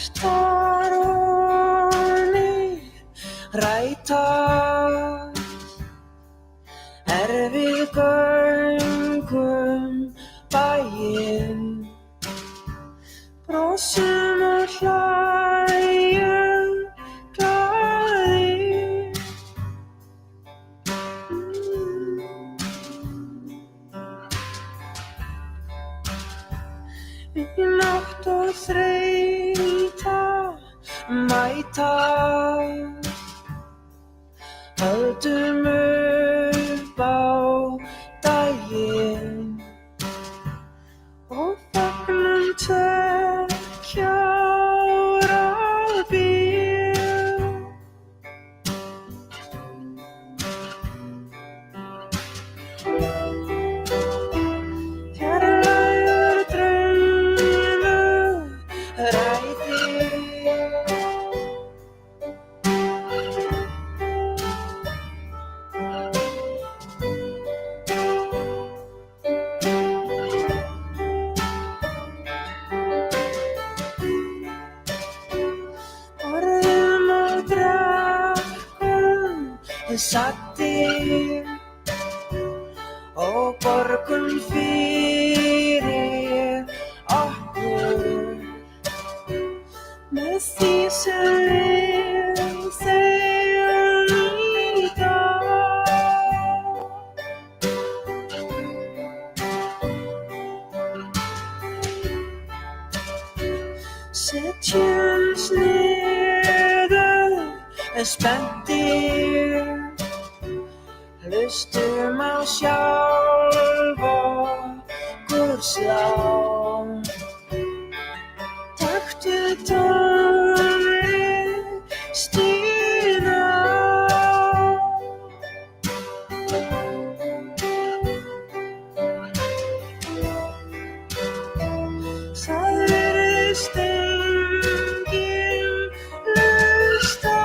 hjartaroni rætast við göngum bæinn, brosum og hlæjum glaðir. Í nátt og þreyta mætast, höldum upp á daginn og fögnum tveggja ára bíl. Fjarlægur draumur ræðir, orðum og drekkum saddir og borgum fyrir okkur með því sem við þegjum í dag. Setjumst niður spenntir, hlustum á sjálf okkur slá, taktu tónlistina. Það virðist enginn hlusta.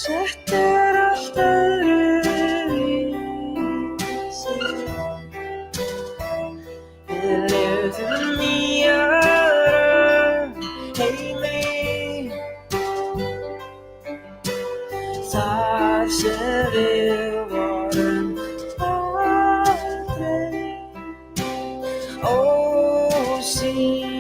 Þetta allt öðruvísi. Við lifðum í öðrum heimi, þar sem við vorum aldrei ósýnileg.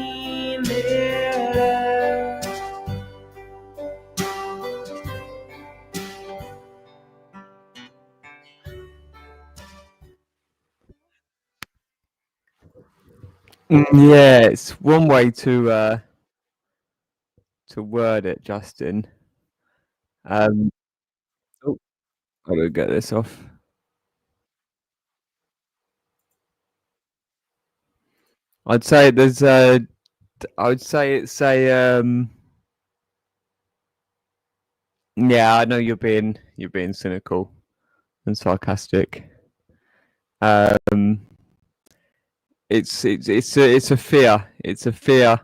Yeah, it's one way to word it, Justin. Oh, I'm gonna get this off. I'd say there's I would say it's a yeah, I know you're being cynical and sarcastic. It's a fear. It's a fear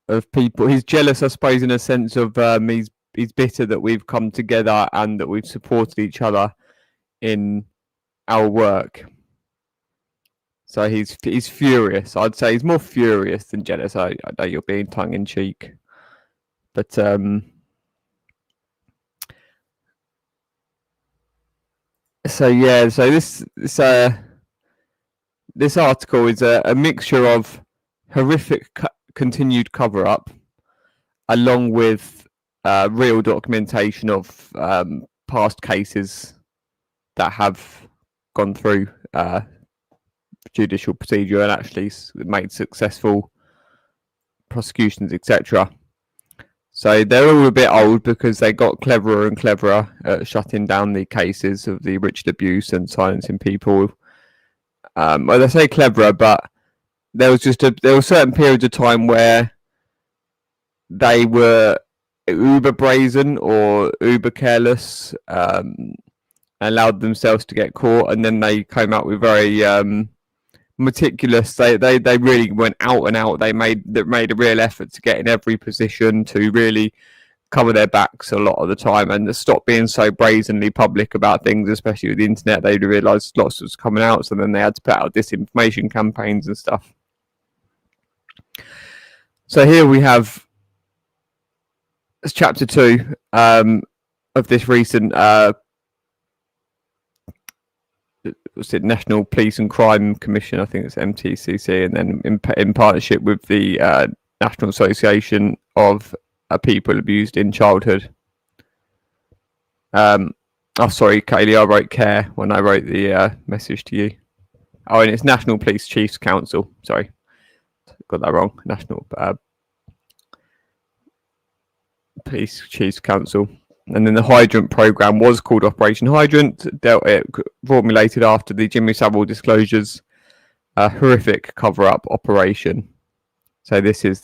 of people. He's jealous, I suppose, in a sense of he's bitter that we've come together and that we've supported each other in our work. So he's furious. I'd say he's more furious than jealous. I know you're being tongue in cheek, but so yeah. So this article is a mixture of horrific continued cover-up, along with real documentation of past cases that have gone through judicial procedure and actually made successful prosecutions, etc. So they're all a bit old because they got cleverer and cleverer at shutting down the cases of the Richard abuse and silencing people. Well, they say cleverer, but there were certain periods of time where they were uber brazen or uber careless, allowed themselves to get caught, and then they came out with very meticulous. They really went out and out. They made a real effort to get in every position to really cover their backs a lot of the time and stop being so brazenly public about things, especially with the internet. They realised lots was coming out, so then they had to put out disinformation campaigns and stuff. So here we have chapter 2 of this recent what's it, National Police and Crime Commission, I think it's MTCC, and then in partnership with the National Association of People Abused in Childhood. Oh, sorry, Kaylee, I wrote CARE when I wrote the message to you. Oh, and it's National Police Chiefs Council. Sorry, got that wrong. National Police Chiefs Council. And then the Hydrant program was called Operation Hydrant, formulated after the Jimmy Savile disclosures, a horrific cover-up operation. So this is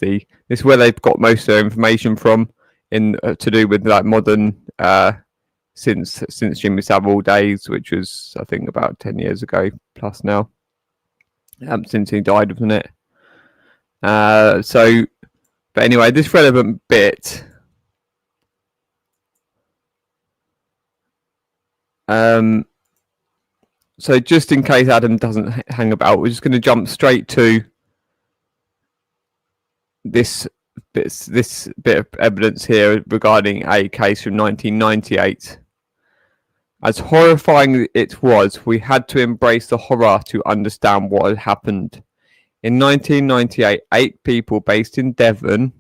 where they've got most of their information from, to do with like modern since Jimmy Savile days, which was I think about 10 years ago plus now, since he died, wasn't it? But anyway, this relevant bit. So just in case Adam doesn't hang about, we're just going to jump straight to this bit of evidence here regarding a case from 1998. As horrifying it was, we had to embrace the horror to understand what had happened. In 1998, 8 people based in Devon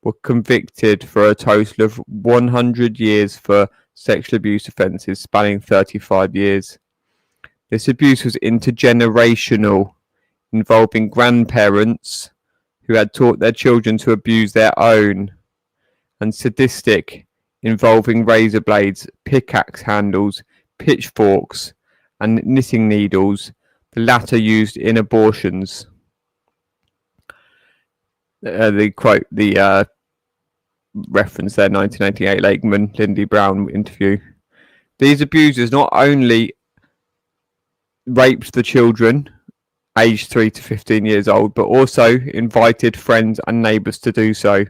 were convicted for a total of 100 years for sexual abuse offences spanning 35 years. This abuse was intergenerational, involving grandparents who had taught their children to abuse their own, and sadistic, involving razor blades, pickaxe handles, pitchforks, and knitting needles, the latter used in abortions. The reference there, 1988 Lakeman, Lindy Brown interview. These abusers not only raped the children aged 3 to 15 years old, but also invited friends and neighbours to do so.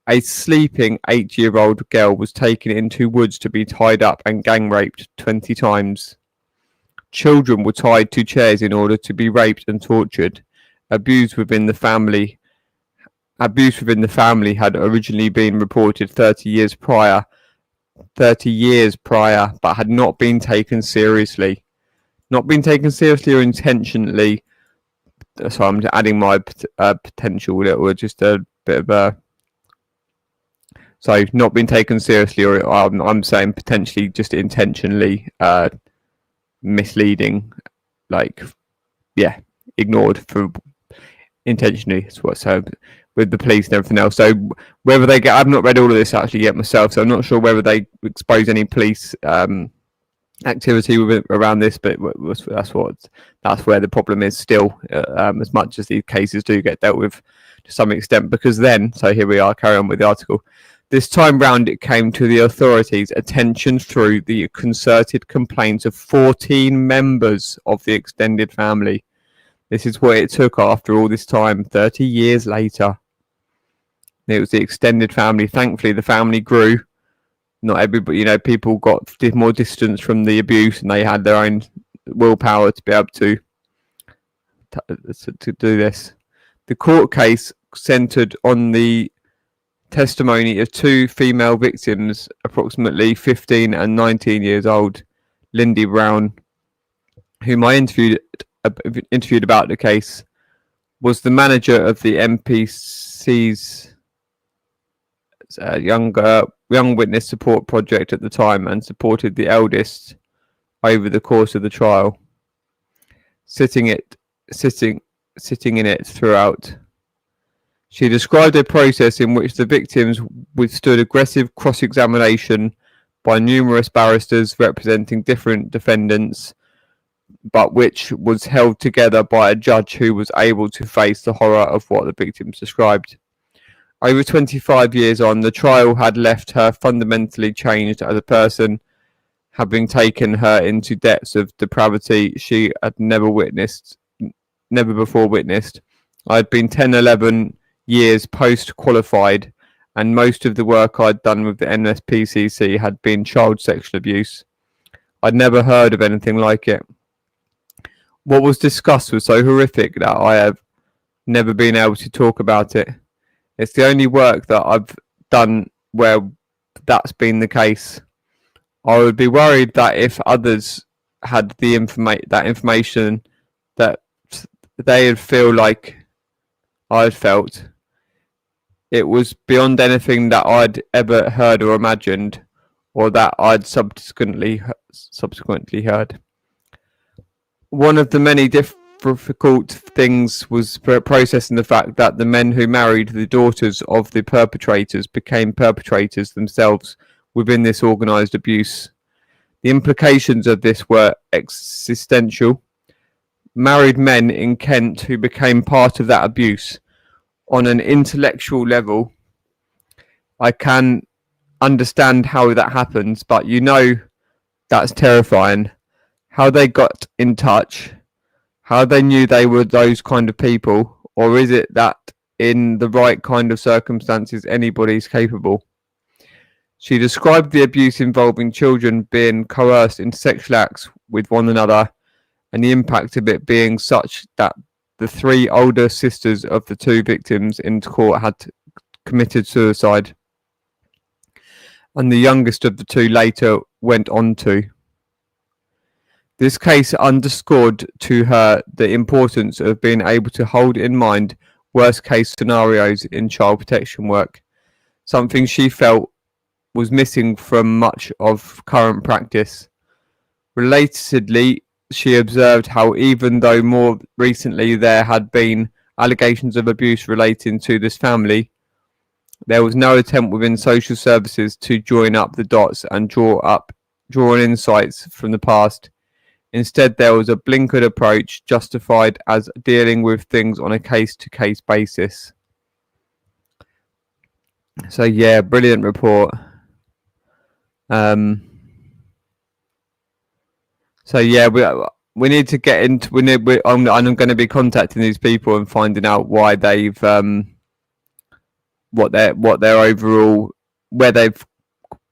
A sleeping 8-year-old girl was taken into woods to be tied up and gang raped 20 times. Children were tied to chairs in order to be raped and tortured. Abuse within the family had originally been reported 30 years prior, but had not been taken seriously. Not been taken seriously or intentionally. So I'm adding my potential little, just a bit of a. So not been taken seriously, or I'm saying potentially just intentionally misleading, ignored for intentionally. So with the police and everything else. So whether they get, I've not read all of this actually yet myself, so I'm not sure whether they expose any police activity around this, but that's where the problem is still, as much as these cases do get dealt with to some extent, because then, so here we are, carry on with the article. This time round it came to the authorities' attention through the concerted complaints of 14 members of the extended family. This is what it took after all this time, 30 years later. It was the extended family. Thankfully, the family grew. Not everybody, people did more distance from the abuse, and they had their own willpower to be able to do this. The court case centred on the testimony of 2 female victims, approximately 15 and 19 years old. Lindy Brown, whom I interviewed about the case, was the manager of the MPC's young witness support project at the time, and supported the eldest over the course of the trial, sitting in it throughout. She described a process in which the victims withstood aggressive cross-examination by numerous barristers representing different defendants, but which was held together by a judge who was able to face the horror of what the victims described. Over 25 years on, the trial had left her fundamentally changed as a person, having taken her into depths of depravity she had never witnessed never before witnessed. I'd been 10, 11 years post-qualified, and most of the work I'd done with the NSPCC had been child sexual abuse. I'd never heard of anything like it. What was discussed was so horrific that I have never been able to talk about it. It's the only work that I've done where that's been the case. I would be worried that if others had the information that they'd feel like I'd felt, it was beyond anything that I'd ever heard or imagined, or that I'd subsequently heard. One of the many difficult things was processing the fact that the men who married the daughters of the perpetrators became perpetrators themselves within this organised abuse. The implications of this were existential. Married men in Kent who became part of that abuse. On an intellectual level, I can understand how that happens, but that's terrifying. How they got in touch, how they knew they were those kind of people, or is it that in the right kind of circumstances anybody's capable? She described the abuse involving children being coerced in sexual acts with one another, and the impact of it being such that the three older sisters of the two victims in court had committed suicide, and the youngest of the two later went on to. This case underscored to her the importance of being able to hold in mind worst case scenarios in child protection work, something she felt was missing from much of current practice. Relatedly, she observed how even though more recently there had been allegations of abuse relating to this family, there was no attempt within social services to join up the dots and draw on insights from the past. Instead, there was a blinkered approach justified as dealing with things on a case-to-case basis. So yeah, brilliant report. So yeah, we need to get into. I'm going to be contacting these people and finding out why they've what their overall, where they've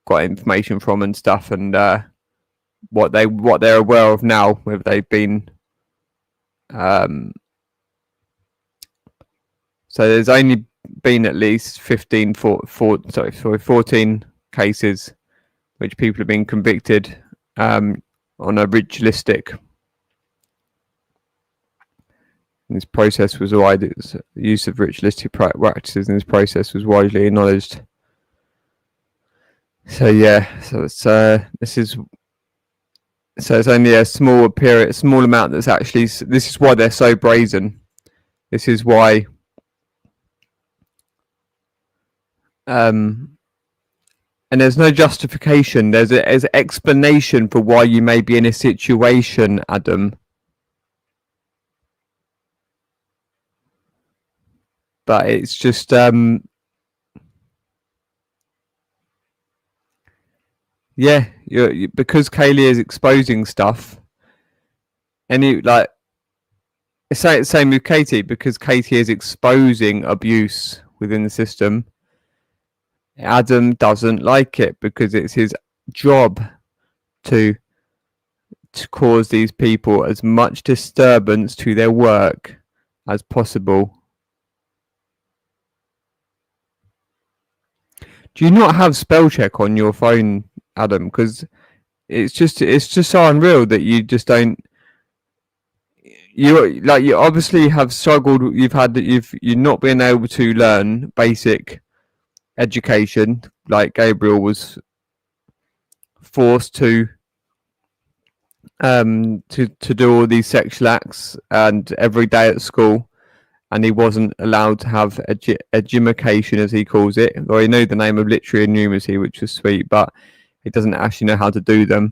got information from and stuff, and what they're aware of now, whether they've been. So there's only been at least 14 cases which people have been convicted on a ritualistic. This process was widely, the use of ritualistic practices in this process was widely acknowledged. So yeah, so it's only a small amount that's actually. This is why they're so brazen. This is why. And there's no justification. There's an explanation for why you may be in a situation, Adam. But it's just yeah, because Kaylee is exposing stuff. Same with Katie, because Katie is exposing abuse within the system. Adam doesn't like it because it's his job to cause these people as much disturbance to their work as possible. Do you not have spell check on your phone, Adam? Because it's just so unreal that you just don't. You obviously have struggled. You've not been able to learn basic education, like Gabriel was forced to do all these sexual acts and every day at school, and he wasn't allowed to have education, as he calls it. Or he knew the name of literacy and numeracy, which was sweet, but he doesn't actually know how to do them.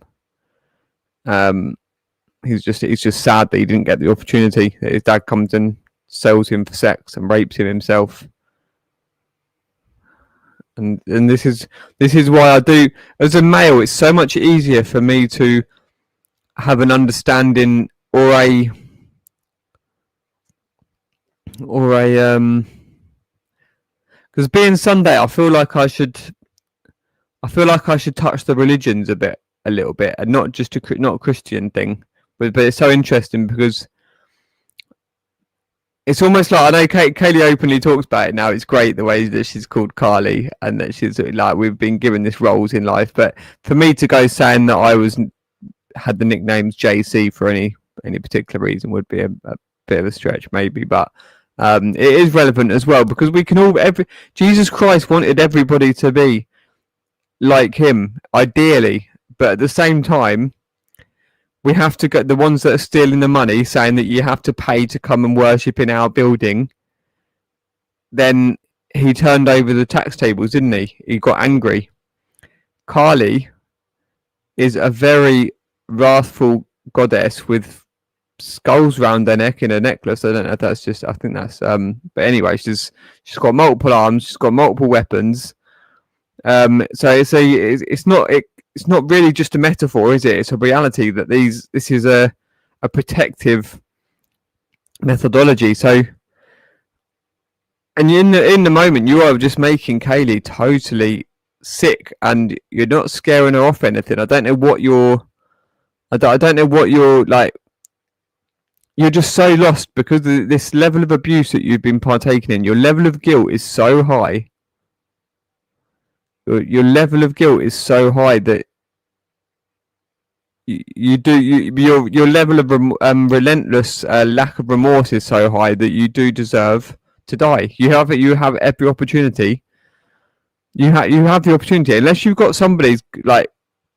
He's just sad that he didn't get the opportunity, that his dad comes and sells him for sex and rapes him himself. And this is why I do, as a male, it's so much easier for me to have an understanding or a or a because being Sunday, I feel like I should touch the religions a little bit, and not just not a Christian thing, but it's so interesting because it's almost like, I know Kaylee openly talks about it now. It's great the way that she's called Carly, and that she's like, we've been given this roles in life. But for me to go saying that had the nicknames JC for any particular reason would be a bit of a stretch, maybe. But it is relevant as well, because we can Jesus Christ wanted everybody to be like him, ideally, but at the same time, we have to get the ones that are stealing the money, saying that you have to pay to come and worship in our building. Then he turned over the tax tables, didn't he? He got angry. Kali is a very wrathful goddess with skulls round her neck in a necklace. I don't know if that's just, I think that's but anyway, she's got multiple arms, she's got multiple weapons. So it's not really just a metaphor, is it? It's a reality that this is a protective methodology. So, and in the moment, you are just making Kaylee totally sick, and you're not scaring her off anything. I don't know what you're like. You're just so lost because of this level of abuse that you've been partaking in. Your level of guilt is so high. Your level of guilt is so high that your level of relentless lack of remorse is so high that you do deserve to die. You have every opportunity. You have the opportunity, unless you've got somebody's like.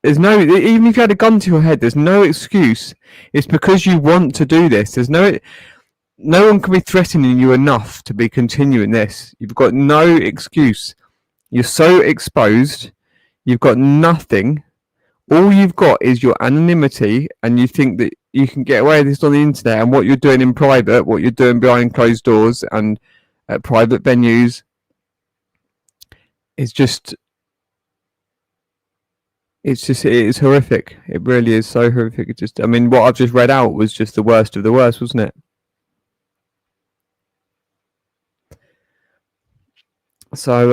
There's no, even if you had a gun to your head, there's no excuse. It's because you want to do this. There's no one can be threatening you enough to be continuing this. You've got no excuse. You're so exposed. You've got nothing. All you've got is your anonymity, and you think that you can get away with this on the internet, and what you're doing in private, what you're doing behind closed doors and at private venues is just, it's horrific. It really is so horrific. It just, I mean, what I've just read out was just the worst of the worst, wasn't it? So,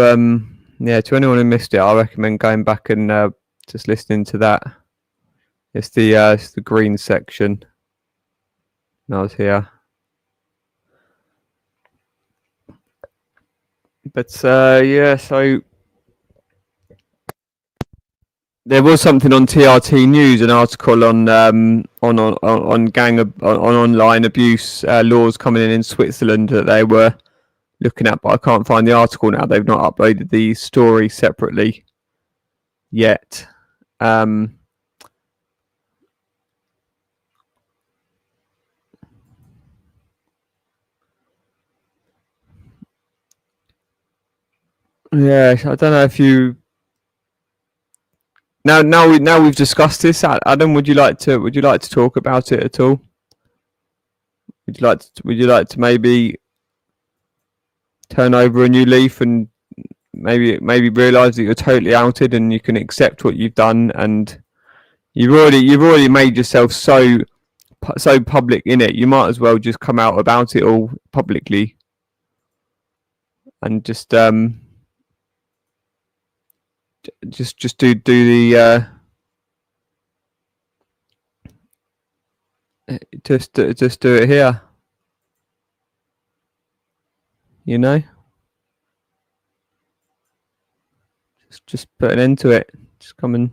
yeah, to anyone who missed it, I recommend going back and just listening to that. It's the green section. And I was here. But yeah, so there was something on TRT News, an article on online abuse laws coming in Switzerland that they were looking at, but I can't find the article now. They've not uploaded the story separately yet. Yeah, I don't know if you. Now we've discussed this, Adam. Would you like to talk about it at all? Would you like to maybe turn over a new leaf and maybe realise that you're totally outed and you can accept what you've done, and you've already made yourself so public in it. You might as well just come out about it all publicly and just do the just do it here, you know. Just put an end to it. Just come and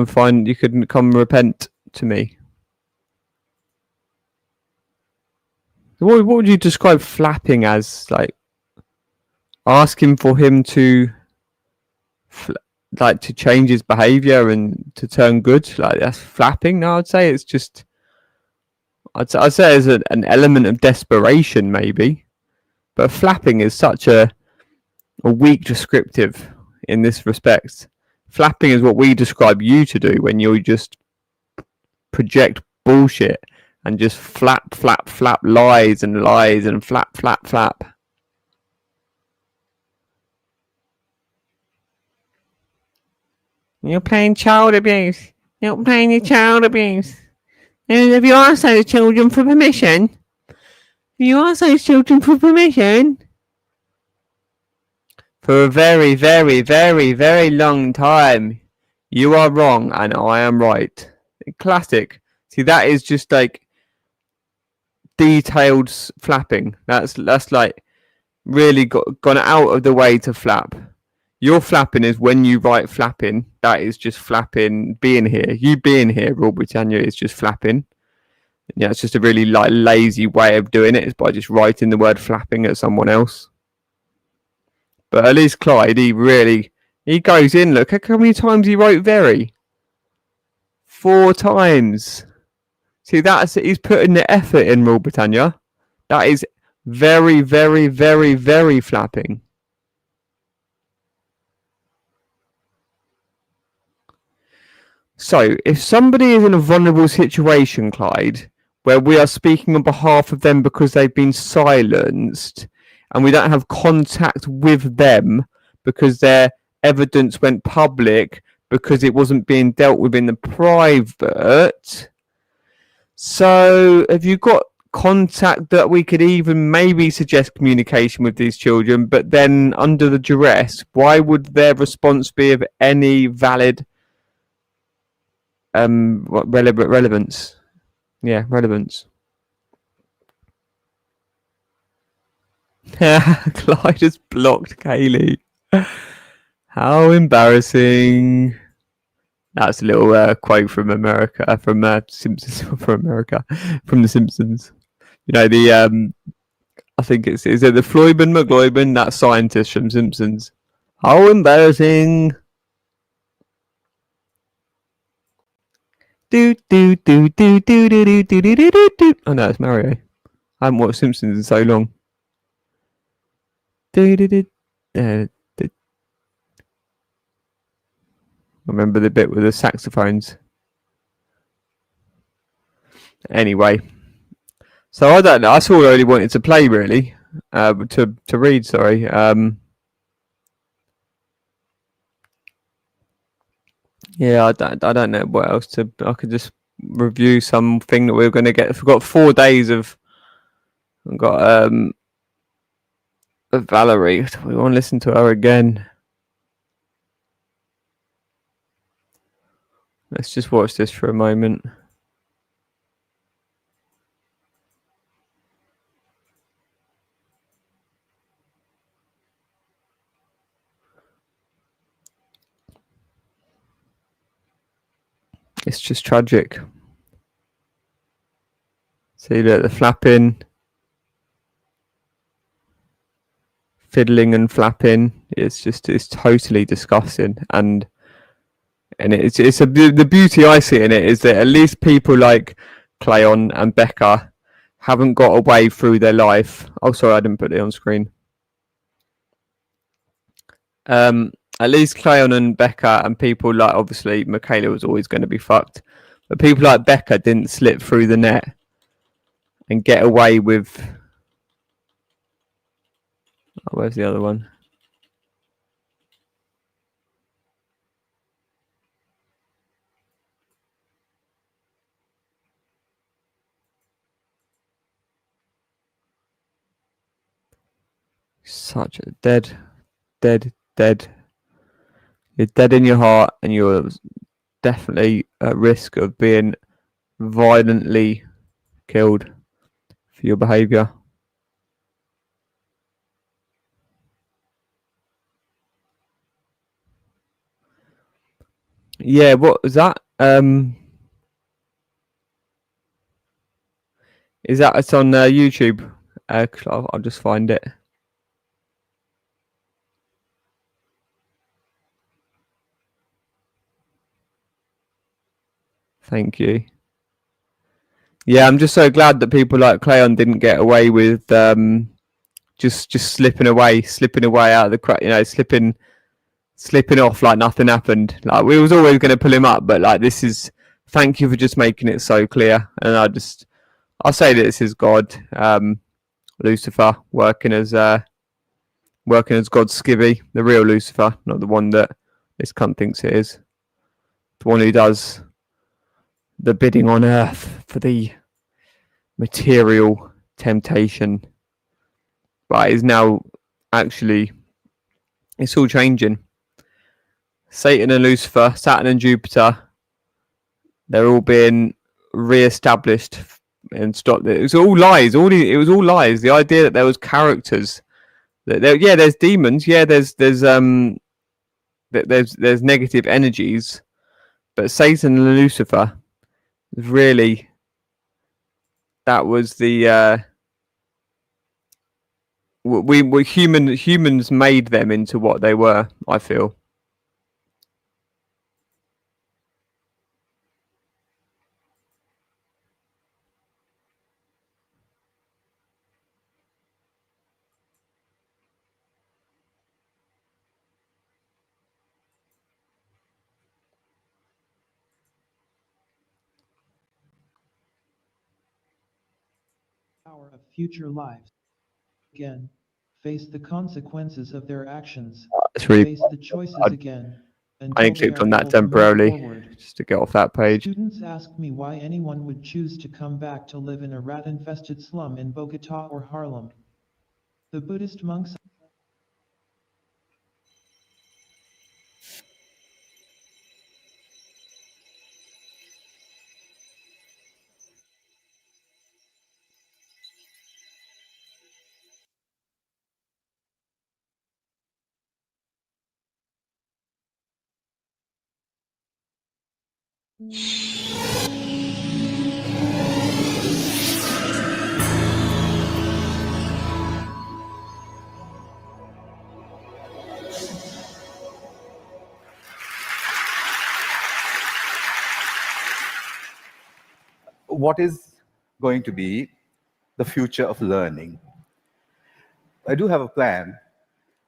find. You could come repent to me. What would you describe flapping as? Like asking for him to like to change his behavior and to turn good? Like that's flapping? No, I'd say it's just. I'd say there's an element of desperation, maybe, but flapping is such a weak descriptive in this respect. Flapping is what we describe you to do when you just project bullshit and just flap, lies and flap. You're playing child abuse. You're playing your child abuse. And have you asked those children for permission? You ask those children for permission? For a very, very, very, very long time. You are wrong and I am right. Classic. See, that is just like detailed flapping. That's like really gone out of the way to flap. Your flapping is when you write flapping. That is just flapping, being here. You being here, Rule Britannia, is just flapping. Yeah, it's just a really like lazy way of doing it. Is by just writing the word flapping at someone else. But at least Clyde, he goes in. Look how many times he wrote very. 4 times. See, he's putting the effort in, Rule Britannia. That is very, very, very, very flapping. So, if somebody is in a vulnerable situation, Clyde, where we are speaking on behalf of them because they've been silenced, and we don't have contact with them because their evidence went public because it wasn't being dealt with in the private. So, have you got contact that we could even maybe suggest communication with these children, but then under the duress, why would their response be of any valid relevance? Yeah, relevance. Clyde has blocked Kaylee. How embarrassing. That's a little quote from America, from Simpsons, from The Simpsons. You know, I think is it the Floydman McGloyman, that scientist from Simpsons. How embarrassing. Oh no, it's Mario. I haven't watched Simpsons in so long. Remember the bit with the saxophones. Anyway, so I don't know. That's all I really wanted to play, really. To read, sorry. Yeah, I don't know what else to. I could just review something that we're going to get. We've got 4 days of. I've got Valerie. We want to listen to her again. Let's just watch this for a moment. It's just tragic. See the flapping, fiddling and flapping. It's totally disgusting, and it's the beauty I see in it is that at least people like Cleon and Becca haven't got away through their life. Oh, sorry, I didn't put it on screen. At least Cleon and Becca and people like, obviously Michaela was always going to be fucked, but people like Becca didn't slip through the net and get away with. Oh, where's the other one? Such a dead. You're dead in your heart, and you're definitely at risk of being violently killed for your behaviour. Yeah, what was that? Is that it's on YouTube? I'll just find it. Thank you. Yeah, I'm just so glad that people like Cleon didn't get away with just slipping away out of the crack. You know, slipping off like nothing happened. Like we was always going to pull him up, but like this is. Thank you for just making it so clear. And I'll say that this is God, Lucifer working as God's skivvy, the real Lucifer, not the one that this cunt thinks it is. The one who does the bidding on earth for the material temptation, but it is now actually, it's all changing. Satan and Lucifer, Saturn and Jupiter, they're all being re-established and stopped. It was all lies. It was all lies. The idea that there was characters, there's demons. Yeah, there's negative energies, but Satan and Lucifer, really, that was the humans made them into what they were, I feel. Power of future lives. Again, face the consequences of their actions. It's really. Face the choices again. I Until they clicked are on that able to move temporarily forward. just to get off that page. Students ask me why anyone would choose to come back to live in a rat-infested slum in Bogota or Harlem. The Buddhist monks what is going to be the future of learning? I do have a plan,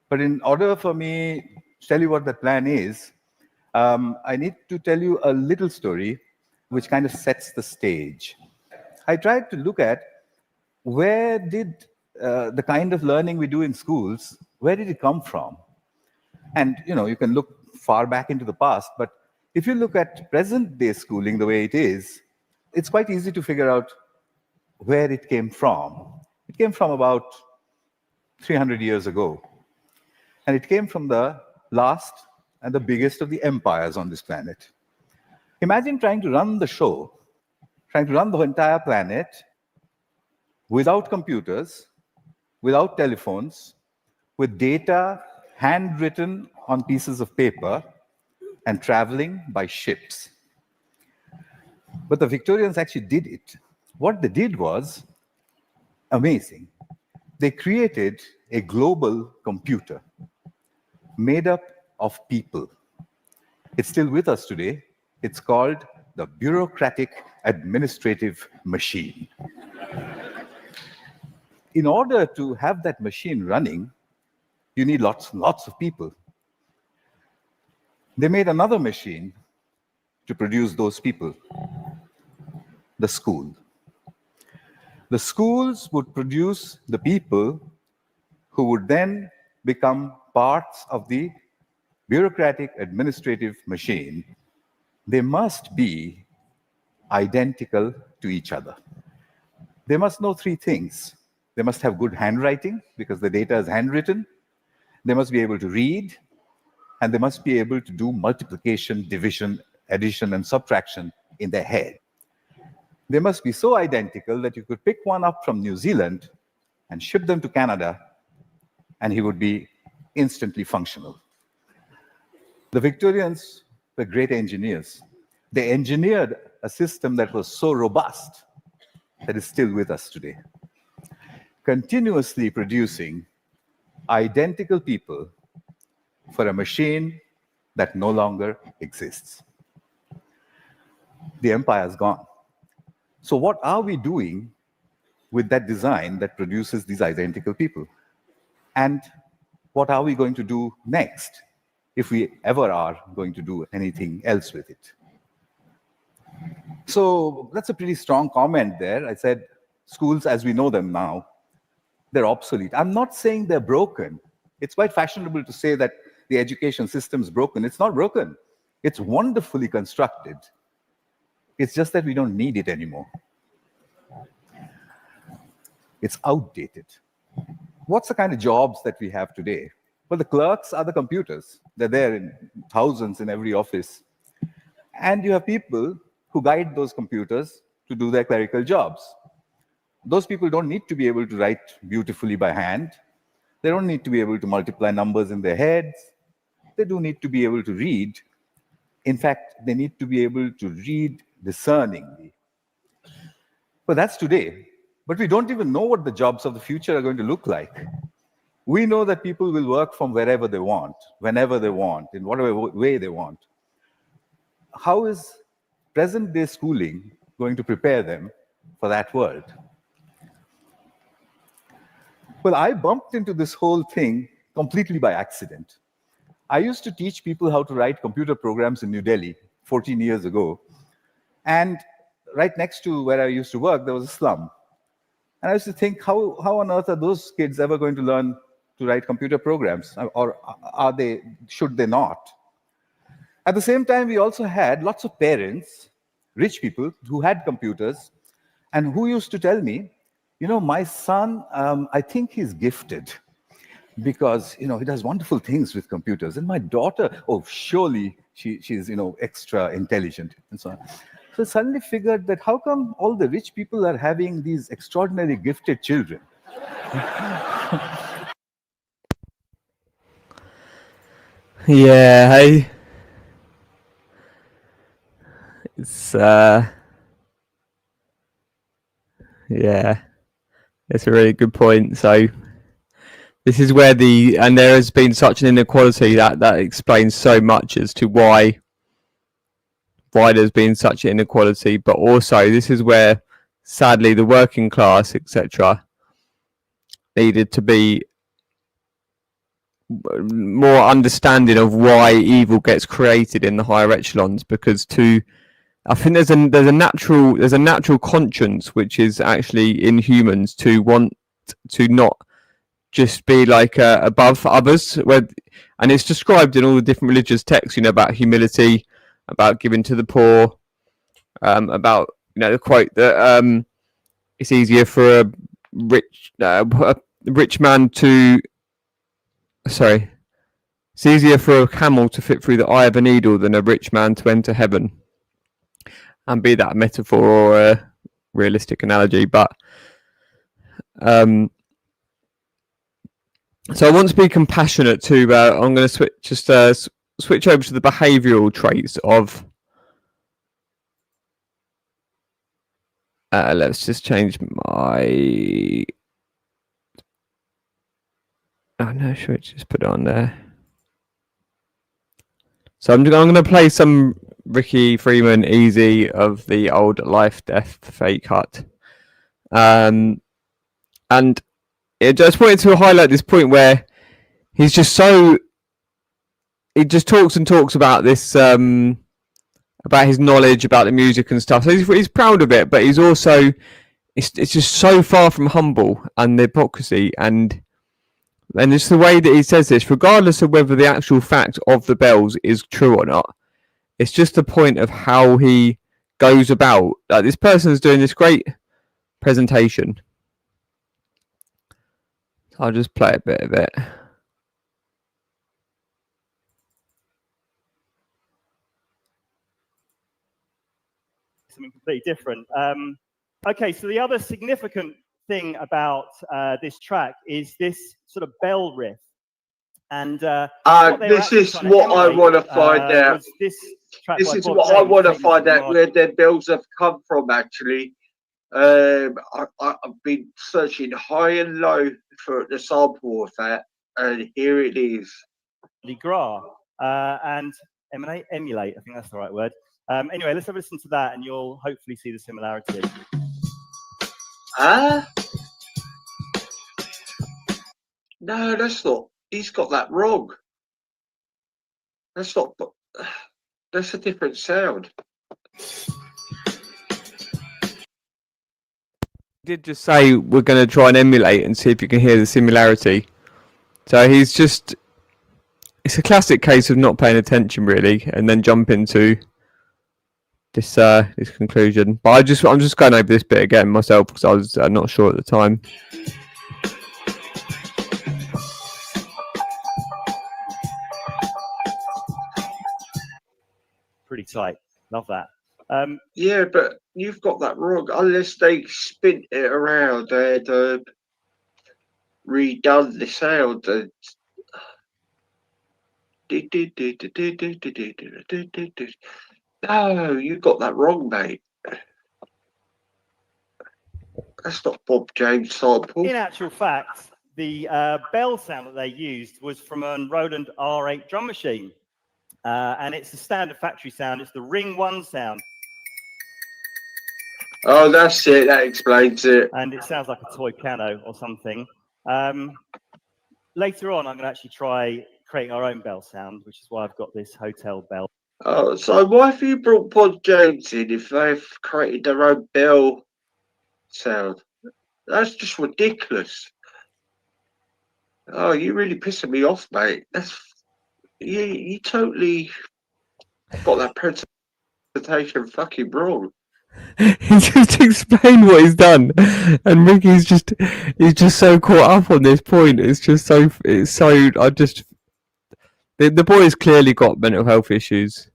but in order for me to tell you what that plan is, I need to tell you a little story which kind of sets the stage. I tried to look at where did the kind of learning we do in schools, where did it come from? And you can look far back into the past, but if you look at present day schooling the way it is, it's quite easy to figure out where it came from. It came from about 300 years ago. And it came from the last and the biggest of the empires on this planet. Imagine trying to run the show, trying to run the entire planet without computers, without telephones, with data handwritten on pieces of paper and traveling by ships. But the Victorians actually did it. What they did was amazing. They created a global computer made up of people. It's still with us today. It's called the bureaucratic administrative machine. In order to have that machine running, you need lots and lots of people. They made another machine to produce those people, the school. The schools would produce the people who would then become parts of the bureaucratic administrative machine. They must be identical to each other. They must know three things. They must have good handwriting because the data is handwritten. They must be able to read, and they must be able to do multiplication, division, addition, and subtraction in their head. They must be so identical that you could pick one up from New Zealand and ship them to Canada, and he would be instantly functional. The Victorians were great engineers. They engineered a system that was so robust that is still with us today, continuously producing identical people for a machine that no longer exists. The empire is gone. So what are we doing with that design that produces these identical people? And what are we going to do next, if we ever are going to do anything else with it? So that's a pretty strong comment there. I said, schools as we know them now, they're obsolete. I'm not saying they're broken. It's quite fashionable to say that the education system is broken. It's not broken. It's wonderfully constructed. It's just that we don't need it anymore. It's outdated. What's the kind of jobs that we have today? Well, the clerks are the computers. They're there in thousands in every office. And you have people who guide those computers to do their clerical jobs. Those people don't need to be able to write beautifully by hand. They don't need to be able to multiply numbers in their heads. They do need to be able to read. In fact, they need to be able to read discerningly. But that's today. But we don't even know what the jobs of the future are going to look like. We know that people will work from wherever they want, whenever they want, in whatever way they want. How is present-day schooling going to prepare them for that world? Well, I bumped into this whole thing completely by accident. I used to teach people how to write computer programs in New Delhi 14 years ago. And right next to where I used to work, there was a slum. And I used to think, how on earth are those kids ever going to learn to write computer programs? Or should they not? At the same time, we also had lots of parents, rich people, who had computers, and who used to tell me, my son, I think he's gifted because, he does wonderful things with computers. And my daughter, oh, surely she's, extra intelligent and so on. So I suddenly figured that how come all the rich people are having these extraordinarily gifted children? Yeah, hey. It's yeah, it's a really good point. So this is where and there has been such an inequality that explains so much as to why there's been such an inequality, but also this is where sadly the working class, etc., needed to be more understanding of why evil gets created in the higher echelons, because I think there's a natural conscience which is actually in humans to want to not just be like above others, and it's described in all the different religious texts, about humility, about giving to the poor, about the quote that it's easier for a rich man to it's easier for a camel to fit through the eye of a needle than a rich man to enter heaven. And be that a metaphor or a realistic analogy, but so I want to be compassionate too. I'm going to switch over to the behavioural traits of. Let's just change my. Oh no, sure, just put it on there. So I'm going to play some Ricky Freeman Easy of the old Life, Death, Fate cut. And I just wanted to highlight this point where he just talks and talks about this, about his knowledge, about the music and stuff. So he's proud of it, but he's also, it's just so far from humble and the hypocrisy and it's the way that he says this, regardless of whether the actual fact of the bells is true or not. It's just the point of how he goes about. Like, this person is doing this great presentation. I'll just play a bit of it. Something completely different. Okay, so the other significant thing about this track is this sort of bell riff. And this is what I want to find out. This is what I want to find out, where their bells have come from, actually. I've been searching high and low for the sample of that, and here it is. Gra and emulate, I think that's the right word. Anyway, let's have a listen to that, and you'll hopefully see the similarity. No, that's not. He's got that wrong. That's not. That's a different sound. Did just say we're going to try and emulate and see if you can hear the similarity. So he's just, it's a classic case of not paying attention really, and then jump into this conclusion. But I'm just going over this bit again myself because I was not sure at the time. Pretty tight. Love that. Yeah, but you've got that wrong. Unless they spin it around and redone the sound. No, you got that wrong, mate. That's not Bob James sample. In actual fact, the bell sound that they used was from a Roland R8 drum machine. And it's the standard factory sound. It's the ring 1 sound. Oh, that's it. That explains it. And it sounds like a toy piano or something. Later on, I'm going to actually try creating our own bell sound, which is why I've got this hotel bell. Oh, so why have you brought Bob James in if they've created their own bell sound? That's just ridiculous. Oh, you're really pissing me off, mate. That's you totally got that presentation fucking wrong. He just explained what he's done, and Ricky's just so caught up on this point. The boy's clearly got mental health issues,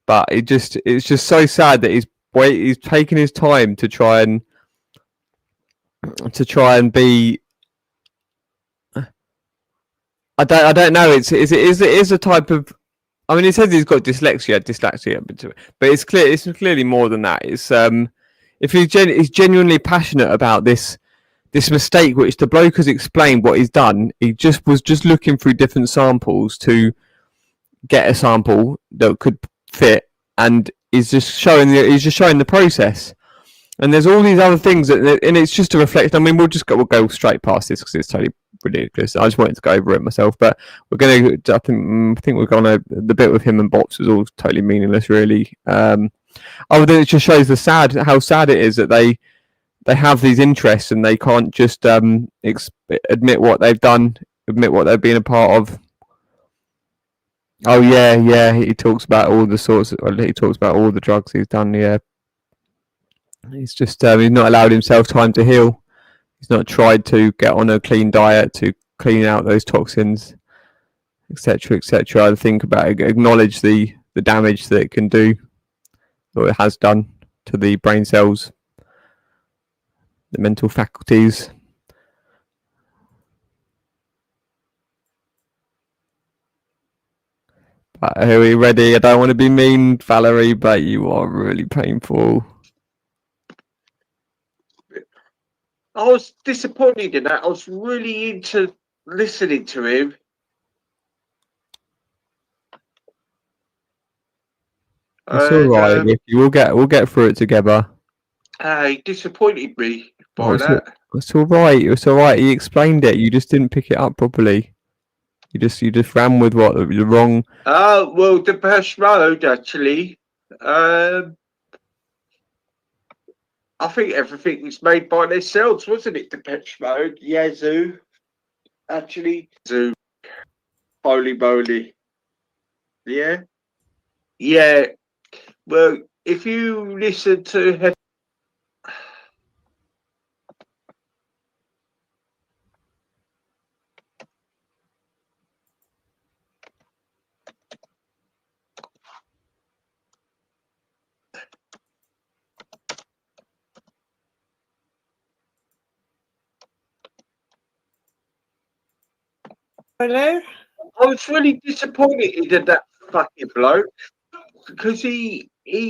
but it's just so sad that he's taking his time to try and be. I don't know. It is a type of. I mean, he says he's got dyslexia, but it's clearly more than that. It's if he's genuinely passionate about this mistake, which the bloke has explained what he's done. He was just looking through different samples to get a sample that could fit, and he's just showing the process. And there's all these other things, and it's just a reflection. I mean, we'll go straight past this because it's totally ridiculous. I just wanted to go over it myself, but we're going to. I think we're going to. The bit with him and Bops was all totally meaningless, really. Other than it just shows how sad it is that they have these interests and they can't just admit what they've done, admit what they've been a part of. Oh yeah. He talks about all the drugs he's done. Yeah. He's just he's not allowed himself time to heal. He's not tried to get on a clean diet to clean out those toxins, etc., etc. I think about acknowledge the damage that it can do, or it has done to the brain cells, the mental faculties. But are we ready? I don't want to be mean, Valerie, but you are really painful. I was disappointed in that. I was really into listening to him. It's all right, Ricky. We'll get through it together. He disappointed me by that. It's all right. It's all right. He explained it. You just didn't pick it up properly. You just ran with what the wrong. Oh well, Depeche Mode actually. I think everything was made by themselves, wasn't it? Depeche Mode, Yazoo, actually, Zoo, holy moly, yeah. Well, if you listen to Hello? I was really disappointed in that fucking bloke because he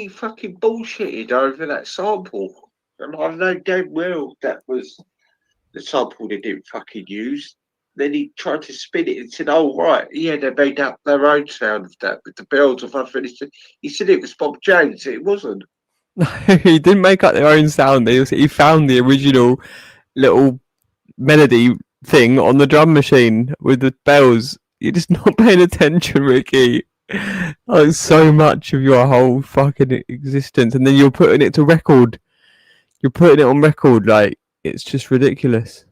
fucking bullshitted over that sample, and I know damn well that was the sample they didn't fucking use. Then he tried to spin it and said, "Oh right, yeah, they made up their own sound of that with the bells of I finished." He said it was Bob James. It wasn't. He didn't make up their own sound. He found the original little melody thing on the drum machine with the bells. You're just not paying attention, Ricky. Like so much of your whole fucking existence, and then you're putting it to record. You're putting it on record, like it's just ridiculous.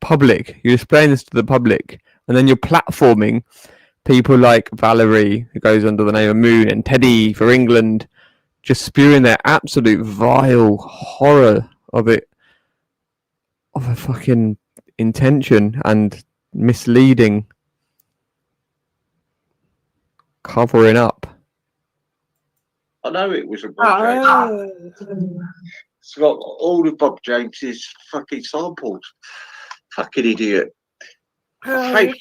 Public, you're displaying this to the public, and then you're platforming people like Valerie, who goes under the name of Moon, and Teddy for England, just spewing their absolute vile horror of it, of a fucking intention and misleading covering up. I know it was a Bob James. It's got all of Bob James's fucking samples. Fucking idiot. Comment.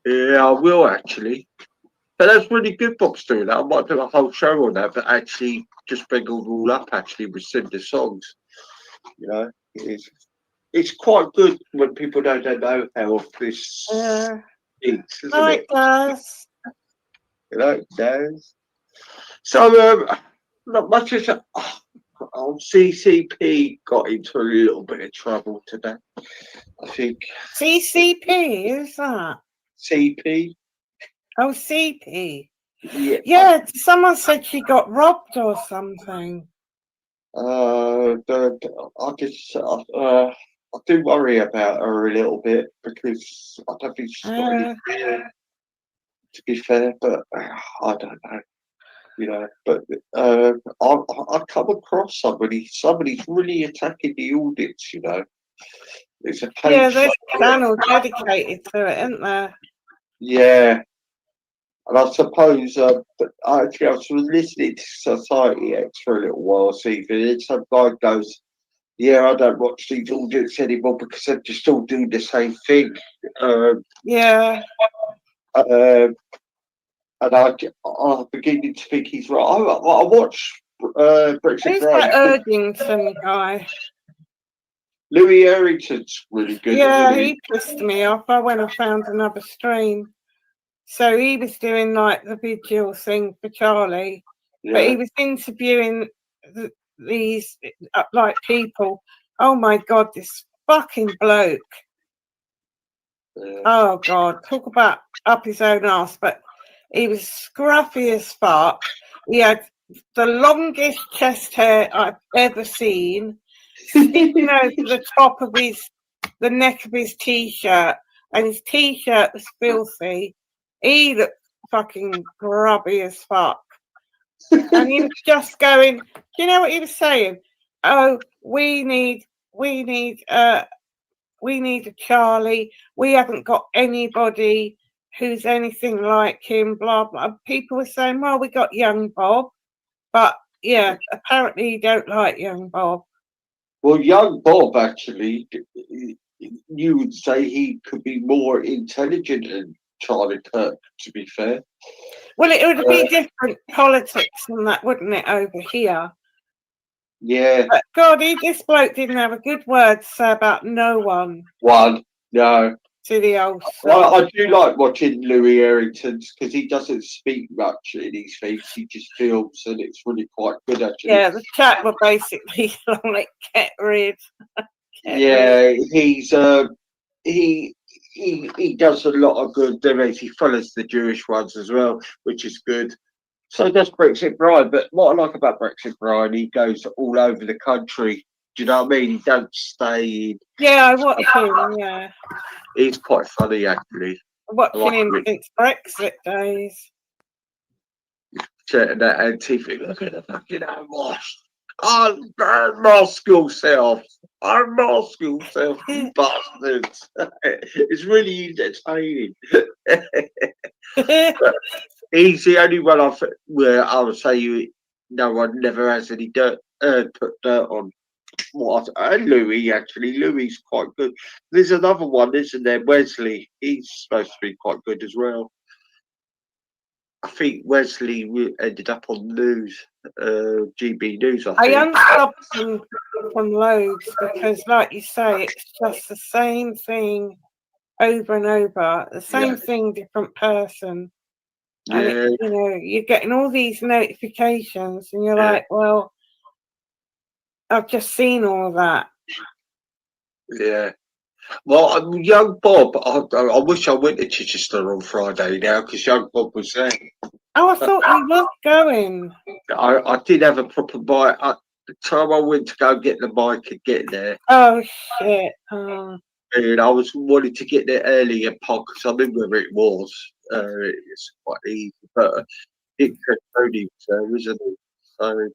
Yeah, I will actually. But that's really good, Bob's doing that. I might do a whole show on that, but actually just bring it all up actually with the songs. You know, it's quite good when people don't know how this is, isn't it? It does. You know, it does. So, not much as CCP got into a little bit of trouble today. I think. CCP, who's that? CP. Oh, CP. Yeah. Yeah, someone said she got robbed or something. I do worry about her a little bit because I don't think she's got any fear, to be fair, but I don't know. You know, but I come across somebody's really attacking the audience, you know. It's a page. Yeah, there's a channel dedicated to it, isn't there? Yeah. And I suppose actually I was listening to Society X for a little while, Stephen, and some guy goes, yeah, I don't watch these audience anymore because they're just all doing the same thing. Yeah. And I'm beginning to think he's right. I watch Brexit. Who's that Erdington guy? Louis Errington's really good. Yeah, he pissed me off. I went and found another stream. So he was doing like the vigil thing for Charlie, but he was interviewing these like people. Oh my God, this fucking bloke. Oh God, talk about up his own ass. But he was scruffy as fuck. He had the longest chest hair I've ever seen, sticking over the top of the neck of his t-shirt, and his t-shirt was filthy. He looked fucking grubby as fuck. And he was just going, do you know what he was saying? Oh, we need a Charlie. We haven't got anybody who's anything like him, blah, blah. People were saying, well, we got young Bob. But, yeah, apparently you don't like young Bob. Well, young Bob, actually, you would say he could be more intelligent than Charlie Kirk, to be fair. Well, it would be different politics than that, wouldn't it, over here? Yeah. But God, this bloke didn't have a good word to say about no one. No. To the old. Well, I do like watching Louis Errington's because he doesn't speak much in his things. He just films, and it's really quite good, actually. Yeah, the chat were basically like, get rid. He's he does a lot of good videos. He follows the Jewish ones as well, which is good. So does Brexit Brian. But what I like about Brexit Brian, he goes all over the country. Do you know what I mean? He don't stay in. Yeah, I watch him, yeah. He's quite funny, actually. Watching him since Brexit days. Chatting that Antifa, look at the fucking unwashed. Unmask yourself. Unmask yourself, you bastards. It's really entertaining. He's the only one where I would say no one never has any dirt, put dirt on. And Louis, actually. Louis is quite good. There's another one, isn't there? Wesley. He's supposed to be quite good as well. I think Wesley ended up on news, GB News, I think. I unsubbed him from loads because, like you say, it's just the same thing over and over. The same thing, different person. And it, you know, you're getting all these notifications and you're like, well, I've just seen all that. Yeah. Well, young Bob, I wish I went to Chichester on Friday now because young Bob was there. Oh, I thought you was going. I did have a proper bike. The time I went to go get the bike and get there. Oh, shit. Oh. And I was wanting to get there early and park because I knew where it was. It's quite easy. But coding, so isn't it? So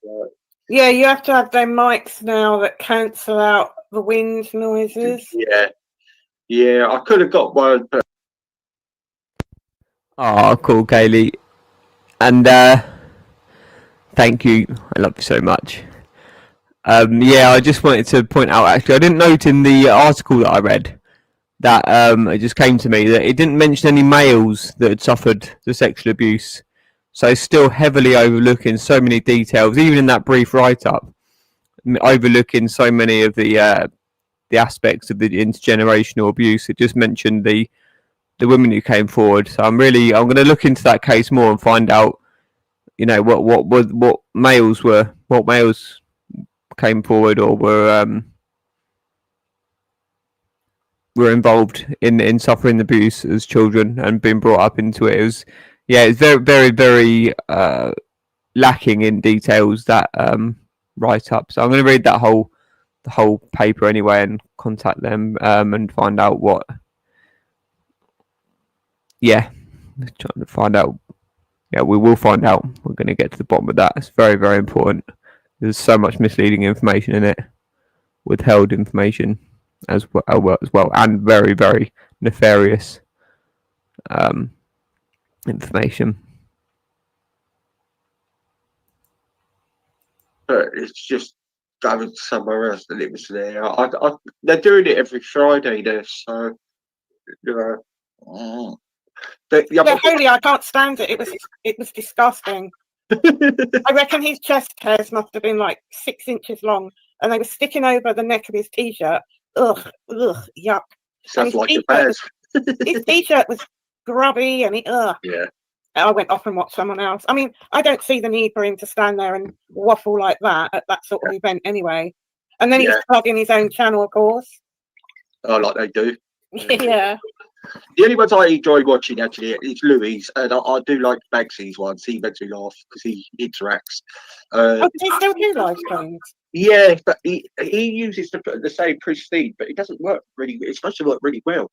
Yeah, you have to have their mics now that cancel out the wind noises. yeah, I could have got one, but Oh, cool, Kaylee. And thank you. I love you so much. Yeah, I just wanted to point out, actually, I didn't note in the article that I read that it just came to me that it didn't mention any males that had suffered the sexual abuse. So still heavily overlooking so many details, even in that brief write-up, overlooking so many of the aspects of the intergenerational abuse. It just mentioned the women who came forward. So I'm going to look into that case more and find out, you know, what males came forward or were involved in suffering abuse as children and being brought up into it. It was, yeah, it's very, very, very lacking in details, that write up. So I'm going to read the whole paper anyway and contact them and find out what. Yeah, trying to find out. Yeah, we will find out. We're going to get to the bottom of that. It's very, very important. There's so much misleading information in it, withheld information as well, and very, very nefarious information. it's just going somewhere else than it was there. They're doing it every Friday there, so you know. Yeah, Holy, I can't stand it. It was disgusting. I reckon his chest hairs must have been like 6 inches long, and they were sticking over the neck of his t-shirt. Ugh, yuck. Sounds like it bears. His t-shirt was grubby, and yeah. I went off and watched someone else. I mean, I don't see the need for him to stand there and waffle like that at that sort of event anyway. And then he's plugging his own channel, of course. Oh, like they do. Yeah. The only ones I enjoy watching actually is Louis, and I do like Banksy's ones. He makes me laugh because he interacts. Does he still do live streams? Yeah, but he uses the same pristine, but it doesn't work really. It's supposed to work really well.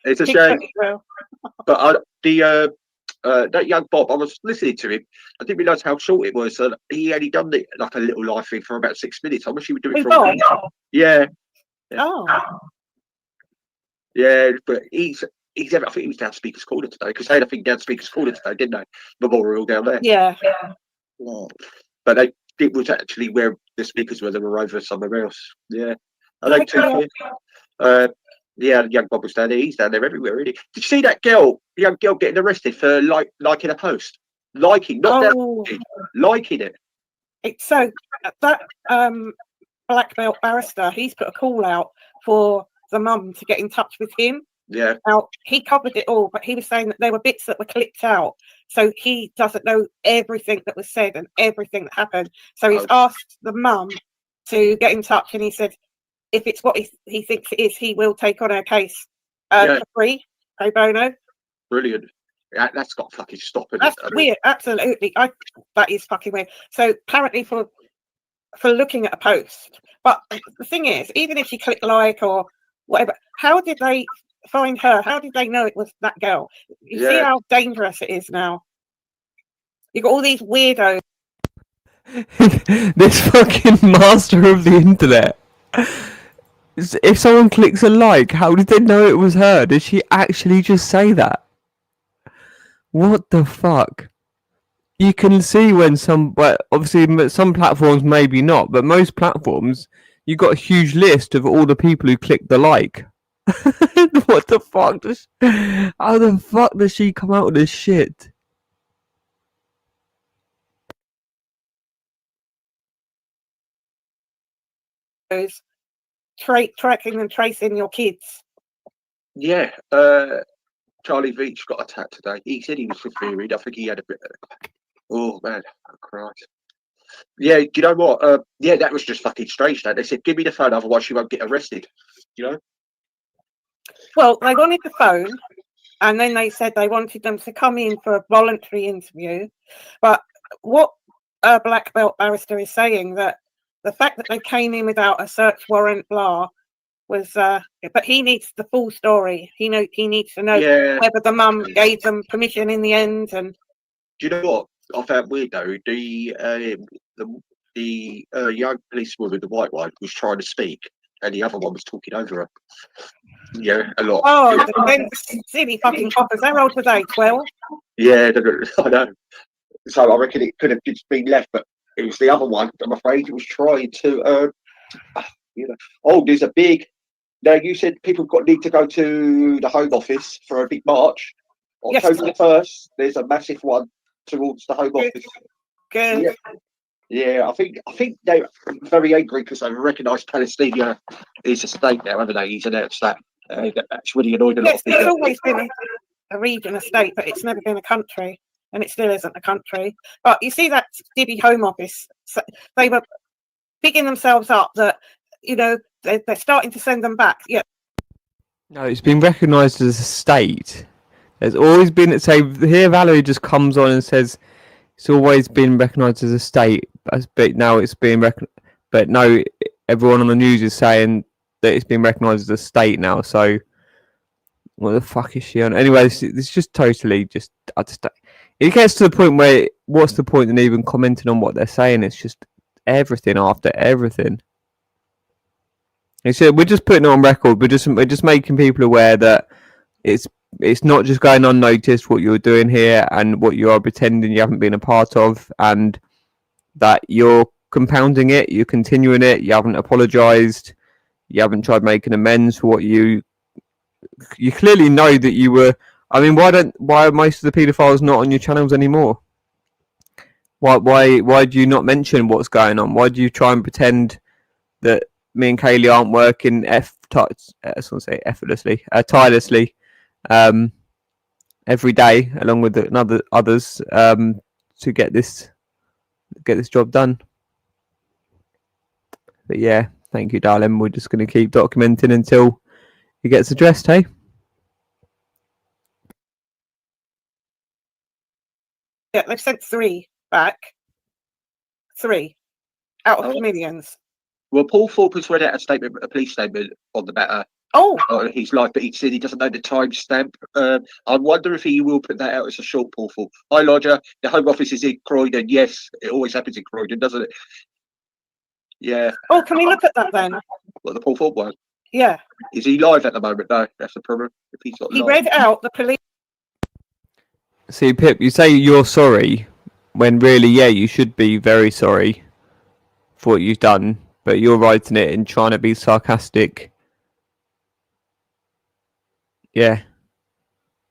It's a shame. But that young Bob, I was listening to him. I didn't realise how short it was. He only done it like a little live thing for about 6 minutes. I wish he would do it for a week. Yeah. Oh. Yeah, but he's I think he was down Speaker's Corner today because they had a thing down Speaker's Corner today, didn't they? Memorial down there. Yeah. But it was actually where the speakers were. They were over somewhere else. Yeah. I like to. Yeah, young Bob was down there. He's down there everywhere, really. Did you see that young girl getting arrested for liking a post? Liking, not liking it. It's so that black belt barrister, he's put a call out for the mum to get in touch with him. Yeah. Now, he covered it all, but he was saying that there were bits that were clipped out. So he doesn't know everything that was said and everything that happened. So he's asked the mum to get in touch, and he said if it's what he thinks it is, he will take on her case for free, pro bono. Brilliant. Yeah, that's got fucking stop it. That's weird. Absolutely. That is fucking weird. So apparently for looking at a post. But the thing is, even if you click like or whatever, how did they find her? How did they know it was that girl? You see how dangerous it is now. You got all these weirdos. This fucking master of the internet. If someone clicks a like, how did they know it was her? Did she actually just say that? What the fuck? You can see when obviously some platforms maybe not, but most platforms, you got a huge list of all the people who clicked the like. What the fuck? How the fuck does she come out with this shit? Tracking and tracing your kids. Yeah. Charlie Veach got attacked today. He said he was fearing. I think he had a bit. Oh man, I cried. Yeah, do you know what? Yeah, that was just fucking strange. They said, "Give me the phone, otherwise you won't get arrested." You know. Well, they wanted the phone, and then they said they wanted them to come in for a voluntary interview. But what a black belt barrister is saying, that the fact that they came in without a search warrant, blah, was, but he needs the full story. He needs to know Yeah. whether the mum gave them permission in the end. And Do you know what I found weird though? The young policewoman with the white one was trying to speak, and the other one was talking over her. Yeah, a lot. them silly fucking coppers. How old were they? 12? Yeah, I know. So I reckon it could have just been left, but it was the other one. I'm afraid it was trying to, Oh, there's a big. Now you said people need to go to the Home Office for a big march. Yes. October the 1st. There's a massive one towards the Home Office. Good. Yeah, I think they're very angry because they recognise Palestine is a state now, haven't they? He's announced that. That's really annoyed a lot of people. It's always been a region, a state, but it's never been a country, and it still isn't a country. But you see that Dibby Home Office, they were bigging themselves up that, they're starting to send them back. Yeah. No, it's been recognised as a state. There's always been, here Valerie just comes on and says it's always been recognised as a state, but now it's being but no, everyone on the news is saying that it's been recognised as a state now. So what the fuck is she on? Anyway, it's just totally it gets to the point where what's the point in even commenting on what they're saying? It's just everything after everything. We're just putting it on record. We're just making people aware that it's not just going unnoticed what you're doing here and what you are pretending you haven't been a part of, and that you're compounding it, you're continuing it, you haven't apologised, you haven't tried making amends for what you clearly know that you were. I mean, why are most of the paedophiles not on your channels anymore? Why do you not mention what's going on? Why do you try and pretend that me and Kaylee aren't working tirelessly every day along with others to get this job done? But yeah, thank you, darling. We're just going to keep documenting until it gets addressed, hey? Yeah, they've sent 3 back. 3 out of millions. Well, Paul Thorpe has read out a police statement on the matter. His life, but he said he doesn't know the timestamp. I wonder if he will put that out as a short, Paul Thorpe. Hi, Lodger. The Home Office is in Croydon. Yes, it always happens in Croydon, doesn't it? Yeah. Oh, can we look at that then? What, the Paul Thorpe one? Yeah. Is he live at the moment? No, that's the problem. If he's not he live. read out the police. See, Pip, you say you're sorry when really, yeah, you should be very sorry for what you've done, but you're writing it and trying to be sarcastic. Yeah.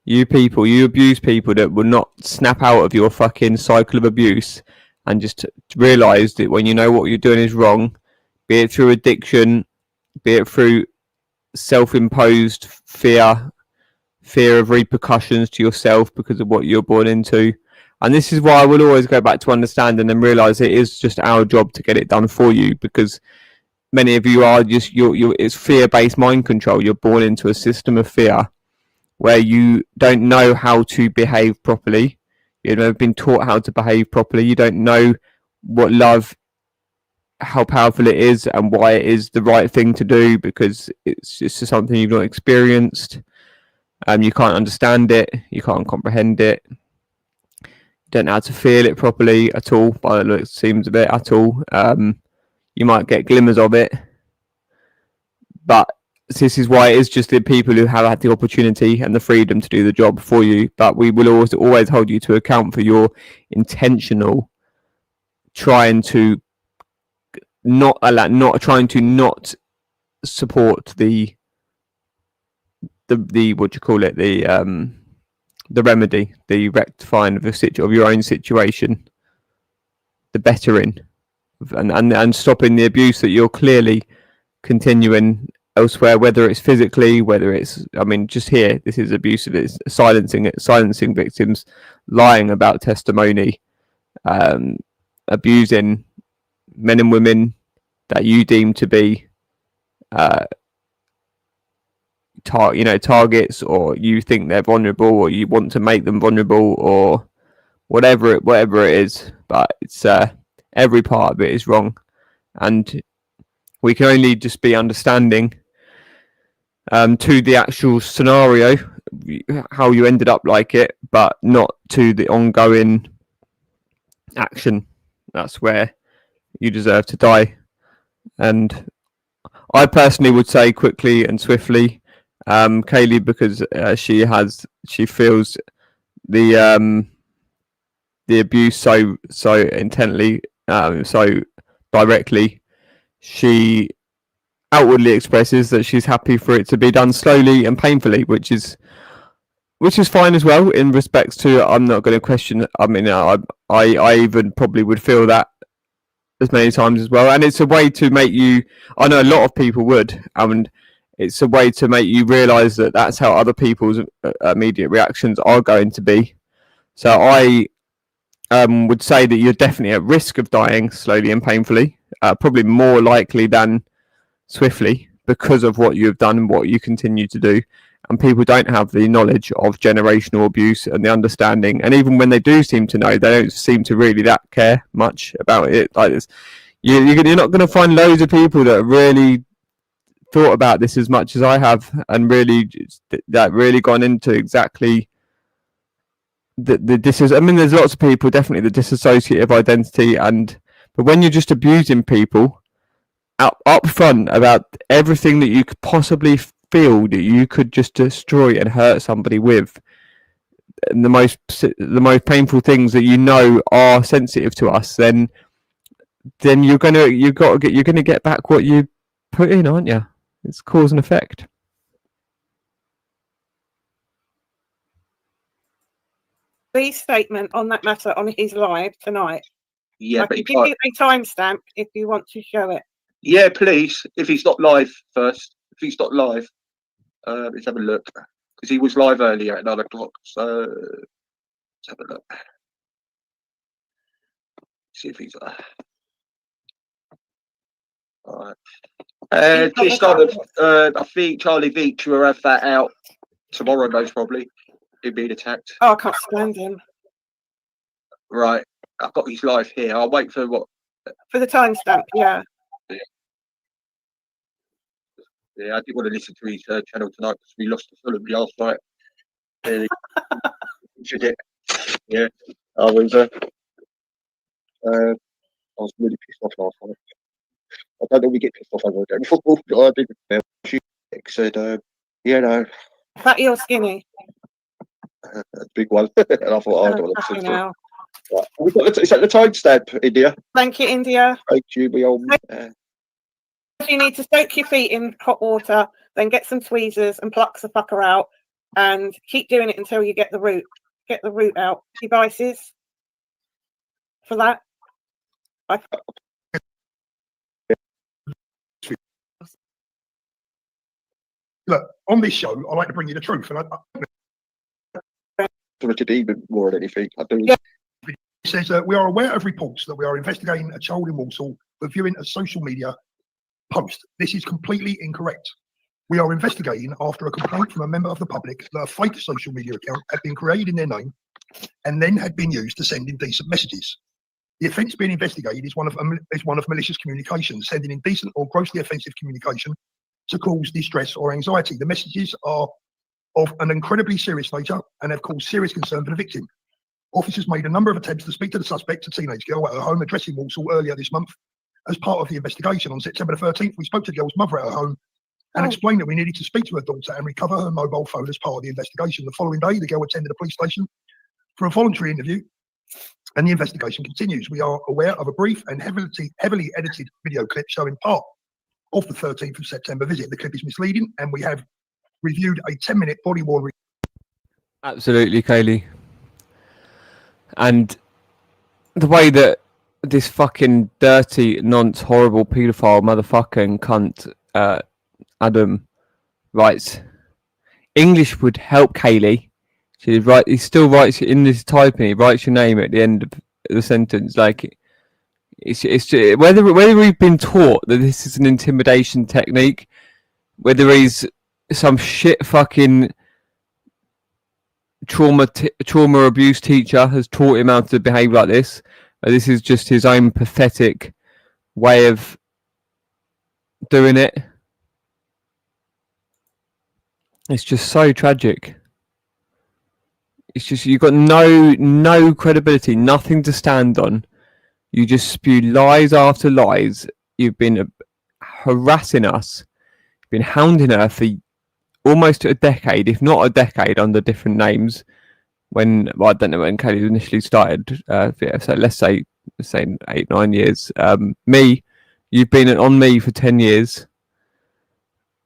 You abuse people that will not snap out of your fucking cycle of abuse and just realise that when you know what you're doing is wrong, be it through addiction, be it through self-imposed fear of repercussions to yourself because of what you're born into. And this is why I will always go back to understanding and realise it is just our job to get it done for you, because many of you are just it's fear-based mind control. You're born into a system of fear where you don't know how to behave properly. You've never been taught how to behave properly. You don't know what love, how powerful it is, and why it is the right thing to do, because it's just something you've not experienced. You can't understand it. You can't comprehend it. You don't know how to feel it properly at all, by the looks, seems of it at all. You might get glimmers of it, but this is why it is just the people who have had the opportunity and the freedom to do the job for you. But we will always hold you to account for your intentional trying to not support the what do you call it, the remedy, the rectifying of your own situation, the bettering, and stopping the abuse that you're clearly continuing elsewhere, whether it's physically, whether it's, I mean, just here, this is abusive. It's silencing victims, lying about testimony, abusing men and women that you deem to be targets, or you think they're vulnerable, or you want to make them vulnerable, or whatever it is. But it's every part of it is wrong, and we can only just be understanding to the actual scenario, how you ended up like it, but not to the ongoing action. That's where you deserve to die. And I personally would say quickly and swiftly, Kaylee, because she feels the abuse so intently, so directly. She outwardly expresses that she's happy for it to be done slowly and painfully, which is fine as well. In respects to, I'm not going to question. I mean, I even probably would feel that as many times as well, and it's a way to make you. I know a lot of people would, and it's a way to make you realise that that's how other people's immediate reactions are going to be. So I would say that you're definitely at risk of dying slowly and painfully, probably more likely than swiftly, because of what you've done and what you continue to do. And people don't have the knowledge of generational abuse and the understanding, and even when they do seem to know, they don't seem to really that care much about it. Like this, you're not going to find loads of people that really thought about this as much as I have, and really gone into exactly this is. I mean, there's lots of people, definitely the dissociative identity, but when you're just abusing people up front about everything that you could possibly feel that you could just destroy and hurt somebody with, and the most painful things that you know are sensitive to us, then you're gonna get back what you put in, aren't you? It's cause and effect. Please statement on that matter on his live tonight. Yeah, I but can give you a timestamp if you want to show it. yeah, please. If he's not live first, if he's not live, let's have a look, because he was live earlier at 9 o'clock. So let's have a look. See if he's all right. Just on, I think Charlie Veach will have that out tomorrow, most probably. He'll be attacked. Oh, I can't stand him. Right, I've got his live here. I'll wait for what? For the timestamp, yeah. Yeah, I didn't want to listen to his channel tonight because we lost to Fulham last night. Yeah, I was really pissed off last night. I don't normally get pissed off over a game of football, but I did. She said, you know, Fatty or skinny? a big one. And I thought, I don't want to listen to it. Right. Is that the timestamp, India? Thank you, India. Thank you, we all. You need to soak your feet in hot water, then get some tweezers and pluck the fucker out, and keep doing it until you get the root. Get the root out. Devices for that. Look, on this show, I like to bring you the truth, and even more than anything, I do. Yeah. It says we are aware of reports that we are investigating a child in Walsall for viewing a social media post. This is completely incorrect. We are investigating after a complaint from a member of the public that a fake social media account had been created in their name and then had been used to send indecent messages. The offence being investigated is one of malicious communication, sending indecent or grossly offensive communication to cause distress or anxiety. The messages are of an incredibly serious nature and have caused serious concern for the victim. Officers made a number of attempts to speak to the suspect, a teenage girl, at her home address in Walsall earlier this month. As part of the investigation on September the 13th, we spoke to the girl's mother at her home and explained that we needed to speak to her daughter and recover her mobile phone as part of the investigation. The following day, the girl attended the police station for a voluntary interview, and the investigation continues. We are aware of a brief and heavily edited video clip showing part of the 13th of September visit. The clip is misleading, and we have reviewed a 10-minute body-worn. Absolutely, Kaylee. And the way that this fucking dirty, nonce, horrible paedophile motherfucking cunt, Adam, writes, English would help, Kaylee. He still writes in this typing. He writes your name at the end of the sentence. Like, it's whether we've been taught that this is an intimidation technique, whether he's some shit fucking trauma abuse teacher has taught him how to behave like this. This is just his own pathetic way of doing it. It's just so tragic. It's just you've got no credibility, nothing to stand on. You just spew lies after lies. You've been harassing us, been hounding her for almost a decade, if not a decade, under different names. Well, I don't know when Kelly initially started. So let's say 8-9 years. You've been on me for 10 years.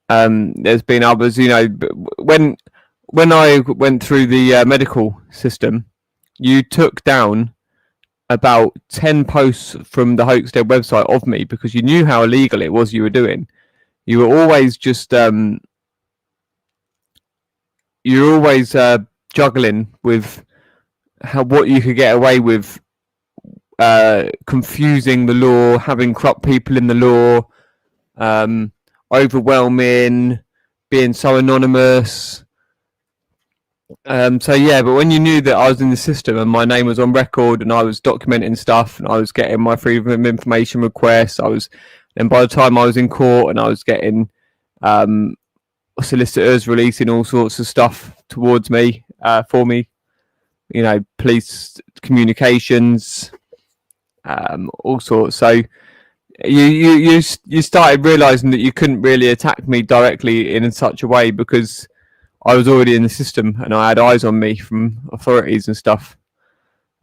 There's been others, when I went through the medical system, you took down about 10 posts from the Hoaxdead website of me because you knew how illegal it was you were doing. You were always just juggling with what you could get away with, confusing the law, having corrupt people in the law, overwhelming, being so anonymous. But when you knew that I was in the system and my name was on record and I was documenting stuff and I was getting my freedom of information requests, then by the time I was in court and I was getting solicitors releasing all sorts of stuff towards me, for me, police communications, all sorts. So you started realizing that you couldn't really attack me directly in such a way because I was already in the system and I had eyes on me from authorities and stuff.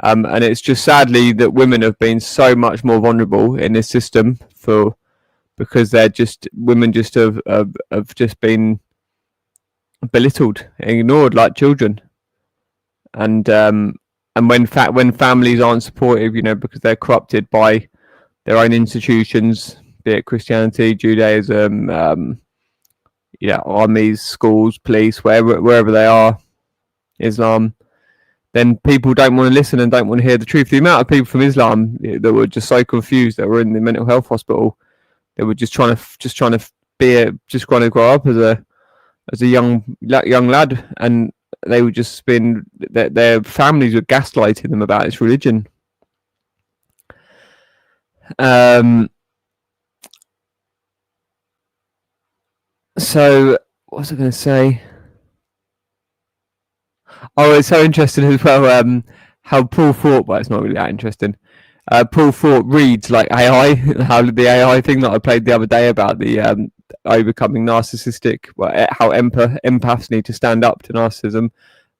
And it's just sadly that women have been so much more vulnerable in this system because women have just been belittled and ignored like children. And when families aren't supportive, because they're corrupted by their own institutions, be it Christianity, Judaism, armies, schools, police, wherever they are, Islam, then people don't want to listen and don't want to hear the truth. The amount of people from Islam that were just so confused, that were in the mental health hospital, they were just trying to grow up as a young lad, and they were just their families were gaslighting them about this religion. So what was I going to say? Oh, it's so interesting as well. How Paul Thorpe, well, it's not really that interesting. Paul Thorpe reads like AI, how the AI thing that I played the other day about the overcoming narcissistic, how empaths need to stand up to narcissism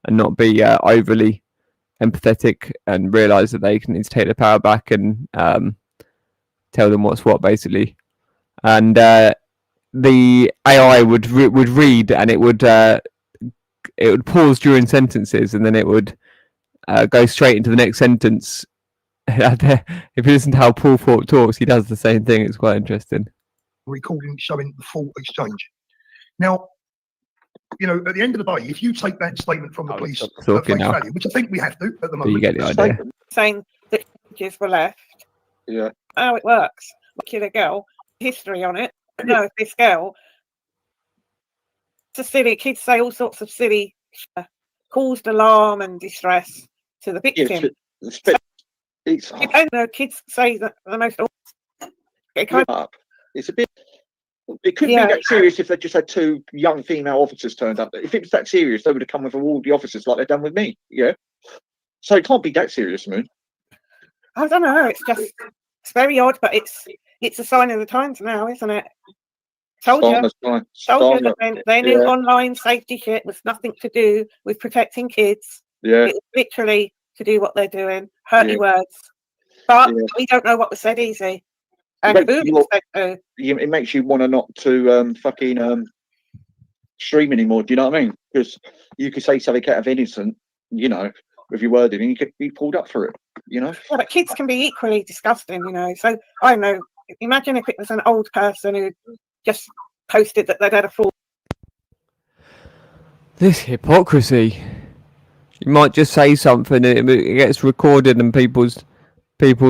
and not be overly empathetic and realize that they need to take their power back and tell them what's what, basically. And the AI would read, and it would pause during sentences, and then it would go straight into the next sentence. If you listen to how Paul Thorpe talks, he does the same thing. It's quite interesting. Recording showing the full exchange. Now, at the end of the day, if you take that statement from the police at face value, which I think we have to at the moment, you get the idea. Saying that images were left. Yeah. How it works. Kill a girl, history on it. No, this girl. It's a silly. Kids say all sorts of silly, caused alarm and distress to the victim. I don't know. Kids say that the most. It's a bit. It couldn't be that serious if they just had two young female officers turned up. If it was that serious, they would have come with all the officers like they've done with me. Yeah. So it can't be that serious, Moon. I don't know. It's very odd, but it's a sign of the times now, isn't it? Told you that their new online safety shit was nothing to do with protecting kids. Yeah. It was literally to do what they're doing. Hurty words. But we don't know what was said easy. And it makes you want to not to fucking stream anymore. Do you know what I mean? Because you could say something out of innocent, with your wording, and you could be pulled up for it. Yeah, but kids can be equally disgusting. So I don't know. Imagine if it was an old person who just posted that they'd had a fall. This hypocrisy. You might just say something, and it gets recorded, and people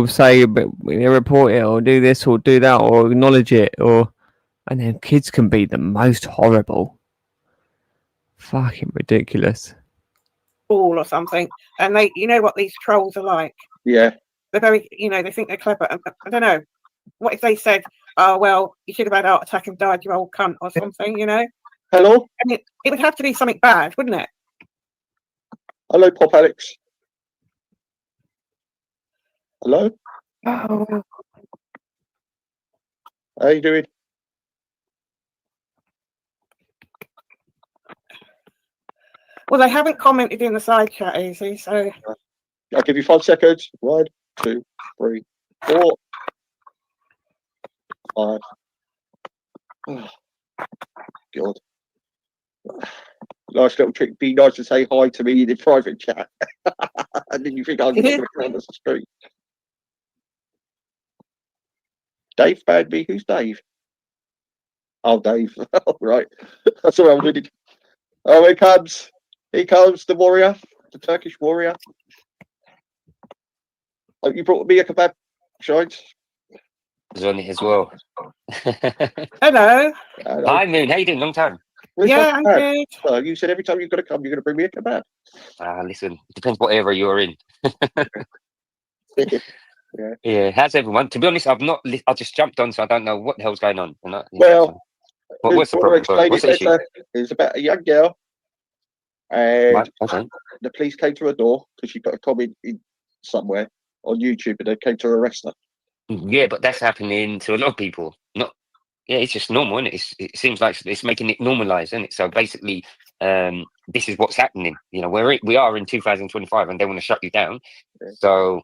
say, but we report it or do this or do that or acknowledge it, and then kids can be the most horrible. Fucking ridiculous. Or something, and they, what these trolls are like. Yeah. They're very, they think they're clever. I don't know. What if they said, "Oh well, you should have had a heart attack and died, you old cunt," or something? Hello? And it would have to be something bad, wouldn't it? Hello, Pop Alex. Hello? Oh. How you doing? Well, they haven't commented in the side chat, easy, so. I'll give you 5 seconds. 1, 2, 3, 4, 5. Oh, God. Nice little trick. Be nice to say hi to me in the private chat. And then you think I'm going to come on the street. Dave banned me. Who's Dave? Oh, Dave. Oh, right. That's all I'm doing. Oh, here comes. Here comes the warrior, the Turkish warrior. Oh, you brought me a kebab, Shines. Was on it as well. Hello. Hi, Moon. How you doing? Long time. Yeah, I'm good. Well, you said every time you're going to come, you're going to bring me a kebab. Listen, it depends what area you're in. Yeah. Yeah, how's everyone? To be honest, I've not. I just jumped on, so I don't know what the hell's going on. Well, what's the problem? What's the issue? It's about a young girl, and Right, okay. the police came to her door because she put a comment in somewhere on YouTube, and they came to arrest her. Yeah, but that's happening to a lot of people. Yeah, it's just normal, isn't it? It seems like it's making it normalized, isn't it? So basically, this is what's happening. You know, we are in 2025, and they want to shut you down. Yeah. So,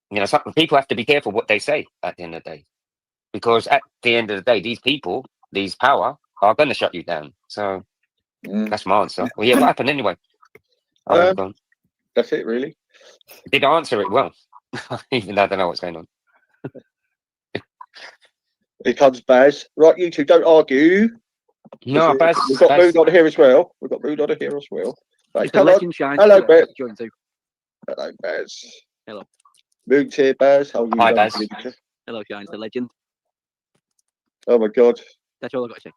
you know, people have to be careful what they say at the end of the day, because at the end of the day, these people, these power, are going to shut you down. So that's my answer. Well, yeah, what happened anyway? That's it, really. Did I answer it well? Even though I don't know what's going on. Here comes Baz. Right, you two, don't argue. No, Baz. We've got Mood on here as well. We've got Mood on here as well. Right, Hello, Baz. Hello, Baz. Hello. Moon's here, Baz. How are you? Hi, Baz. Hello, Shines, the legend. Oh my God. That's all I've got to say.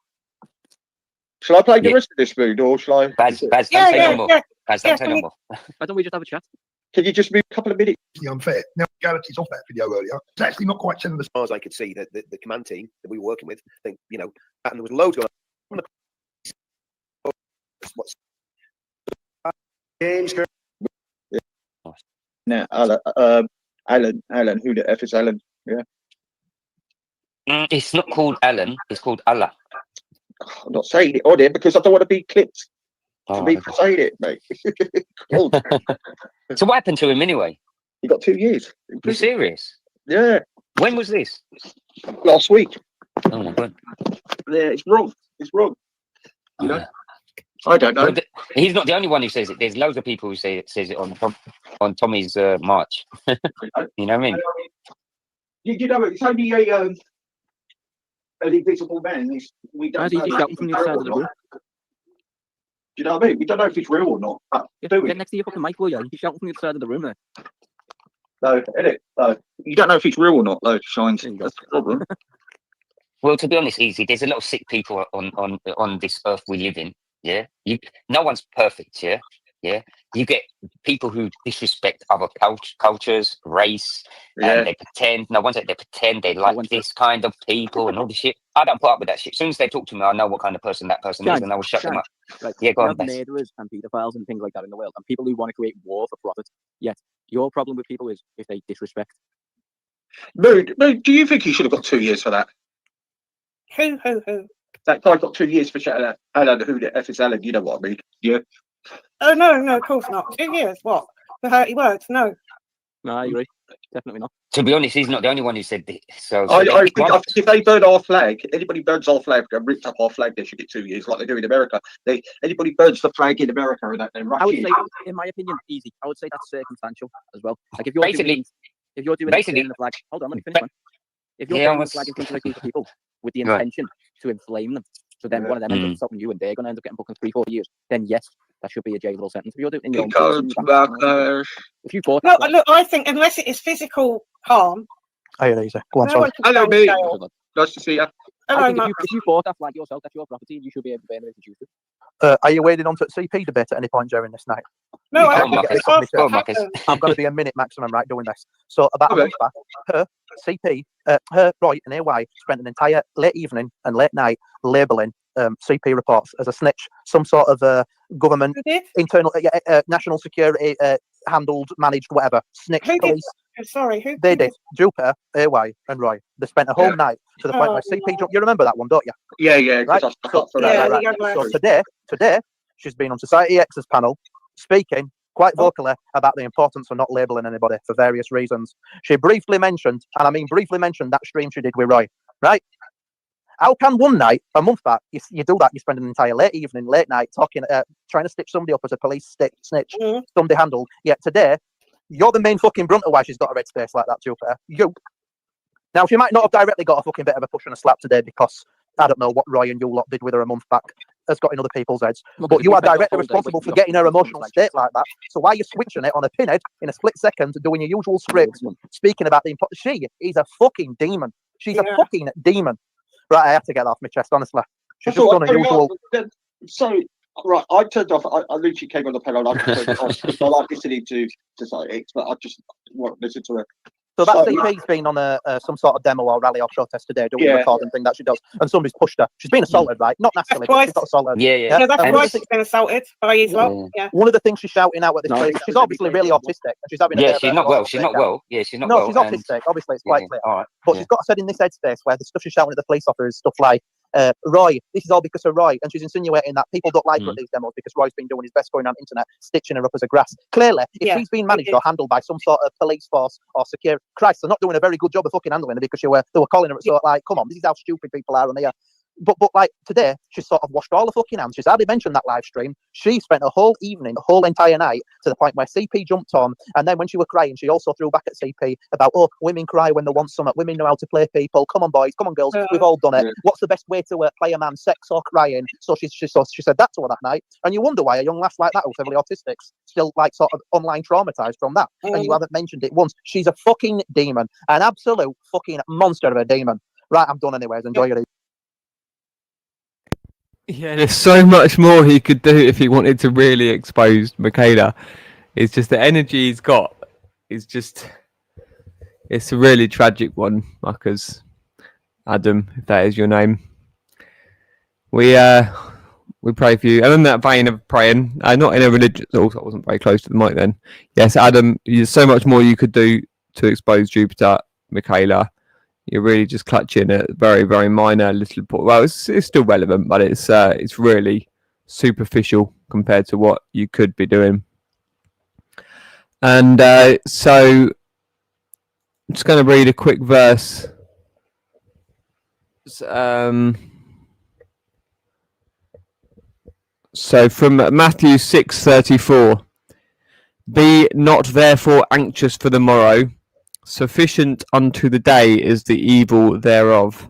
Shall I play the rest of this, Mood, or shall I? Baz, don't say no more. Baz, don't say no more. Why don't we just have a chat? Can you just move a couple of minutes? Unfair. Now, realities of that video earlier, it's actually not quite telling the As far as I could see, that the command team that we were working with, I think, you know, and there was loads going on. James. Now, Alan, who the F is Alan? Yeah. It's not called Alan. It's called Allah. I'm not saying it on it because I don't want to be clipped. Oh, for me for saying it, mate. Cool. So what happened to him anyway? He got 2 years. You serious? Yeah. When was this? Last week. Oh my God. Yeah, it's wrong. It's wrong. You know? I don't know. Well, he's not the only one who says it. There's loads of people who says it on Tommy's march. You know what I mean? You know, it's only an invisible man. We don't know. Shouting from the other side of the room. Do you know what I mean? We don't know if it's real or not. Do we? Get next to your fucking mic, will you? You're shouting from the other side of the room there. No, edit. No. You don't know if it's real or not, though, Shines. That's the problem. Well, to be honest, easy. There's a lot of sick people on this earth we live in. Yeah, no one's perfect. Yeah. You get people who disrespect other cultures, race, and they pretend. No one's like they pretend they like this kind of people and all this shit. I don't put up with that shit. As soon as they talk to me, I know what kind of person that person is, and I will shut them up. Right. Yeah, go on. Murderers and paedophiles and things like that in the world, and people who want to create war for profit. Yet your problem with people is if they disrespect. Mood, do you think he should have got 2 years for that? Who? That guy got 2 years for shouting out Alan, who the F is Alan, you know what I mean? Yeah. Oh, no, of course not. 2 years, what? For 30 words? No. No, I agree. Definitely not. To be honest, he's not the only one who said this. So I think if they burn our flag, anybody burns our flag and rips up our flag, they should get 2 years, like they do in America. Anybody burns the flag in America and that, they rush I would in. say, in my opinion, easy. I would say that's circumstantial as well. Like if you're doing the flag, hold on, let me finish one. If you're doing the flag in front of a group of people with the intention to inflame them, so then one of them ends up stopping you and they're going to end up getting booked in 3-4 years, then yes, that should be a jailable sentence. If you're doing it in your own if you bought no, look, I think unless it is physical harm. Hey, Lisa. Go on, sorry. Hello, mate. Nice to see you. Hello, if you bought that flag yourself, that's your property, and you should be able to burn it if you choose to. Are you waiting on for CP debate at any point during this night? No, I'm going to be a minute maximum right doing this. So about a month back, her, CP, Roy and AY spent an entire late evening and late night labelling CP reports as a snitch, some sort of government, internal, national security, handled, managed, whatever. Snitch police. Sorry, who? They did. Jupiter, AY, and Roy. They spent a whole night to the point where CP jumped. You remember that one, don't you? Yeah. Right? So today, she's been on Society X's panel, speaking quite vocally about the importance of not labelling anybody for various reasons. She briefly mentioned, and I mean briefly mentioned, that stream she did with Roy, right? How can one night, a month back, you do that, you spend an entire late evening, late night, talking, trying to stitch somebody up as a police snitch, somebody handled, yet today, you're the main fucking brunt of why she's got a red space like that, Jupiter. You. Now, she might not have directly got a fucking bit of a push and a slap today because I don't know what Roy and you lot did with her a month back has got in other people's heads. But you are directly responsible for getting her emotional state like that. So why are you switching it on a pinhead in a split second, doing your usual script, speaking about the importance? She is a fucking demon. She's a fucking demon. Right, I have to get that off my chest, honestly. She's just done a usual... So, right, I turned off, I literally came on the panel and I just turned it off because I like listening to Society X, but I just want to listen to her. So that CP's been on some sort of demo or rally or protest today, doing a recording thing that she does, and somebody's pushed her. She's been assaulted, right? Not nastily, but she's got assaulted. Yeah, that's right. She's been assaulted by his lot. Yeah. One of the things she's shouting out at this place, she's obviously really autistic. And she's having she's not well. She's not well. Yeah, she's not well. No, she's autistic. Obviously, it's quite clear. All right. But she's got said in this headspace where the stuff she's shouting at the police officer is stuff like, Roy, this is all because of Roy, and she's insinuating that people don't like her at these demos because Roy's been doing his best going on the internet, stitching her up as a grass. Clearly, if she's been managed or handled by some sort of police force or security, Christ, they're not doing a very good job of fucking handling her because they were calling her sort of like, come on, this is how stupid people are on here. But like today, she's sort of washed all the fucking hands. She's hardly mentioned that live stream. She spent a whole evening, the whole entire night, to the point where CP jumped on, and then when she was crying, she also threw back at CP about, oh, women cry when they want something. Women know how to play people. Come on, boys. Come on, girls. We've all done it. What's the best way to play a man? Sex or crying? So she said that to her that night, and you wonder why a young lass like that who's heavily autistic still like sort of online traumatized from that, and you haven't mentioned it once. She's a fucking demon, an absolute fucking monster of a demon. Right, I'm done anyways. Enjoy your evening. Yeah, there's so much more he could do if he wanted to really expose Michaela. It's just the energy he's got is just, it's a really tragic one, Marcus. Adam, if that is your name. We pray for you. And in that vein of praying, not in a religious, also I wasn't very close to the mic then. Yes, Adam, there's so much more you could do to expose Jupiter, Michaela. You're really just clutching a very, very minor little point. Well, it's still relevant, but it's really superficial compared to what you could be doing. And so I'm just going to read a quick verse. So from Matthew 6:34, be not therefore anxious for the morrow. Sufficient unto the day is the evil thereof.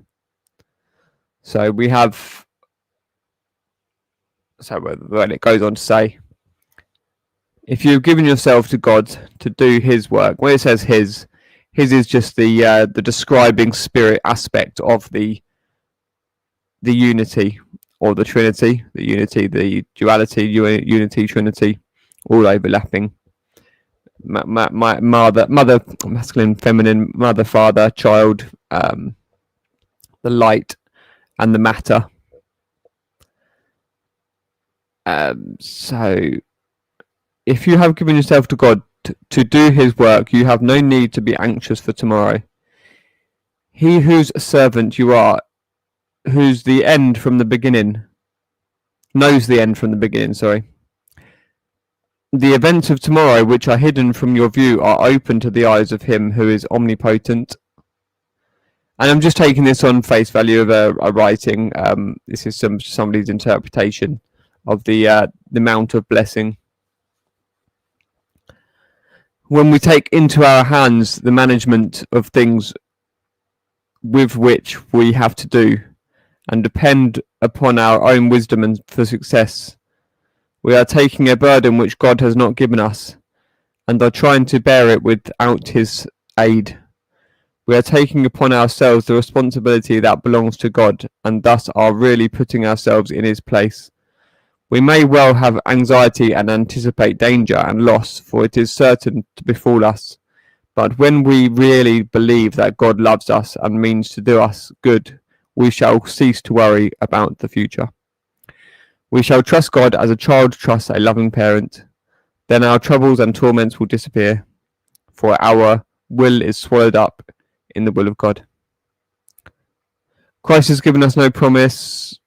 So we have, so when it goes on to say, if you've given yourself to God to do his work, when it says his is just the describing spirit aspect of the unity or the Trinity, the unity, the duality, unity, Trinity, all overlapping. Mother, masculine, feminine, mother, father, child, the light and the matter. So if you have given yourself to God to do his work, you have no need to be anxious for tomorrow. He whose servant you are, who's the end from the beginning, knows the end from the beginning, The events of tomorrow, which are hidden from your view, are open to the eyes of him who is omnipotent. And I'm just taking this on face value of a writing. This is somebody's interpretation of the amount of blessing. When we take into our hands the management of things with which we have to do, and depend upon our own wisdom and for success, we are taking a burden which God has not given us, and are trying to bear it without his aid. We are taking upon ourselves the responsibility that belongs to God, and thus are really putting ourselves in his place. We may well have anxiety and anticipate danger and loss, for it is certain to befall us. But when we really believe that God loves us and means to do us good, we shall cease to worry about the future. We shall trust God as a child trusts a loving parent. Then our troubles and torments will disappear, for our will is swallowed up in the will of God. Christ has given us no promise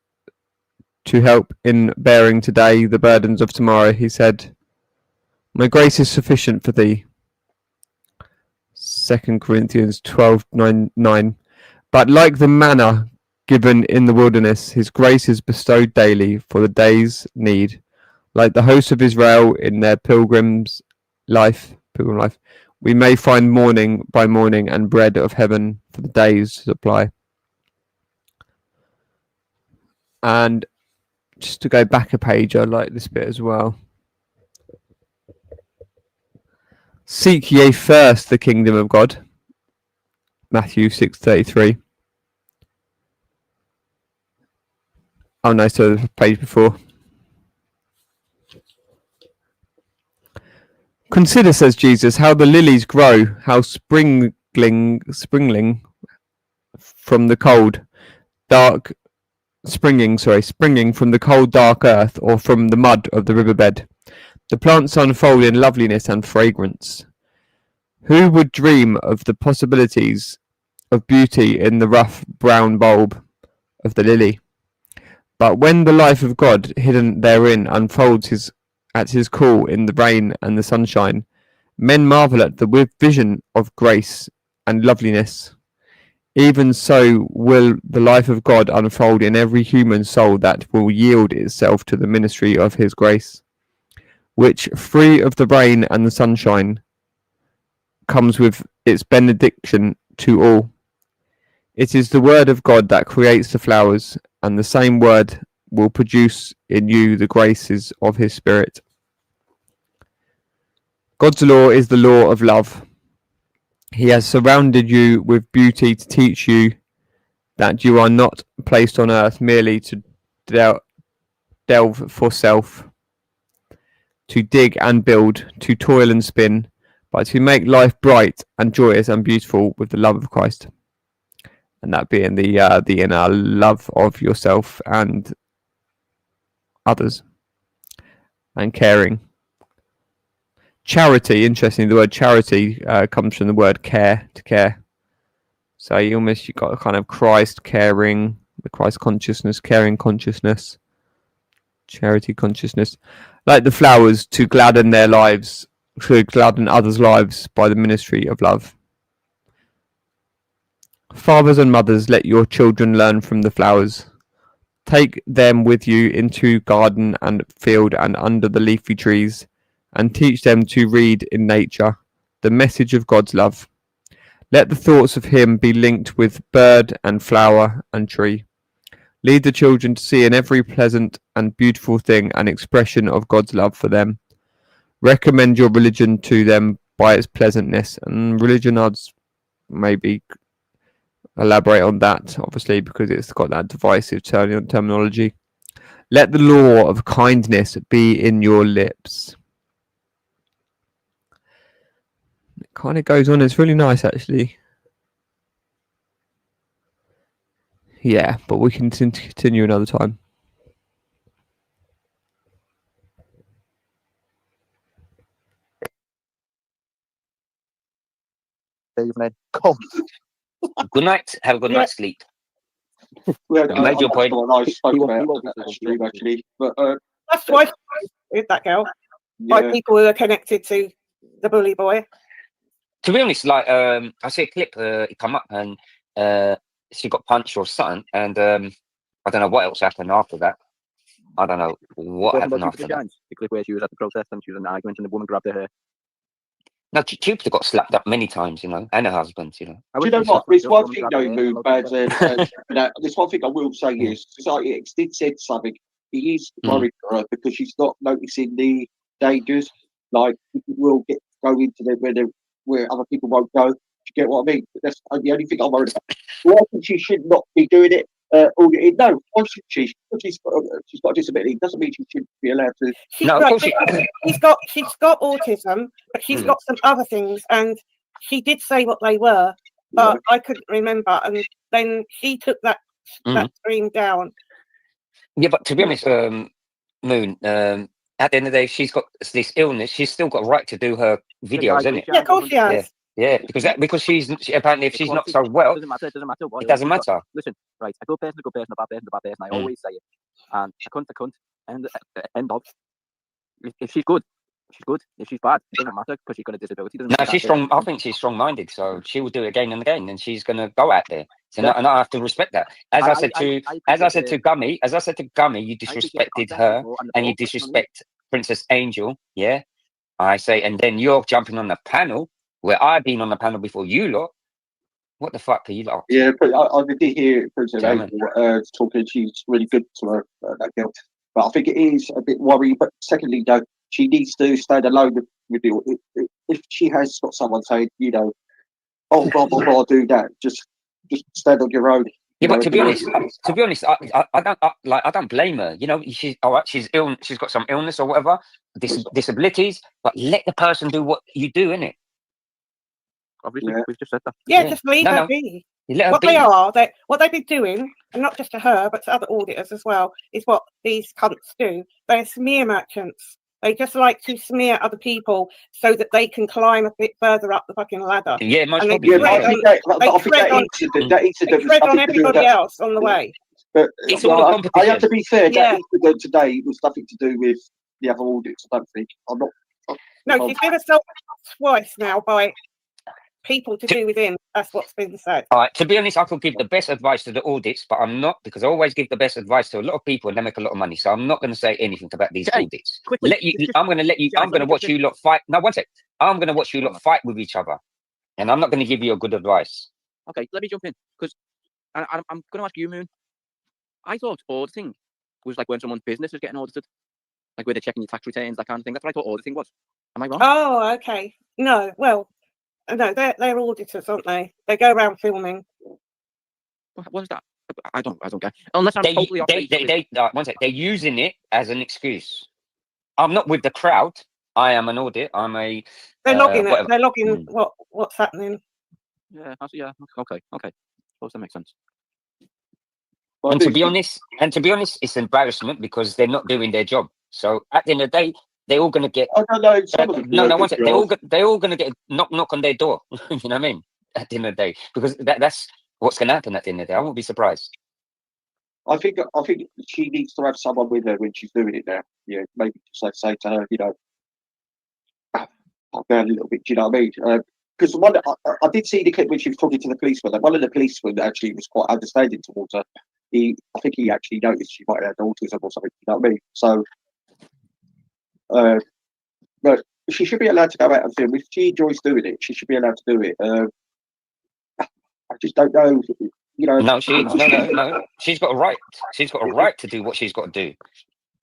to help in bearing today the burdens of tomorrow. He said, "My grace is sufficient for thee." 2 Corinthians 12:9. But like the manna given in the wilderness, his grace is bestowed daily for the day's need. Like the host of Israel in their pilgrim life, we may find morning by morning and bread of heaven for the day's supply. And just to go back a page, I like this bit as well. Seek ye first the kingdom of God. Matthew 6:33. Oh no, so the page before. Consider, says Jesus, how the lilies grow, how springling from the cold, dark springing from the cold, dark earth, or from the mud of the riverbed. The plants unfold in loveliness and fragrance. Who would dream of the possibilities of beauty in the rough brown bulb of the lily? But when the life of God hidden therein unfolds at his call in the rain and the sunshine, men marvel at the vision of grace and loveliness. Even so will the life of God unfold in every human soul that will yield itself to the ministry of his grace, which, free of the rain and the sunshine, comes with its benediction to all. It is the word of God that creates the flowers, and the same word will produce in you the graces of his Spirit. God's law is the law of love. He has surrounded you with beauty to teach you that you are not placed on earth merely to delve for self, to dig and build, to toil and spin, but to make life bright and joyous and beautiful with the love of Christ. And that being the inner love of yourself and others, and caring. Charity, interestingly, the word charity comes from the word care, to care. So you've got a kind of Christ caring, the Christ consciousness, caring consciousness, charity consciousness. Like the flowers, to gladden their lives, to gladden others' lives by the ministry of love. Fathers and mothers, let your children learn from the flowers. Take them with you into garden and field and under the leafy trees, and teach them to read in nature the message of God's love. Let the thoughts of him be linked with bird and flower and tree. Lead the children to see in every pleasant and beautiful thing an expression of God's love for them. Recommend your religion to them by its pleasantness. And religion, I'd maybe elaborate on that, obviously, because it's got that divisive terminology. Let the law of kindness be in your lips. It kind of goes on. It's really nice, actually. Yeah, but we can continue another time. Evening. Come. Good night. Have a good night's sleep. Well, You made your point. I spoke about that stream actually, but That's why with that girl. yeah. By people who are connected to the bully boy. To be honest, like I see a clip, it come up and she got punched or something, and I don't know what else happened after that. I don't know what happened after that. The clip where she was at the protest and she was in an argument and the woman grabbed her hair. No, Jupiter got slapped up many times, you know, and her husband, you know. Do you know what? There's one thing though, there's one thing I will say is Society X did said something. He is worried for her because she's not noticing the dangers. Like people will go into them where other people won't go. Do you get what I mean? That's the only thing I'm worried about. Well, I think she should not be doing it. No, why should she? She's got a disability. Doesn't mean she shouldn't be allowed to. She's got autism, but she's got some other things, and she did say what they were, but I couldn't remember. And then she took that stream down. Yeah, but to be honest, Moon, at the end of the day, she's got this illness. She's still got a right to do her videos, isn't it? Yeah, of course she has. Yeah, because she's apparently if she's not so well, it doesn't matter. It doesn't matter. Listen, right? A good person, a bad person, a bad person. I always say it. And a cunt. And end of. If she's good, she's good. If she's bad, it doesn't matter because she's got a disability. No, she's strong. I think she's strong-minded, so she will do it again and again, and she's going to go out there. So, and I have to respect that. As I said to Gummy, you disrespected her, and you disrespect Princess Angel. Yeah, I say, and then you're jumping on the panel where I've been on the panel before you lot. What the fuck are you lot? Yeah, but I did hear Princess Angel talking. She's really good to her, that girl. But I think it is a bit worrying. But secondly, though, she needs to stand alone with it. If she has got someone saying, you know, oh, blah, blah, blah, do that, just stand on your own. Yeah, but to be honest, I don't blame her. You know, she's all right. She's ill. She's got some illness or whatever, disabilities. But let the person do what you do, innit? Obviously, we've just said that. Yeah, just leave her be. What they've been doing, and not just to her, but to other auditors as well, is what these cunts do. They're smear merchants. They just like to smear other people so that they can climb a bit further up the fucking ladder. Yeah, most and probably. They tread on everybody else on the way. But it's all a competition. I have to be fair. That incident today was nothing to do with the other audits. I don't think. I'm not. No, she's been assaulted twice now by people to do with him. That's what's been said. All right. To be honest, I could give the best advice to the audits, but I'm not, because I always give the best advice to a lot of people and they make a lot of money. So I'm not going to say anything about these audits. I'm going to watch you lot fight. No, one sec. I'm going to watch you lot fight with each other, and I'm not going to give you a good advice. Okay, let me jump in because I'm going to ask you, Moon. I thought auditing was like when someone's business is getting audited, like where they're checking your tax returns, that kind of thing. That's what I thought auditing was. Am I wrong? Oh, okay. No, well. No, they're auditors, aren't they? They go around filming. What is that? I don't get. Unless I'm totally off. One sec. They're using it as an excuse. I'm not with the crowd. I am an audit. I'm a. They're logging it. They're logging what's happening. Yeah. Okay. Suppose that makes sense. And to be honest, it's embarrassment because they're not doing their job. So at the end of the day, they're all going to get. No, one second. They're all going to get a knock on their door. You know what I mean? At the end of the day, because that's what's going to happen at the end of the day. I won't be surprised. I think she needs to have someone with her when she's doing it now. Yeah, maybe just say to her, you know, I'll go a little bit. Do you know what I mean? Because I did see the clip when she was talking to the policeman. And one of the policemen actually was quite understanding towards her. I think he actually noticed she might have autism or something. You know what I mean? So. But she should be allowed to go out and film. If she enjoys doing it, she should be allowed to do it. I just don't know, you know. No. She's got a right. She's got a right to do what she's got to do,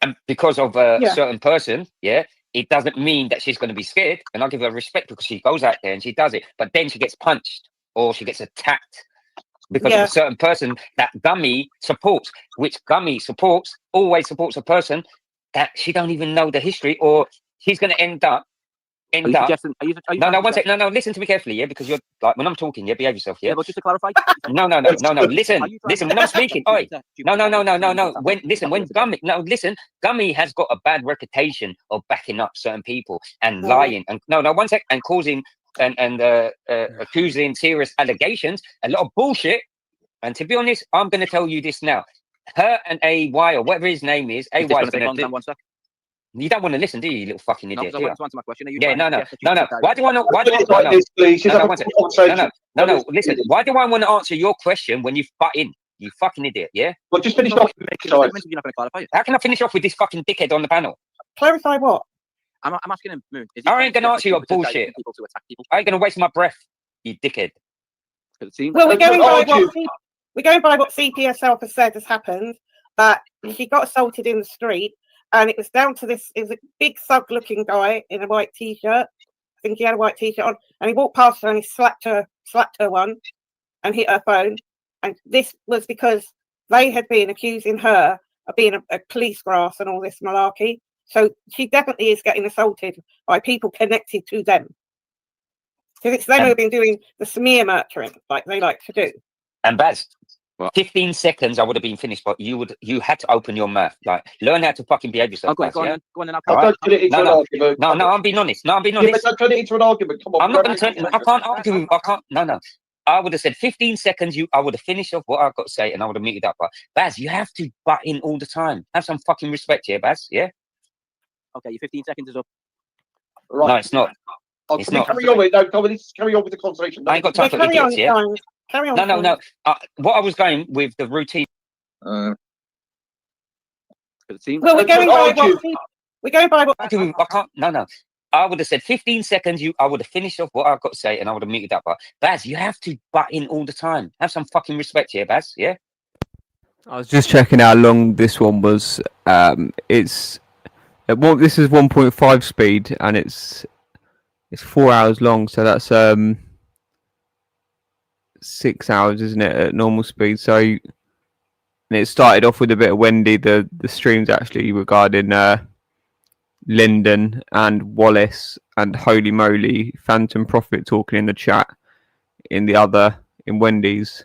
and because of a certain person, it doesn't mean that she's going to be scared. And I'll give her respect because she goes out there and she does it. But then she gets punched or she gets attacked because of a certain person that Gummy supports, which Gummy always supports a person that she don't even know the history, or she's going to end up. No, one second. No, listen to me carefully, because you're like when I'm talking, behave yourself, but just to clarify. No. Listen. When I'm speaking, no. Gummy has got a bad reputation of backing up certain people and lying, and one sec, and causing and accusing serious allegations, a lot of bullshit. And to be honest, I'm going to tell you this now. Her and AY or whatever his name is, AY. You don't want to listen, do you little fucking idiot? No, I want to answer my question. No. Why do I not? No. Listen. Why do I want to answer your question when you butt in? You fucking idiot. Yeah. Well, just finish off. You're not going to clarify it. How can I finish off with this fucking dickhead on the panel? Clarify what? I'm asking him, Moon. I ain't going to answer your bullshit. I ain't going to waste my breath, you dickhead. Well, we're going by what CPSL has said has happened. That she got assaulted in the street. And it was down to this, it was a big thug-looking guy in a white T-shirt. I think he had a white T-shirt on. And he walked past her and he slapped her one and hit her phone. And this was because they had been accusing her of being a police grass and all this malarkey. So she definitely is getting assaulted by people connected to them. Because it's them who have been doing the smear nurturing like they like to do. And Baz, What? 15 seconds, I would have been finished, but you had to open your mouth. Like, learn how to fucking behave yourself. Go on, yeah? go on, and Don't turn it into an argument. No, I'm being honest. No, I'm being Yeah, honest. but don't turn it into an argument. Come on. I'm not going to turn. I can't argue. I can't. No. I would have said 15 seconds. I would have finished off what I've got to say, and I would have muted up. But Baz, you have to butt in all the time. Have some fucking respect, yeah, Baz. Yeah. Okay, your 15 seconds is up. Right. No, it's not. It's not. Carry on with carry on with the conversation. I ain't got time for idiots, yeah. Carry on. No. What I was going with the routine. Well, we're going by what. I can't. No. I would have said 15 seconds. I would have finished off what I've got to say, and I would have muted up. But Baz, you have to butt in all the time. Have some fucking respect here, Baz. Yeah. I was just checking how long this one was. This is 1.5 speed, and it's 4 hours long. So that's 6 hours, isn't it, at normal speed? So, and it started off with a bit of Wendy. The streams actually regarding Lyndon and Wallace and Holy Moly, Phantom Prophet talking in the chat in Wendy's.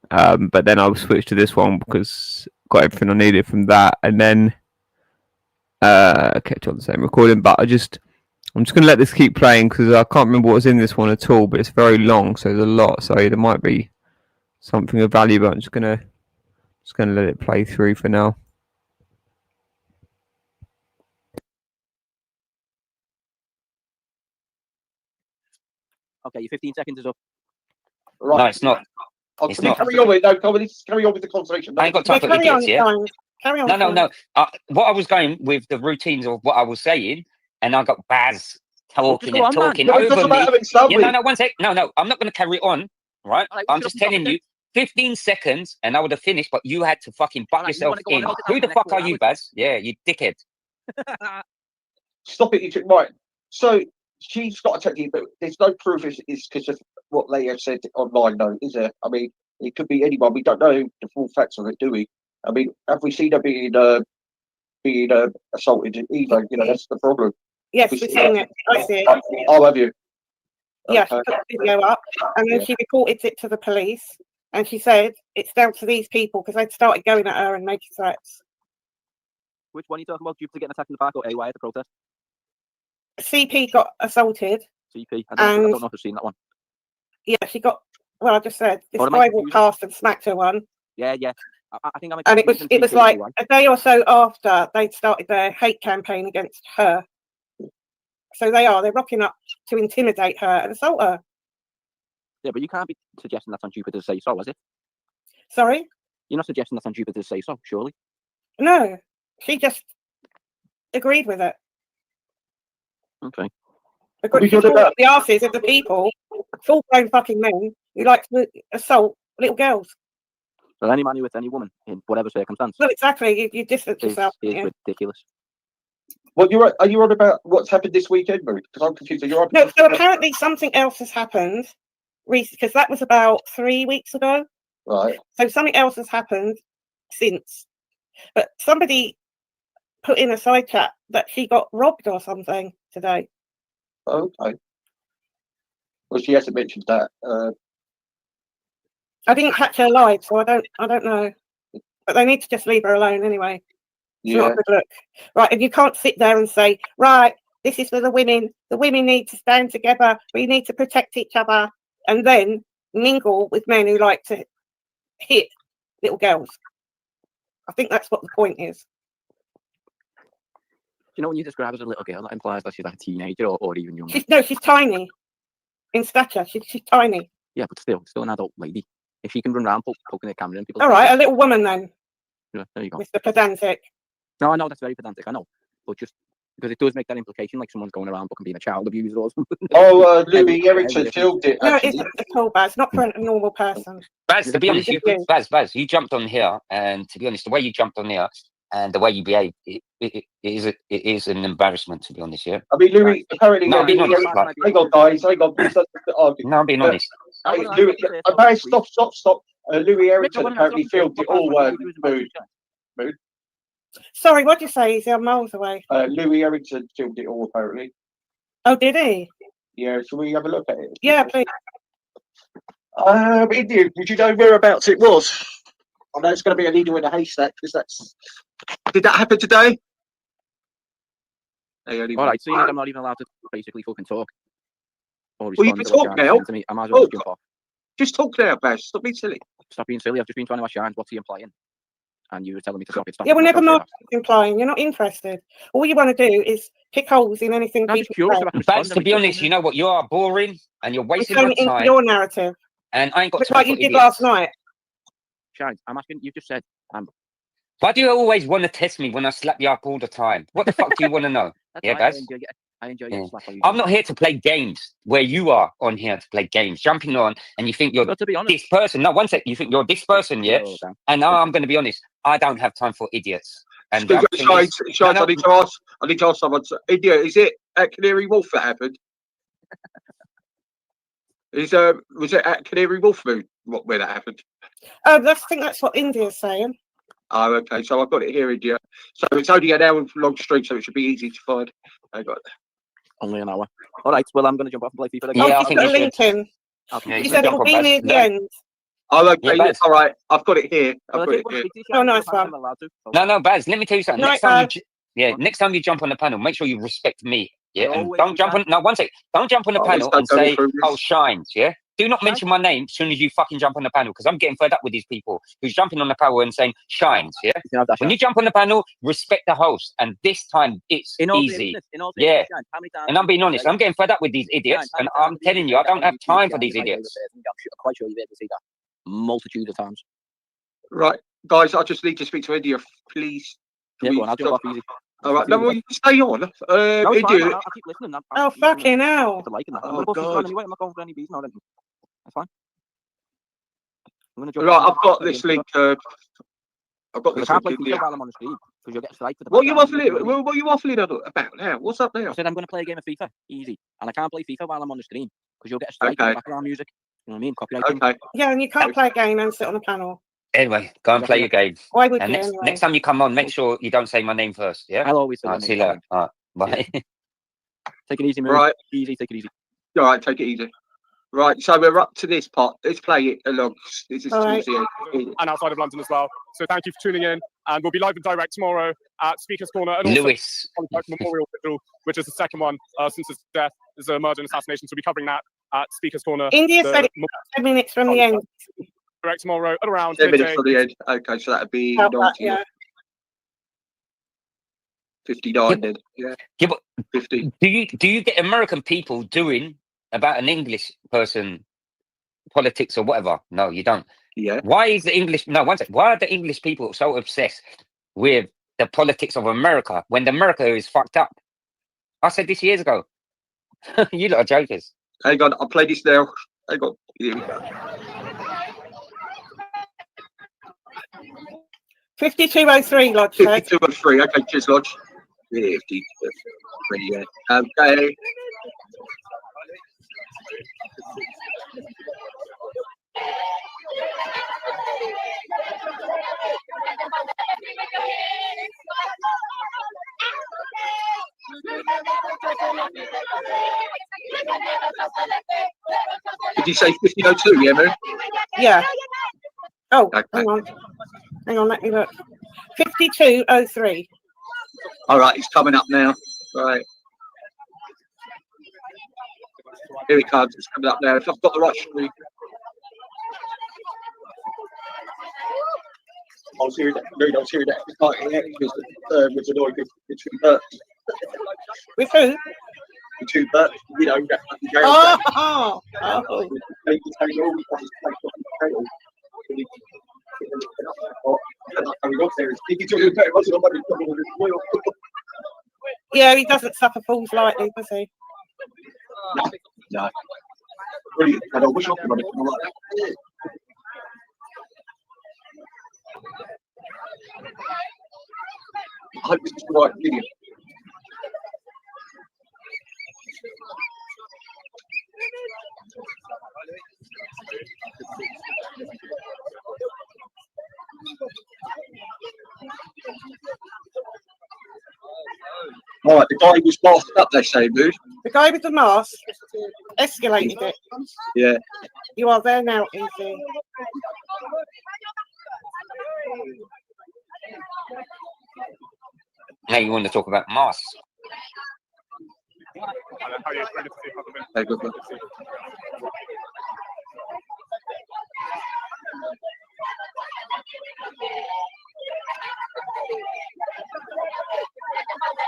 But then I switched to this one because got everything I needed from that, and then kept on the same recording. But I'm just gonna let this keep playing because I can't remember what was in this one at all. But it's very long, so there's a lot. So there might be something of value. But I'm just gonna let it play through for now. Okay, your 15 seconds is up. Right. No, it's not. It's not. Carry on with carry on with the conversation. I ain't got time for idiots, yeah. Carry on. No. What I was going with the routines of what I was saying, and I got Baz talking over me. Yeah, no, 1 sec. No, I'm not going to carry on, right? I'm just telling you, 15 seconds, and I would have finished, but you had to fucking butt yourself in. Who the fuck are you, Baz? Yeah, you dickhead. Stop it, you took right. So she's got to tell you, but there's no proof it's because of what they have said online, though, is there? I mean, it could be anyone. We don't know the full facts of it, do we? I mean, have we seen her being assaulted either? You know, that's the problem. Yes, we've seen it. I see it. Oh, have you? Yeah, she put the video up, and then she reported it to the police, and she said it's down to these people because they'd started going at her and making threats. Which one are you talking about? Jupiter getting attacked in the park or AY at the protest? CP got assaulted. CP. I don't know if I've seen that one. Yeah, she got. Well, I just said this guy walked past and smacked her one. Yeah. I think I'm. And it was like a day or so after they'd started their hate campaign against her. So they're rocking up to intimidate her and assault her. Yeah, but you can't be suggesting that's on Jupiter to say so, is it? Sorry? You're not suggesting that's on Jupiter to say so, surely? No, she just agreed with it. Okay. Because she called the asses of the people, full-grown fucking men who like to assault little girls. So any man with any woman in whatever circumstance. Well, exactly. You distance yourself. Is ridiculous. Well, are you on about what's happened this weekend, Marie? Because I'm confused. No, so apparently something else has happened recently, because that was about 3 weeks ago. Right. So something else has happened since. But somebody put in a side chat that she got robbed or something today. Okay. Well, she hasn't mentioned that. I didn't catch her live, so I don't know. But they need to just leave her alone anyway. It's not a good look. Right, and you can't sit there and say, right, this is for the women. The women need to stand together. We need to protect each other. And then mingle with men who like to hit little girls. I think that's what the point is. You know, when you describe her as a little girl, that implies that she's like a teenager or even younger. She's tiny in stature. She's tiny. Yeah, but still an adult lady. If she can run around poking the camera in people. All right, a little woman then. Yeah, there you go. Mr. Pedantic. No, I know that's very pedantic. I know, but just because it does make that implication, like someone's going around being a child abuser or something. Oh, Louis Erickson filmed it. No, it's a cool Baz, not for a normal person. Baz, to be honest, Baz, you jumped on here, and to be honest, the way you jumped on here and the way you behave, it is an embarrassment, to be honest. Yeah. I mean, Louis, apparently. No, I'm being honest. Hang on, guys. Hang on. No, I'm being honest. Louis, stop. Louis Erickson apparently filmed it all. Mood. Sorry, what did you say? He's miles away. Louis Erickson filmed it all, apparently. Oh, did he? Yeah, shall we have a look at it? Yeah, please. India, would you know whereabouts it was? I know it's going to be a needle in a haystack because that's. Did that happen today? All right, seeing as I'm not even allowed to basically fucking talk. Or Well, you can talk now. To me, I might as well jump off. Just talk now, Baz. Stop being silly. Stop being silly. I've just been trying to ask Shines. What's he implying? And you were telling me to stop it. Stop yeah, it, we're never not not implying. You're not interested. All you want to do is pick holes in anything I'm people just curious say. about Baz, to be honest, you know what? You are boring and you're wasting Turn my it into time. your narrative. And I ain't got Just time like for you did idiots. last night. Shines, I'm asking. You just said. Why do you always want to test me when I slap you up all the time? What the fuck do you want to know? Yeah, Baz? I enjoy your slap. I'm not here to play games where you are on here to play games, jumping on, and you think you're this person. No, one sec, you think you're this person, yeah? And now I'm going to be honest, I don't have time for idiots. And Shines, I need to ask someone. India, is it at Canary Wharf that happened? Was it at Canary Wharf where that happened? I think that's what India's saying. Oh, okay. So I've got it here, India. So it's only an hour long stream, so it should be easy to find. I got it. Only an hour. All right. Well, I'm going to jump off and play FIFA again. Yeah, I think put a link in. Yeah, You said it'll be near the end. Oh, okay. Yeah, all right. I've got it here. Oh, nice one. No, Baz, let me tell you something. Night, Next time you jump on the panel, make sure you respect me. Yeah, and don't jump on. No, one sec. Don't jump on the panel and say, "Oh, Shines." Yeah. Do not mention my name as soon as you fucking jump on the panel, because I'm getting fed up with these people who's jumping on the panel and saying Shines. Yeah. When you jump on the panel, respect the host, and this time it's easy. Yeah. And I'm being honest. I'm getting fed up with these idiots, and I'm telling you, I don't have time for these idiots. I'm quite sure you've able to see that multitude of times. Right, guys. I just need to speak to India, please. Yeah, go on. I'll jump off easy. All right, no, you stay on. No, it's fine. I'll keep listening. Oh, fucking hell. I'm going anyway. I'm not going for any bees. No, that's fine. I'm going to jump. Right, I've got this link. I've got this. I can't play FIFA while I'm on the screen because you'll get strike for the. What are you waffling about now? What's up now? I said I'm going to play a game of FIFA, easy, and I can't play FIFA while I'm on the screen because you'll get strike for the background music. You know what I mean? Copyright. Okay. Yeah, and you can't play a game and sit on the panel. Anyway, go and play your game. Why would and you? Next time you come on, make sure you don't say my name first. Yeah. I'll always say. See you later. All right, bye. Take it easy, man. Right. Easy. Take it easy. All right, take it easy. Right, so we're up to this part. Let's play it along. This is towards the end. And outside of London as well. So thank you for tuning in, and we'll be live and direct tomorrow at Speaker's Corner and also Lewis Memorial Vigil, which is the second one since his death. There's a murder and assassination, so we'll be covering that at Speaker's Corner. India said it's 10 minutes from the end. Direct tomorrow at around 10 minutes from the end. Okay, so that'd be 59 then. Yeah, but 50. Do you get American people doing about an English person politics or whatever? No, you don't. Yeah. Why is the English? No, one sec. Why are the English people so obsessed with the politics of America when the America is fucked up? I said this years ago. You lot are jokers. Hang on, I'll play this now. Hang on. Here we go. 5203, Lodge. 5203. Okay, cheers, Lodge. 5203. Yeah. Okay. Did you say 1502? Yeah, man. Yeah. Oh, okay. Hang on, let me look. 5203. All right, it's coming up now. Right. Here it comes. It's coming up now. If I've got the right screen. I was hearing that. I was hearing that. It's not with annoying between Bert. With who? Between Bert, you know. Oh. Yeah, he doesn't suffer fools lightly, does he? No. Brilliant. I don't wish I could run it like that. I hope this is the right video. All right, the guy was masked up, they say, dude. The guy with the mask escalated it. Yeah. You are there now, Easy. Now you want to talk about masks. Hey, good luck.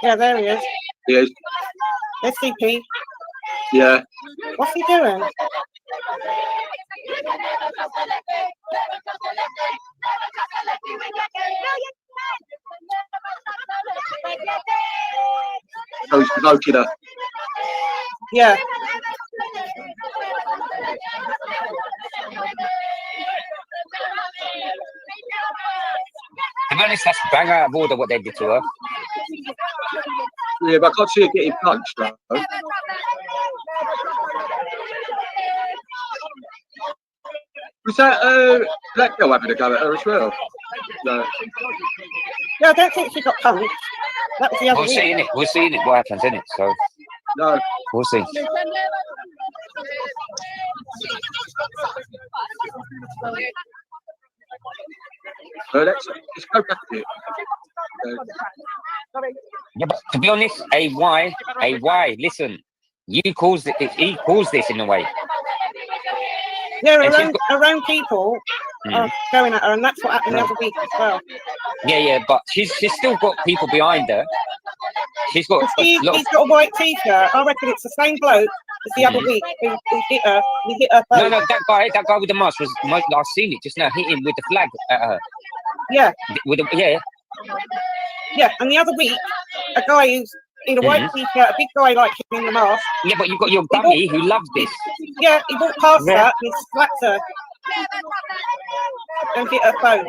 Yeah, there he is. Yes. SCP. Yeah. What's he doing? Oh, he's provoking her. Yeah. To be honest, that's bang out of order what they did to her. Yeah, but I can't see her getting punched, though. Was that black girl having a go at her as well? No. No, I don't think she got punched. That was the other We'll see, innit? We'll see, innit, what happens, innit? So, no. We'll see. Let's go back to it. Yeah, but to be honest, AY, listen, you caused it. He caused this in a way. Yeah, around people going at her, and that's what happened the other week as well. Yeah, but she's still got people behind her. She's got he's got a white t-shirt. I reckon it's the same bloke as the other week who hit her. He hit her both. No, that guy with the mask was. I've seen it just now. Hit him with the flag at her. Yeah. Yeah. Yeah, and the other week, a guy who's in a white t-shirt, a big guy like him in the mask. Yeah, but you've got your dummy who loves this. Yeah, he walked past her and he slapped her and hit her phone.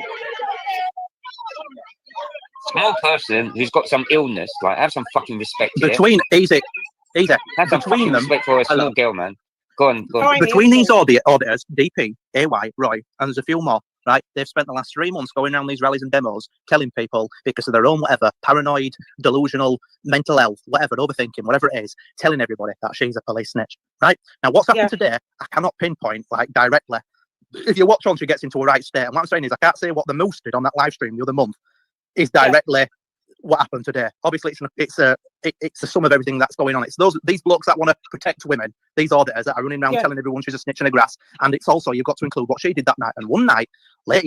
Small person who's got some illness, like, have some fucking respect. Between easy. Have some fucking respect for a small girl, man. Go on. Between these auditors, DP, AY, Roy, and there's a few more, right? They've spent the last 3 months going around these rallies and demos, telling people, because of their own whatever, paranoid, delusional, mental health, whatever, overthinking, whatever it is, telling everybody that she's a police snitch, right? Now, what's happened today, I cannot pinpoint, like, directly. If you watch on, she gets into a right state. And what I'm saying is, I can't say what the Moose did on that live stream the other month is directly what happened today. Obviously, it's a sum of everything that's going on. It's these blokes that want to protect women, these auditors that are running around telling everyone she's a snitch in the grass. And it's also, you've got to include what she did that night. And one night, late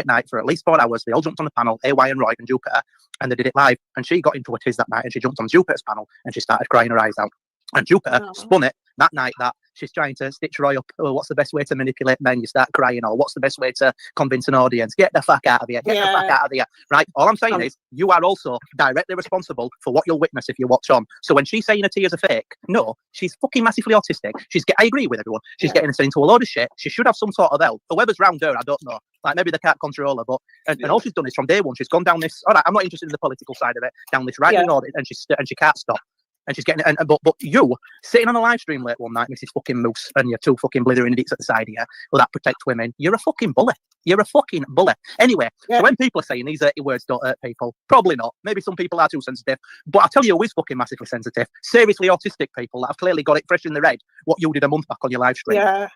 night, for at least 4 hours, they all jumped on the panel, AY and Roy and Jupiter, and they did it live. And she got into a tiz that night, and she jumped on Jupiter's panel, and she started crying her eyes out. And Jupiter spun it that night that she's trying to stitch Roy up. Oh, what's the best way to manipulate men? You start crying. Or what's the best way to convince an audience? Get the fuck out of here. Get the fuck out of here. Right? All I'm saying is, you are also directly responsible for what you'll witness if you watch on. So when she's saying her tears are fake, no, she's fucking massively autistic. I agree with everyone. She's getting into a load of shit. She should have some sort of help. Whoever's round her, I don't know. Like, maybe they can't control her, but and all she's done is from day one, she's gone down this. All right, I'm not interested in the political side of it. Down this right audit, and she can't stop. And she's getting but you sitting on a live stream late one night, Mrs. fucking Moose, and you're 2 fucking blithering idiots at the side here, will that protect women? You're a fucking bully. You're a fucking bully. Anyway, so when people are saying these 80 words don't hurt people, probably not. Maybe some people are too sensitive. But I'll tell you who is fucking massively sensitive. Seriously autistic people that have clearly got it fresh in their head what you did a month back on your live stream. Yeah.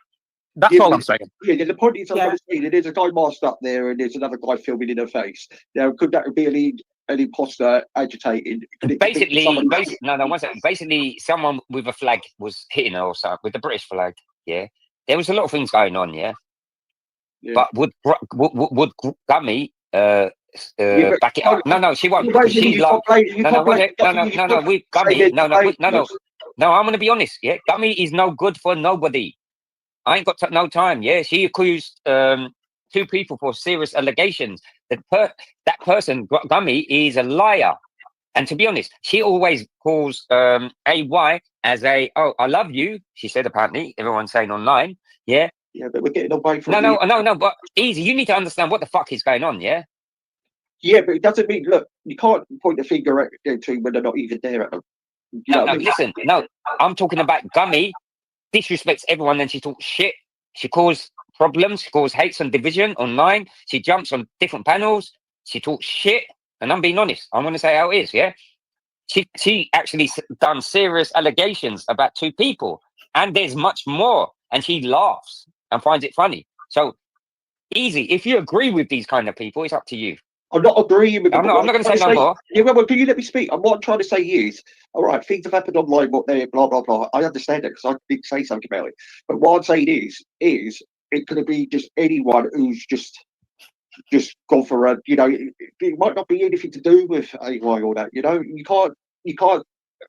That's all I'm saying. Yeah, the point is, there's a guy masked up there and there's another guy filming in her face. Now, could that be an imposter agitating? Basically, no, one second. Basically, someone with a flag was hitting her or something, with the British flag, yeah? There was a lot of things going on, yeah? But would Gummy back it up? No, she won't. She's like, no, I'm going to be honest, yeah? Gummy is no good for nobody. I ain't got no time, yeah? She accused 2 people for serious allegations. That person, Gummy, is a liar. And to be honest, she always calls AY as I love you, she said, apparently. Everyone's saying online, yeah? Yeah, but we're getting away from No, but Easy, you need to understand what the fuck is going on, yeah? Yeah, but it doesn't mean, look, you can't point the finger at them two when they're not even there at them. Listen, I'm talking about Gummy disrespects everyone and she talks shit. She causes problems, she causes hates and division online. She jumps on different panels. She talks shit. And I'm being honest. I'm going to say how it is, yeah? She actually done serious allegations about 2 people. And there's much more. And she laughs. and finds it funny. So easy. If you agree with these kind of people, it's up to you. I'm not agreeing with them. I'm not going to say no more. Yeah, well, can you let me speak? What I'm trying to say is, all right, things have happened online, what they blah blah blah. I understand it because I did say something about it. But what I'm saying is it could be just anyone who's just gone for a, you know, it might not be anything to do with AI or that. You know, you can't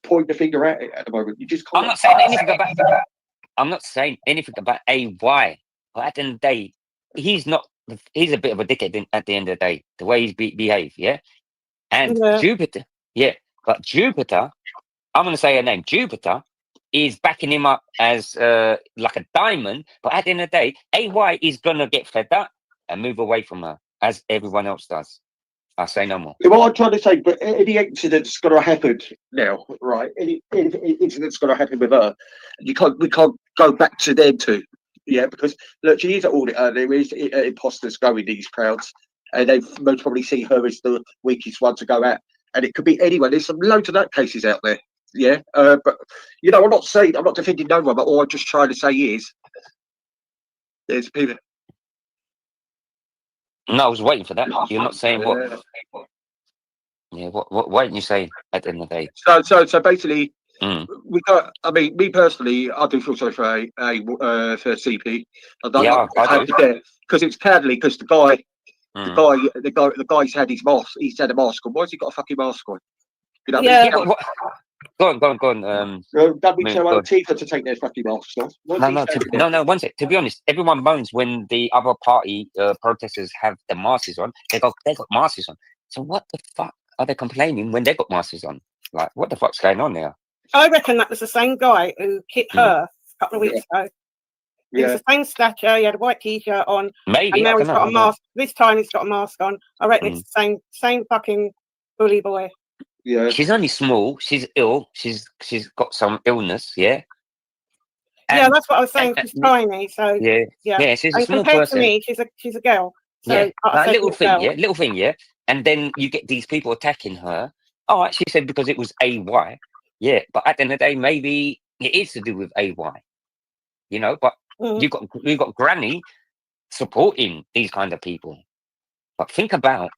point the finger at it at the moment. You just can't. I'm not saying anything about. I'm not saying anything about AY. But at the end of the day, he's not. He's a bit of a dickhead at the end of the day. The way he's behaved, yeah. And Jupiter, yeah. But Jupiter, I'm going to say her name. Jupiter is backing him up as like a diamond. But at the end of the day, AY is going to get fed up and move away from her, as everyone else does. I'll say no more. Well, I'm trying to say, but any incident's going to happen now, right? Any incident's going to happen with her. We can't go back to them too, yeah, because look, she is an auditor. There is imposters go in these crowds, and they most probably see her as the weakest one to go at. And it could be anyone. There's some loads of that cases out there, yeah. But you know, I'm not defending no one, but all I'm just trying to say is, there's people. No, I was waiting for that. You're not saying what? Yeah, what didn't you say at the end of the day? So basically, we got. I mean, me personally, I do feel sorry for for CP. I do. Because it's cowardly. Because the guy's had his mask. He's had a mask on. Why has he got a fucking mask on? You know what I mean? Go on. Don't we tell Antifa to take their fucking masks off? No. One sec. To be honest, everyone moans when the other party protesters have their masks on. They got masks on. So what the fuck are they complaining when they got masks on? Like, what the fuck's going on there? I reckon that was the same guy who hit her a couple of weeks ago. He was the same stature. He had a white t-shirt on. Maybe. And now he's got a mask. This time he's got a mask on. I reckon it's the same fucking bully boy. Yeah. She's only small. She's ill. She's got some illness. Yeah. Yeah, that's what I was saying. She's tiny. So yeah. She's a small compared person. to me, she's a girl. So Yeah, a little thing. Yeah. And then you get these people attacking her. Oh, she said because it was AY. Yeah, but at the end of the day, maybe it is to do with AY. You know, but you've got Granny supporting these kind of people. But think about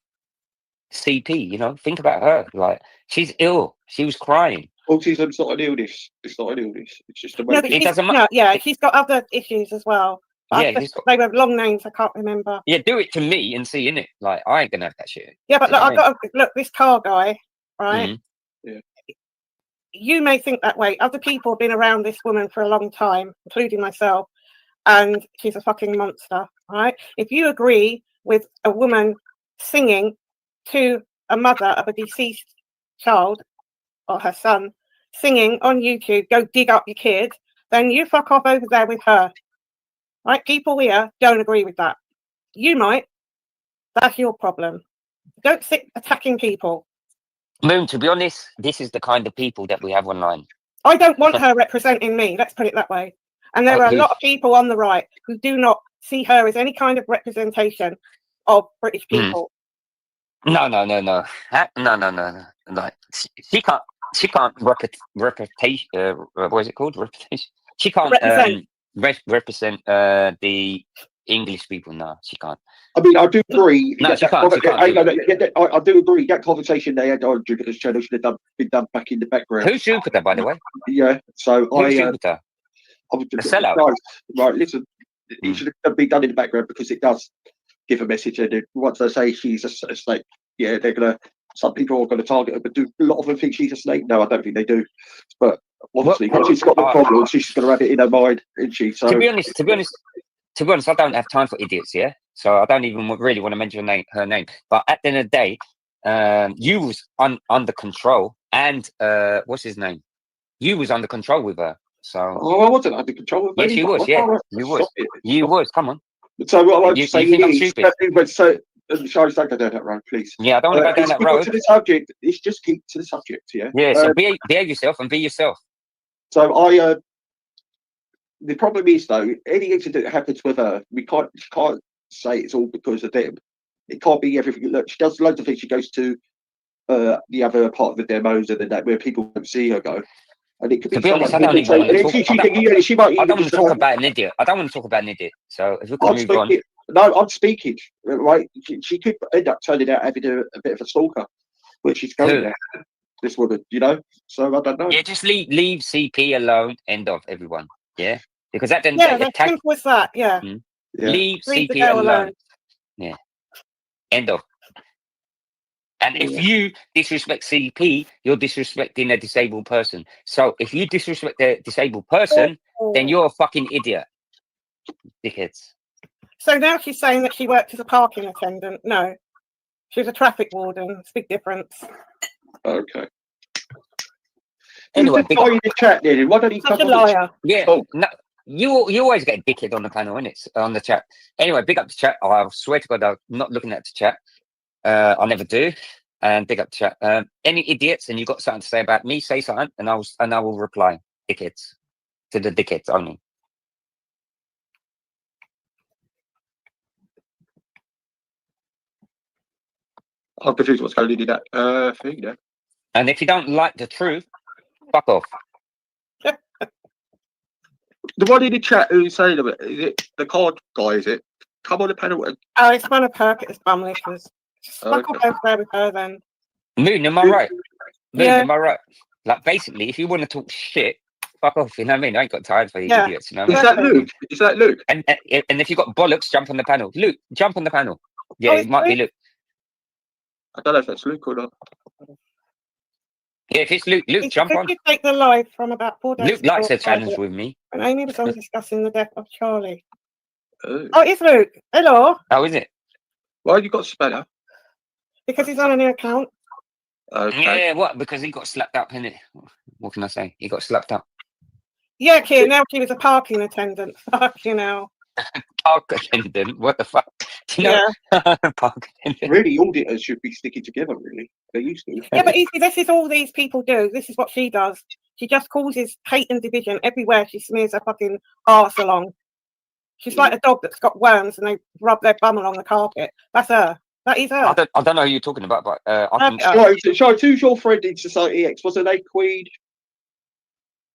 CP, you know, think about her. Like, she's ill. She was crying. Autism's not an illness. It's not an illness. It's just a way. It doesn't matter. Yeah, she's got other issues as well. They have long names. I can't remember. Yeah, do it to me and see, innit? Like, I ain't gonna have that shit. Yeah, but look, I've got to look. This car guy, right? Yeah. You may think that way. Other people have been around this woman for a long time, including myself, and she's a fucking monster, right? If you agree with a woman singing to a mother of a deceased child or her son, singing on YouTube, go dig up your kid, then you fuck off over there with her. Right? People here don't agree with that. You might. That's your problem. Don't sit attacking people. Moon, to be honest, this is the kind of people that we have online. I don't want her representing me, let's put it that way. And there are a lot of people on the right who do not see her as any kind of representation of British people. No. Like, she can't reputation. What is it called? Reputation. She can't represent the English people. No, she can't. I mean, I do agree. No, she can't. I do agree. That conversation they had on Jupiter's channel should have been done back in the background. Who's Jupiter, by the way? Yeah. So Who's Jupiter? The sellout. Right. Listen, it should have been done in the background because it does give a message. And once they say she's a snake, yeah, they're gonna. Some people are going to target her, but do a lot of them think she's a snake? No, I don't think they do. But obviously, once she's got the problem, she's going to have it in her mind, isn't she? So, to be honest, I don't have time for idiots. Yeah, so I don't even really want to mention her name. But at the end of the day, you was under control, and what's his name? You was under control with her. So I wasn't under control. Yes, you was. Yeah, you was. You was. Come on. So what I'm saying is, so. Sorry, don't go down that road, please. Yeah, I don't want to go down that road. To the subject, it's just keep to the subject, yeah. Yeah, so behave yourself and be yourself. So the problem is though, any incident that happens with her, we can't say it's all because of them. It can't be everything. Look, she does loads of things. She goes to the other part of the demos and that where people don't see her go. And it could To be be honest, I someone don't who even want to can talk. say, she might I even don't want just to talk about an idiot. I don't want to talk about an idiot. So if we can I'm move on. speaking. No, I'm speaking. Right, she could end up turning out having a bit of a stalker, which she's going Who? there. This woman, you know. So I don't know. Yeah, just leave CP alone. End of, everyone. Yeah, because that then Yeah, that's simple as that. Yeah. Yeah. Leave Leave the CP girl alone. alone. Yeah. End of. And if you disrespect CP, you're disrespecting a disabled person. So if you disrespect a disabled person, then you're a fucking idiot. Dickheads. So now she's saying that she worked as a parking attendant. No, she was a traffic warden. It's a big difference. Okay. Anyway, Who's the guy in the chat then? Why don't he Such come a on? liar. Yeah. No, you always get a dickhead on the panel, innit? On the chat. Anyway, big up the chat. Oh, I swear to God, I'm not looking at the chat. I never do. And big up the chat. Any idiots and you got something to say about me, say something, and I will reply. Dickheads. To the dickheads only. I'm confused what's going on in that thing there. And if you don't like the truth, fuck off. The one in the chat who's saying about is it the card guy? Is it? Come on the panel. Oh, it's one of her. It's bumlickers. Fuck off over there with her then. Moon, am I right? Moon, Yeah. am I right? Like, basically, if you want to talk shit, fuck off. You know what I mean? I ain't got time for these idiots. You know what Is I that mean? Luke? Is that Luke? And if you got bollocks, jump on the panel. Luke, jump on the panel. Yeah, Oh, it might be Luke. I don't know if that's Luke or not. Yeah, if it's Luke, jump Could on. you take the live from about 4 days Luke likes ago a challenge with me. when Amy was on discussing the death of Charlie? Oh, it's Luke. Hello. Oh, is it? Why have you got Speller? Because he's on a new account. Okay. Yeah, what? Because he got slapped up, innit? What can I say? He got slapped up. Yeah, Keir, now she was a parking attendant. Fuck, you know. Park attendant? What the fuck? Do you know? Park attendant. Really, auditors should be sticking together, really. They used to. Yeah, but you see, this is all these people do. This is what she does. She just causes hate and division everywhere she smears her fucking arse along. She's like a dog that's got worms and they rub their bum along the carpet. That's her. That is her. I don't know who you're talking about, but I can. Charles, who's your friend in Society X? Was her name Queen?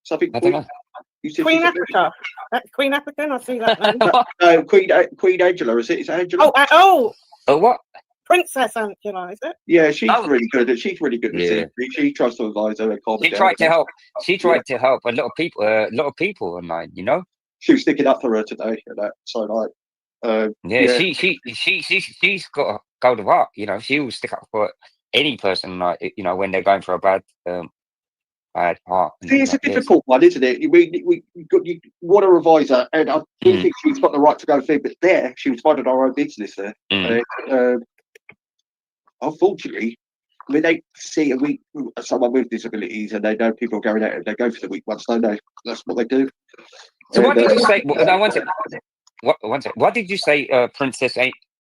Something I Queen? don't know. Queen Africa. That's Queen African. I see that name. No, Queen Angela, is it? Is it Angela? Oh, what? Princess Angela, is it? Yeah, she's really good. She's really good. Yeah. She tries to advise her and calm She it down. tried to help. She tried to help a lot of people online. You know. She was sticking up for her today, and that. So like, Yeah, she's got a gold of heart. You know, she will stick up for any person, like, you know, when they're going for a bad heart. See, it's a difficult one, isn't it? We want to revise her, and I do think she's got the right to go through. But there, she was minding her own business there. Unfortunately, I mean, they see someone with disabilities, and they know people are going out, and they go for the weak ones, don't they? That's what they do. So what did you say? No, one second. What did you say? Princess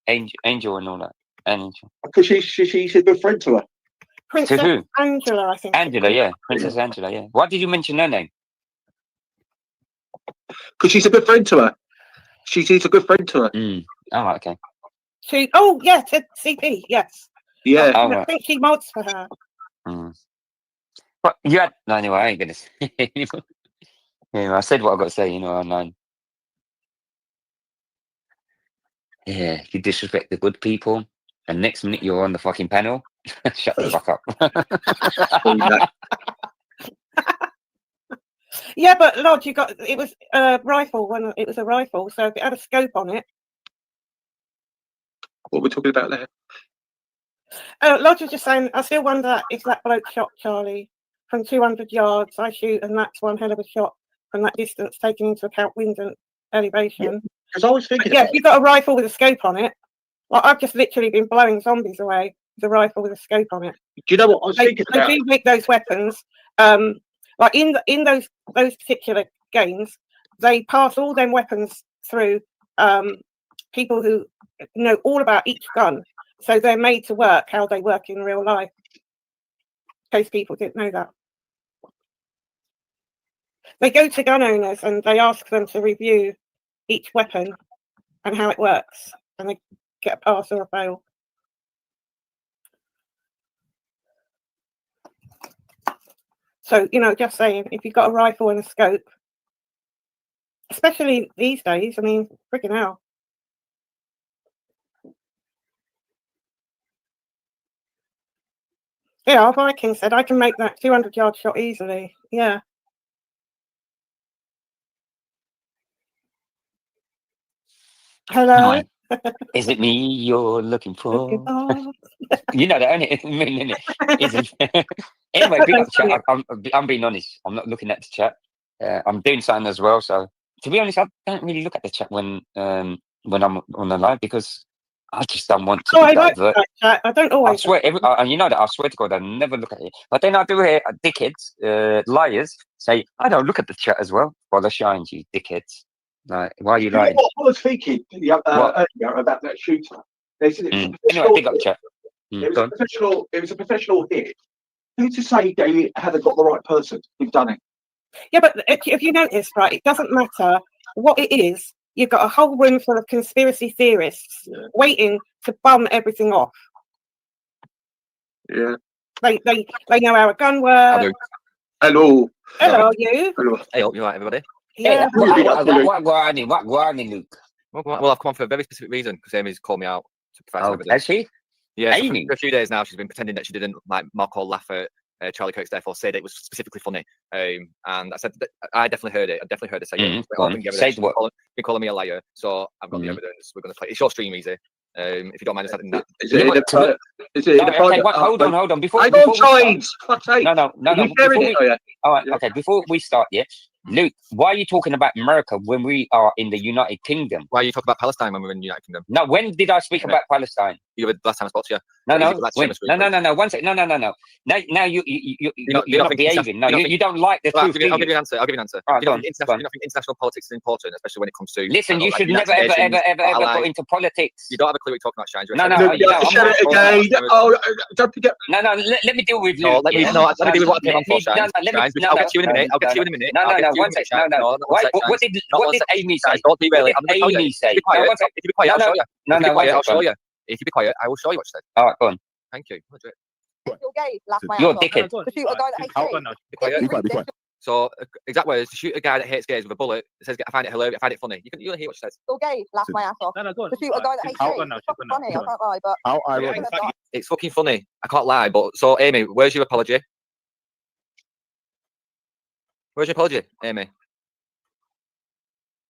Angel and all that. Angel. Because she's a good friend to her. Princess who? Angela, I think. Angela, yeah. Princess Angela, yeah. Why did you mention her name? Because she's a good friend to her. She's a good friend to her. Oh, right, okay. Yes, CP, yes. Yeah. I think she mods for her. But you had no, anyway. I ain't gonna say anymore. Yeah, I said what I got to say. You know, online. Yeah, you disrespect the good people, and next minute you're on the fucking panel. Shut the fuck up. Yeah, but Lodge, it was a rifle so if it had a scope on it. What we're talking about there? Lodge was just saying, I still wonder if that bloke shot Charlie from 200 yards. I shoot, and that's one hell of a shot from that distance, taking into account wind and elevation. Because I was thinking, if you've got a rifle with a scope on it, like I've just literally been blowing zombies away with a rifle with a scope on it. Do you know what I was thinking about? They do make those weapons. Like in those particular games, they pass all them weapons through people who know all about each gun, so they're made to work how they work in real life. In case people didn't know that, they go to gun owners and they ask them to review each weapon and how it works, and they get a pass or a fail. So, you know, just saying, if you've got a rifle and a scope, especially these days, I mean, freaking hell. Yeah, our Viking said I can make that 200-yard shot easily. Yeah. Hello. Is it me you're looking for? You know that, isn't it? Anyway, big up chat. I'm being honest. I'm not looking at the chat. I'm doing something as well. So to be honest, I don't really look at the chat when I'm on the live because I just don't want to be divert. I don't always. I swear, you know that. I swear to God, I never look at it. But then I do hear dickheads, liars, say, "I don't look at the chat as well." Well, they're showing you, dickheads. Like, why are you lying? What I was thinking earlier about that shooter. They said Anyway, big up chat. It was a professional hit. Who's to say they haven't got the right person who's done it? Yeah, but if you notice, right, it doesn't matter what it is. You've got a whole room full of conspiracy theorists waiting to bum everything off. Yeah. They know how a gun works. Hello. Hello, you. Hello. Hey, you right, everybody? Yeah. What going on, Luke? Well, I've come on for a very specific reason because Amy's called me out to provide some evidence. Has she? Yeah, so Amy? for a few days now, she's been pretending that she didn't like mock or laugh at Charlie Kirk's death or say that it was specifically funny. And I said that I definitely heard it. I definitely heard her say it. Say what? You're calling me a liar, so I've got the evidence. We're going to play. It's your stream, easy. If you don't mind us having that. Hold on. Before all right, okay. Before we start, Luke, why are you talking about America when we are in the United Kingdom? Why are you talking about Palestine when we're in the United Kingdom? No, when did I speak about Palestine? You were last time I spoke to you. No. One second. No. Now you're not behaving. No, you don't like the truth. I'll give you an answer. Right, you don't think international politics is important, especially when it comes to. Listen, you should never ever go into politics. You don't have a clue what you're talking about, Shines. Don't forget. No. Let me deal with you. Let me deal with what I came on for, Shines. I'll get to you in a minute. One second. No. What did Amy say? Don't derail it. Amy say? If you be quiet, I'll show you. I'll show you. If you be quiet, I will show you what she said. All right, go on. Thank you. You're gay. Laugh my You're ass a dickhead. off. To shoot a guy that hates gays. Be quiet. So, exact words, to shoot a guy that hates gays with a bullet, it says, I find it hilarious, I find it funny. You'll hear what she says. You're gay. Laugh my ass off. To shoot a guy that hates gays. It's fucking funny. I can't lie, but. It's fucking funny. I can't lie. But so, Amy, where's your apology? Where's your apology, Amy?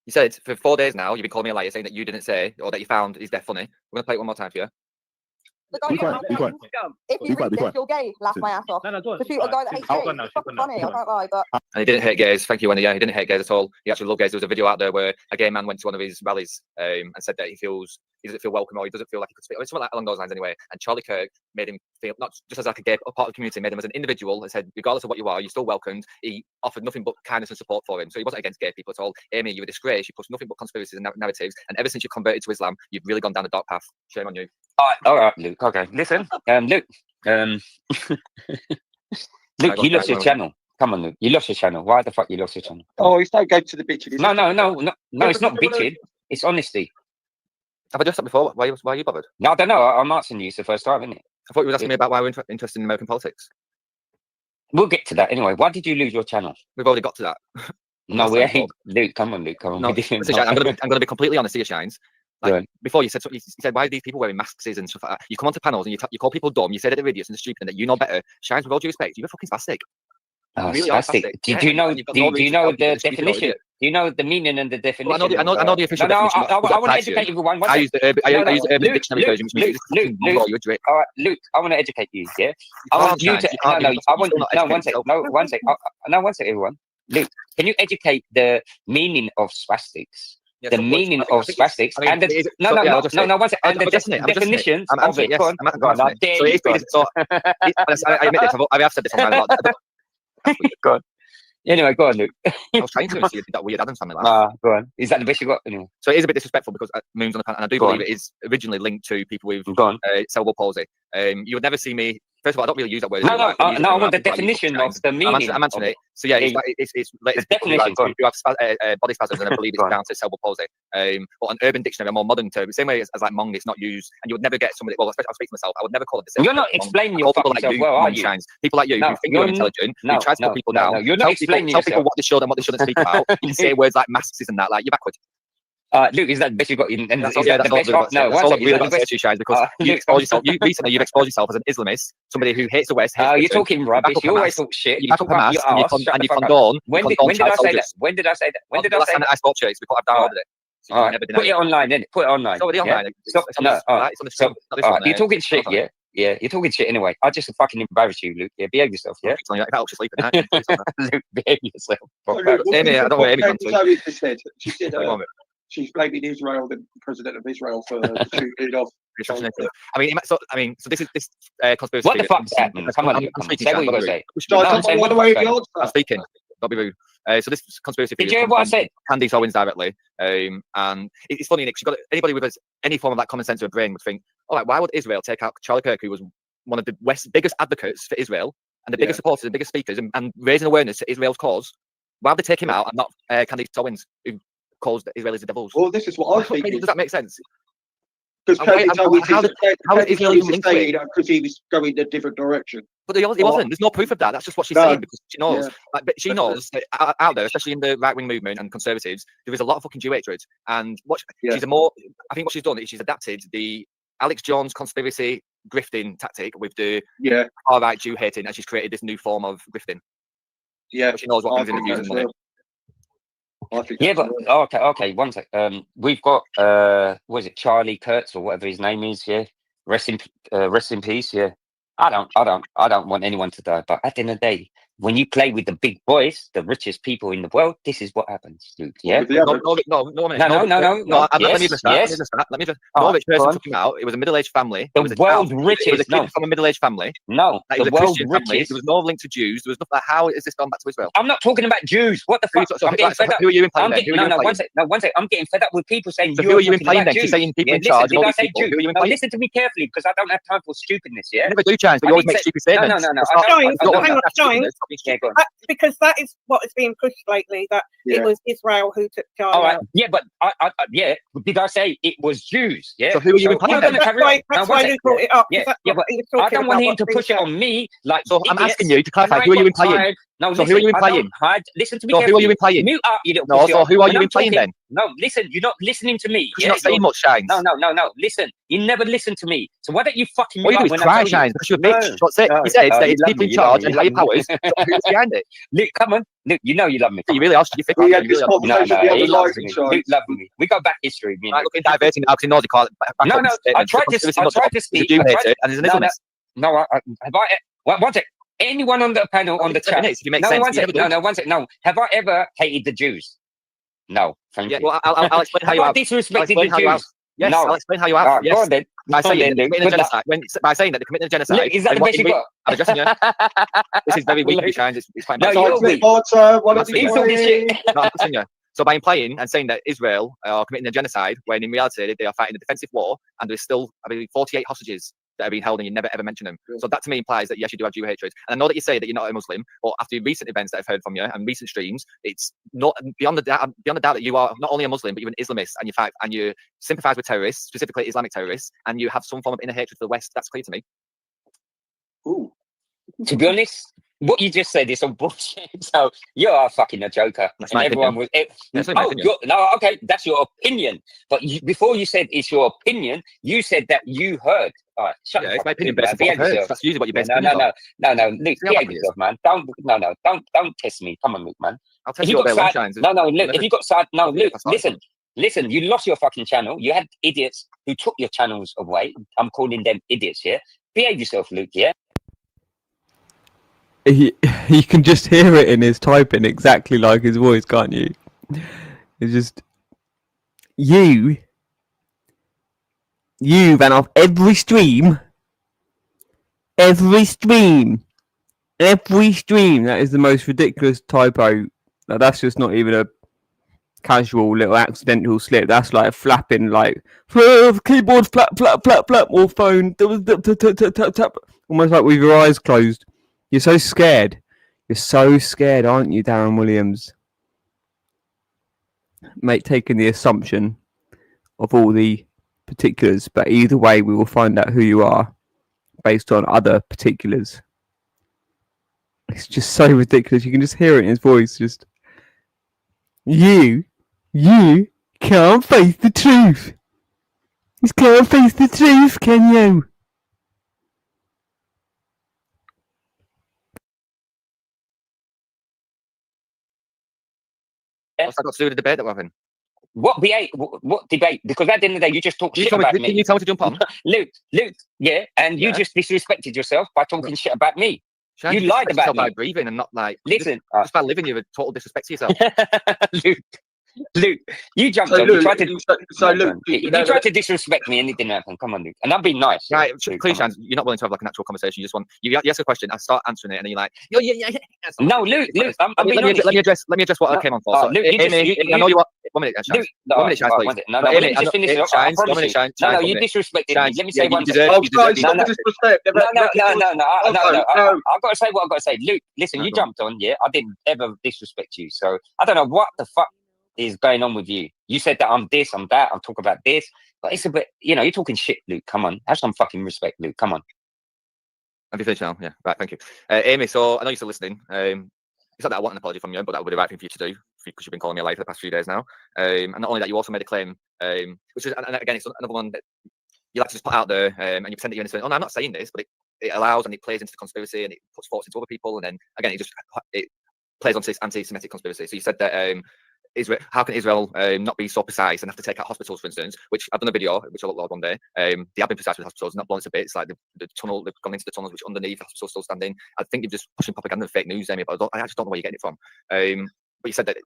You said for 4 days now, you've been calling me a liar, saying that you didn't say or that you found his death funny. We're going to play it one more time for you. Be quiet. If you read this, you're gay. Laugh my ass off. To shoot a guy that hates gays. It's fucking funny. I can't lie, but. And he didn't hate gays. Thank you, Wendy. Yeah, he didn't hate gays at all. He actually loved gays. There was a video out there where a gay man went to one of his rallies and said that he doesn't feel welcome or he doesn't feel like he could speak. Something like along those lines anyway. And Charlie Kirk made him feel not just as like a gay part of the community, made him as an individual and said, regardless of what you are, you're still welcomed. He offered nothing but kindness and support for him. So he wasn't against gay people at all. Amy, you're a disgrace. You push nothing but conspiracies and narratives. And ever since you converted to Islam, you've really gone down a dark path. Shame on you. All right, Luke. Okay, listen, Luke. Luke, you lost your channel. Come on, Luke. You lost your channel. Why the fuck you lost your channel? Oh, it's don't go to the bitching. No. It's not bitching. It's honesty. Have I just said before? Why are you bothered? No, I don't know. I'm asking you. It's the first time, isn't it? I thought you were asking me about why we're interested in American politics. We'll get to that anyway. Why did you lose your channel? We've already got to that. No, we ain't. Luke, come on, Luke. Come on. No, listen, I'm going to be completely honest here, Shines. Like before, you said why are these people wearing masks and stuff like that? You come onto panels and you call people dumb. You say that they're idiots and stupid and that you know better. Shines, with all due respect, you're a fucking spastic. Oh, really spastic. Do you know the definition? Do you know the meaning and the definition? Well, I know the official definition. I want to educate everyone. I use the Urban Dictionary version, which means Luke. All right, Luke. I want to educate you. Yeah. I want you to. One sec, everyone. Luke, can you educate the meaning of spastics? The meaning of spastics and the one second. And the definitions of it. I admit this. I have said this online a lot. Go on. Anyway, go on, Luke. I was trying to see that weird Adam family laugh. Go on. Is that the best you got? Anyway. So it is a bit disrespectful because Moon's on the planet, and I do believe it is originally linked to people with cerebral palsy. You would never see me First of all, I don't really use that word. No, I want the definition of the meaning. I'm answering it. So yeah, it's the definition. You have body spasms, and I believe it's down to cerebral palsy. But an urban dictionary, a more modern term, the same way as like mong, it's not used, and you would never get somebody. Well, especially I'll speak for myself. I would never call it the same. You're not explaining your people fucking like you, well, are you? People like you who think you're intelligent, who try to put people down. No, you're not explaining yourself. Tell people what they should and what they shouldn't speak about. You say words like masks and that, like you're backward. Luke, is that the best you got? That's all I've really got to say to you, Shines, because you exposed yourself. Recently, you've exposed yourself as an Islamist, somebody who hates the West. You're talking rubbish. You always talk shit. You back up Hamas and you condone. When did I say that? When did I say that? When did I say that? Last time I spoke to you, we could have downloaded it. All right. Put it online, then. Put it online. It's already online. You're talking shit, yeah? Yeah, you're talking shit anyway. I just fucking embarrass you, Luke. Yeah, behave yourself, yeah? If I helps you sleep at night. Luke, behave yourself. Amy, I don't want Amy She said she's blaming Israel, the president of Israel, for the shooting of. I mean, so this conspiracy. What the fuck's happening? Come on, say what you gotta say. I'm speaking. Don't be rude. So this conspiracy. Did you hear what I said? Candice Owens directly. And it's funny, Nick. Anybody with any form of that common sense of a brain would think, all right, why would Israel take out Charlie Kirk, who was one of the West's biggest advocates for Israel and the biggest supporters and biggest speakers, and raising awareness to Israel's cause? Why would they take him out and not Candice Owens, who calls the Israelis the devils? Well, this is what I think. Does that make sense? Because how did Israel say that because he was going a different direction? But he wasn't. There's no proof of that. That's just what she's saying because she knows. But she knows that out there, especially in the right-wing movement and conservatives, there is a lot of fucking Jew hatred. And I think what she's done is she's adapted the Alex Jones conspiracy grifting tactic with the all-right Jew hating, and she's created this new form of grifting. Yeah, but she knows what comes in the views and money. Yeah, but okay, one sec. We've got what is it, Charlie Kurtz or whatever his name is, yeah. Rest in peace, yeah. I don't want anyone to die, but at the end of the day, when you play with the big boys, the richest people in the world, this is what happens, dude. Yeah. No. Let me just no rich person talking out. It was a middle-aged family. The world richest. It was a kid from a middle-aged family. No, the world richest. There was no link to Jews. There was nothing. How is this gone back to Israel? I'm not talking about Jews. What the fuck? I'm getting fed up. Who are you implying? One sec. I'm getting fed up with people saying. Who are you implying then? You're saying people in charge. Did I say Jews? Now listen to me carefully because I don't have time for stupidness. Yeah. You never do, Chance, but you always make stupid statements. No. Because that is what is being pushed lately, that it was Israel who took Charlie. All right. Yeah, but did I say it was Jews? Yeah. So who are you implying? That's why you brought it up. Yeah, but I don't want him to push it on me. Like, so I'm asking you to clarify. Who are you implying? No, so who are you implying? Listen to me. So who are you implying? Mute up, you little. No, so who are you implying then? No, listen. You're not listening to me. You're not saying much, Shines. No. Listen, you never listen to me. So why don't you fucking? What you do is cry, Shines, because you're a bitch. What's it? He said that it's people in charge and higher powers. Who's behind it? Luke, come on. Luke, you know you love me. You really are. You think he loves me. Luke loves me. We go back history. Right, look, diverting now because he knows he can't. No. I tried to speak. You hate it, and there's an Islamist. No, one sec. Anyone on the panel on the chat? One sec. No. Have I ever hated the Jews? No. Thank you. Well, I'll explain how you have. Disrespected the Jews. Yes, no. I'll explain how you have. Yes. Go on then. By saying that they're committing a genocide. Luke, is that the best you got? I'm addressing you. This is very weak, Shines. It's quite bad. No, So by implying and saying that Israel are committing a genocide, when in reality they are fighting a defensive war, and there's still, I believe, 48 hostages that are being held, and you never ever mention them. So that to me implies that yes, you do have Jew hatred. And I know that you say that you're not a Muslim, but after recent events that I've heard from you and recent streams, it's not beyond the doubt that you are not only a Muslim but you're an Islamist, and you fight and you sympathise with terrorists, specifically Islamic terrorists, and you have some form of inner hatred for the West. That's clear to me. Ooh. To be honest, what you just said is some bullshit. So you are fucking a joker. That's my opinion. Okay, that's your opinion. But before you said it's your opinion, you said that you heard. All right, shut it's my opinion, but that's usually what you're based on. No, Luke, behave yourself, man. Don't test me. Come on, Luke, man. I'll test you all day long, Shines. No, Luke, if you got side, no, Luke, listen, you lost your fucking channel. You had idiots who took your channels away. I'm calling them idiots, yeah? Behave yourself, Luke, yeah? You can just hear it in his typing exactly like his voice, can't you? It's just you ran off every stream. That is the most ridiculous typo. That's just not even a casual little accidental slip. That's like flapping, like keyboard flap, or phone. There was tap. almost like with your eyes closed. You're so scared. You're so scared, aren't you, Darren Williams? Mate, taking the assumption of all the particulars, but either way, we will find out who you are based on other particulars. It's just so ridiculous. You can just hear it in his voice. Just you can't face the truth. You can't face the truth, can you? What's that got to do with the debate that we're having? What debate? What debate? Because at the end of the day, you just talk shit about me. Didn't you tell me to jump on? Luke, yeah, and you just disrespected yourself by talking shit about me. You lied about me. By breathing and not like... Listen. Just by living, you're a total disrespect to yourself. Luke, you jumped on. You tried to disrespect me and it didn't happen. Come on, Luke. And I've been nice. Right, Clean, you're not willing to have like an actual conversation. You just want... You ask a question, I start answering it, and then you're like... Yeah. No, Luke, I'm being honest. Let me address what I came on for. So, Luke, I know you want... 1 minute, Shines. 1 minute, Shines, please. No, let me just finish it. Shines, 1 minute, Shines. No, you disrespected me. Let me say one thing. No. I've got to say what I've got to say. Luke, listen, you jumped on, yeah? I didn't ever disrespect you. So I don't know what the fuck is going on with you. You said that I'm this, I'm that, I'm talking about this. But it's a bit, you're talking shit, Luke. Come on. Have some fucking respect, Luke. Come on. Have you finished now? Yeah, right, thank you. Amy, so I know you're still listening. It's not that I want an apology from you, but that would be the right thing for you to do, because you've been calling me a liar for the past few days now. And not only that, you also made a claim, which is, and again, it's another one that you like to just put out there, and you pretend that you're innocent. Oh, no, I'm not saying this, but it allows and it plays into the conspiracy, and it puts thoughts into other people, and then again, it plays onto this anti-Semitic conspiracy. So you said that how can Israel not be so precise and have to take out hospitals, for instance, which I've done a video, which I'll upload one day. They have been precise with hospitals, not blown to bits, like the tunnel, they've gone into the tunnels, which underneath the hospital's still standing. I think you're just pushing propaganda and fake news, Amy, but I just don't know where you're getting it from. But you said that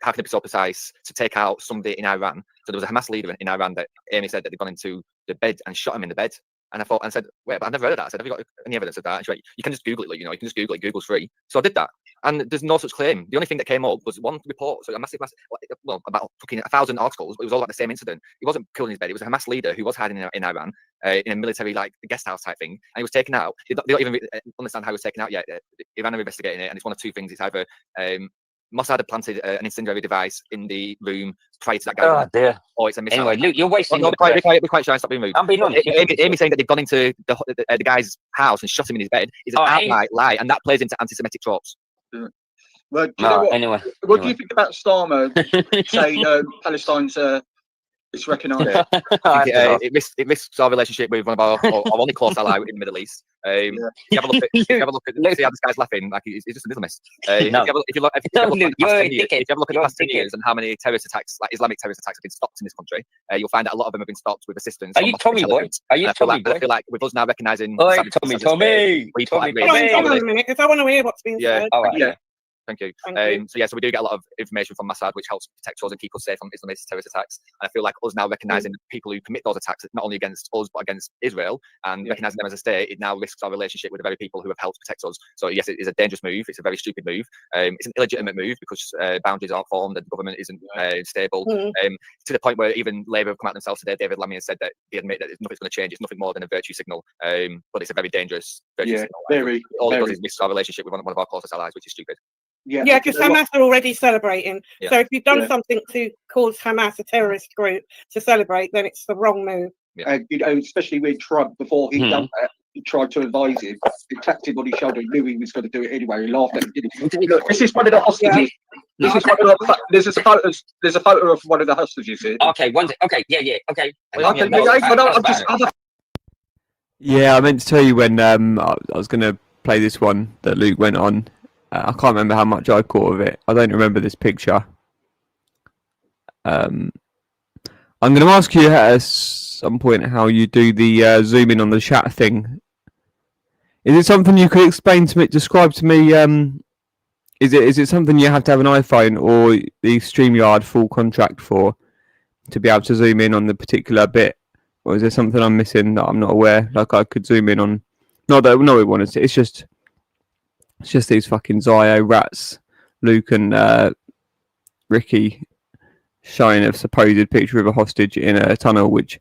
how can it be so precise to take out somebody in Iran? So there was a Hamas leader in Iran that Amy said that they'd gone into the bed and shot him in the bed. And I said, wait, but I've never heard of that. I said, have you got any evidence of that? And she went, you can just Google it, you can just Google it. Google's free. So I did that. And there's no such claim. The only thing that came up was one report, so a massive, about fucking 1,000 articles, but it was all about the same incident. He wasn't killed in his bed. It was a Hamas leader who was hiding in Iran, in a military, guest house type thing. And he was taken out. They don't even understand how he was taken out yet. Iran are investigating it, and it's one of two things. It's either Mossad had planted an incendiary device in the room prior to that guy. Oh, dear. Or it's a missile. Anyway, Luke, you're wasting your breath. Be quite shy, stop being rude. I'm being honest. Amy saying that they've gone into the guy's house and shot him in his bed is an outright lie, and that plays into anti-Semitic tropes. Well, do you know what? Anyway. What do you think about Starmer saying Palestine's it's recognised? It risks our relationship with one of our only close ally in the Middle East. If you have a look at see how this guy's laughing, like he's just an Islamist. If you look at the past 10 years and how many terrorist attacks, like Islamic terrorist attacks, have been stopped in this country, you'll find that a lot of them have been stopped with assistance. Are you Tommy boy? Are you Tommy boy? I feel like with us now recognising Tommy. Hold on a minute, because I want to hear what's being said. Yeah. Thank you. So we do get a lot of information from Mossad, which helps protect us and keep us safe from Islamist terrorist attacks. And I feel like us now recognising people who commit those attacks, not only against us, but against Israel, and recognising them as a state, it now risks our relationship with the very people who have helped protect us. So yes, it is a dangerous move. It's a very stupid move. It's an illegitimate move because boundaries aren't formed and the government isn't stable. To the point where even Labour have come out themselves today. David Lammy has said that they admit that nothing's going to change. It's nothing more than a virtue signal. But it's a very dangerous virtue signal. All it does is risk our relationship with one of our closest allies, which is stupid. Yeah, because Hamas are already celebrating. So if you've done something to cause Hamas a terrorist group to celebrate, then it's the wrong move. Especially with Trump, before he done that, he tried to advise him. He tapped him on his shoulder and knew he was going to do it anyway. He laughed at him, didn't he? Look, this is one of the hostages. This is one of the, there's a photo of one of the hostages here. Okay, okay. Yeah, I meant to tell you when I was going to play this one that Luke went on. I can't remember how much I caught of it. I don't remember this picture. I'm going to ask you at some point how you do the zoom in on the chat thing. Is it something you could explain to me, describe to me? Is it something you have to have an iPhone or the StreamYard full contract for to be able to zoom in on the particular bit? Or is there something I'm missing that I'm not aware? Like I could zoom in on. Not that no one wanted to. It's just these fucking Zio rats, Luke and Ricky, showing a supposed picture of a hostage in a tunnel, which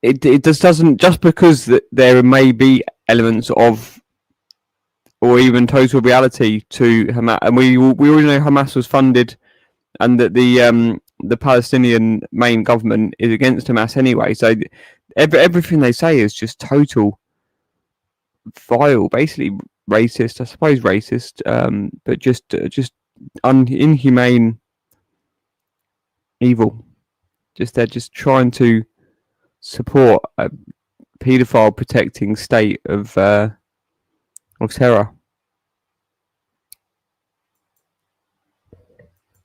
it just doesn't. Just because there may be elements of, or even total reality to Hamas. And we already know Hamas was funded, and that the Palestinian main government is against Hamas anyway. So everything they say is just total vile, basically racist. I suppose racist, but just inhumane, evil. They're just trying to support a paedophile protecting state of terror.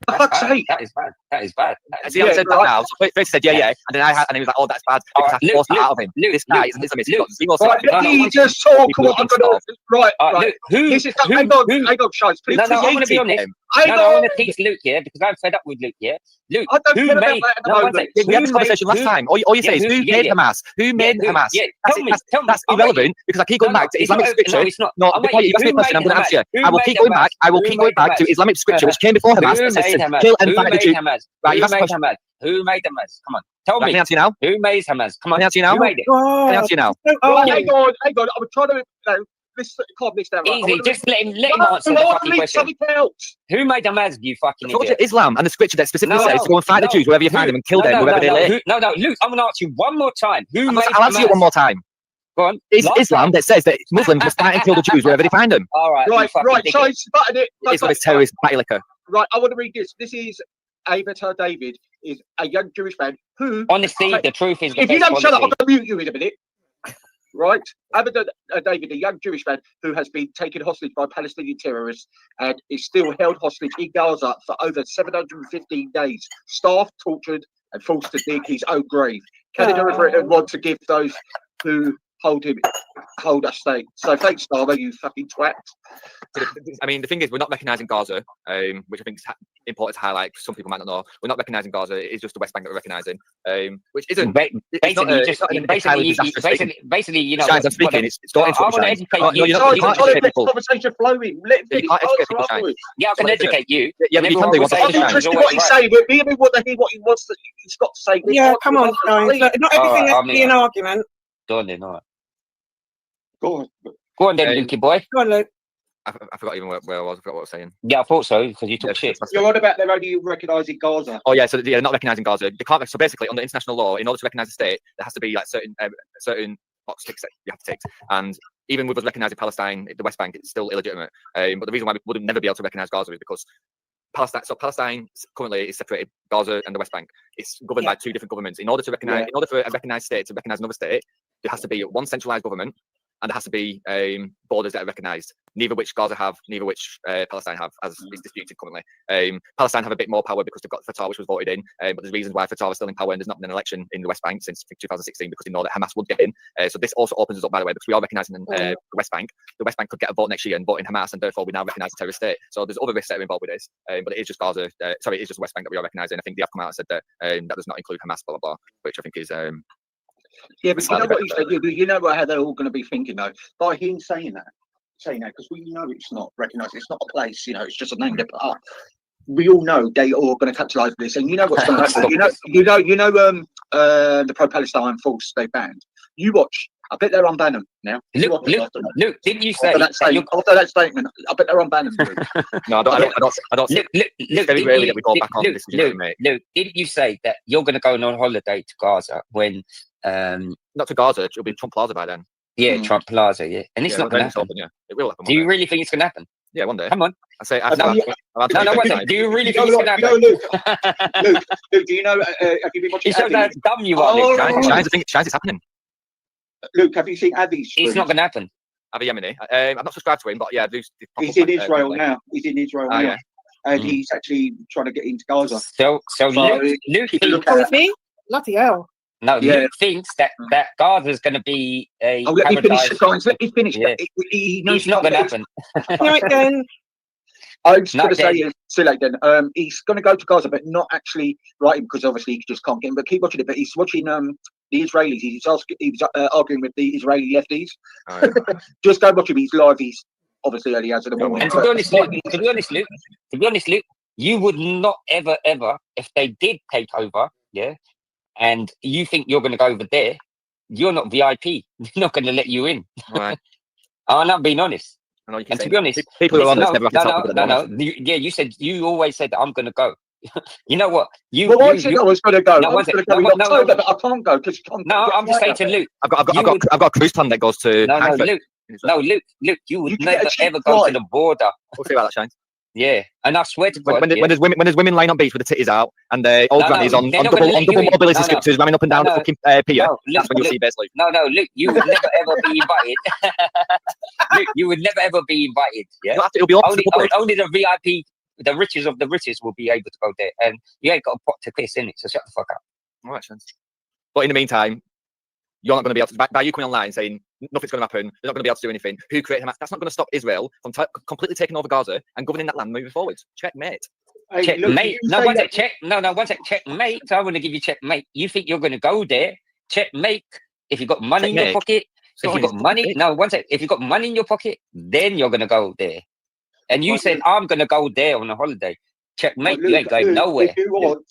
That is bad. That is bad. See, I said that now. So first said, yeah, and then and he was like, oh, that's bad. Because I forced that out of him. This guy is Right, let me just talk. Right. This is hang on, Shines. Please, I want to be honest. I want to teach Luke here because I'm fed up with Luke here. Luke, who made? We had this conversation last time. All you say is who made Hamas? Who made Hamas? That's irrelevant because I keep going back to Islamic scripture. No, before you ask me a question, I'm going to answer you. I will keep going back. I will keep going back to Islamic scripture, which came before Hamas. Kill and fight the Jews. Right, Who made Hamas? Who made Hamas? Come on, tell me. Can I answer you now? Who made Hamas? Come on, can I answer you now? Who made it? Can I answer you now? Hang on. I'm trying to. Calm this down. Easy, just let him answer the fucking question. Who made Hamas, you fucking idiot? Islam and the scripture that specifically says to go and fight the Jews wherever you find them and kill them wherever they lay. No, Luke, I'm going to ask you one more time. Who made Hamas? I'll answer you one more time. Go on. It's Islam that says that Muslims must fight and kill the Jews wherever they find them. All right. Right. So it's button it. It's what it's terrorist party liquor. Right. I want to read this. This is Avatar David, is a young Jewish man who. Honestly, the truth is. If you don't shut up, I'm going to mute you in a minute. Right, Avatar David, a young Jewish man who has been taken hostage by Palestinian terrorists and is still held hostage in Gaza for over 715 days, starved, tortured, and forced to dig his own grave. Canada has written want to give those who hold us state. So thanks, Starmer, you fucking twat. I mean, the thing is, we're not recognising Gaza, which I think is important to highlight. Some people might not know. We're not recognising Gaza. It is just the West Bank that we're recognising, which isn't basically, you know. Shines, I'm speaking. It's not I want to educate you. You can't educate people. Conversation flowing. Yeah, I can educate you. Yeah, but you can't do what what he's saying, but we want to hear what he wants to. He's got to say. Yeah, come on, guys. Not everything has to be an argument. Go on then, all right. Go on then, Lukey boy. Go on, Luke. I forgot even where I was. I forgot what I was saying. Yeah, I thought so because you took shit. You're on about they're only recognising Gaza. Oh yeah, so they're not recognising Gaza. They can't. So basically, under international law, in order to recognise a state, there has to be like certain box ticks that you have to tick. And even with us recognising Palestine, the West Bank, it's still illegitimate. But the reason why we would never be able to recognise Gaza is because Palestine currently is separated. Gaza and the West Bank, it's governed by two different governments. In order for a recognised state to recognise another state, there has to be one centralised government, and there has to be borders that are recognised, neither which Gaza have, neither which Palestine have, as is disputed currently. Palestine have a bit more power because they've got Fatah, which was voted in, but there's reasons why Fatah is still in power, and there's not been an election in the West Bank since 2016 because they know that Hamas would get in. So this also opens us up, by the way, because we are recognising the West Bank. The West Bank could get a vote next year and vote in Hamas, and therefore we now recognise a terrorist state. So there's other risks that are involved with this, but it is just Gaza. It is just the West Bank that we are recognising. I think they have come out and said that that does not include Hamas, blah blah blah, which I think is. Yeah, but you know what he said. You know how they're all going to be thinking though by him saying that, because we know it's not recognised. It's not a place. It's just a name they put up. We all know they are all going to capitalise this, and you know what's going to happen. The pro-Palestine force they banned. You watch. I bet they're unbanning them now. Luke, didn't you say after that statement? I bet they're unbanning them. No, I don't. Luke, very rarely that we go back on this. Luke, didn't you say that you're going to go on holiday to Gaza when? Not to Gaza. It'll be Trump Plaza by then. Yeah, Trump Plaza. Yeah, and it's not going to happen. Yeah, it will happen. Do you really think it's going to happen? Yeah, one day. Come on. I say. Do you really think it's going to happen? Luke, do you know? Have you been watching? It shows how dumb you are, Luke. Shines, it's happening. Luke, have you seen Avi's? It's not going to happen. Avi Yemeni. I'm not subscribed to him, but yeah, he's in Israel now. He's in Israel now, yeah. And he's actually trying to get into Gaza. So Luke me? Bloody hell. No, Luke thinks that Gaza's going to be a paradise. Let me finish. Yeah. It's not going to happen. Right then. I was going to say, see late then. He's going to go to Gaza, but not actually right because obviously he just can't get him. But keep watching it. But he's watching the Israelis. He was arguing with the Israeli lefties. Oh, yeah. Just go watch him. He's live. He's obviously early as of the moment. And to be honest, Luke, you would not ever, if they did take over, and you think you're going to go over there, you're not VIP. They're not going to let you in. Right. I'm not being honest. I know you And to be honest, people who are honest no, never have to tell people that they're honest. Yeah, you always said that I'm going to go. You know what? Well, I said I was going to go. I was going to go in October, but I can't go because no, I'm just saying to Luke. I've got a cruise plan that goes to Haifa. Luke, you would never ever go to the border. We'll see about that, Shines. Yeah, and I swear to God, when there's women lying on beach with the titties out and the old grannies on double mobility scooters ramming up and down the fucking pier, that's when you'll see best Luke. No, Luke, you would never ever be invited. Luke, you would never ever be invited. Yeah, it'll be only the VIP, the richest of the richest, will be able to go there, and you ain't got a pot to piss in it. So shut the fuck up. All right, Shines. But in the meantime, you're not going to be able to, by you coming online saying nothing's going to happen, they're not going to be able to do anything, who created Hamas, that's not going to stop Israel from completely taking over Gaza and governing that land moving forward. Checkmate. Hey, checkmate. No, one sec, checkmate. So I want to give you checkmate. You think you're going to go there? Checkmate. If you've got money in your pocket, if you've got money, if you've got money in your pocket, then you're going to go there. And you said, I'm going to go there on a holiday. Checkmate, you ain't going nowhere. If you want,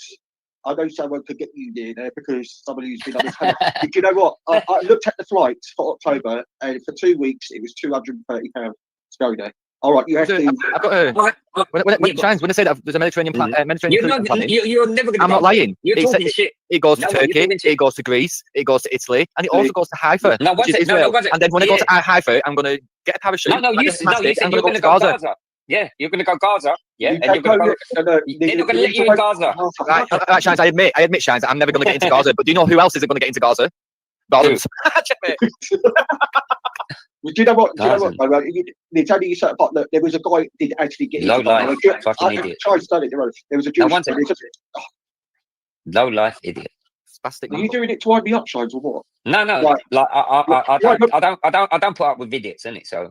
I know someone could get you near there because somebody who's been on this panel. Do you know what? I looked at the flights for October, and for 2 weeks it was £230 to go there. All right, you have to. I've got when Shines, when I say that there's a Mediterranean plan, Mediterranean planning, you're never going to. I'm not lying. You're talking shit. It goes to Turkey, it goes to Greece, it goes to Italy, and it also goes to Haifa, which is Israel. And then when I go to Haifa, I'm going to get a parachute. You said you're going to go Gaza. Yeah, you're going to go Gaza. Yeah, and you're going to go. They're not going to let you in Gaza. Right, Shines, I admit, Shines, I'm never going to get into Gaza. But do you know who else isn't going to get into Gaza? Gazans. Checkmate. Do you know what? It's only a certain part that there was a guy who did actually get low into life, fucking idiot. There was a Jewish guy. Low life idiot. Are you doing it to wind me up, Shines, or what? No. Like I don't put up with idiots, innit? So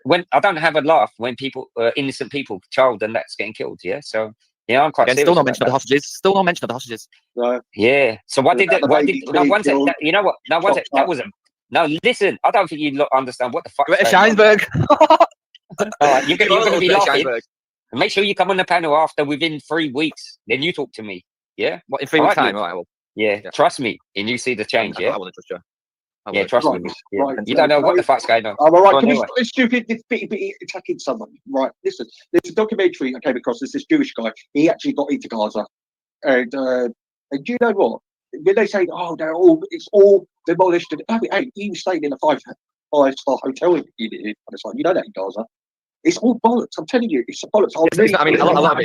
when I don't have a laugh when people, innocent people, child and that's getting killed. Yeah, so yeah, I'm quite. Still not mention of the hostages. Still not mention of the hostages. Right. Yeah. So what did? No, one sec. You know what? No, one sec. That wasn't. No, listen. I don't think you understand what the fuck. Shinesburg. All right, you're going to be laughing. Make sure you come on the panel within 3 weeks. Then you talk to me. Yeah. What, in 3 weeks' time? All right. Well. Yeah. Trust me, and you see the change. Yeah. I want to trust you. Yeah, trust me. Yeah. Right, you don't know what the fuck's going on. All right, can we stop this stupid bitty attacking someone? Right, listen, there's a documentary I came across. There's this Jewish guy. He actually got into Gaza, and do you know what? When they say, "Oh, it's all demolished," and hey, he was staying in a five-star hotel in it, and it's like, you know that in Gaza. It's all bollocks. I'm telling you, it's bollocks. I mean, a lot of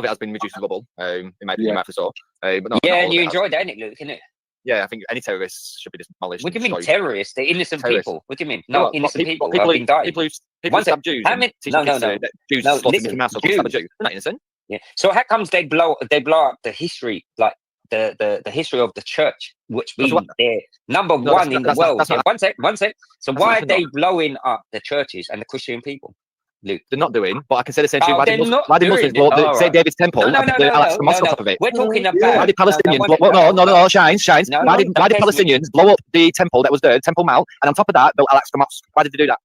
it has been reduced to rubble. In my opinion, for so. But no, yeah, and you enjoyed that, Luke, isn't it? Yeah, I think any terrorists should be demolished. What do you mean terrorists? They're innocent people. What do you mean? No, innocent people have been dying. People who stab Jews. No. Jews slaughtered in mass or stab a Jew. They're not innocent. Yeah. So how comes they blow up the history, like the history of the church, which being their number one in the world? One sec. So why are they blowing up the churches and the Christian people? Luke, they're not doing, but I can say the same thing. Why did Muslims blow up St. David's Temple and put the Al-Aqsa Mosque on top of it? We're talking about. Why did Palestinians no, Shines. Why did Palestinians blow up the temple that was there, Temple Mount, and on top of that built Al-Aqsa Mosque? Why did they do that?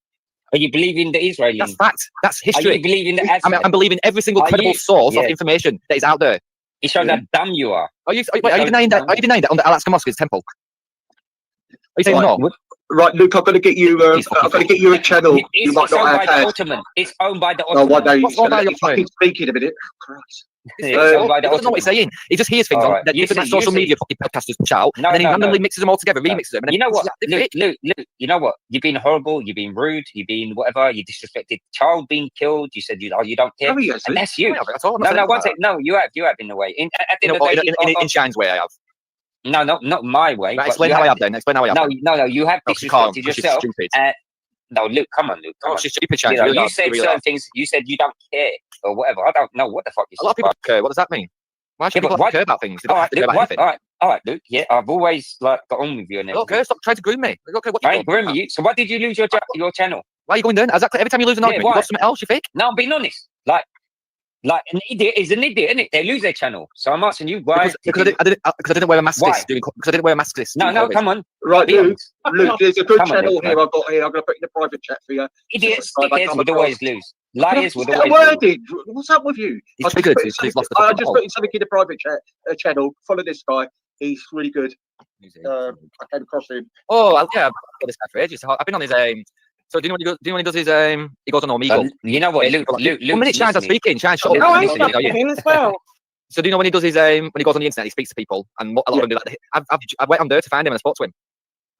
Are you believing the Israelis? That's fact. That's history. Are you believing the I'm believing every single credible source of information that is out there. It shows how dumb you are. Are you denying that? Are you denying that on the Al-Aqsa Mosque's temple? Are you saying no? Right, Luke, I'm going to get you. I'm going to get you a channel. You might not have had. It's owned by the Ottoman. Oh, what day? Fucking speaking a minute. Christ. He doesn't know what he's saying. He just hears things on that different social media fucking podcasters push out, and then he randomly mixes them all together, remixes them. You know what, Luke, you know what? You've been horrible, you've been rude, you've been whatever, you disrespected child being killed, you said you don't care. And that's you. No, one second. No, you have in a way. In Shine's way, I have. No, not my way. Right, explain how I have then. Explain how I have. No, you have disrespected yourself. No, Luke, come on, Luke. She's stupid, Shines. You said certain things. You said you don't care or whatever. I don't know what the fuck you said. A lot of people care. What does that mean? Why should people care about things? All right, Luke. Yeah, I've always got on with you and everything. Okay, stop trying to groom me. Okay, what I ain't grooming you. So why did you lose your channel? Why are you going down? Exactly. Every time you lose an argument, you lost something else. You fake. No, I'm being honest. Like an idiot is an idiot, isn't it? They lose their channel. So I'm asking you why? Because I didn't wear a mask. Because I didn't wear a mask. No, come on. Right, Luke, there's a good channel here. I've got here. I'm going to put in the private chat for you. Idiots, dickheads would always lose. Liars would always lose. What's up with you? I just put in something in the private chat channel. Follow this guy. He's really good. I came across him. Oh, yeah, I've got this guy for ages. I've been on his So do you know when he does his he goes on Omegle? You know what, Luke? 1 minute, Shines, I'm speaking. Shines, shut up. Oh, I'm stopping as well. So do you know when he does his when he goes on the internet, he speaks to people, and a lot of them do that. I went on there to find him and I spoke to him.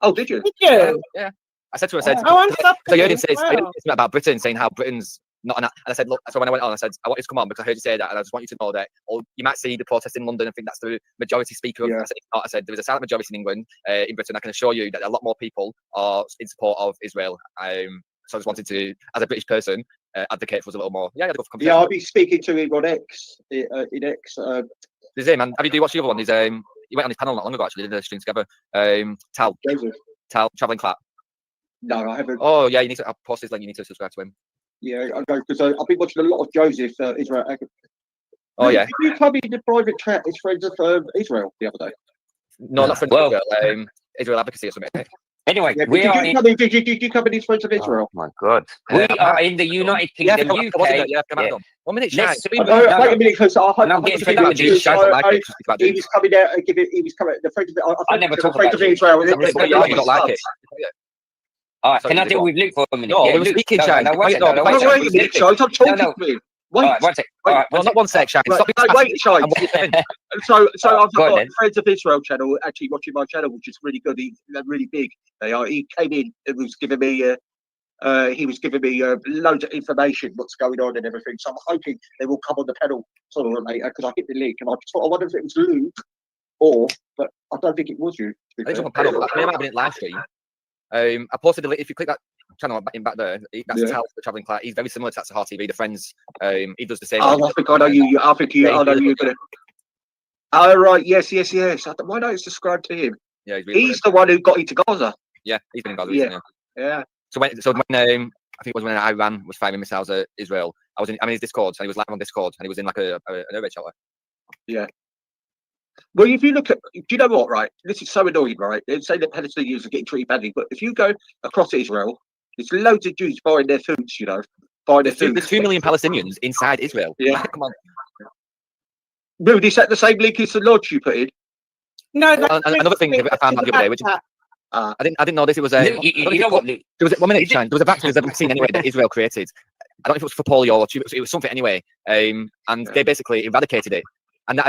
Oh, did you? Did you? Yeah. I said to him, I said, I'm because I heard him say well. something about Britain, saying how Britain's not an. And I said, look. So when I went on, I said, I want you to come on because I heard you say that, and I just want you to know that. Or you might see the protest in London and think that's the majority speaker. I said, it's not. I said there is a silent majority in England, in Britain. I can assure you that a lot more people are in support of Israel. So I just wanted to, as a British person, advocate for us a little more. Yeah, I'll be speaking to him on X. In X. There's him, man. Have you watched the other one? He's he went on his panel not long ago. Actually, did a stream together. Tal traveling clap. No, I haven't. Oh yeah, I'll post his link. You need to subscribe to him. Yeah, I go because I've been watching a lot of Joseph Israel. Oh yeah. Did you come in the private chat as friends of Israel the other day? No, not friends of Israel. Israel advocacy or something. Anyway, Did you come in as friends of Israel? Oh my God, we are in the United Kingdom, UK. Yeah, 1 minute. Wait a minute, because he was coming out and giving. He was coming. The friends of I never talk about Israel. You don't like it. All right, can I deal with Luke for a minute? No, we're speaking, Shine. Wait a minute, Shine. I'm talking to him. Wait. All right, well, not one sec, Shine. Wait, Shine. So I've got Friends of Israel channel actually watching my channel, which is really good. They're really big. They are. He came in and was giving me. He was giving me loads of information, what's going on and everything. So I'm hoping they will come on the panel sooner or later because I hit the link and I wonder if it was Luke but I don't think it was you. I think it's on panel. I might have been at live stream. I posted a link. If you click that channel back there, that's Tal, the traveling class. He's very similar to Sahar TV. The friends. He does the same. I think I know you. I know you're gonna. Oh right, yes. Why don't you subscribe to him? Yeah, he's, really he's the one who got into Gaza. Yeah, he's been in Gaza recently. Yeah. So when I think it was when Iran was firing missiles at Israel, I'm in his Discord, and he was live on Discord, and he was in like an air raid shelter. Yeah. Well, if you look at, do you know what, right? This is so annoying, right? They say that Palestinians are getting treated badly, but if you go across Israel, there's loads of Jews buying their foods, There's 2 million Palestinians inside Israel. Yeah. Come on. Rude, is that the same link as the lodge you put in? No, another thing I found out the other day, which I didn't know this. It was you know what, Luke? There was 1 minute, Shine. There was a vaccine anyway that Israel created. I don't know if it was for polio or it was something anyway. And they basically eradicated it. And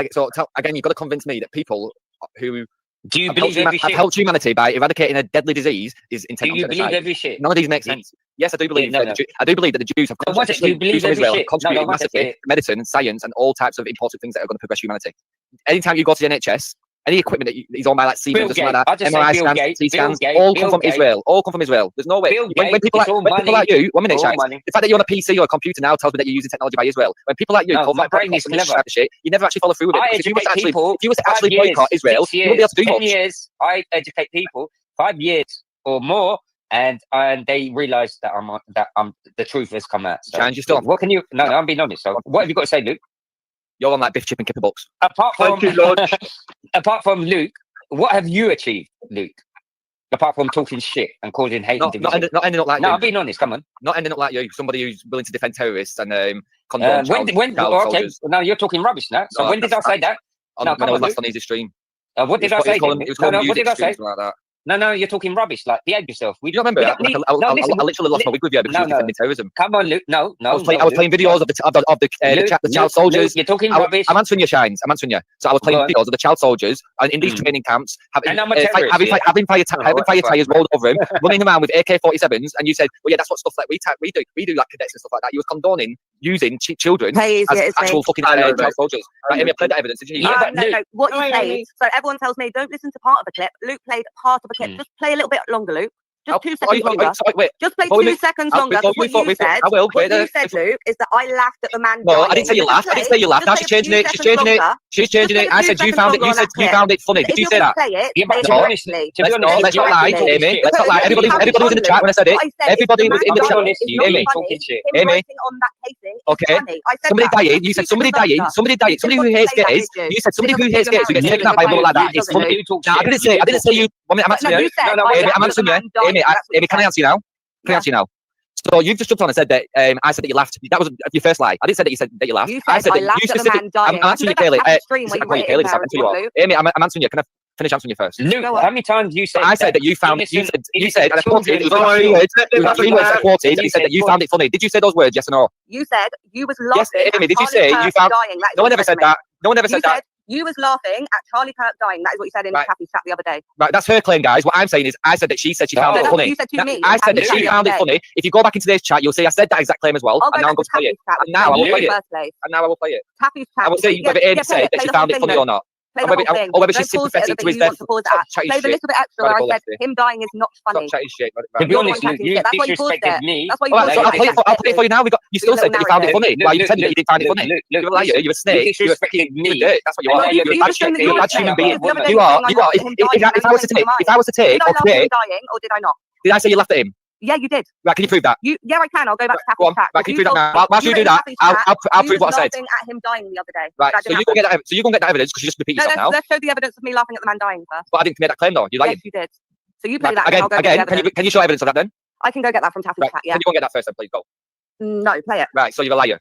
again, you've got to convince me that people who have helped humanity by eradicating a deadly disease is intentional genocide. Do you believe every shit? None of these make sense. Yes, I do believe. I do believe that the Jews have contributed massively to medicine, science, and all types of important things that are going to progress humanity. Anytime you go to the NHS, any equipment that is owned by like Siemens or something like that, MRI scans, CT scans, all come from Israel. All come from Israel. There's no way. When people like you, 1 minute, Shine, the fact that you're on a PC or a computer now tells me that you're using technology by Israel. When people like you call that shit, you never actually follow through with it. If you were to actually boycott Israel, you wouldn't be able to do much. 10 years, I educate people, 5 years or more, and they realise that the truth has come out. So, Shine, you still. What can you? No, I'm being honest. So, what have you got to say, Luke? You're on like Biff, Chip and Kipper books. Apart from Luke, what have you achieved, Luke? Apart from talking shit and causing hate and division. Not ending up like you. No, I'm being honest. Come on. Not ending up like you. Somebody who's willing to defend terrorists and condone child soldiers. Now you're talking rubbish now. So when did I say that? When I was last on his stream. What did I say? What did I say? Like that. No, you're talking rubbish. Like, behave yourself. You don't remember? I literally lost my wig with you because you were defending terrorism. Come on, Luke. No. I was playing videos of the child soldiers. You're talking rubbish. I'm answering you, Shines. I'm answering you. So I was playing videos of the child soldiers and in these training camps having fire tires rolled over him, running around with AK-47s, and you said, "Well, yeah, that's what stuff like we do. We do like cadets and stuff like that." You were condoning using children as actual fucking child soldiers. Right, Amy, I played that evidence. Did you? No. What you say is, so everyone tells me don't listen to part of the clip. Luke played part of a clip. Just play a little bit longer, Luke. Just 2 seconds longer. Just play 2 seconds longer. What you said, Luke, is that I laughed at the man. No, I didn't say you laughed. I didn't say you laughed. Now she's changing it. She's changing it. I said you found it. You found it funny. Did you say that? Let's not lie, Amy. Let's not lie. Everybody was in the chat when I said it. Everybody was in the chat. Amy. Okay. Somebody dying. You said somebody dying. Somebody who hates gays. You said somebody who hates gays who gets taken out by a like that. It's funny. Now I didn't say you. I'm answering you. I'm answering you. Amy, can I answer you now? Can I answer you now? So you've just jumped on and said that I said that you laughed. That was your first lie. I didn't say that you said that you laughed. I said that you specifically. I'm answering you clearly. Amy, I'm answering you. Can I? Finish answering you first. Luke, how many times you said? I said that you found. You said, and I quoted. It was 3 words. It was 3 words I quoted. And you said that you found it funny. Did you say those words? Yes or no? You said you was laughing. Yes, Amy. Did you say you found? No one ever said that. No one ever said that. You was laughing at Charlie Kirk dying. That is what you said in Kathy's chat the other day. Right, that's her claim, guys. What I'm saying is, I said that she said she found it funny. You said to me. I said that she found it funny. If you go back into today's chat, you'll see I said that exact claim as well. And now I'm going to play it. And now I will play it. And now I will play it. Kathy's chat. I will say whether Amy said that she found it funny or not. Or whether she's sympathetic to his death. Play the little bit extra where I said him dying is not funny. To be honest, you disrespected me. I'll play it for you now. You still said that you found it funny. Why you pretending that you didn't find it funny? You're a liar. You're a snake. You're a dirt. That's what you are. You're a bad human being. You are. If I was to take or create. Or did I not? Did I say you laughed at him? Yeah, you did. Right, can you prove that? Yeah, I can. I'll go back to Kathy's chat. Right, can you prove that now? Whilst you do that, I'll prove what I said. Laughing at him dying the other day. Right, so you can get that evidence because you just repeat yourself now. Let's show the evidence of me laughing at the man dying first. But I didn't make that claim though. You lied. Yes, you did. So you play that again. Can you show evidence of that then? I can go get that from Kathy's chat. Yeah. Can you go and get that first then, please? Go. No, play it. Right, so you're a liar.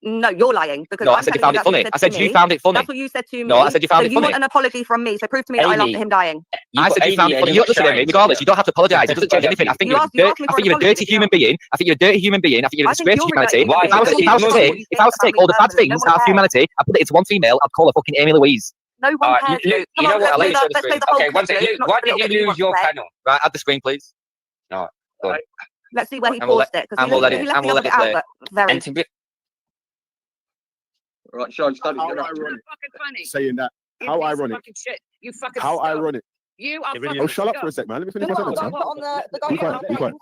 No, you're lying because no, I said you found it funny. I said you found it funny. That's what you said to me. No, I said you found it funny. You want an apology from me, so prove to me that I laughed at him dying. I said you found it funny. Listen to me, regardless, you don't have to apologise. It doesn't change anything. I think you're a dirty human being. I think you're a dirty human being. I think you're a disgrace to humanity. If I was to take all the bad things out of humanity and put it into one female, I'd call her fucking Amy Louise. No one cares. You know what? I'll let you show the screen. Okay, one second. Why did you lose your panel? Right, add the screen, please. All right, go on. Let's see where he paused it. And we'll let it play. Very. Right, Sean, study. Saying that. How ironic. You fucking How ironic. You are Oh, shut up for a sec, man. Let me finish my sentence. On the guy Be quiet.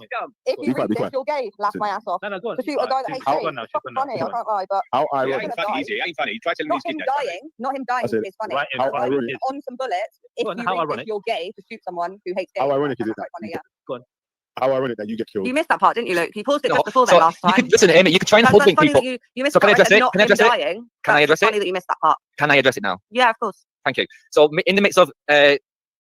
if you read this, you're gay. Laugh my ass off. No, go on. To shoot a guy that hates gays. It's fucking funny. I can't lie, but how ironic. It ain't funny. Try telling not him dying. Not him dying is funny. How ironic. On some bullets, if you're gay to shoot someone who hates gays. How ironic is it? Go on. How ironic that you get killed. You missed that part, didn't you, Luke? You paused it just before that last time. Listen, Amy, you can try and hoodwink people. You missed so can I address it? Can I address it? Can I address it? Funny that you missed that part. Can I address it now? Yeah, of course. Thank you. So in the midst of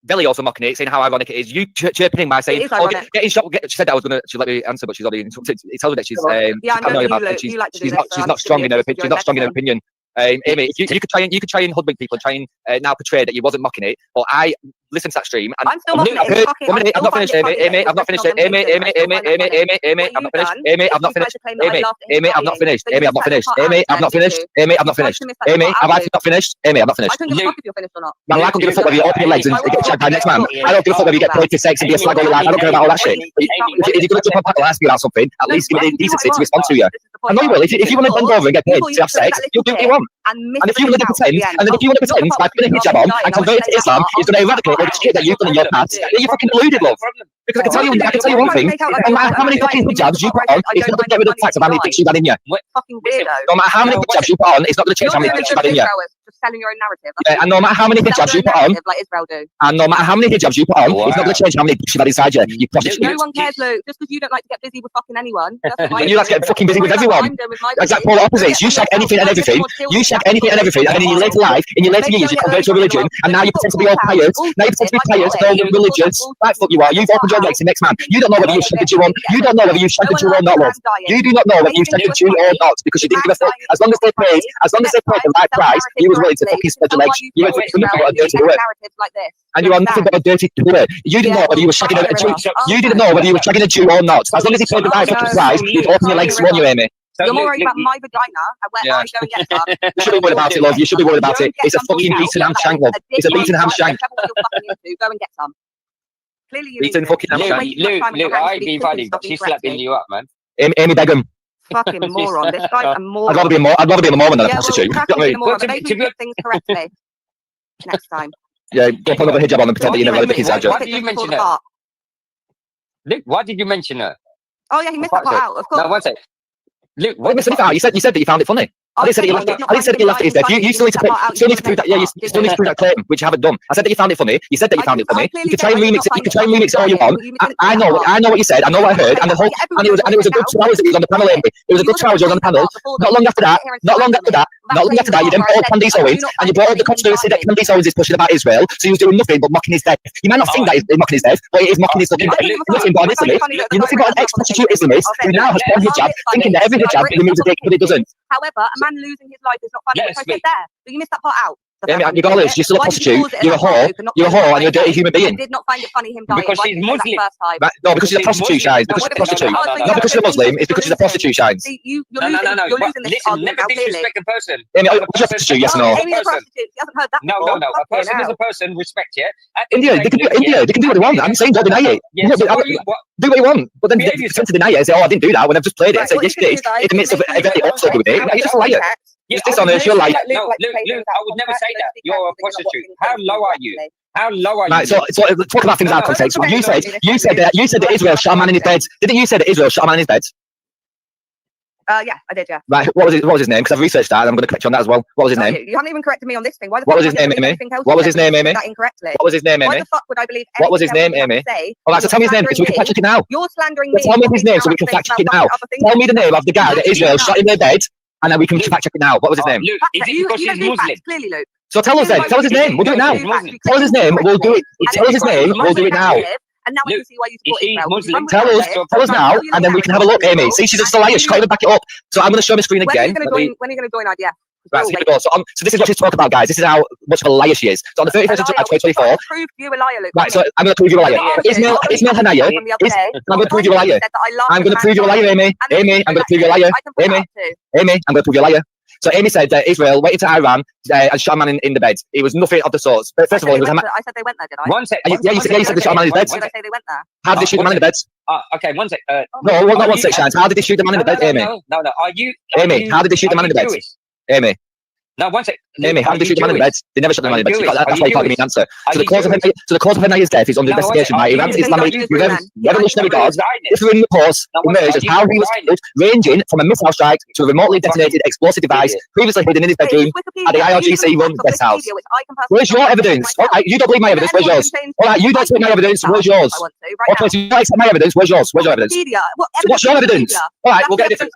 Belly also mocking it, saying how ironic it is, you chirping in by saying, getting shot. She said that I was going to let me answer, but she's already interrupted. It tells me that she's she's not strong in her opinion. She's not strong in her opinion. Amy, you could try and hoodwink people and try and now portray that you wasn't mocking it, but I listened to that stream and I'm still mocking it. 1 minute, I've not finished. Amy, I've not finished. Amy, I've not finished. Amy, I've not finished. Amy, I've not finished. Amy, I've not finished. Amy, I've not finished. Amy, I've not finished. Amy, have I not finished? Amy, I've not finished. I couldn't give a fuck if you're finished or not. Man, I don't give a fuck whether you open your legs and get shagged by next man. I don't give a fuck whether you get paid for sex and be a slag all your life. I don't care about all that shit. If you're going to jump on panel and ask me about something, at least give me the decency to respond to you. I know you will. If you want to bend over and get paid to have sex, you'll do what you want. And if you want to pretend, by putting a hijab on and convert to Islam, is going to eradicate all the shit that you've done in your past, then you're fucking deluded, love. Because I can tell you one thing, no matter how many fucking hijabs you put on, it's not going to get rid of the fact of how many dicks you've had in you. Fucking weirdo. No matter how many hijabs you put on, it's not going to change how many dicks you've had in you. Just selling your own narrative. Yeah, and no matter how many hijabs you put on, like Israel do. And no matter how many hijabs you put on, it's not going to change how many dicks you've had inside you. You prostitute. No one cares, Luke. Just because you don't like to get busy with fucking anyone. You like to get fucking busy with everyone. Exact polar opposites. You shag anything and everything. You shag anything and everything, and then in your later life, in your later years, you convert to a religion, and now you pretend to be all pious. Now you pretend to be pious, all religious. Right, fuck you are. You've opened your legs to the next man. You don't know whether you shagged a Jew or you don't know whether you shagged a Jew or not, love. You do not know whether you shagged a Jew or not because you didn't give a fuck. As long as they paid the right price, he was willing to fucking spread your legs. You went to nothing but a dirty doer. And you are nothing but a dirty doer. You didn't know whether you were shagging a Jew. You didn't know whether you were shagging a Jew or not. As long as he paid the right fucking price, you'd open your legs to you, Amy. You're more worried about my vagina and where I go and get some. You should be worried about it, love. You should be worried about it. It's a fucking beaten ham shank, love. It's a beaten ham shank. Go and get some. Clearly you beaten fucking ham shank. Luke, I'd be funny, but she's slapping you up, man. Amy Begum. Fucking moron. This guy's a moron. I'd rather be a Mormon than a prostitute. Maybe do things correctly next time. Yeah, go put another hijab on and pretend that you never had a big hijab. Why did you mention her? Luke, why did you mention her? Oh yeah, he missed that part out, of course. No, one sec. Luke, what missed it out? You said that you found it funny. I didn't say that you laughed. I didn't say that you laughed at his death. You still need to prove that. Yeah, you still need to prove that claim, which you haven't done. I said that you found it funny. You said that you found it funny. You can try and remix it. You can try and remix it all you want. I know what you said. I know what I heard. And it was a good 2 hours that you was on the panel, Amy. It was a good 2 hours you was on the panel. Not long after that, you then brought up Candice Owens and you brought up the controversy that Candice Owens is pushing about Israel. So he was doing nothing but mocking his death. You might not think that he's mocking his death, but it is mocking his fucking death. Nothing but an Islamist. You're nothing but an ex-prostitute Islamist who now has put on hijab, thinking that every hijab removes a dick, but it doesn't. However, a man losing his life is not funny, which I said there. So you missed that part out. Regardless, you're still a prostitute. You're a whore. You're a whore, and you're a dirty human being. I did not find it funny him dying. Because she's Muslim. No, because she's a prostitute, Shines. Because she's a prostitute. Not because she's a Muslim. It's because she's a prostitute, Shines. You're losing this Listen, never disrespect a person. Amy, are you a prostitute? Yes or no? Amy's a prostitute. She hasn't heard that No. before. A person is a person. Respect, yeah. India, they can do what they want. I'm saying don't deny it. Yeah, so do what you want, but then they tend to deny it and say, "Oh, I didn't do that." When I've just played it and said, "Yes, you did." In the midst of a very upset with it, you're just a liar. You're dishonest. You're a liar. No, Luke, I would never say that. You're a prostitute. How low are you? How low are you? Right, so talk about things out of context. You said that Israel shot a man in his bed. Didn't you say that Israel shot a man in his bed? Yeah, I did, yeah. Right, what was his name? Because I've researched that and I'm going to correct you on that as well. What was his name? You haven't even corrected me on this thing. Why the what fuck was his name, Amy? What was his name, Amy? That incorrectly. What was his name, Amy? Why the fuck would I believe what was his name, Amy? All right, so tell me his name because we can fact check it now. You're slandering me. Tell me his name so we can fact check it now. Tell me the name of the guy that Israel shot in their bed and then we can fact check it now. What was his name? Luke, is it because he's Muslim? Clearly, Luke. So tell us then. Tell us his name. We'll do it now. Tell us his name. We'll do it. Tell us his name. We'll do it now. And now we can see why you support Israel. Tell us now, and then we can have a look, Amy. See, she's just a liar. She can't even back it up. So I'm going to show my screen again. When are you going to join IDF? Right, so here we go. So this is what she's talking about, guys. This is how much of a liar she is. So on the 31st of July, 2024. Prove you a liar, Luke. Right, so I'm going to prove you a liar. Ismail Hanaya. I'm going to prove you a liar. I'm going to prove you a liar, Amy. Amy, I'm going to prove you a liar. Amy, I'm going to prove you a liar. So Amy said that Israel went into Iran and shot a man in the bed. It was nothing of the sorts. But first of all, it was I said they went there, did I? One sec. Yeah, you said they shot a man in his bed. Why did I say they went there? How did they shoot the man in the bed? Okay, one sec. No, not 1 sec, Shines. How did they shoot the man in the bed, Amy? No. Are you? Amy, how did they shoot the man in the bed? Amy. No, one sec. Amy, how did they shoot the man in the bed? They never shot the man in the bed. That's why you can't give me an answer. So the cause of Hanaya's death is under investigation by Iran's Islamic Revolutionary Guards. Differing reports emerged as how he was killed, ranging from a missile strike to a remotely detonated explosive device previously hidden in his bedroom at the IRGC-run guest house. Where's your evidence? All right, you don't believe my evidence. Where's yours? All right, you don't take my evidence. Where's yours? Okay, so you don't accept my evidence. Where's yours? Where's your evidence? So what's your evidence? All right, we'll get a different.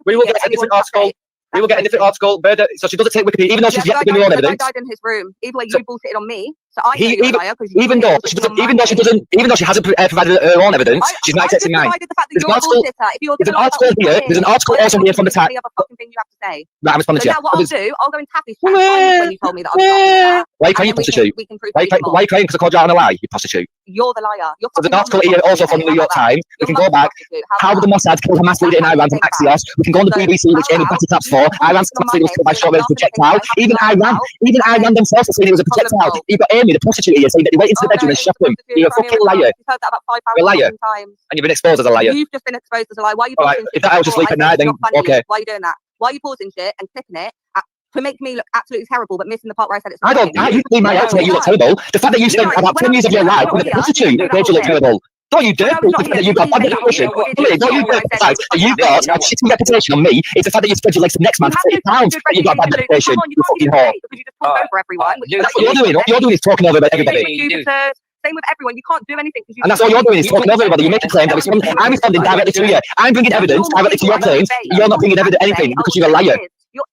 We will get a different article. We will get a different article. So she doesn't take Wikipedia, even though she's yet to give me her own evidence. I died in his room. Either way, you bullshitted on me. So I even though she hasn't provided her own evidence, she's not accepting mine. There's an article here. There's an article also here from the time. Right, I'm responding to you. Now what I'll do, I'll go and tap his chat when you told me that I was why are you crying, you prostitute? Why are you crying because I called you out on a lie, you prostitute? You're the liar. There's an article here also from the New York Times. We can go back. How would the Mossad kill Hamas leader in Iran from Axios? We can go on the BBC, which Amy batted taps for. Iran's Hamas leader was killed by short-range projectile. Even Iran themselves are saying it was a projectile. You've got Amy, the prostitute here, saying that they went into the bedroom and shot him. You're a fucking liar. You're a liar. And you've been exposed as a liar. You've just been exposed as a liar. Why are you pausing shit? If that I was just sleep at night, then okay. Why are you doing that? Why are you pausing shit and clicking it to make me look absolutely terrible, but missing the part where I said it's I don't. You believe my out to make you look terrible. The fact that you spent about 10 years of your life with a prostitute made you look terrible. Don't you dare prove the fact that you've got bad reputation. Don't you dare the fact that you've got a shitty reputation on me. It's the fact that you spread your legs to the next man for £30 that you've got a bad reputation. You fucking whore. That's what you're doing. What you're doing is talking over everybody. Same with everyone. You can't do anything. And that's all you're doing is talking over everybody. You're making claims. I'm responding directly to you. I'm bringing evidence directly to your claims. You're not bringing anything because you're a liar. You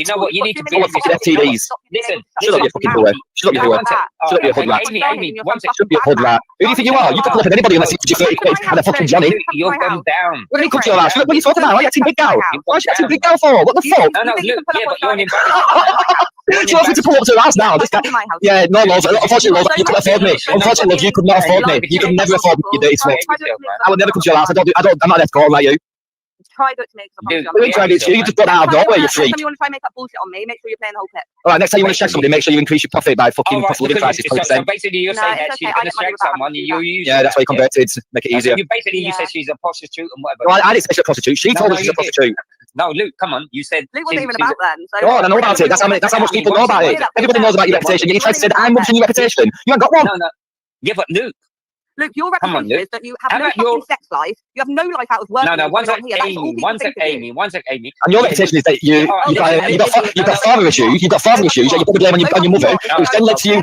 know what? You need to be FTDs. Listen, shut up, you fucking whore. Shut up, you whore. Shut up, you hood rat. Amy, one sec. Shut up, you hood rat. Who do you think you are? You can look at anybody unless you 30 quid and a fucking Johnny. You're gone down. What do you come to your house? What are you talking about? Why are you acting big gal? Why are you acting big gal for? What the fuck? No, look, yeah, but you're an She wants me to pull up to her house now. Yeah, no, love. Unfortunately, love, you couldn't afford me. Unfortunately, love, you could not afford me. You could never afford me, you dirty slut. I would never come to your house. I'm not an escort like you. Try to make you just got out of nowhere, you freak. Next time you want to try and make that bullshit on me, make sure you're playing the whole clip. All right, next time you want to check somebody, make sure you increase your profit by fucking cost of living crisis. So basically, you're saying that she's going to check someone, you use. Yeah, that's why you converted to make it easier. You said she's a prostitute and whatever. Well, I didn't say she's a prostitute. She told us she's a prostitute. No, Luke, come on. You said Luke wasn't even about then. I know about it. That's how much people know about it. Everybody knows about your reputation. You tried to say that I'm mentioning your reputation. You ain't got one. No. Yeah, but Luke. Luke, your reputation is that you have no fucking sex life. You have no life out of work. No, one sec, Amy. And your reputation is that you've got father issues. You've got father issues. You put the blame on your mother, which then led to you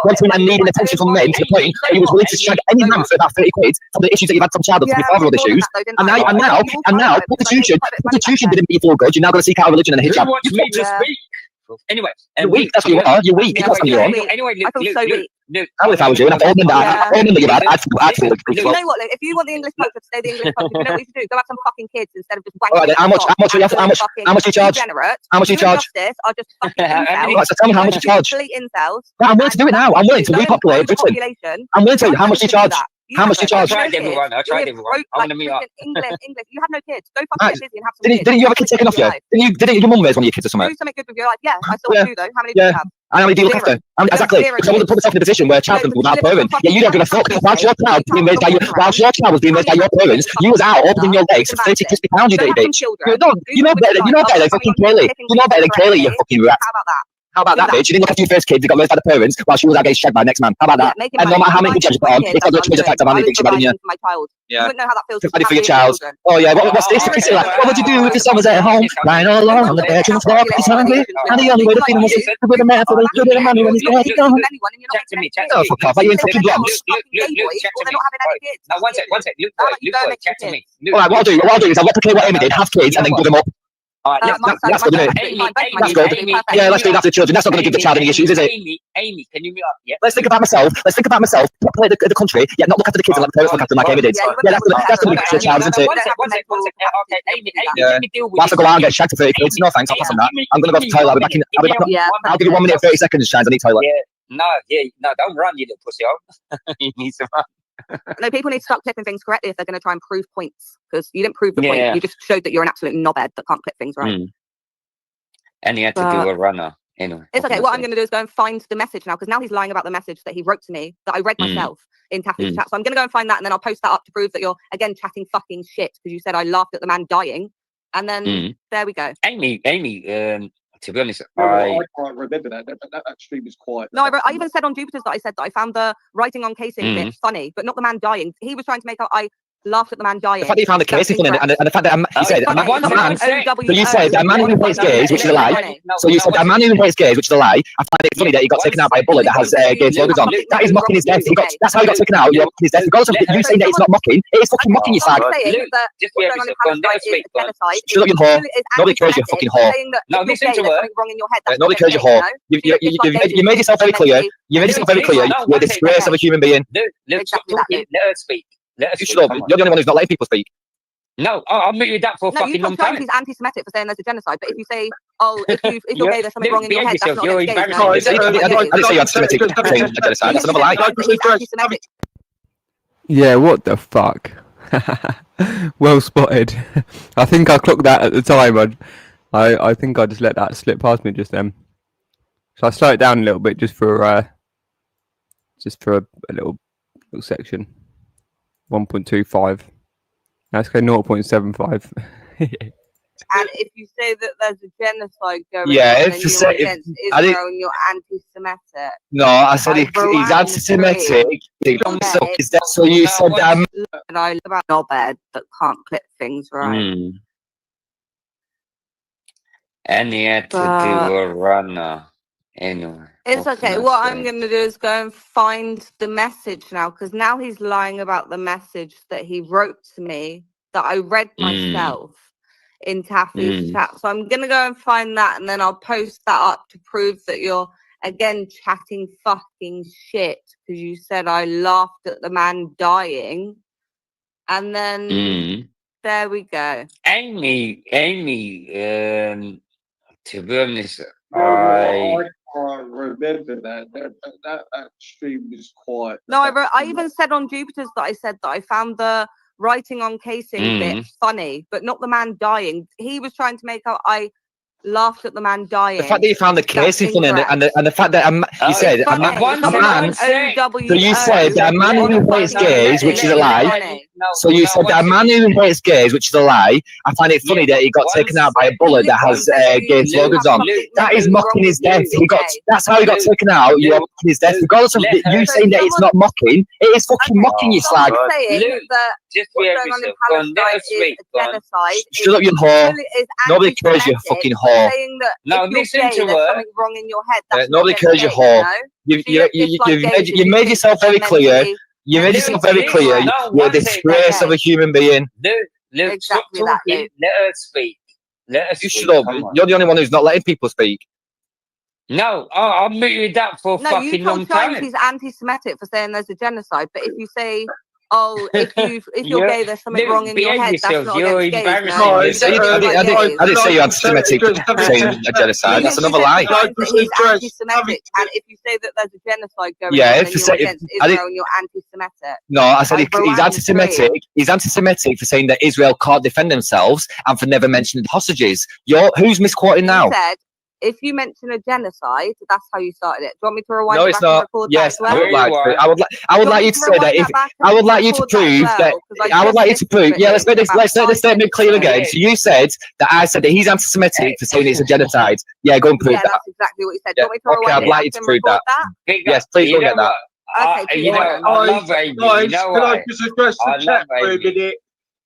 wanting and needing attention from men to the point that you was willing to shag any man for about 30 quid for the issues that you've had from childhood from your father issues. And now prostitution didn't make you feel good. You're now going to seek out a religion and a hijab. You want me to speak? Anyway, you're weak. That's what you are. You're weak. Anyway, I feel so weak. I would if I was you, and I told them that. I told them that you're bad. I'd feel like You know what, Luke? If you want the English culture to stay the English culture, you know what you should do? Go have some fucking kids instead of just wanking. All right, then, how much do you charge? How much do you charge? Are just fucking incels. Right, so tell me how much you charge. Complete incels. No, I'm willing to do it now. I'm willing to repopulate Britain. I'm willing to. How much do you charge? How much do you charge? I tried everyone. I tried everyone. I'm gonna meet up. English. You have no kids. Go fucking get busy and have some kids. Didn't you have a kid taken off you? Didn't your mum raise one of your kids or something? Do something good with your life. Yeah, I still do though. How many do you have? And how many do you look after? Exactly. Because I wouldn't put myself in a position where child without a parent. Yeah, you don't give a fuck. Whilst your child was being raised by your parents, you was out opening your legs for 30 crispy pounds, you dirty bitch. You know better than fucking Kaylee. You know better than Kaylee, you fucking rat. How about that? How about that, bitch? You didn't look after your first kid, you got raised by the parents while she was out getting shagged by the next man. How about that? And no matter how many pictures you put on, it's got to change the fact of how many pictures you got in you. You wouldn't know how that feels. Ready for your child. Oh yeah, what's this? You say like, what would you do if your son was at home, lying all alone on the bedroom floor, he's hungry, and the only way to feed him was to put a man for a little bit of money when he's dead. Chat to me. Oh, fuck off! Are you in fucking blocks? Luke, chat to me. Now, one sec. Luke, chat to me. All right, what I'll do is I'll replicate what Amy did, have kids, and then give them up. That's good, isn't it? That's good. Yeah, let's do that to the children. That's not going to give the child any issues, is it? Amy, can you meet up? Yeah. Let's think about myself. Populate the country. Yeah, not look after the kids and let the parents look after them like Amy did. Yeah, that's going to be good for the child, isn't it? One sec. Okay, Amy, Yeah. let me deal with Whilst I go out and get shagged for 30 kids. No thanks, I'll pass on that. I'm going to go to the toilet. I'll give you 1 minute and 30 seconds, Shines. I need toilet. No, don't run, you little pussy. You need to run. No, people need to start clipping things correctly if they're going to try and prove points, because you didn't prove the point. You just showed that you're an absolute knobhead that can't clip things right. And he had to do a runner. Anyway, it's okay. What I'm going to do is go and find the message now, because now he's lying about the message that he wrote to me that I read myself in Taffy's chat. So I'm going to go and find that, and then I'll post that up to prove that you're again chatting fucking shit because you said I laughed at the man dying, and then there we go. Amy. To be honest, I can't remember that. That stream was quite. No, I even said on Jupiter's that I said that I found the writing on casing bit funny, but not the man dying. He was trying to make out I laughed at the man dying. The fact that you found the casing funny, and the fact that you said so you said a man who hates gays, which is a lie. So you said a man who hates gays, which is a lie. I find it funny that he got taken out by a bullet that has gay slogans on. That is mocking his death. That's how he got taken out. You're mocking his death. Regardless of you saying that it's not mocking, it is fucking mocking you, slag. Just wait a second. Shut up, you whore. Nobody cares, you fucking whore. No, listen to her. Nobody cares, you whore. You made yourself very clear. You're a disgrace of a human being. Let her speak. You shut up. You're the only one who's not letting people speak. No, I'll meet you that for a fucking long time. He's anti-Semitic for saying there's a genocide, but if you say, oh, if you're gay, there's something wrong in your head, that's not you're against gays. I didn't say you're anti-Semitic saying genocide. That's another lie. Yeah, what the fuck? Well spotted. I think I clocked that at the time. I think I just let that slip past me just then. So I slow it down a little bit just for a little section. 1.25. Now let's go 0.75. And if you say that there's a genocide going on, if you say Israel and you're anti-Semitic. No, I said he's anti-Semitic. So you said that. And I about knobhead that can't clip things right. And he had to do a runner. Anyway. It's okay. What I'm going to do is go and find the message now, because now he's lying about the message that he wrote to me that I read myself in Taffy's chat. So I'm going to go and find that, and then I'll post that up to prove that you're, again, chatting fucking shit, because you said I laughed at the man dying. And then there we go. Amy, to be honest, I can't remember that stream was quite. No, I even said on Jupiter's that I found the writing on casing bit funny, but not the man dying. He was trying to make out I laughed at the man dying. The fact that you found the casing funny, and the fact that you said a man. So you said that a man who hates gays, which is a lie. So you said that a man who hates gays, which is a lie. I find it funny that he got taken out by a bullet that has gay slogans on. That is mocking his death. That's how he got taken out. You're mocking his death. Regardless of you saying that it's not mocking, it is fucking mocking you, slag. Just be yourself. Shut up, you whore. Nobody cares, you fucking whore. Now listen to her. Something wrong in your head. Nobody cares, you whore. You made yourself very clear. You made yourself very clear. You're a disgrace of a human being. Luke, stop talking. Let her speak. You shut up. You're the only one who's not letting people speak. No, I muted that for a No, you fucking told long Shines time. he's anti-Semitic for saying there's a genocide, but if you say, oh, if you're gay, there's something wrong in your head, that's not against gays. No, you don't I like gays. didn't say you're anti-Semitic saying a genocide. That's another lie. That he's anti-Semitic, and if you say that there's a genocide going on, then you're against Israel and you're anti-Semitic. No, I said he's anti-Semitic. He's anti-Semitic for saying that Israel can't defend themselves and for never mentioning hostages. Who's misquoting now? You said, if you mention a genocide, that's how you started it. Do you want me to rewind No, it it's back and not. record Yes, that as well? I would like to. I would like you to say that. If I would like you to prove that. I would like you to prove. Yeah, let's make this statement clear again. So you said that I said that he's anti-Semitic for saying it's a genocide. Yeah, go and prove Yeah, that. that's exactly what you said. Yeah. Do you want me to Okay, rewind I'd it like you back to and prove record that. Yes, please go get that. Okay, You know, I love Amy. Guys, You know can I why? just address the I chat love for a Amy. minute?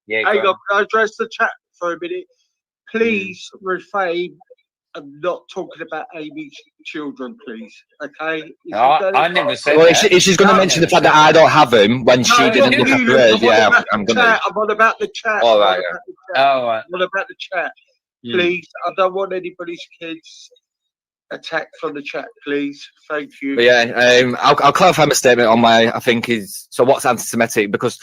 Yeah, Hang go on, can I address the chat for a minute? Please refrain of not talking about Amy's children, please. Okay? I never said Well, that. if she's going to mention the fact that I don't have them when she didn't look after hers, yeah, I'm going to. I'm on about the chat. All right. All right. I'm on about the chat. Please, I don't want anybody's kids attacked from the chat, please. Thank you. But yeah, I'll clarify my statement on I think is, so what's anti-Semitic? Because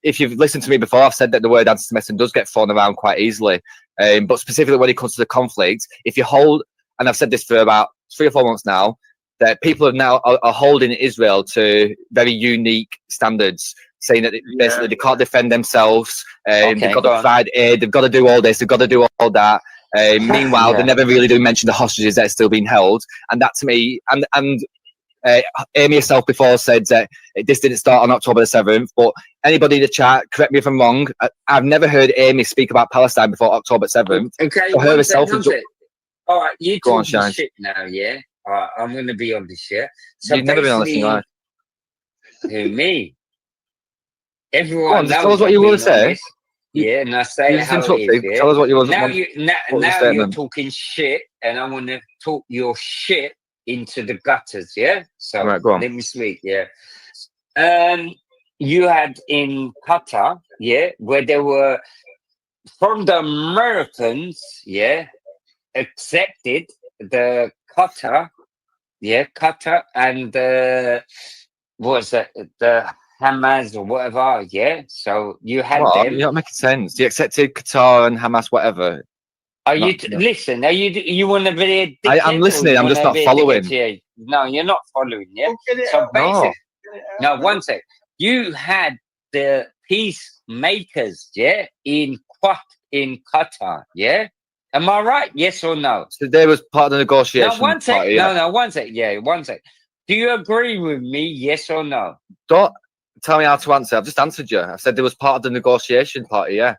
if you've listened to me before, I've said that the word anti-Semitic does get thrown around quite easily. But specifically when it comes to the conflict, if you hold, and I've said this for about 3 or 4 months now, that people are holding Israel to very unique standards, saying that basically they can't defend themselves, they've got to provide aid, they've got to do all this, they've got to do all that. Meanwhile, they never really do mention the hostages that are still being held, and that to me, and Amy herself before said that this didn't start on October the 7th, but anybody in the chat, correct me if I'm wrong, I've never heard Amy speak about Palestine before October 7th. Okay, so her herself all right, you Go on, talking Shine. shit now, yeah? All right, I'm going to be on this, yeah? So You've never been on this in your life. Who, me? Everyone Go on, just knows tell us what I've you been want to on say. this. Yeah, and I say You it just how it is, interrupted. yeah? Tell us what you want. Now, what was the now you're statement? talking shit, and I want to talk your shit into the gutters, yeah? So Right, go on. let me speak, yeah? You had in Qatar, yeah, where there were, from the Americans, yeah, accepted the Qatar, yeah, Qatar and the, what was that, the Hamas or whatever, yeah? So you had What? them. You're not making sense. You accepted Qatar and Hamas, whatever. Are you listen? Are you want to be a dickhead? I'm listening. I'm just not following. Yeah. No, you're not following. Yeah. So basically, no. One sec. You had the peacemakers, yeah, in Qatar, yeah. Am I right? Yes or no? So they was part of the negotiation. No, one sec. Party, yeah. No, one sec. Yeah, one sec. Do you agree with me? Yes or no? Don't tell me how to answer. I've just answered you. I said they was part of the negotiation party. Yeah.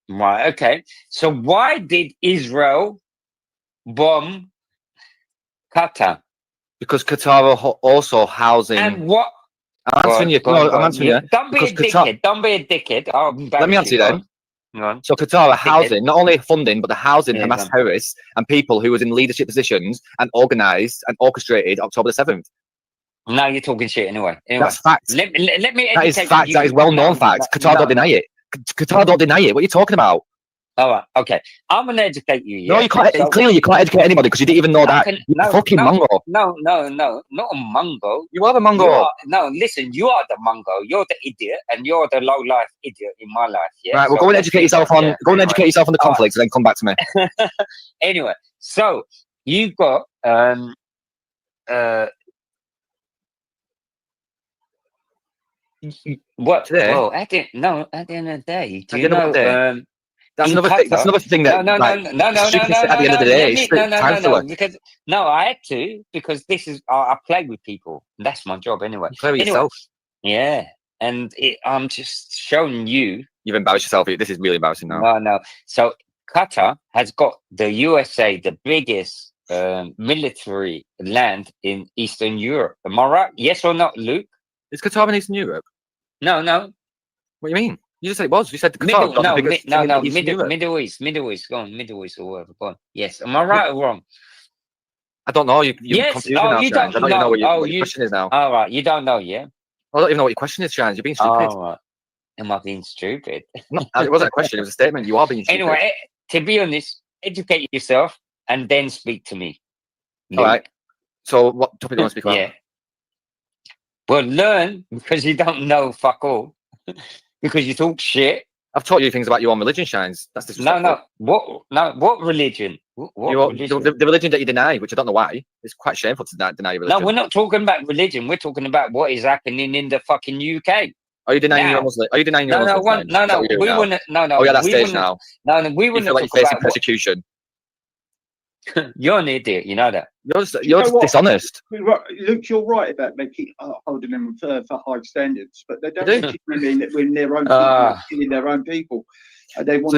Right. Okay. So why did Israel bomb Qatar? Because Qatar are also housing. And what? I'm answering you. No, I'm answering you. Don't be a dickhead. Don't be a dickhead. Let me answer you then. So Qatar are housing, not only funding, but they're housing Hamas terrorists and people who was in leadership positions and organised and orchestrated October the 7th. Now you're talking shit anyway. That's fact. Let me that is fact. That is well-known fact. Qatar don't deny it. Qatar don't deny it. What are you talking about? All right, okay. I'm gonna educate you. Yeah? No, you can't. So, clearly, you can't educate anybody because you didn't even know that. You're fucking mongo. No, not a mongo. You are the mongo. No, listen, you are the mongo. You're the idiot, and you're the low life idiot in my life. Yeah. Right. Well, go and educate yourself on. Go and educate yourself on the conflicts, and then come back to me. Anyway, so you got what? Today? Well, at the end of the day, do you know? That's another thing. That's another thing that no. At the end of the day, Because I had to because this is I play with people. That's my job anyway. You play with yourself. Yeah, and I'm just showing you. You've embarrassed yourself. This is really embarrassing now. No. So Qatar has got the USA, the biggest military land in Eastern Europe. Am I right? Yes or not, Luke? Is Qatar in Eastern Europe? No. What do you mean? You just said it was. You said Qatar. Middle East. Go on, Middle East or whatever. Go on. Yes. Am I right or wrong? I don't know. You're yes. confusing now, You don't I don't even know what your question is now. All right. You don't know, yeah? I don't even know what your question is, Shines. You're being stupid. Oh, right. Am I being stupid? No, it wasn't a question. It was a statement. You are being stupid. Anyway, to be honest, educate yourself and then speak to me. All right. So what topic do you want to speak about? Yeah. Well, learn, because you don't know fuck all. Because you talk shit. I've taught you things about your own religion, Shines. That's disrespectful. What religion? What religion? The religion that you deny, which I don't know why. It's quite shameful to deny your religion. No, we're not talking about religion. We're talking about what is happening in the fucking UK. Are you denying you're a Muslim? Are you denying you're a Muslim? No, we wouldn't. No, Oh, yeah, that we stage wouldn't. now. No, we wouldn't feel like talk you're facing about persecution. You're an idiot. You know that. You're just dishonest. Luke, you're right about making holding them for high standards, but they don't mean that when their own people killing their own people. They want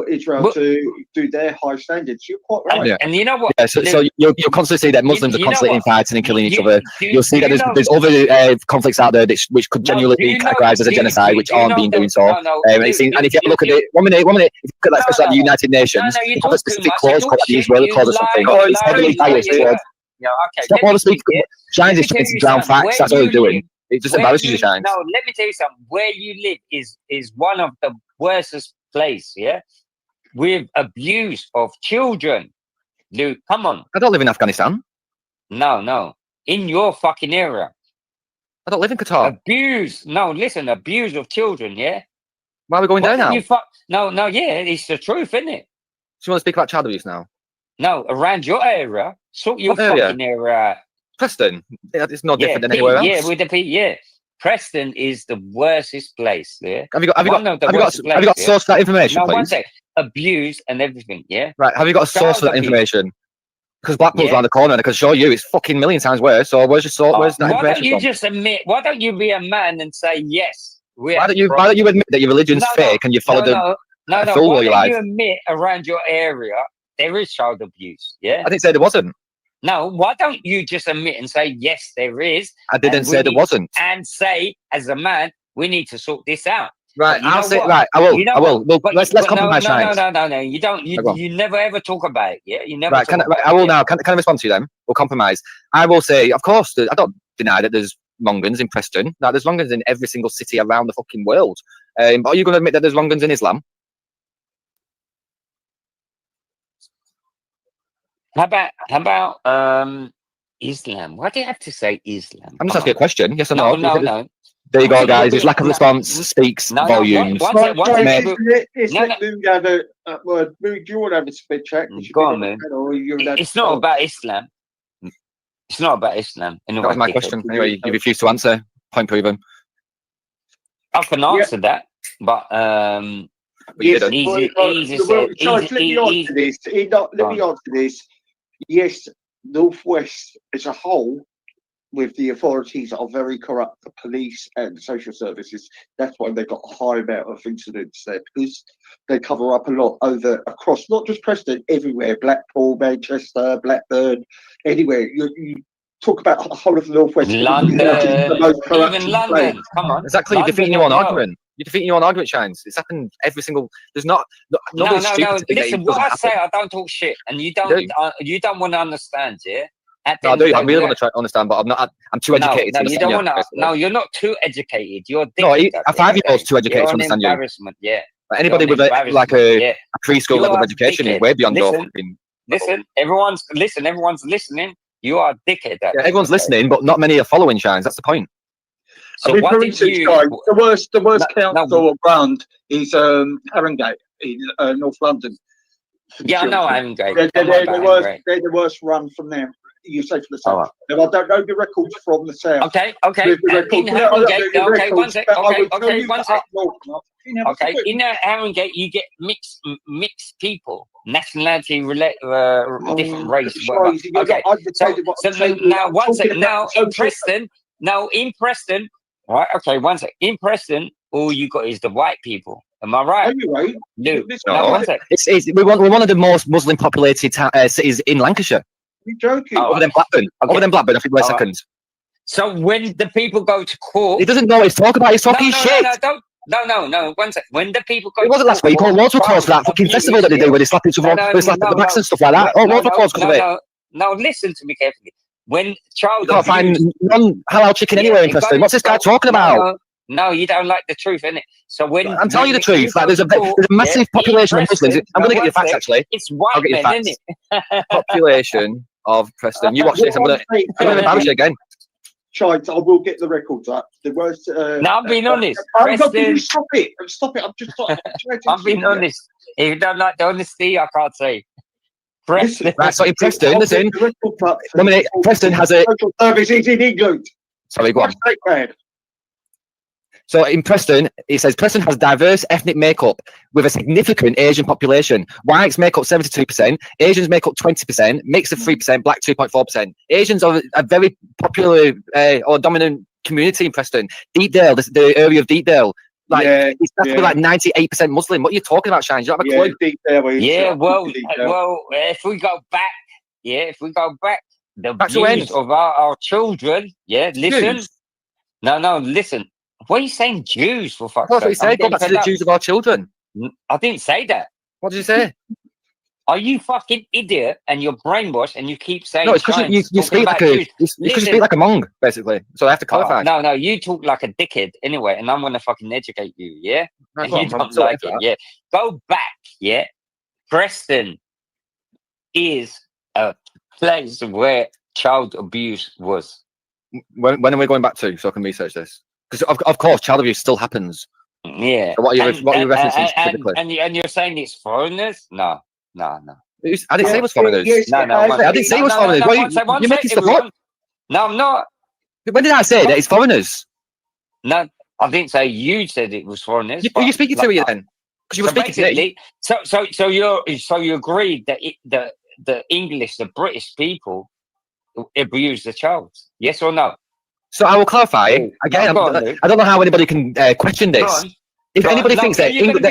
Israel to do their high standards. You're quite right. And you know what? Yeah, so you'll constantly see that Muslims are constantly infighting and killing each other. You'll see that there's other conflicts out there which could genuinely be categorised as a genocide, which aren't being doing so. And if you look at it, one minute, if you look at that, especially like the United Nations, you've got a specific clause called the Israeli clause or something. It's heavily biased towards. Stop all the speaking. Shines is trying to drown facts. That's all they're doing. It just embarrasses you, Shines. No, let me tell you something. Where you live is one of the worstest place, yeah? With abuse of children. Luke, come on. I don't live in Afghanistan. No. In your fucking area. I don't live in Qatar. Abuse of children, yeah? Why are we going there now? No, yeah, it's the truth, isn't it? So you want to speak about child abuse now? No, around your area. Sort your fucking area out. Preston. It's no different than anywhere else. Yeah, with the people, yeah. Preston is the worstest place. Yeah. Have you got source for that information, please? One sec. Abuse and everything. Yeah. Right. Have you got a source for that information? Because Blackpool's around the corner, and I can show you it's fucking million times worse. So where's your source? Where's that information? Why don't you just admit? Why don't you be a man and say yes? Why don't you admit that your religion's fake and you follow No. Why don't you admit around your area there is child abuse? Yeah. I didn't say there wasn't. No, why don't you just admit and say, yes, there is? I didn't say there wasn't. And say, as a man, we need to sort this out. Right, I will. Well, let's compromise, Shines. No. You don't. You never ever talk about it. Yeah, you never. Right, I will now. Can I respond to you then? We'll compromise. I will say, of course, I don't deny that there's Mongans in Preston. Now, there's Mongans in every single city around the fucking world. But are you going to admit that there's Mongans in Islam? How about Islam? Why do you have to say Islam? I'm just asking a question. Yes or no? No. There you go, guys. His lack of response speaks volumes. Do you want to have a spit check? Go on, man. It's not about Islam. It's not about Islam. That was my question. Anyway, you refused to answer. Point proven. I can answer that, but let me answer this. Yes, Northwest as a whole, with the authorities, are very corrupt. The police and the social services. That's why they've got a high amount of incidents there, because they cover up a lot across not just Preston, everywhere. Blackpool, Manchester, Blackburn, anywhere. You talk about the whole of the Northwest. London, even London. Come on. Exactly. You're defeating your own argument. You're defeating your own argument, Shines. It's happened every single. There's not. No. Listen, what I say, I don't talk shit, and you don't. You don't want to understand, yeah. No, I do. I really want to try to understand, but I'm not. I'm too educated. No, you don't want to. No, you're not too educated. You're. No, a 5-year-old's too educated to understand you. Embarrassment, yeah. But anybody with a preschool level of education is way beyond your fucking. Listen, everyone's listening. You are a dickhead. Everyone's listening, but not many are following, Shines. That's the point. So for instance, guys, the worst council around is Harringay in North London. Yeah, I know Harringay. They're the worst run from them. You say for the south. Now, I don't know the records from the south. Okay. In Harringay, one sec. Okay, in Harringay, you get mixed people, nationality, different race. Okay, so now one sec. Now in Preston, right? Okay, one sec. In Preston, all you got is the white people. Am I right? Anyway, no. One sec. We're one of the most Muslim populated cities in Lancashire. You're joking. Other than Blackburn. Other than Blackburn, I think we're second. So when the people go to court, he doesn't know what he's talking about. He's talking shit. No. One sec. When the people go, it wasn't last week. He called loads of calls for that fucking festival that they do, where they slap each other, they slap the backs and stuff like that. Loads of calls because of it. No, listen to me carefully. When child, you can't find non-halal chicken anywhere in Preston. What's this guy talking about? No, you don't like the truth, innit? So when I'm telling you the truth, like there's a massive population of Muslims. I'm going to get your facts actually. It's white men, isn't it? Population of Preston. You watch this, I'm gonna embarrass you again. Shite, I will get the records up. The worst. Now, I'm being honest. Preston, stop it! Stop it! I'm just. I'm being honest. If you don't like the honesty, I can't say. Preston. Right, so in Preston, listen. 1 minute. Preston has a services in England. Sorry, go on. So in Preston, it says Preston has diverse ethnic makeup with a significant Asian population. Whites make up 72%, Asians make up 20%, mix of 3%, black 2.4%. Asians are a very popular or dominant community in Preston. Deepdale, the area of Deepdale, it's definitely like 98% Muslim. What are you talking about, Shines? You don't have a clue. Well, if we go back, the views of our children, listen. Jews? No, listen. What are you saying, Jews, for fuck's sake? That's what you said. Go back to the Jews of our children. I didn't say that. What did you say? Are you fucking idiot and you're brainwashed and you keep saying... No, it's because you speak like a Hmong, basically. So I have to clarify. No, you talk like a dickhead anyway, and I'm going to fucking educate you, yeah? That's And you don't like it, yeah? Go back, yeah? Preston is a place where child abuse was. When are we going back to so I can research this? Because of course, child abuse still happens. Yeah. So what are you referencing specifically? And you're saying it's foreigners? No. I didn't say it was foreigners. No. I didn't say it was foreigners. You're making stuff up. No, I'm not. When did I say that it's foreigners? No, I didn't say you said it was foreigners. Who are you speaking to then? Because you were speaking to me. So you agreed that the English, the British people abuse the child? Yes or no? So I will clarify again. I don't know how anybody can question this. If anybody thinks that England,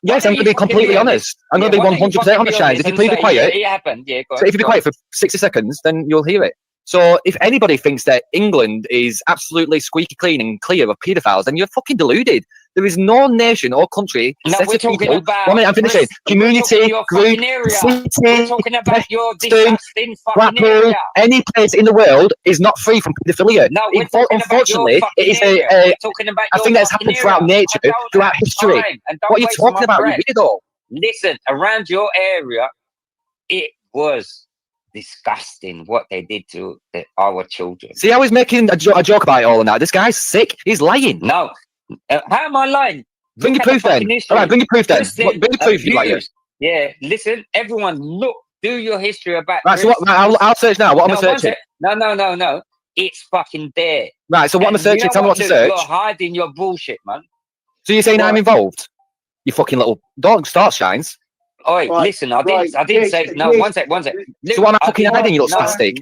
yes, I'm going to be completely honest. I'm going to be 100% honest, Shines. If you please be quiet, so if you be quiet for 60 seconds, then you'll hear it. So if anybody thinks that England is absolutely squeaky clean and clear of paedophiles, then you're fucking deluded. There is no nation or country. No, we're talking about. 1 minute, I'm finishing. Community, group, city, we're talking about your disgusting fucking area. Any place in the world is not free from paedophilia. No, unfortunately, it is a thing that's happened throughout nature, throughout history. What are you talking about, you weirdo? Listen, around your area, it was disgusting what they did to our children. See how he's making a joke about it all now? This guy's sick. He's lying. No. How am I lying? Bring your proof then. All right, bring your proof then. Bring your proof, you liar. Yeah, listen, everyone, do your history about. Right, so what? I'll search now. What am I searching? No. It's fucking there. Right, so what am I searching? Tell me what to search. You're hiding your bullshit, man. So you're saying I'm involved? You fucking little dog. Start, Shines. Oi, listen, I didn't say. No, one sec. Luke, so what am I fucking hiding, you little spastic?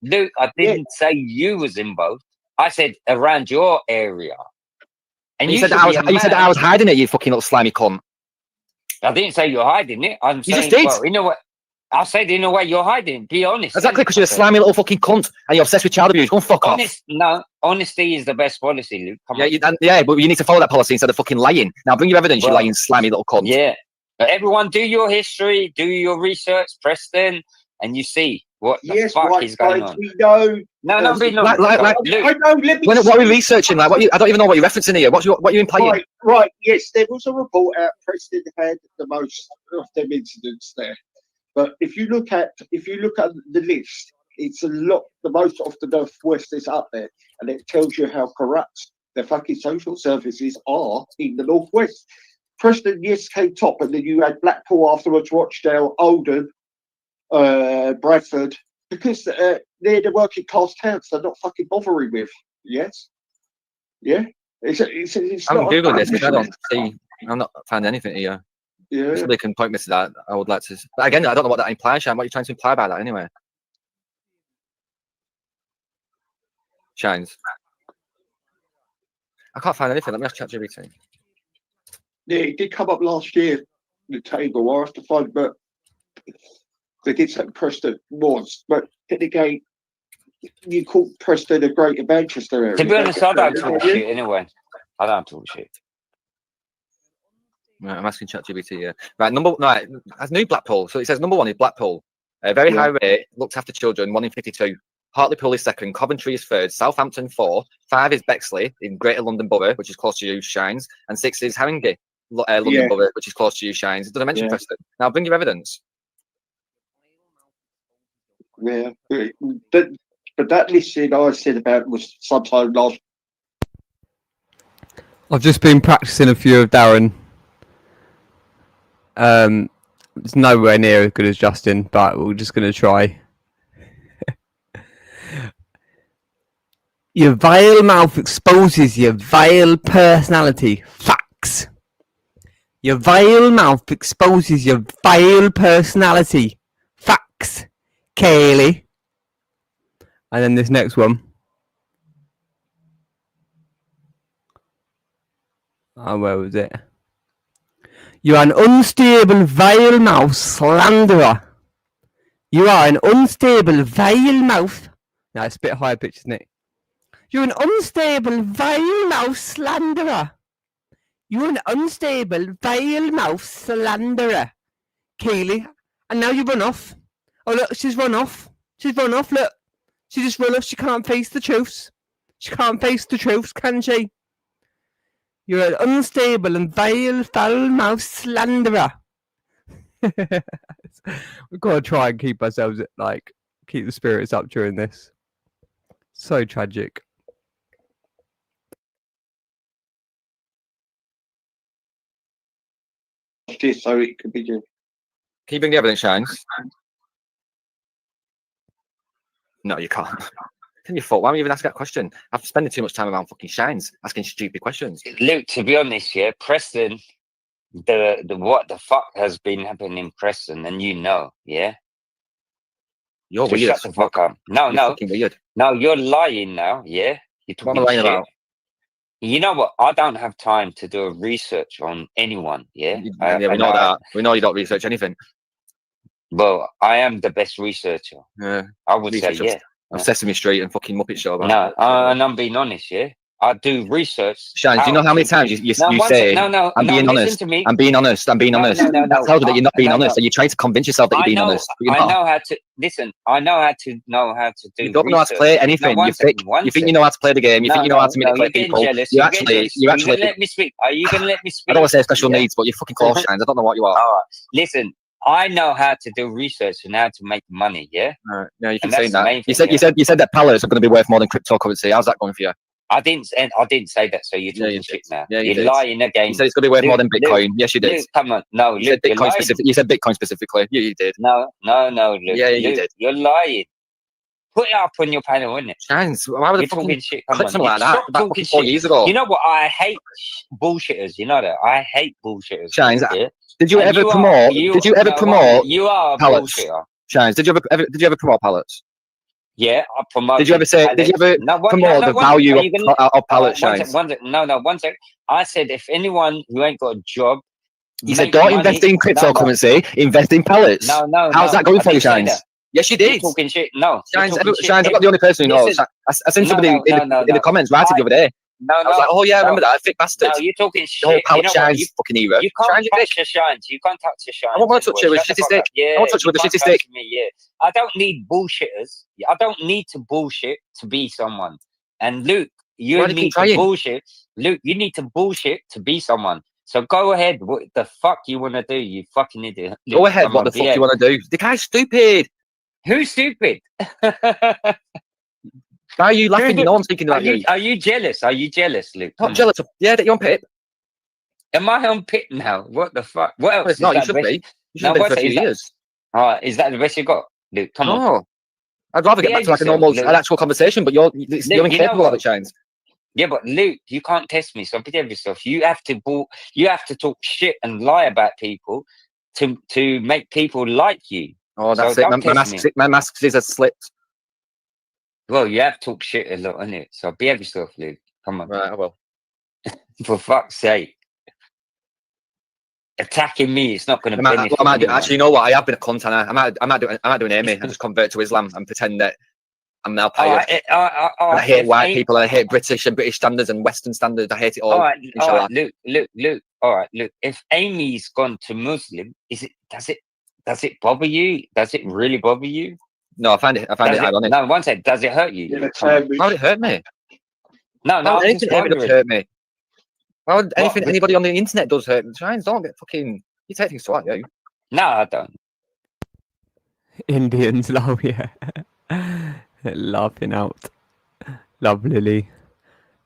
Luke, I didn't say you was involved. I said around your area. And you said that I was hiding it, you fucking little slimy cunt. I didn't say you're hiding it. I'm saying, just did. Well, in a way, I said in a way you're hiding. Be honest. Exactly, because you're a slimy little fucking cunt and you're obsessed with child abuse. Go and fuck off. No, honesty is the best policy, Luke. Come on. Yeah, but you need to follow that policy instead of fucking lying. Now bring your evidence, you lying slimy little cunt. Yeah. Everyone, do your history, do your research, Preston, and you see what the fuck is going on. We know. No, I know. What are we researching? Like, I don't even know what you're referencing here. What are you implying? Right. Yes, there was a report out. Preston had the most of them incidents there, but if you look at the list, it's a lot. The most of the Northwest is up there, and it tells you how corrupt the fucking social services are in the Northwest. Preston, yes, came top, and then you had Blackpool afterwards, Rochdale, Oldham, Bradford, because they're the working class towns they're not fucking bothering with. Yes, yeah. I'm googling this because I don't see. I'm not finding anything here. Yeah. Somebody can point me to that. I would like to. But again, I don't know what that implies, Shine. What are you trying to imply by that, anyway? Shines. I can't find anything. Let me ask ChatGPT. Yeah, it did come up last year. The table. I have to find, but they did say Preston was. But then again, you call Preston a Greater Manchester area. To be honest, I don't talk shit anyway. I don't talk shit. Right, I'm asking ChatGPT here. Right, that's new Blackpool. So it says number 1 is Blackpool. Very high rate, looks after children, 1 in 52. Hartlepool is 2nd, Coventry is 3rd, Southampton 4, 5 is Bexley in Greater London Borough, which is close to you, Shines, and 6 is Haringey, London Borough, which is close to you, Shines. It doesn't mention Preston. Now bring your evidence. Yeah, but that listing I said about was sometime last. I've just been practicing a few of Darren. It's nowhere near as good as Justin, but we're just going to try. Your vile mouth exposes your vile personality. Facts. Your vile mouth exposes your vile personality. Facts. Kaylee. And then this next one. Oh, where was it? You are an unstable, vile mouth slanderer. You are an unstable, vile mouth. No, it's a bit higher pitch, isn't it? You're an unstable, vile mouth slanderer. You're an unstable, vile mouth slanderer. Kaylee. And now you run off. Oh, look, she's run off. She's run off, look. She just run off. She can't face the truths. She can't face the truths, can she? You're an unstable and vile, foul-mouthed slanderer. We've got to try and keep ourselves, like, keep the spirits up during this. So tragic. So it could be good. Can you bring the evidence, Shines? No, you can't. Can you fault? Why don't you even ask that question? I've spending too much time around fucking Shines asking stupid questions. Luke, to be honest, yeah, Preston, the what the fuck has been happening in Preston, and you know, yeah. You're Just weird. shut the fuck up. No, You're fucking weird. no, you're lying now, yeah. You're What talking am I lying shit. about? You know what? I don't have time to do research on anyone, yeah. Yeah, we know that. We know you don't research anything. Well, I am the best researcher. Yeah, I would say, research yeah. of Sesame Street and fucking Muppet Show. No, and I'm being honest, yeah. I do research. Shines, do you know how many times you say, I'm being honest, I'm being honest, I'm being honest. That tells you that you're not being honest, and you're trying to convince yourself that you're being honest. I know how to, listen, I know how to do You don't know how to play anything. You think you know how to play the game, you think you know how to manipulate people. You actually... Let me speak. Are you going to let me speak? I don't want to say special needs, but you're fucking close, Shines. I don't know what you are. All right. Listen, I know how to do research and how to make money, yeah? Right. Yeah, you can say that. You said that pallets are going to be worth more than cryptocurrency. How's that going for you? I didn't say that, so you're talking shit now. Yeah, you're lying again. You said it's going to be worth more than Bitcoin. Yes, you did. Luke, come on. No, you said Bitcoin specifically. You said Bitcoin specifically. Yeah, you did. No, Luke. Yeah, you did. You're lying. Put it up on your panel, isn't it? Chance, why would you talking shit? Come something like that? About 4 years ago. You know what? I hate bullshitters. You know that. I hate bullshitters. Chance, yeah? Did you ever promote? Did you ever promote? You are a pallets? bullshitter. Chance, did you ever promote pallets? Yeah, I promote. Did you ever say? Did you ever promote the value of pallets? Chance. One sec. I said if anyone who ain't got a job. You said don't invest in cryptocurrency. Invest in pallets. No. How's that going for you, Chance? Yes, you did. You're talking shit. No. Shines, I'm not the only person who knows. I seen somebody in the comments writing the other day. I was like, oh yeah, I remember that. Thick bastard. No, you're talking shit. The whole pallet Shines fucking era. You can't touch your Shines. You can't touch your Shines. I want to touch it with a shitty stick. I want to touch it with a shitty stick. I don't need bullshitters. I don't need to bullshit to be someone. And Luke, you need to bullshit. Luke, you need to bullshit to be someone. So go ahead. What the fuck you want to do, you fucking idiot? Go ahead. What the fuck you want to do? The guy's stupid. Who's stupid? Why are you laughing? No one's thinking about you. Are you jealous? Are you jealous, Luke? Not jealous. Yeah, that you're on pit. Am I on pit now? What the fuck? What else? No, you should be. You should be for a few years. Is that the best you got, Luke? Come on. I'd rather get back to like a normal, an actual conversation, but you're incapable of it, Shines. Yeah, but Luke, you can't test me. So behave yourself. You have to talk shit and lie about people to make people like you. Oh, that's it. My mask is a slit. Well, you have to talk shit a lot, innit? So behave yourself, Luke. Come on. Right, I will. For fuck's sake. Attacking me, it's not going to benefit me. Actually, you know what? I have been a cunt, and I might do an Amy and just convert to Islam and pretend that I'm now pious. I hate white people, and I hate British and British standards and Western standards. I hate it all. All right, Luke. All right, look. If Amy's gone to Muslim, does it bother you? Does it really bother you? No, I find it ironic. No, one sec. Does it hurt you? Yeah, why would it hurt me? No. Anything ever does hurt me. Why would anybody on the internet does hurt me? Don't get fucking. You take things to heart, you. No, I don't. Indians, love, yeah. Laughing out. Love Lily.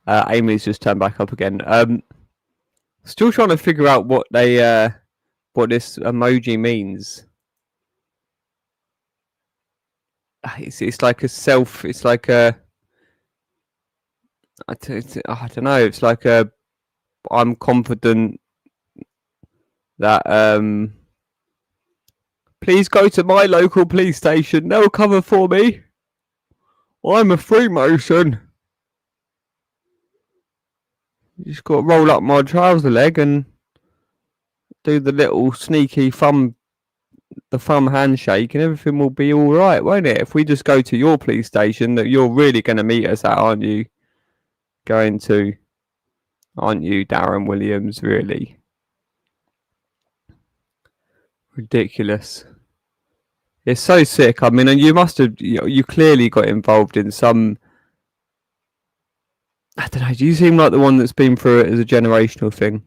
Amy's just turned back up again. Still trying to figure out what they what this emoji means. It's like a self. It's like a. I don't know. It's like a. I'm confident that please go to my local police station. They'll cover for me. I'm a Freemason. You just got to roll up my trouser leg and do the little sneaky thumb handshake, and everything will be all right, won't it? If we just go to your police station that you're really going to meet us at, aren't you? Aren't you, Darren Williams? Really ridiculous. It's so sick. I mean, you must have. You clearly got involved in some. I don't know. Do you seem like the one that's been through it as a generational thing?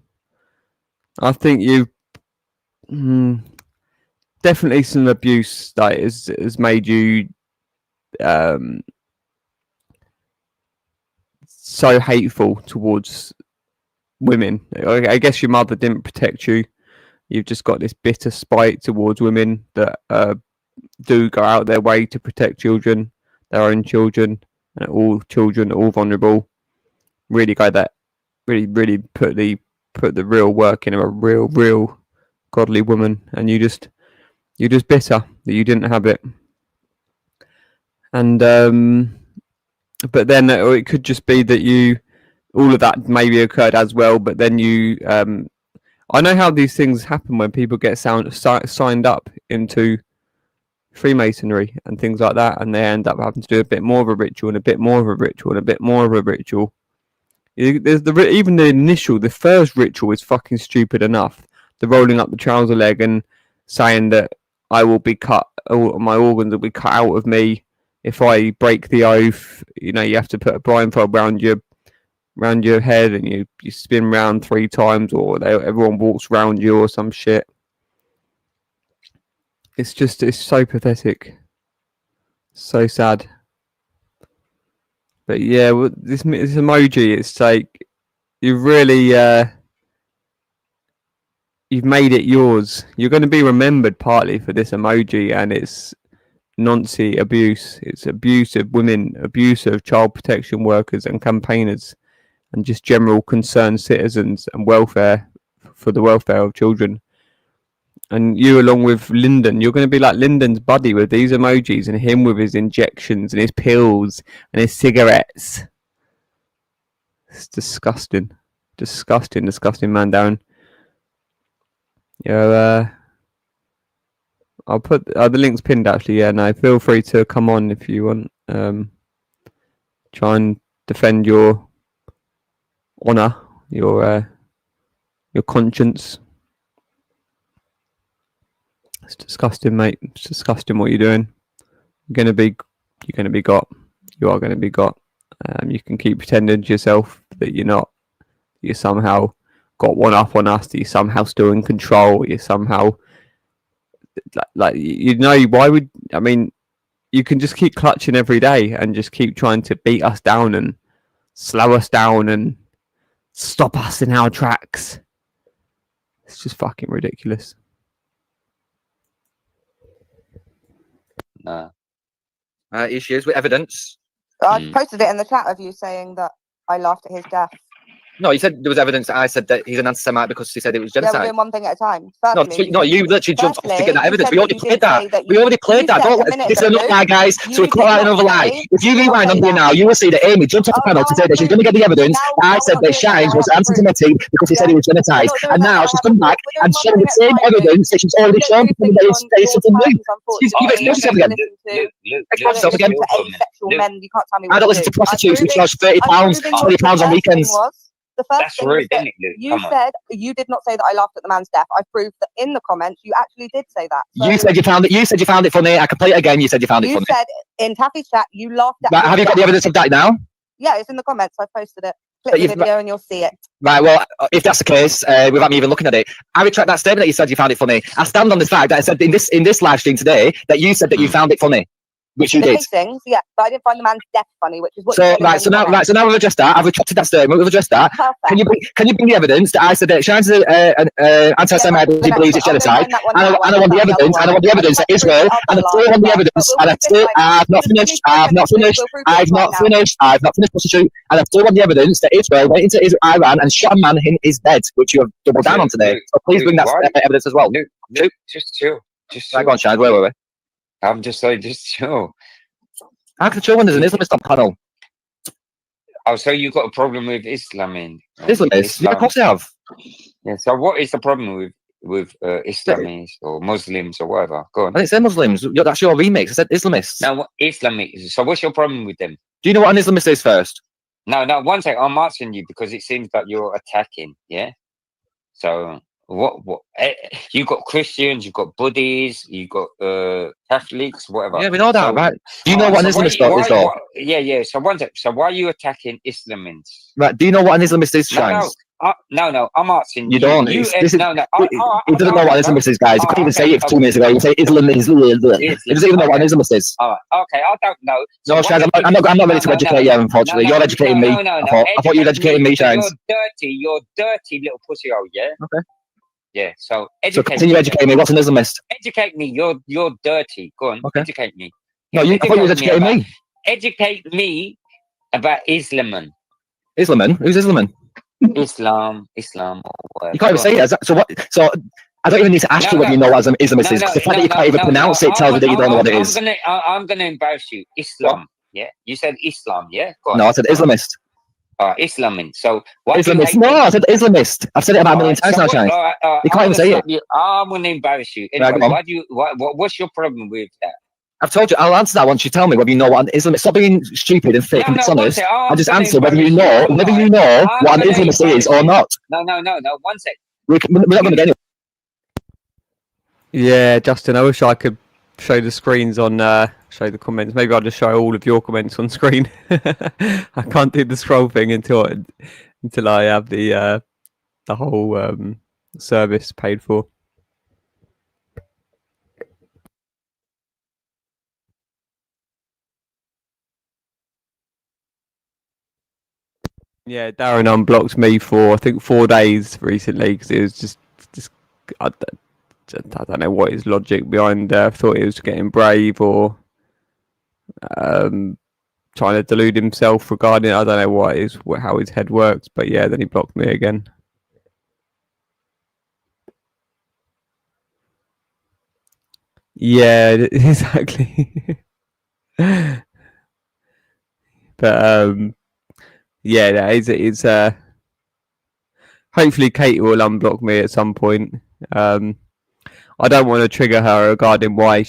I think you definitely some abuse that has made you so hateful towards women. I guess your mother didn't protect you. You've just got this bitter spite towards women that do go out their way to protect children, their own children, and all children, all vulnerable. Really go that. Really put the real work in a real godly woman, and you're just bitter that you didn't have it. And but then it could just be that all of that maybe occurred as well, but then I know how these things happen when people get signed up into Freemasonry and things like that, and they end up having to do a bit more of a ritual and a bit more of a ritual and a bit more of a ritual. There's even the first ritual is fucking stupid enough. The rolling up the trouser leg and saying that I will be cut, my organs will be cut out of me if I break the oath. You have to put a blindfold around your head, and you spin round 3 times, or everyone walks around you or some shit. It's so pathetic, so sad. But yeah, this emoji, it's like you've really you've made it yours. You're going to be remembered partly for this emoji and its Nazi abuse. It's abuse of women, abuse of child protection workers and campaigners, and just general concerned citizens and welfare for the welfare of children. And you, along with Lyndon, you're going to be like Lyndon's buddy with these emojis, and him with his injections and his pills and his cigarettes. It's disgusting. Disgusting, man, Darren. I'll put the links pinned, actually. Yeah, no, feel free to come on if you want. Try and defend your honour, your conscience. It's disgusting, mate. It's disgusting what you're doing. You're gonna be got. You are gonna be got. You can keep pretending to yourself that you're not. You somehow got one up on us. That you're somehow still in control. You're somehow why would I mean? You can just keep clutching every day and just keep trying to beat us down and slow us down and stop us in our tracks. It's just fucking ridiculous. Issues with evidence. I posted it in the chat of you saying that I laughed at his death. No, you said there was evidence that I said that he's an anti-Semite because he said it was genocide. Yeah, we're doing one thing at a time. No, you literally jumped off to get that evidence. We already played that. We already played that. This is a nut guy, guys. So we caught out another lie. If you rewind on here now, you will see that Amy jumped off the panel to say that she's going to get the evidence. I said that Shines was anti-Semitic because he said he was genocide. And now she's come back and showing the same evidence that she's already shown that it's something new. You've exposed yourself again. Expose yourself again. I don't listen to prostitutes who charge £30, £20 on weekends. The first thing was that you said you did not say that I laughed at the man's death. I proved that in the comments you actually did say that. So you said you found it. You said you found it funny. I can play it again. You said you found it funny. You said in Taffy's chat you laughed at. Have you got the evidence of that now? Yeah, it's in the comments. I posted it. Click the video and you'll see it. Right, well, if that's the case, without me even looking at it, I retract that statement that you said you found it funny. I stand on the fact that I said in this live stream today that you said that you found it funny, which you did. Things, yeah, but I didn't find the man's death funny, which is what. So now we've addressed that. I've retracted that statement. We've addressed that. Perfect. Can you bring the evidence that I said that Shine's an anti-Semite, he believes it's genocide, and I want the evidence. And I want the evidence that Israel, and I still want the evidence, and I've not finished. Prostitute, and I still want the evidence that Israel went into Iran and shot a man in his bed, which you have doubled down on today. So please bring that evidence as well. Luke, just chill. Right, go on, Shine. Where were we? I'm just saying, just chill. How can chill when there's an Islamist on panel? Oh, so you got a problem with Islam? Islamists? Yeah, of course they have. Yeah. So what is the problem with Islamists or Muslims or whatever? Go on. I didn't say Muslims. That's your remix. I said Islamists. No, Islamists. So what's your problem with them? Do you know what an Islamist is first? No. One second. I'm asking you because it seems that you're attacking. Yeah. So. What you got Christians, you got Buddhists, you got Catholics, whatever. Yeah, we know that, right? Do you know what an Islamist is, though? Yeah. So one second. So why are you attacking Islamists? Right. Do you know what an Islamist is, Shines? No. I'm asking you. Don't. He doesn't know what an Islamist is, guys. You couldn't even say it 2 minutes ago. You say Islam is. He doesn't even know what an Islamist is. Okay, I don't know. No, Shines, I'm not ready to educate you, unfortunately. You're educating me. I thought you were educating me, Shines. You're dirty little pussy hole, yeah? Okay. Yeah, so continue educating me. What's an Islamist? Educate me. You're dirty. Go on, okay. Educate me. No, I thought you were educating me. Educate me about Islaman. Islaman? Who's Islaman? Islam. You can't even say it. So what? So I don't even need to ask you whether you know what an Islamist is. The fact that you can't even pronounce it tells me that you don't know what it is. I'm gonna embarrass you. Islam. Yeah, you said Islam. Yeah. Go on. No, I said Islamist. Islamist. So what? Islamist. No, I said Islamist. I've said it about a million times now, Shines. You can't even say it. I'm gonna embarrass you. Anyway, what's your problem with that? I've told you. I'll answer that once you tell me whether you know what an Islamist. Stop being stupid and fake and dishonest. I'll just answer whether you know what an Islamist is or not. No. 1 sec. We're not going to get anywhere. Yeah, Justin. I wish I could show the screens on. Show the comments. Maybe I'll just show all of your comments on screen. I can't do the scroll thing until I have the whole service paid for. Yeah, Darren unblocked me for I think 4 days recently because it was just I don't know what his logic behind. Thought he was getting brave or trying to delude himself regarding. I don't know how his head works, but yeah, then he blocked me again. Yeah, exactly. But yeah, it's hopefully Kate will unblock me at some point. I don't want to trigger her regarding why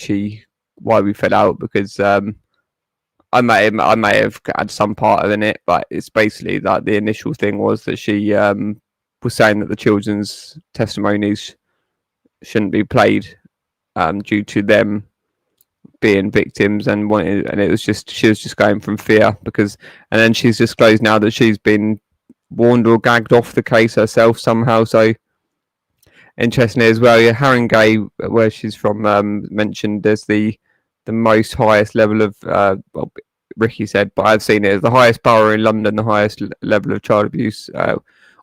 we fell out because I may have had some part in it, but it's basically like the initial thing was that she was saying that the children's testimonies shouldn't be played due to them being victims and it was just she was just going from fear and then she's disclosed now that she's been warned or gagged off the case herself somehow. So interestingly as well, yeah, Haringey, where she's from, mentioned there's the most highest level of well, Ricky said, but I've seen it as the highest borough in London, the highest level of child abuse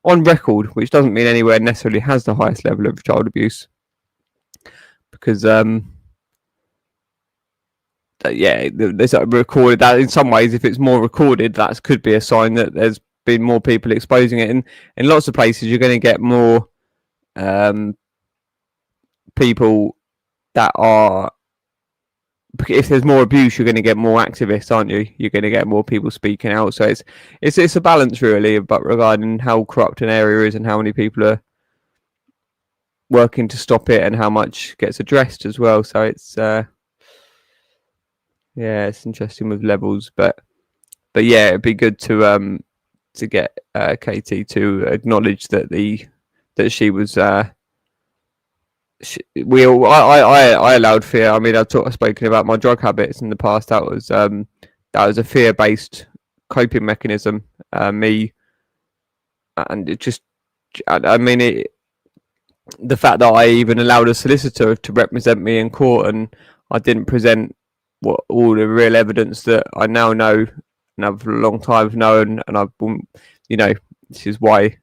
on record, which doesn't mean anywhere necessarily has the highest level of child abuse because yeah, there's recorded that in some ways. If it's more recorded, that could be a sign that there's been more people exposing it. And in lots of places, you're going to get more people that are. If there's more abuse, you're going to get more activists, aren't you? You're going to get more people speaking out. So it's a balance really, but regarding how corrupt an area is and how many people are working to stop it and how much gets addressed as well. So it's. Yeah, it's interesting with levels, but yeah, it'd be good to get Katie to acknowledge that that she was. I allowed fear. I mean, I've spoken about my drug habits in the past. That was a fear-based coping mechanism. Me and it just, I mean, the fact that I even allowed a solicitor to represent me in court, and I didn't present all the real evidence that I now know and I've for a long time known, and I've, this is why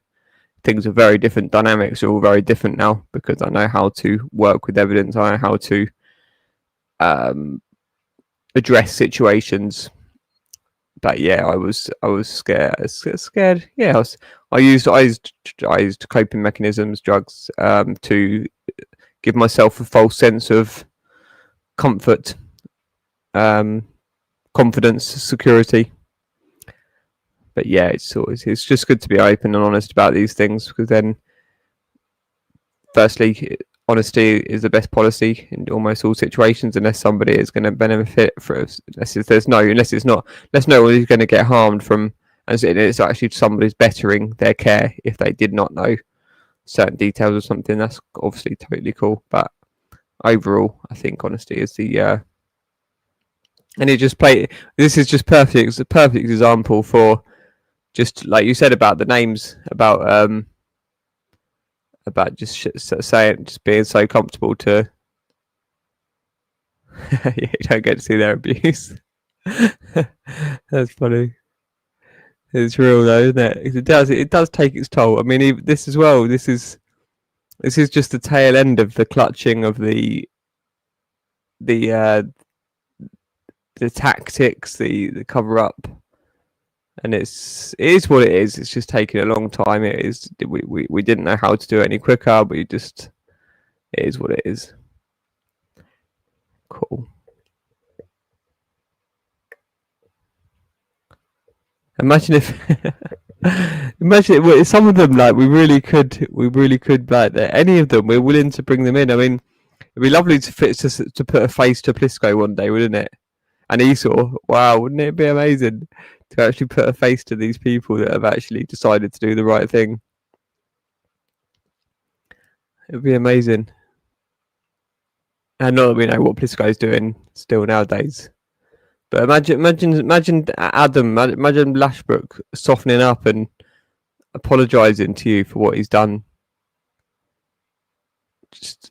things are very different. Dynamics are all very different now, because I know how to work with evidence. I know how to address situations. But yeah, I was scared. Yeah, I used coping mechanisms, drugs, to give myself a false sense of comfort, confidence, security. But yeah, it's just good to be open and honest about these things, because then, firstly, honesty is the best policy in almost all situations, unless somebody is going to benefit from, unless no one is going to get harmed from, and it's actually somebody's bettering their care if they did not know certain details or something. That's obviously totally cool, but overall, I think honesty is the and this is just perfect. It's a perfect example for, just like you said about the names, about just saying, just being so comfortable to you don't get to see their abuse. That's funny. It's real though, isn't it? It does take its toll. I mean, this as well, this is just the tail end of the clutching of the tactics, the cover up. And it is what it is. It's just taking a long time. It is. We didn't know how to do it any quicker, but it is what it is. Cool. Imagine if some of them, like, we really could like any of them, we're willing to bring them in. I mean, it'd be lovely to put a face to Plisco one day, wouldn't it? And Esau, wow, wouldn't it be amazing to actually put a face to these people that have actually decided to do the right thing? It'd be amazing. And not that we know what Plisco's doing still nowadays. But imagine Adam, imagine Lashbrook softening up and apologising to you for what he's done. Just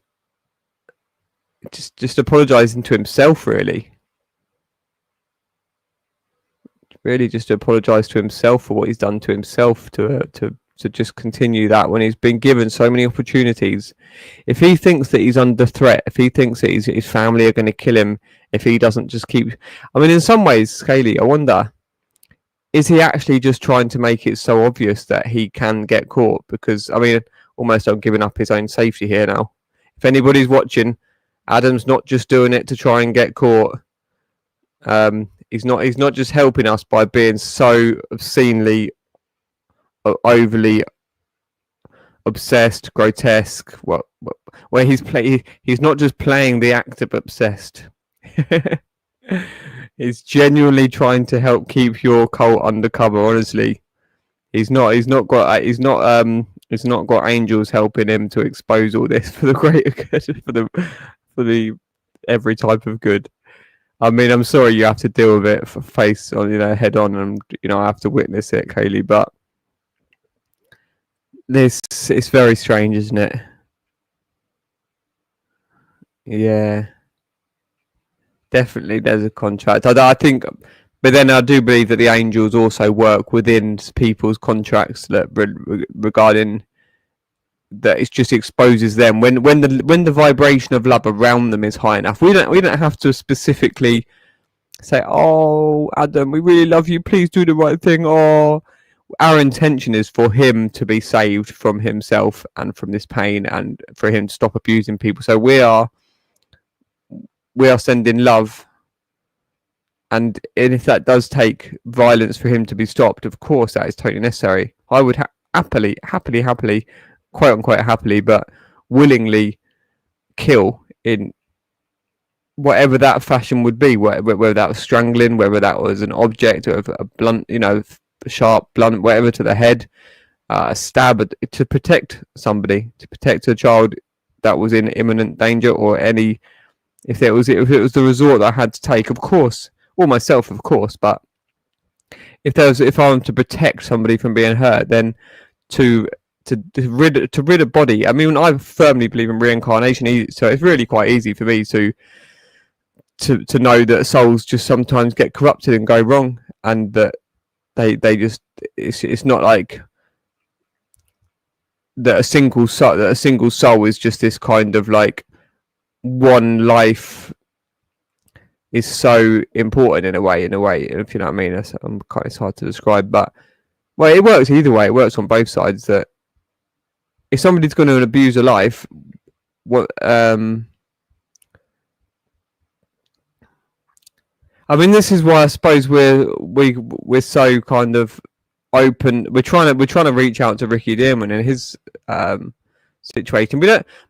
apologising to himself, really. Really, just to apologise to himself for what he's done to himself, to just continue that when he's been given so many opportunities. If he thinks that he's under threat, if he thinks that his family are going to kill him, if he doesn't just keep... I mean, in some ways, Scaly, I wonder, is he actually just trying to make it so obvious that he can get caught? Because, I mean, almost I'm giving up his own safety here now. If anybody's watching, Adam's not just doing it to try and get caught. He's not just helping us by being so obscenely, overly obsessed, grotesque. Where he's not just playing the act of obsessed. He's genuinely trying to help keep your cult undercover. Honestly, he's not got angels helping him to expose all this for the greater good, for the every type of good. I mean, I'm sorry you have to deal with it face on, head on, and I have to witness it, Kaylee. But it's very strange, isn't it? Yeah, definitely. There's a contract. I think, but then I do believe that the angels also work within people's contracts that regarding that. It just exposes them when the vibration of love around them is high enough. We don't have to specifically say, "Oh, Adam, we really love you. Please do the right thing." Or our intention is for him to be saved from himself and from this pain, and for him to stop abusing people. So we are sending love, and if that does take violence for him to be stopped, of course that is totally necessary. I would happily, quote unquote happily, but willingly kill in whatever that fashion would be, whether that was strangling, whether that was an object or a blunt, sharp, blunt, whatever, to the head, a stab to protect somebody, to protect a child that was in imminent danger, or if it was the resort that I had to take, of course, or myself, of course. But if I want to protect somebody from being hurt, then to rid a body. I mean, I firmly believe in reincarnation, so it's really quite easy for me to know that souls just sometimes get corrupted and go wrong, and that they just it's not like that a single soul is just this kind of like one life is so important in a way, if you know what I mean. It's hard to describe, but well, it works either way. It works on both sides. That if somebody's going to abuse a life, what I mean, this is why I suppose we're so kind of open. We're trying to reach out to Ricky Dearman in his situation.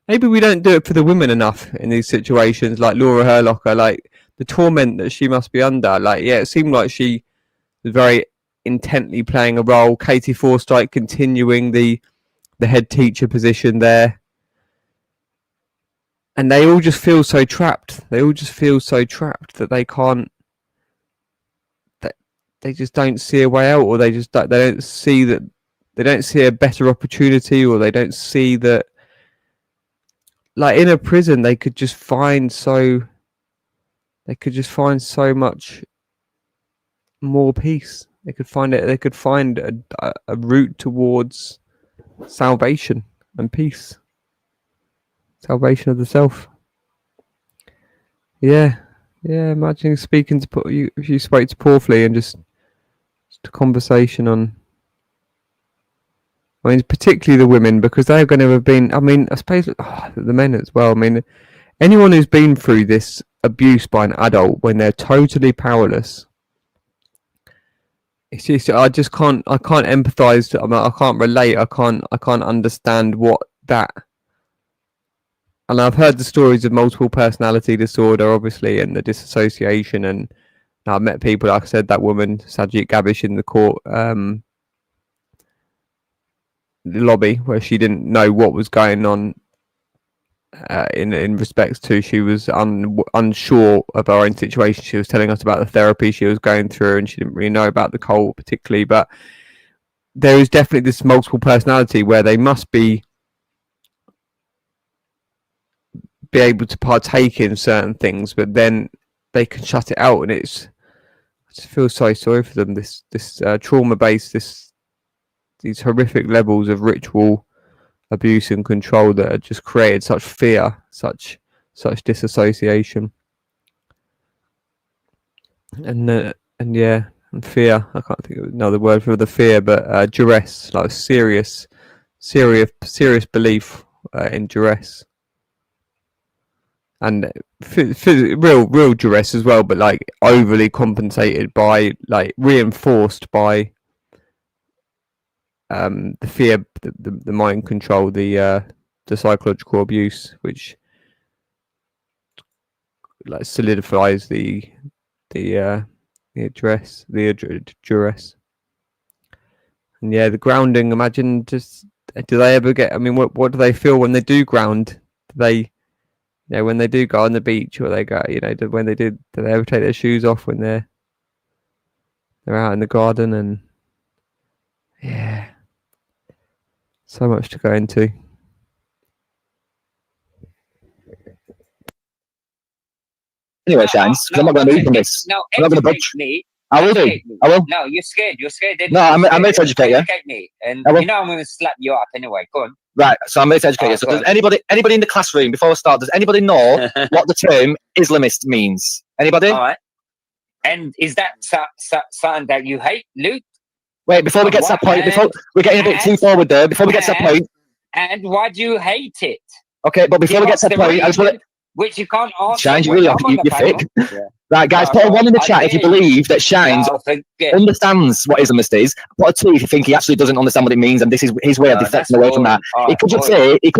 Maybe we don't do it for the women enough in these situations, like Laura Herlocker, like the torment that she must be under. Like, yeah, it seemed like she was very intently playing a role. Katie Forsyth continuing the head teacher position there, and they all just feel so trapped. They all just feel so trapped that they can't. They just don't see a way out, or they don't see that. They don't see a better opportunity, or they don't see that. Like in a prison, they could just find so much more peace. They could find it. They could find a route towards salvation and peace. Salvation of the self. Yeah. Imagine speaking to you if you spoke to Porfley and just a conversation on. I mean, particularly the women, because they're going to have been. I mean, I suppose the men as well. I mean, anyone who's been through this abuse by an adult when they're totally powerless. It's just, I can't empathise. I mean, I can't relate. I can't understand what that. And I've heard the stories of multiple personality disorder, obviously, and the disassociation. And I've met people, like I said, that woman, Sajid Gabish, in the court lobby, where she didn't know what was going on in respects to, she was unsure of her own situation. She was telling us about the therapy she was going through, and she didn't really know about the cult particularly. But there is definitely this multiple personality where they must be able to partake in certain things, but then they can shut it out, and I just feel so sorry for them. This trauma based, these horrific levels of ritual abuse and control that have just created such fear, such disassociation, and fear. I can't think of another word for the fear, but duress, like serious belief in duress. And real duress as well, but like overly compensated by, like reinforced by the fear, the mind control, the psychological abuse, which like solidifies the duress. And yeah, the grounding. Imagine, just do they ever get? I mean, what do they feel when they do ground? Do they? When they do go on the beach, or they go, when they do they ever take their shoes off when they're out in the garden? And yeah, so much to go into. Anyway, Shines, I'm not going to move from this. No, I'm not going to budge. I will do. I will. No, you're scared. No, I'm here to educate you. Educate me, and I'm going to slap you up anyway. Go on. Right, so I'm here to educate you. So does anybody in the classroom, before I start, does anybody know what the term Islamist means? Anybody? All right. And is that something that you hate, Luke? Wait, before we get to that point, before we're getting a bit too forward there, before we get to that point. And why do you hate it? Okay, but before we get to that point, I just want to... Which you can't answer. Shines, you really are. You're thick. Yeah. Right, guys, put a 1 in the chat if you believe that Shines understands what Islamist is. Put a 2 if you think he actually doesn't understand what it means, and this is his way of deflecting away from that. He could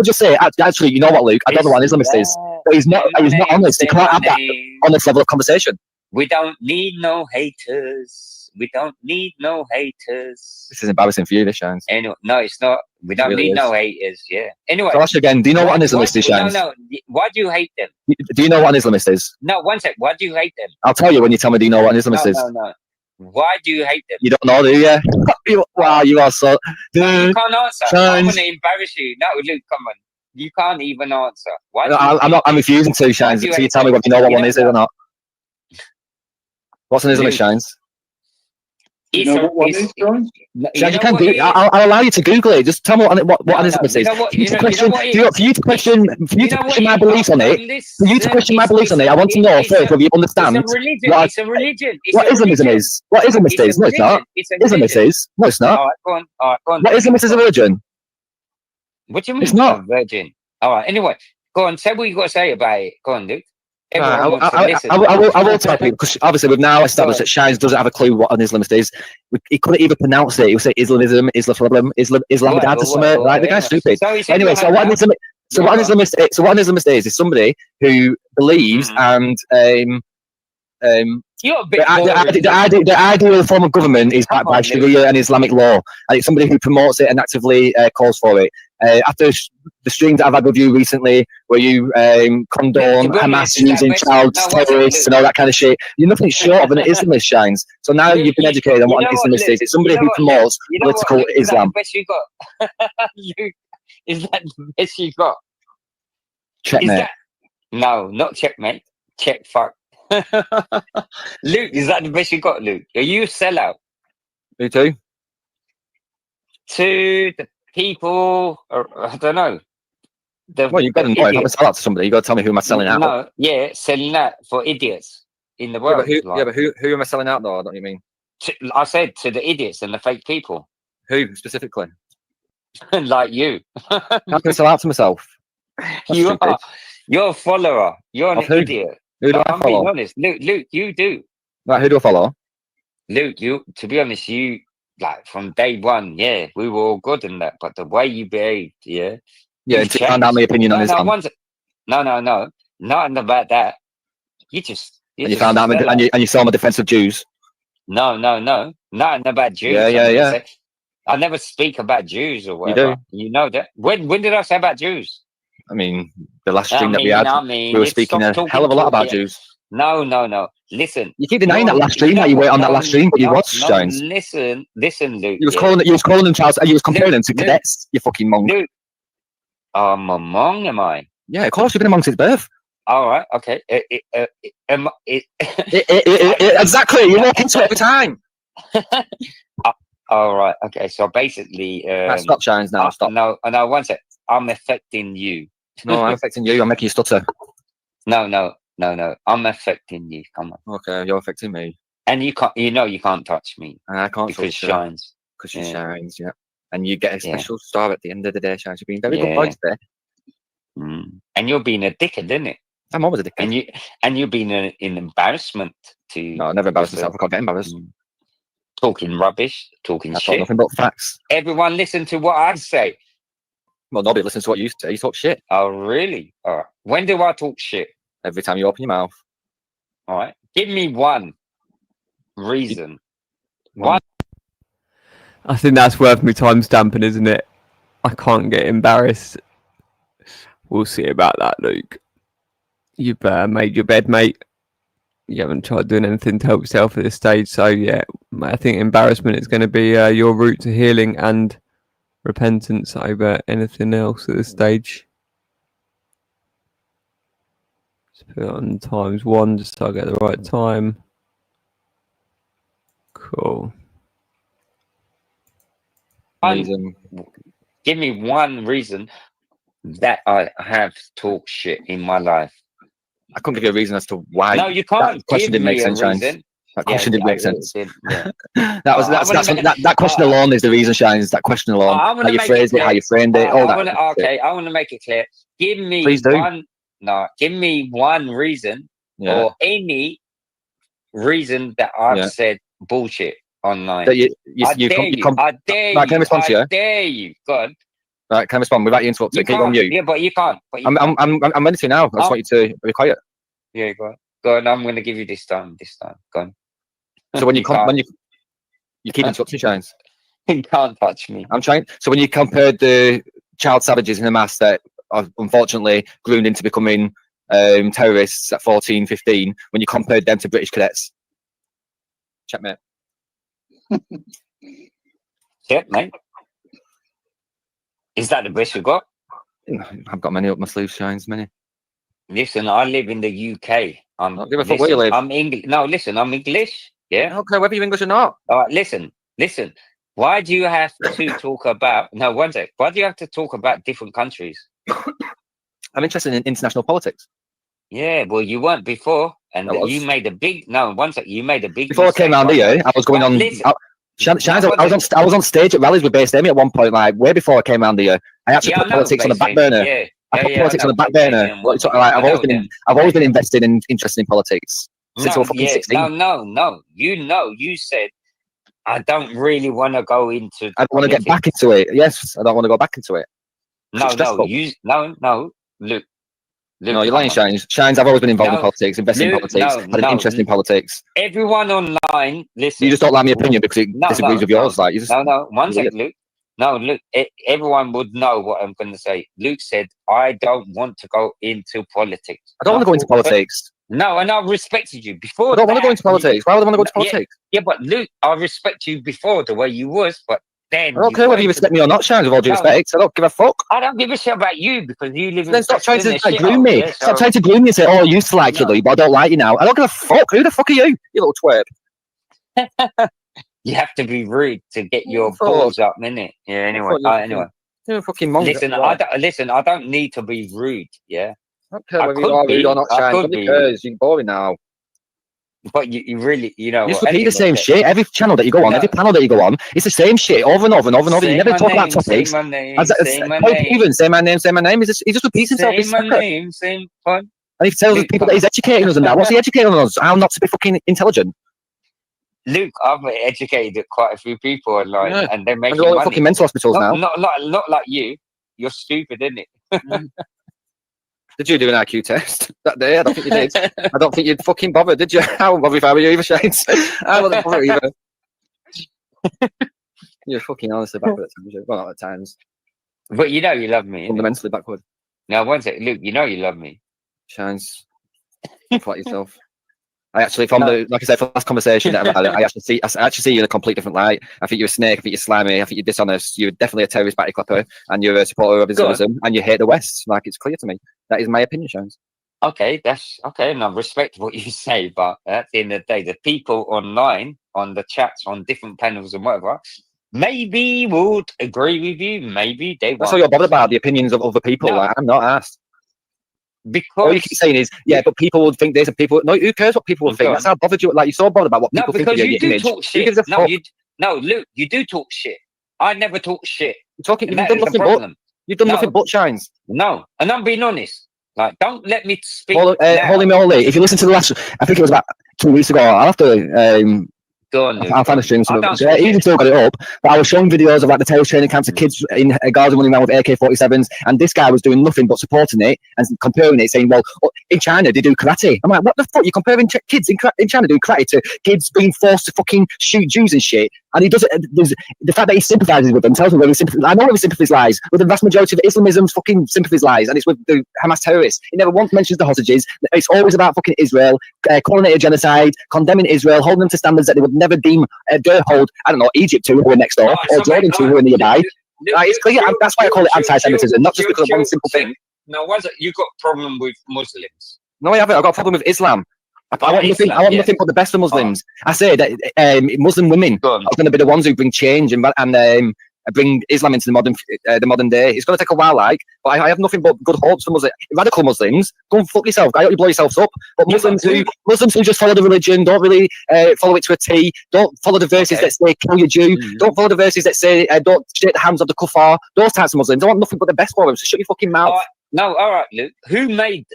just say, actually, you know what, Luke? I don't know what an Islamist is. But he's not honest. He can't have that honest level of conversation. We don't need no haters. We don't need no haters. This is embarrassing for you, this, Shines. Anyway, no, it's not. We don't need no haters. Yeah. Anyway. So I'll ask you again. Do you know what an Islamist is, Shines? No. Why do you hate them? Do you know what an Islamist is? No, one sec. Why do you hate them? I'll tell you when you tell me. Do you know what an Islamist is? No. Why do you hate them? You don't know, do you? Wow, you are so. No, you can't answer. I'm Shines. gonna embarrass you. No, Luke, come on. You can't even answer. Why? I'm not. I'm refusing to, Shines. So you tell me what you know what one is or not. What's an Islamist, Shines? You know what one is, John? Shines, you can do. I'll allow you to Google it. Just tell me what an Islamist is. For you to question my beliefs on it. For you to question my beliefs on it, I want to know first whether you understand. It's a religion. What Islamism is? What Islamist is? No, it's not. Islamist is. No, it's not. All right, go on. All right, go on. What Islamist is a religion? What do you mean? It's not a virgin. All right. Anyway, go on. Say what you got to say about it. Go on, Luke. I will tell people, because obviously we've now established that Shines doesn't have a clue what an Islamist is. He couldn't even pronounce it. He would say Islamism, Islamidad or something. Right? The guy's stupid. Anyway, so what an Islamist is somebody who believes and the ideal form of government is backed by Sharia and Islamic law, and it's somebody who promotes it and actively calls for it. After the streams that I've had with you recently, where you condone Hamas using child terrorists and all that kind of shit, you're nothing short of an Islamist, Shines. So now you've been educated on what an Islamist is. It's somebody who promotes political Islam. Is that the best you got? Checkmate. No, not checkmate. Check fuck. Luke, is that the best you got, Luke? Are you a sellout? Me too. To the people, I don't know. Well, you've got to know if I'm a sellout to somebody. You've got to tell me who am I selling out. No, yeah, selling out for idiots in the world. Yeah, but who am I selling out though? I don't you mean? I said to the idiots and the fake people. Who specifically? Like you. How can I sell out to myself? You're a follower. You're an idiot. Who do I follow? I'm being honest. Luke, you do. Right, who do I follow? Luke, to be honest, you, like, from day one, yeah, we were all good in that, but the way you behaved, yeah. Yeah, to find out my opinion on Islam. No, nothing about that. You found out, and you saw my defense of Jews. No, nothing about Jews. Yeah. I never speak about Jews or whatever. You know that. When did I say about Jews? I mean, the last stream that we had, we were speaking a hell of a lot about Jews. No. Listen. You keep denying that last stream, that you were on that last stream, but you was, Shines. Listen, Luke. You was calling them child, you was comparing them to cadets, you fucking monk. Luke. I'm a monk, am I? Yeah, of course, you've been a monk since birth. All right, okay. Exactly, you walk into it every time. All right, okay. So basically, stop, Shines, now. Stop. No, one sec. I'm affecting you. No, I'm affecting you. I'm making you stutter. No. I'm affecting you. Come on. Okay, you're affecting me. And you can't. You can't touch me. And I can't because touch you. Shines. Because she shines, yeah. And you get a special star at the end of the day, Shines. You've been very good boy today. And you're being a dickhead, isn't it? I'm always a dickhead. And you've been an embarrassment to. No, I never embarrassed myself. I can't get embarrassed. Talking rubbish, talking shit. Nothing but facts. Everyone listen to what I say. Well, nobody listens to what you say. You talk shit. Oh, really? All right. When do I talk shit? Every time you open your mouth. All right. Give me one reason. One. I think that's worth me time stamping, isn't it? I can't get embarrassed. We'll see about that, Luke. You've made your bed, mate. You haven't tried doing anything to help yourself at this stage. So, yeah, I think embarrassment is going to be your route to healing and repentance over anything else at this stage. Let's put it on ×1 just so I get the right time. Cool. Give me one reason that I have talked shit in my life. I couldn't give you a reason as to why. No, you can't. That question didn't make sense, Shines. That question didn't make sense. That question alone is the reason, Shines. That question alone. How you phrased it, how you framed it, all that. Okay, I want to make it clear. Give me give me one reason or any reason that I've said bullshit online. I dare you. I dare you. Go on. Right, can I respond without you interrupting? Keep on mute. Yeah, but you can't. I'm ready to now. I just want you to be quiet. Yeah, go on. Go on. I'm going to give you this time. Go on. So when you keep interrupting, Shines. You can't touch me. I'm trying. So when you compared the child savages in the mass that are unfortunately groomed into becoming terrorists at 14, 15, when you compared them to British cadets, checkmate. Yeah, mate. Is that the best you got? I've got many up my sleeve, Shines, many. Listen, I live in the UK. I don't give a fuck where you live. I'm English. No, listen, I'm English. Yeah. Okay, whether you're English or not. All right, listen. Why do you have to talk about? No, one sec. Why do you have to talk about different countries? I'm interested in international politics. Yeah, well, you weren't before, and you made a big. No, one sec. You made a big. Before I came around here, I was going on. Shines, I was on stage at rallies with Based Amy at one point, like way before I came around here. I actually put politics on the back burner. I put politics on the back burner. I've always been invested in interested in politics since I was fucking 16. No. You said I don't really want to go into. I don't want to get back into it. Yes, I don't want to go back into it. No. Look. No, you're lying, Shines. Shines, I've always been involved in politics, invested in politics, had an interest in politics. Everyone online, listen. You just don't like my opinion because it disagrees with yours. Like, you just, one second, Luke. No, Luke, everyone would know what I'm going to say. Luke said, I don't want to go into politics. I don't want to go into politics. No, and I respected you before. I don't want to go into politics. Why would I want to go into politics? Yeah, but Luke, I respect you before the way you was, but then I don't care whether you respect me or not, Shines, with all due respect. I don't give a fuck. I don't give a shit about you because you live in. Then stop trying to groom me. Yeah, stop trying to groom me and say, oh, I used to like you, Luke, but I don't like you now. I don't give a fuck. Who the fuck are you? You little twerp. You have to be rude to get your balls up, innit? Yeah, anyway. You're a fucking monster. Listen, I don't need to be rude, yeah? I don't care whether you are rude or not, Shines. Who cares? You're boring now. But you really, you know. You just repeat the same shit. Every channel that you go on, every panel that you go on, it's the same shit over and over and over and over. You never talk about topics. Say my name. He just repeats himself. Say my name, same fun. And he tells people that he's educating us and that. What's he educating us? How not to be fucking intelligent? Luke, I've educated quite a few people online, and they're making all money. Fucking mental hospitals now. Not like you. You're stupid, isn't it? Did you do an IQ test that day? I don't think you did. I don't think you'd fucking bother, did you? I wouldn't bother if I were you either, Shines. I wouldn't bother either. You're fucking honestly backward at times. Well, not at times. But you know you love me. Fundamentally backward. Now, one second, Luke, you know you love me. Shines. Fight yourself. I actually, from the like I said, from the last conversation that I actually see you in a complete different light. I think you're a snake. I think you're slimy. I think you're dishonest. You're definitely a terrorist batty clapper, and you're a supporter of Islamism, and you hate the West. Like, it's clear to me. That is my opinion, Shines. Okay, that's okay, and I respect what you say, but at the end of the day, the people online, on the chats, on different panels and whatever, maybe would agree with you. Maybe they. That's all you're bothered about, the opinions of other people. No. Like, I'm not asked. Because all you keep saying is, but people would think there's a people. No, who cares what people would think? That's how bothered you. Like, you're so bothered about what people think of your image. Talk shit. No, Luke, you do talk shit. I never talk shit. You've done nothing but Shines. No, and I'm being honest. Like, don't let me speak. Holy moly! If you listen to the last, I think it was about 2 weeks ago. I'll have to. I'll find a stream. Even still got it up, but I was showing videos of like the terrorist training camps of kids in Gaza running around with AK-47s, and this guy was doing nothing but supporting it and comparing it, saying, "Well, in China they do karate." I'm like, "What the fuck? You're comparing kids in China doing karate to kids being forced to fucking shoot Jews and shit?" And he does it. The fact that he sympathises with them tells me where his sympathy. I know where his sympathy lies. With the vast majority of Islamism's fucking sympathy lies, and it's with the Hamas terrorists. He never once mentions the hostages. It's always about fucking Israel, calling it a genocide, condemning Israel, holding them to standards that they would never deem dare hold. I don't know, Egypt to, who are next door, or Jordan to, who are nearby. It's clear. That's why I call it anti-Semitism, not just because of one simple thing. Now, was it you got a problem with Muslims? No, I haven't. I've got a problem with Islam. I want nothing but the best for Muslims. I say that Muslim women are going to be the ones who bring change and bring Islam into the modern day. It's going to take a while, but I have nothing but good hopes for Muslims. Radical Muslims, go and fuck yourself. I hope you blow yourselves up. But Muslims who just follow the religion, don't really follow it to a T. Don't follow the verses that say kill your Jew. Don't follow the verses that say don't shake the hands of the kuffar. Those types of Muslims, I want nothing but the best for them. So shut your fucking mouth. All right, Luke. Who made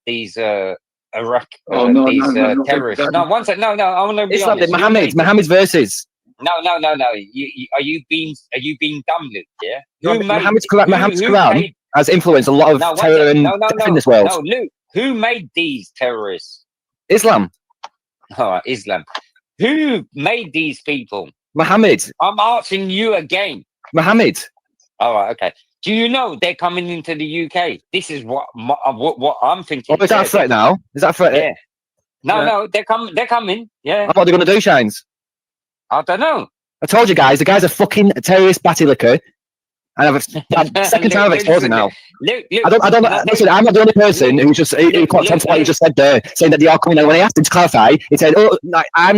these? Iraq, terrorists. No, one second. No. I want to be honest. Muhammad's verses. No. Are you being dumb, Luke? Yeah. Muhammad's Quran has influenced a lot of terror and death in this world. No, Luke. Who made these terrorists? Islam. All right, Islam. Who made these people? Muhammad. I'm asking you again. Muhammad. All right. Okay. Do you know they're coming into the UK? This is what I'm thinking. Oh, is that a threat now? Is that a threat? Yeah. No, they're coming. Yeah. What are they going to do, Shines? I don't know. I told you guys, the guy's a fucking terrorist batty liquor. And I've second time I've exposed it now. I don't know. Listen, I'm not the only person who just who caught on to what you just said there, saying that they are coming out. When I asked him to clarify, he said, "Oh, I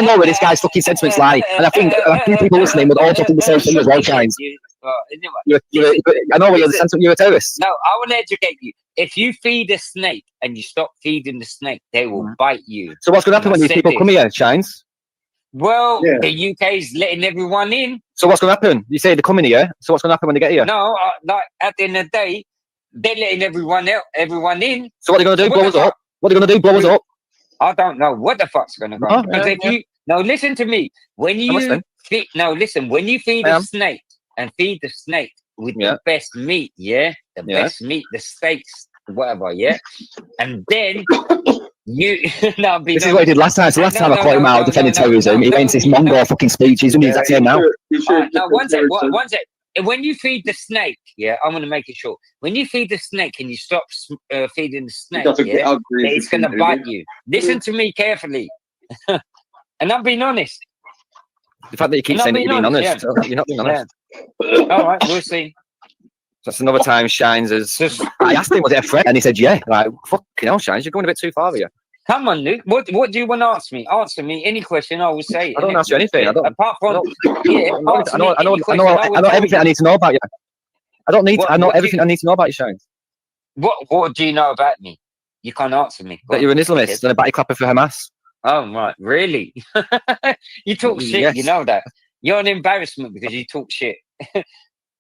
know where this guy's fucking sentiments lie," and I think a few people listening would all fucking the same thing as well, Shines. I know where you're the sentiment. You're a terrorist. No, I want to educate you. If you feed a snake and you stop feeding the snake, they will bite you. So what's going to happen when these people come here, Shines? Well, the UK's letting everyone in. So what's going to happen? You say they're coming here. So what's going to happen when they get here? No, like at the end of the day, they're letting everyone in. So what are they going to do? Blow us up? What are they going to do? Blow us up? I don't know what the fuck's going to go. Because if you listen to me. When you when you feed a snake and feed the snake with the best meat, the best meat, the steaks, whatever, and then. This is what he did last time. So last time I caught him out defending terrorism, he went to this Mongol fucking speech. He's doing the exact same now. Now, one sec. When you feed the snake, I'm going to make it short. When you feed the snake and you stop feeding the snake, it's going to bite you. Listen to me carefully. And I'm being honest. The fact that you keep saying that you're being honest, you're not being honest. All right, we'll see. That's another time Shines as I asked him, was it a threat? And he said, yeah. Like, fucking hell, Shines, you're going a bit too far here. Come on, Luke. What do you want to ask me? Answer me any question, I will say. I don't ask you anything. Apart from, I know everything I need to know about you. I know everything I need to know about you, Shines. What do you know about me? You can't answer me. That you're an Islamist and a batty clapper for Hamas. Oh, right. Really? You talk shit, yes. You know that. You're an embarrassment because you talk shit.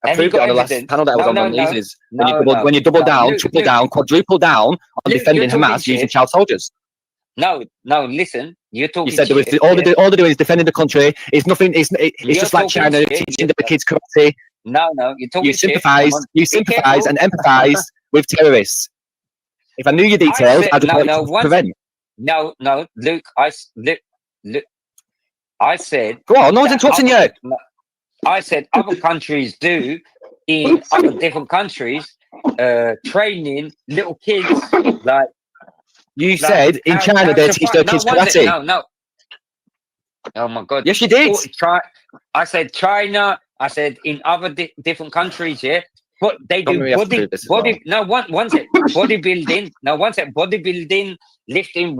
I proved it on the last panel that I was on my knees. When you double down, triple down, quadruple down on defending Hamas using child soldiers. No, listen. You're talking. You said shit, all they're doing is defending the country. It's nothing. It's just like China teaching the kids karate. No, you're talking. You sympathise and empathise with terrorists. If I knew your details, I'd prevent. No, Luke. I said. Go on. No one's interrupting you. I said other countries do in other different countries, training little kids like. You said in China they teach their kids karate. No. Oh my God. Yes, you did. I said China. I said in other different countries, but they do body. No, one sec. Bodybuilding. No, one sec. Bodybuilding, lifting,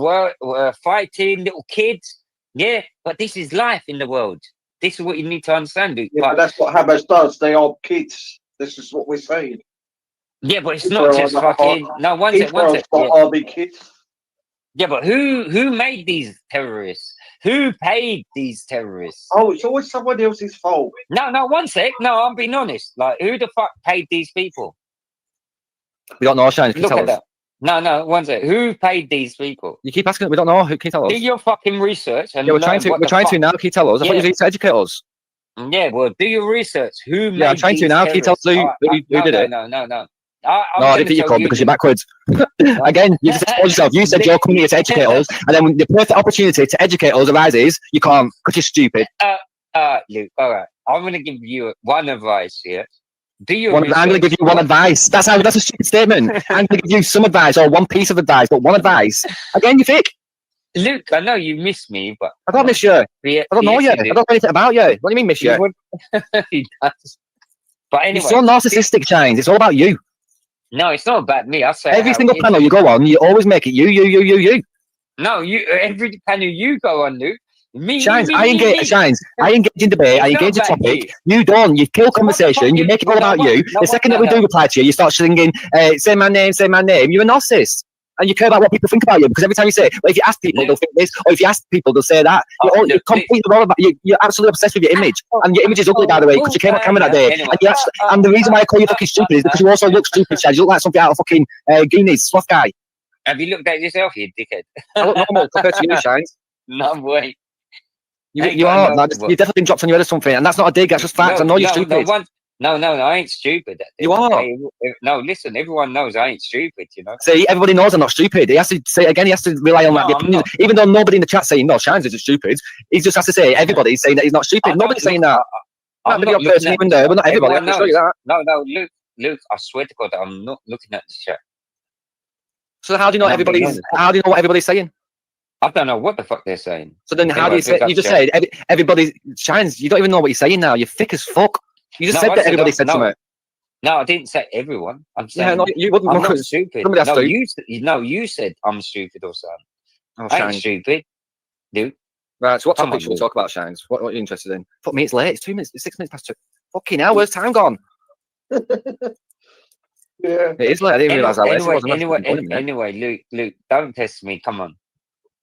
fighting little kids. Yeah, but this is life in the world. This is what you need to understand, Luke. Yeah, but that's what Hamas does. They are kids. This is what we're saying. Yeah, but it's not just fucking. No, one sec. Are the kids? Yeah, but who made these terrorists? Who paid these terrorists? Oh, it's always someone else's fault. No, one sec. No, I'm being honest. Like, who the fuck paid these people? We don't know, Shines. Look at that. No, one sec. Who paid these people? You keep asking. We don't know. Who can you tell us? Do your fucking research. And we're trying to now. Can you tell us? I thought you need to educate us. Yeah, well, do your research. Who made I'm trying to now. Can you tell us who did it? No. I didn't think you could because you're backwards. Again, you just exposed yourself. You said you're coming here to educate us, and then when the perfect opportunity to educate us arises, you can't because you're stupid. Luke, all right. I'm going to give you one advice here. I'm going to give you one advice. That's a stupid statement. I'm going to give you some advice or one piece of advice, but one advice. Again, you're fake. Luke, I know you miss me, but I don't miss you. I don't know you. I don't know anything about you. What do you mean miss you? He does. But anyway, you're so narcissistic, Shines. It's all about you. No, it's not about me. I say every single panel you go on, you always make it you. No, every panel you go on, Luke. Shines, I engage in debate, I engage in topic. You don't. You kill conversation. You make it all about you. The second that we do reply to you, you start singing, say my name. You're a narcissist. And you care about what people think about you because every time you say, well, if you ask people, they'll think this, or if you ask people, they'll say that. You're completely wrong about you're absolutely obsessed with your image, and your image is ugly, by the way, because you came on camera that day. And the reason why I call you fucking stupid is because you also look stupid, Shines. You look like something out of fucking Goonies, sloth guy. Have you looked at yourself, you dickhead? I look normal compared to you, Shines. No way. You are. You definitely been dropped on your head or something, and that's not a dig. That's just facts. I know you're stupid. No, I ain't stupid. You are. No, listen, everyone knows I ain't stupid, you know. See, everybody knows I'm not stupid. He has to say again, he has to rely on the opinion. Even though nobody in the chat saying, no, Shines isn't stupid, he just has to say, everybody's saying that he's not stupid. Nobody's saying that. Not maybe your person even there, but not everybody. I can show you that. No, Luke, I swear to God, I'm not looking at the chat. So how do you know what everybody's saying? I don't know what the fuck they're saying. So then how do you say, you just said everybody shines, you don't even know what you're saying now, you're thick as fuck. You just said that everybody said something. No, I didn't say everyone. I'm saying no, you wouldn't. I'm not stupid. No, you said I'm stupid or something. Oh, I ain't stupid, dude. Right, so what topic should we talk about, Shines? What are you interested in? Fuck me, it's late. It's 2 minutes. It's 6 minutes past 2. Fucking hell, where's time gone? Yeah, it is late. I didn't realise how late it was. Anyway, Luke, don't test me. Come on.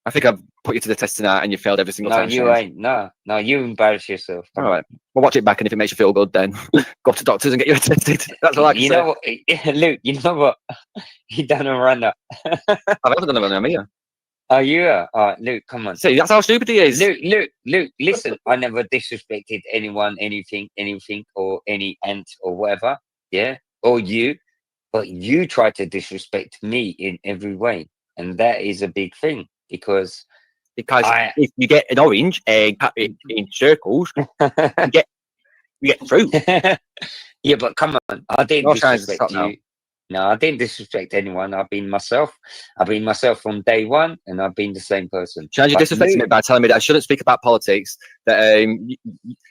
I think I've put you to the test tonight, and you failed every single time. No, you ain't. No, you embarrass yourself. All right, well, watch it back, and if it makes you feel good, then go to doctors and get you tested. That's all I can say. You know what, Luke? You know what? You done a runner. I haven't done a runner, me. Oh, you are? All right, Luke, come on. See, that's how stupid he is. Luke, listen, I never disrespected anyone, anything, or any ant or whatever, yeah? Or you, but you try to disrespect me in every way. And that is a big thing because if you get an orange and cut it in circles, you get fruit. Yeah, but come on, I didn't disrespect you. No, I didn't disrespect anyone. I've been myself. I've been myself from day one, and I've been the same person. Shines, you disrespected me by telling me that I shouldn't speak about politics. That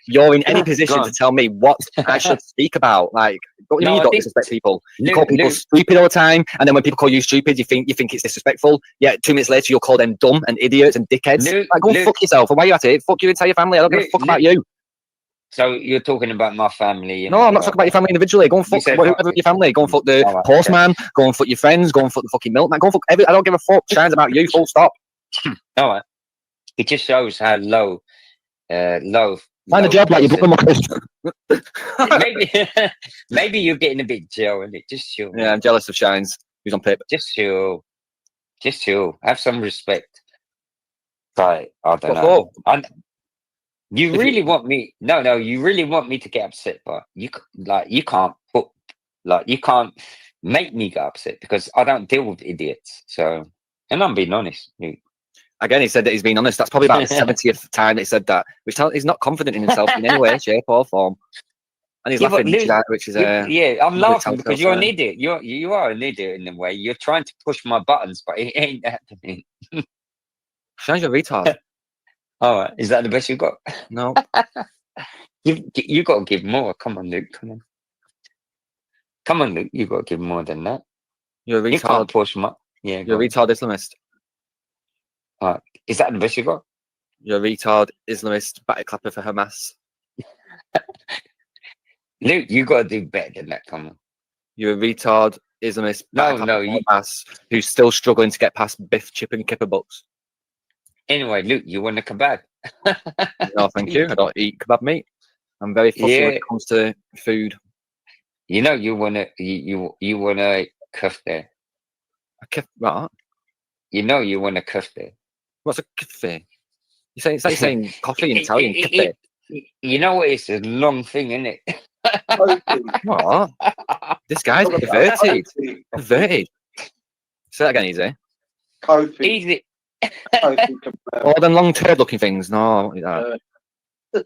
you're in any position to tell me what I should speak about. Like, what do you mean you don't disrespect people? You call people stupid all the time, and then when people call you stupid, you think it's disrespectful. Yeah, 2 minutes later, you'll call them dumb and idiots and dickheads. Like, go and fuck yourself. And why are you at it? Fuck your entire family. I don't give a fuck about you. So you're talking about my family? No, I'm not talking about your family individually. Go and fuck whoever your family. Go and fuck the postman. Go and fuck your friends. Go and fuck the fucking milkman. Go and fuck I don't give a fuck. Shines about you. Full stop. All right. It just shows how low. Find a job like you maybe you're getting a bit chill, and it just chill. Yeah, I'm jealous of Shines. He's on pip. Just chill. Have some respect. Right. I don't know. You really want me? No. You really want me to get upset, but you can't make me get upset because I don't deal with idiots. So, and I'm being honest. Again, he said that he's being honest. That's probably about the 70th time that he said that, which he's not confident in himself in any way, shape, or form. And he's laughing, which is I'm laughing because you're an idiot. You are an idiot in a way. You're trying to push my buttons, but it ain't happening. Shines, you're a retard. All right, is that the best you got? No. you got to give more. Come on, Luke. Come on, Luke. You got to give more than that. You're a retard. You can't push my. Yeah, you're a retard Islamist. All right, is that the best you got? You're a retard Islamist batty clapper for Hamas. Luke, you got to do better than that. Come on. You're a retard Islamist batty clapper for Hamas who's still struggling to get past Biff, Chip, and Kipper books. Anyway, Luke, you want a kebab? No, thank you. I don't eat kebab meat. I'm very fussy when it comes to food. You know, you want a kofta. A what? You know, you want a kofta. What's a kofta? It's like you're saying coffee in Italian. Kofta. You know what? It's a long thing, isn't it? What? This guy's perverted. Perverted. Say that again, easy. Easy. All them long turd looking things. No, no,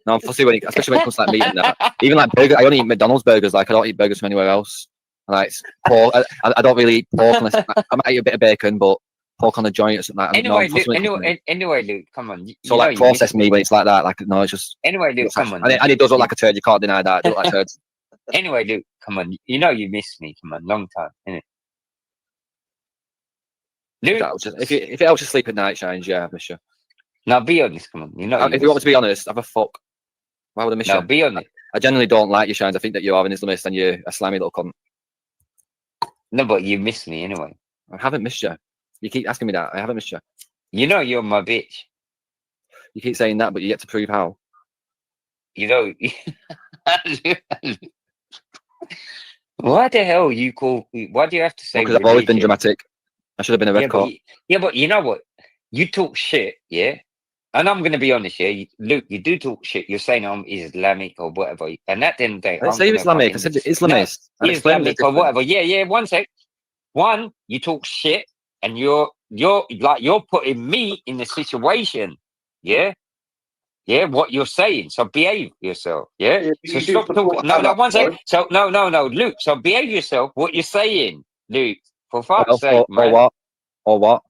I'm fussy especially when it comes to like meat and that. Even like burger, I only eat McDonald's burgers. Like I don't eat burgers from anywhere else. Like pork, I don't really eat pork unless I might eat a bit of bacon, but pork on the joint or something like that. Anyway, Luke, come on. So like processed meat when it's like that, like no, it's just. Anyway, Luke, come on. And it does look like a turd. You can't deny that. It does look like turds. Anyway, Luke, come on. You know you miss me. Come on, long time, innit? Luke, if it helps you sleep at night, Shines, yeah, I miss you. Now be honest, come on. You know, if you want me to be honest, have a fuck. Why would I miss you? Now be honest. I genuinely don't like you, Shines. I think that you are an Islamist and you're a slimy little cunt. No, but you miss me anyway. I haven't missed you. You keep asking me that. I haven't missed you. You know you're my bitch. You keep saying that, but you yet to prove how. You know. Why the hell you call? Why do you have to say? Because I've always been dramatic. I should have been a red coat. But you know what? You talk shit, yeah? And I'm going to be honest, yeah? Luke, you do talk shit. You're saying I'm Islamic or whatever. And at the end of the day... I didn't say Islamic. I said Islamist. No, Islamic or whatever. Yeah, one sec. One, you talk shit and you're putting me in the situation, yeah? Yeah, what you're saying. So behave yourself, yeah? So stop talking. No, one sec. So, no, Luke. So behave yourself. What you're saying, Luke. For fuck's sake, man. Or what?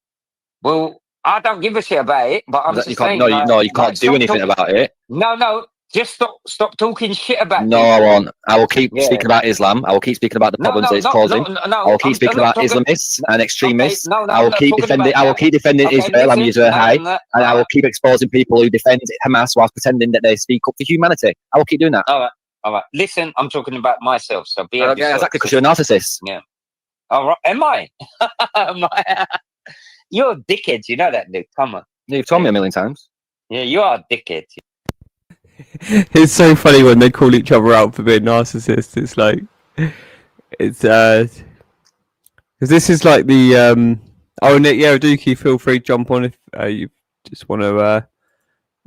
Well, I don't give a shit about it, but I'm just saying. You can't do anything about it. No. Just stop talking shit about No, people. I won't. I will keep speaking about Islam. I will keep speaking about the problems that it's causing. I will keep speaking about Islamists and extremists. I will keep defending. I will keep defending Israel and Israel High, and I will keep exposing people who defend Hamas whilst pretending that they speak up for humanity. I will keep doing that. All right. Listen, I'm talking about myself. So be yeah, exactly, because you're a narcissist. Yeah. All right. Am I? You're a dickhead. You know that, Luke. Come on. You've told me a million times. Yeah, you are a dickhead. It's so funny when they call each other out for being narcissists. It's like, because this is like the oh, Nick, yeah, Dookie, feel free to jump on if you just want to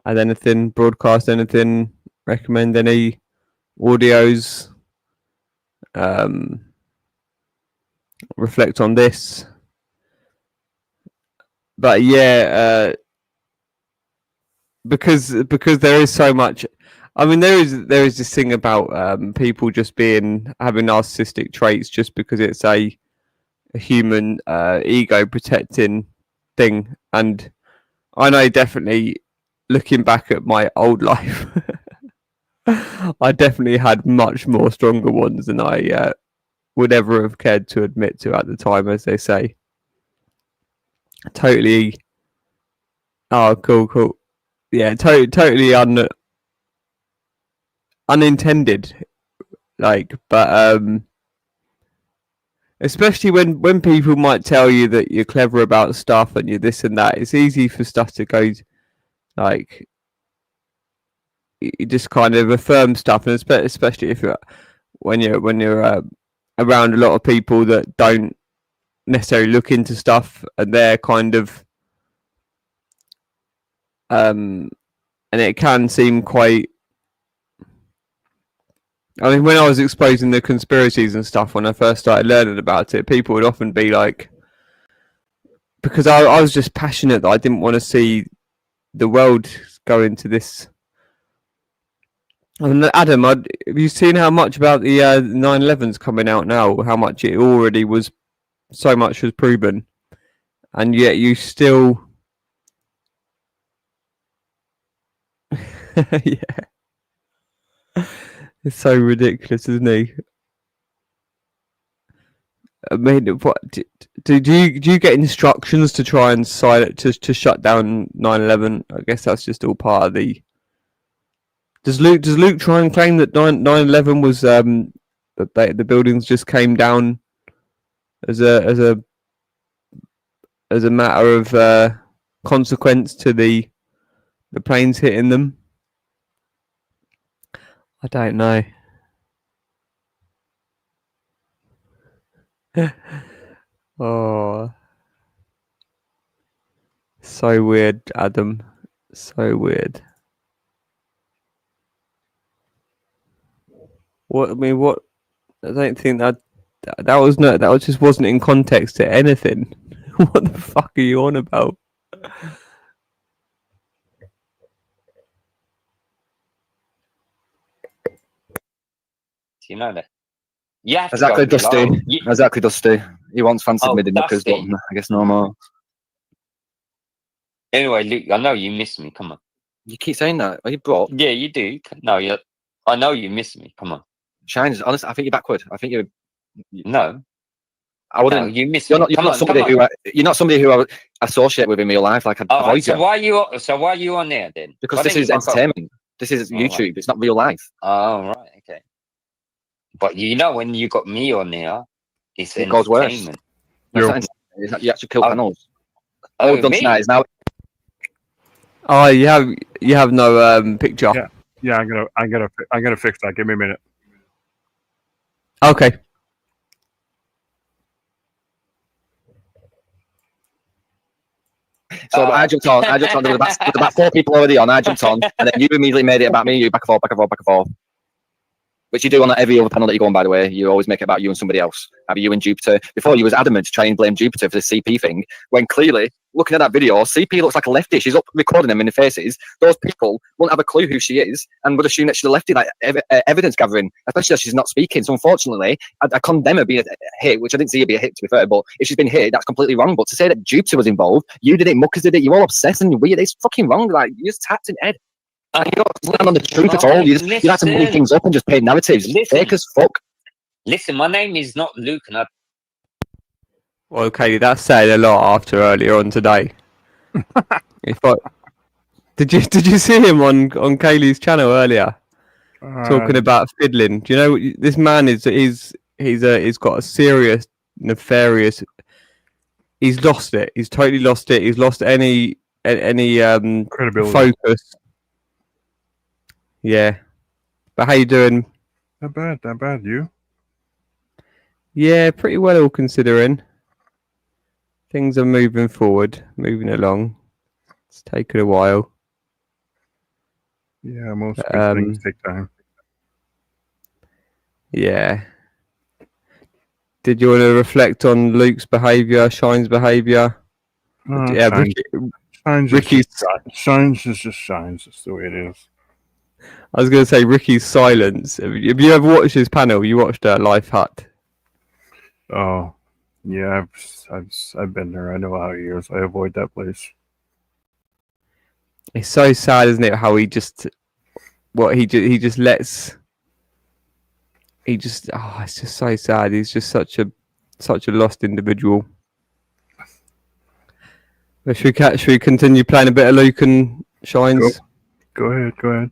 add anything, broadcast anything, recommend any audios, reflect on this. But yeah, because there is so much. I mean, there is this thing about people just having narcissistic traits just because it's a human ego protecting thing. And I know definitely, looking back at my old life, I definitely had much more stronger ones than I would ever have cared to admit to at the time, as they say. Totally. Oh, cool. Yeah, totally unintended, like, but especially when people might tell you that you're clever about stuff and you're this and that, it's easy for stuff to go, like, you just kind of affirm stuff, and especially if when you're around a lot of people that don't necessarily look into stuff, and they're kind of and it can seem quite. I mean, when I was exposing the conspiracies and stuff, when I first started learning about it, people would often be like, because I was just passionate that I didn't want to see the world go into this. And Adam, have you seen how much about the 9/11's coming out now? How much it already was, so much was proven, and yet you still. Yeah, it's so ridiculous, isn't he? I mean, what do you get instructions to try and to shut down 9/11? I guess that's just all part of the. Does Luke try and claim that 9/11 was that the buildings just came down as a matter of consequence to the planes hitting them? I don't know. Oh, so weird, Adam. So weird. What I mean, what? I don't think that just wasn't in context to anything. What the fuck are you on about? You know that. Yeah. Exactly, Dusty. Exactly, Dusty. He wants fancied mid knickers, but I guess no more. Anyway, Luke, I know you miss me. Come on. You keep saying that. Are you broke? Yeah, you do. No, I know you miss me. Come on. Shines, honestly, I think you're backward. I think you're. No. I wouldn't. No, you miss you're me. You're not somebody who I associate with in real life. Like, I avoid you. So why are you on there then? Because this is entertainment. This is YouTube. Right. It's not real life. Oh, right. Okay. But you know, when you got me on there, it's it goes worse. You actually kill panels. All done tonight is now. Oh, you have no picture. Yeah. I'm gonna fix that. Give me a minute. Okay. So I jumped on. There was about 4 people already on. I jumped on, and then you immediately made it about me. You back and forth. Which you do on every other panel that you go on, by the way. You always make it about you and somebody else. Either you and Jupiter. Before, you was adamant to try and blame Jupiter for the CP thing, when clearly looking at that video, CP looks like a lefty. She's up recording them in the faces. Those people won't have a clue who she is and would assume that she's a lefty, like evidence gathering, especially as she's not speaking. So unfortunately, I condemn her being hit, which I didn't see her be a hit, to be fair, but if she's been hit, that's completely wrong. But to say that Jupiter was involved, you did it, Muckers did it, you're all obsessed and weird, it's fucking wrong. Like, you just tapped in head. You don't stand on the truth at all. You have to make things up and just paint narratives. Fake as fuck. Listen, my name is not Luke, and Well, okay, that's saying a lot after earlier on today. Did you see him on Kaylee's channel earlier, talking about fiddling? Do you know what this man is? He's got a serious nefarious. He's lost it. He's totally lost it. He's lost any credibility, focus. Yeah, but how you doing? Not bad. You? Yeah, pretty well all considering. Things are moving forward, moving along. It's taken a while. Yeah, most big things take time. Yeah. Did you want to reflect on Luke's behaviour, Shine's behaviour? Yeah, Shines is just Shines. That's the way it is. I was going to say Ricky's silence. Have you ever watched his panel? You watched Life Hut? Oh, yeah, I've been there. I know how he is. I avoid that place. It's so sad, isn't it? How he just lets. It's just so sad. He's just such a lost individual. But should we continue playing a bit of Luke and Shines? Go ahead.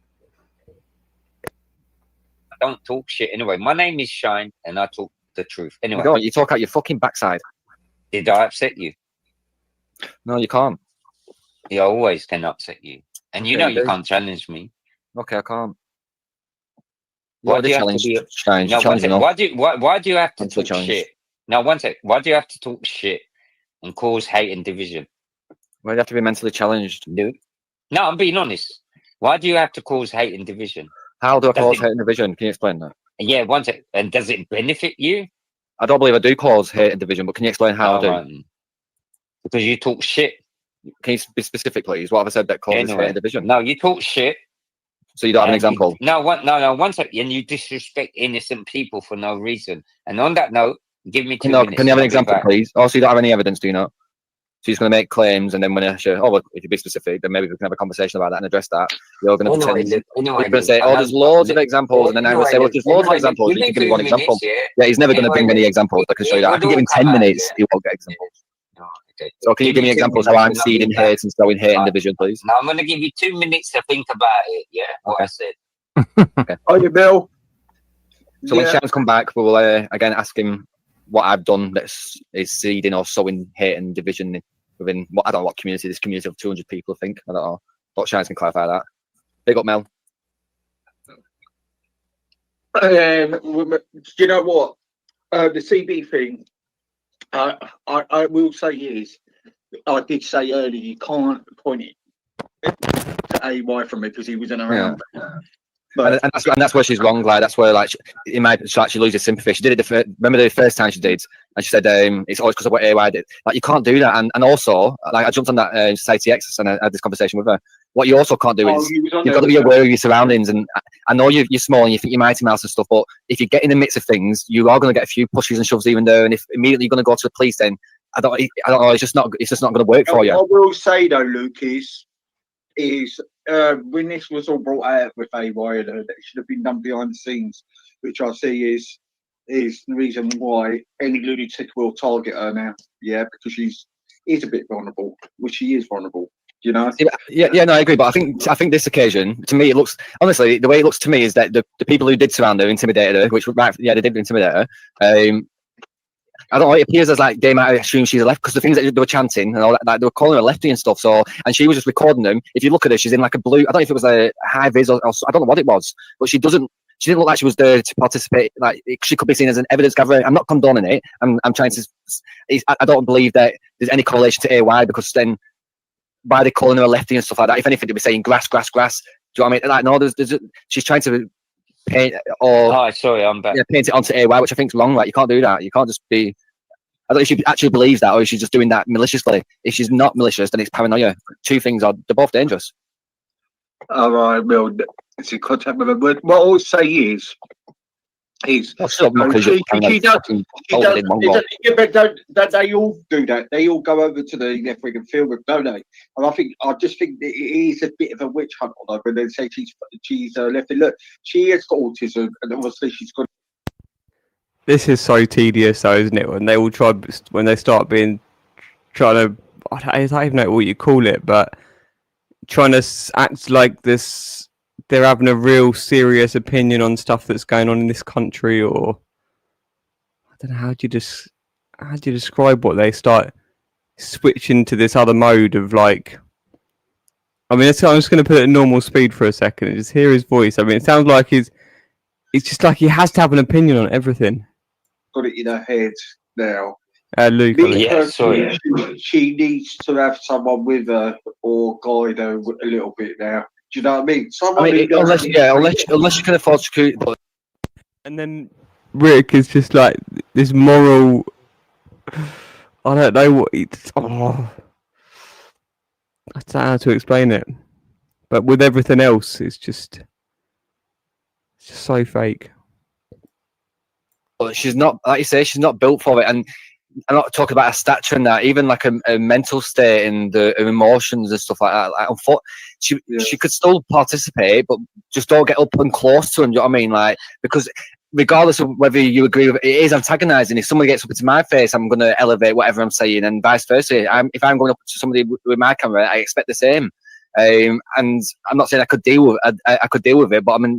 I don't talk shit anyway. My name is Shine, and I talk the truth. Anyway, You talk out your fucking backside. Did I upset you? No, you can't. I always can upset you, and you know you can't challenge me. Okay, I can't. Why do you have to be? Why do you have to talk shit? Now, one sec. Why do you have to talk shit and cause hate and division? Why do you have to be mentally challenged? No, I'm being honest. Why do you have to cause hate and division? How do I cause hate and division? Can you explain that? Yeah, one sec. And does it benefit you? I don't believe I do cause hate and division, but can you explain how I do? Right. Because you talk shit. Can you be specific, please? What have I said that causes hate and division? No, you talk shit. So you don't have an example? No, one sec. And you disrespect innocent people for no reason. And on that note, give me 2 minutes. Can you have an example, please? Oh, so you don't have any evidence, do you not? So you're just going to make claims, and then when I show, well, if you be specific, then maybe we can have a conversation about that and address that. You're going to pretend. You're going to say, there's loads of examples, and then I will say, well, there's loads of examples. You can give me one example. Yeah, he's never going to bring many examples. I can show you that. I can give him 10 minutes. He won't get examples. Okay. So can you give me examples how I'm seeding hate and sowing hate and division, please? Now I'm going to give you 2 minutes to think about it. Yeah, what I said. Okay. Oh, you Bill. So when Sharon's come back, we will again ask him what I've done that is seeding or sowing hate and division within I don't know what community, this community of 200 people, I think. I don't know. But Sharon can clarify that. Big up, Mel. Do you know what? The CB thing, I will say is, I did say earlier, you can't point it to AY from it because he wasn't around. Yeah. And that's where she's wrong. Like that's where it might actually lose her sympathy. She did it. Remember the first time she did, and she said it's always because of what AY did. Like you can't do that. And also, like I jumped on that Society X and I had this conversation with her. What you also can't do is you've got to be aware of your surroundings. And I know you're small and you think you're Mighty Mouse and stuff, but if you get in the midst of things, you are going to get a few pushes and shoves even there. And if immediately you're going to go to the police, then I don't know. It's just not going to work for you. I will say though, Luke, is when this was all brought out with AY, that it should have been done behind the scenes, which I see is the reason why any lunatic will target her now. Yeah, because she's a bit vulnerable, which she is vulnerable. You know? Yeah, no, I agree. But I think this occasion, to me, it looks honestly the way it looks to me is that the people who did surround her intimidated her, which they did intimidate her. I don't know. It appears as like they might assume she's a left because the things that they were chanting and all that, like they were calling her a lefty and stuff. So, and she was just recording them. If you look at her, she's in like a blue. I don't know if it was a high vis or I don't know what it was, but she didn't look like she was there to participate. Like she could be seen as an evidence gatherer. I'm not condoning it. I'm trying to. I don't believe that there's any correlation to AY because then by they calling her a lefty and stuff like that. If anything, they'd be saying grass. Do you know what I mean? Like no, she's trying to paint or. Oh, sorry, I'm back. Yeah, paint it onto AY, which I think is wrong. Like you can't do that. You can't just be. I don't know if she actually believes that or if she's just doing that maliciously. If she's not malicious, then it's paranoia. Two things they're both dangerous. All right, well, it's in contact with her. But what I always say is she does, yeah, but don't they all do that? They all go over to the freaking film, don't they? And I just think that it is a bit of a witch hunt on her, and then say she's left it. Look, she has got autism, and obviously she's got. This is so tedious, though, isn't it? When they all when they start trying to, I don't even know what you call it, but trying to act like they're having a real serious opinion on stuff that's going on in this country, or I don't know, how do you describe what they start switching to this other mode of, like, I mean, I'm just going to put it at normal speed for a second and just hear his voice. I mean, it sounds like it's just like he has to have an opinion on everything. Got it in her head now. Luke, she needs to have someone with her or guide her a little bit now. Do you know what I mean? Unless you can afford security. And then Rick is just like this moral. I don't know what it's. Oh, I don't know how to explain it. But with everything else, it's just so fake. But she's not, like you say, she's not built for it. And I'm not talking about her stature and that, even like a mental state and her emotions and stuff like that. Like, she could still participate, but just don't get up and close to him. Do you know what I mean? Like, because regardless of whether you agree with it, it is antagonizing. If somebody gets up into my face, I'm going to elevate whatever I'm saying, and vice versa. If I'm going up to somebody with my camera, I expect the same. And I'm not saying I could deal with it, but I mean,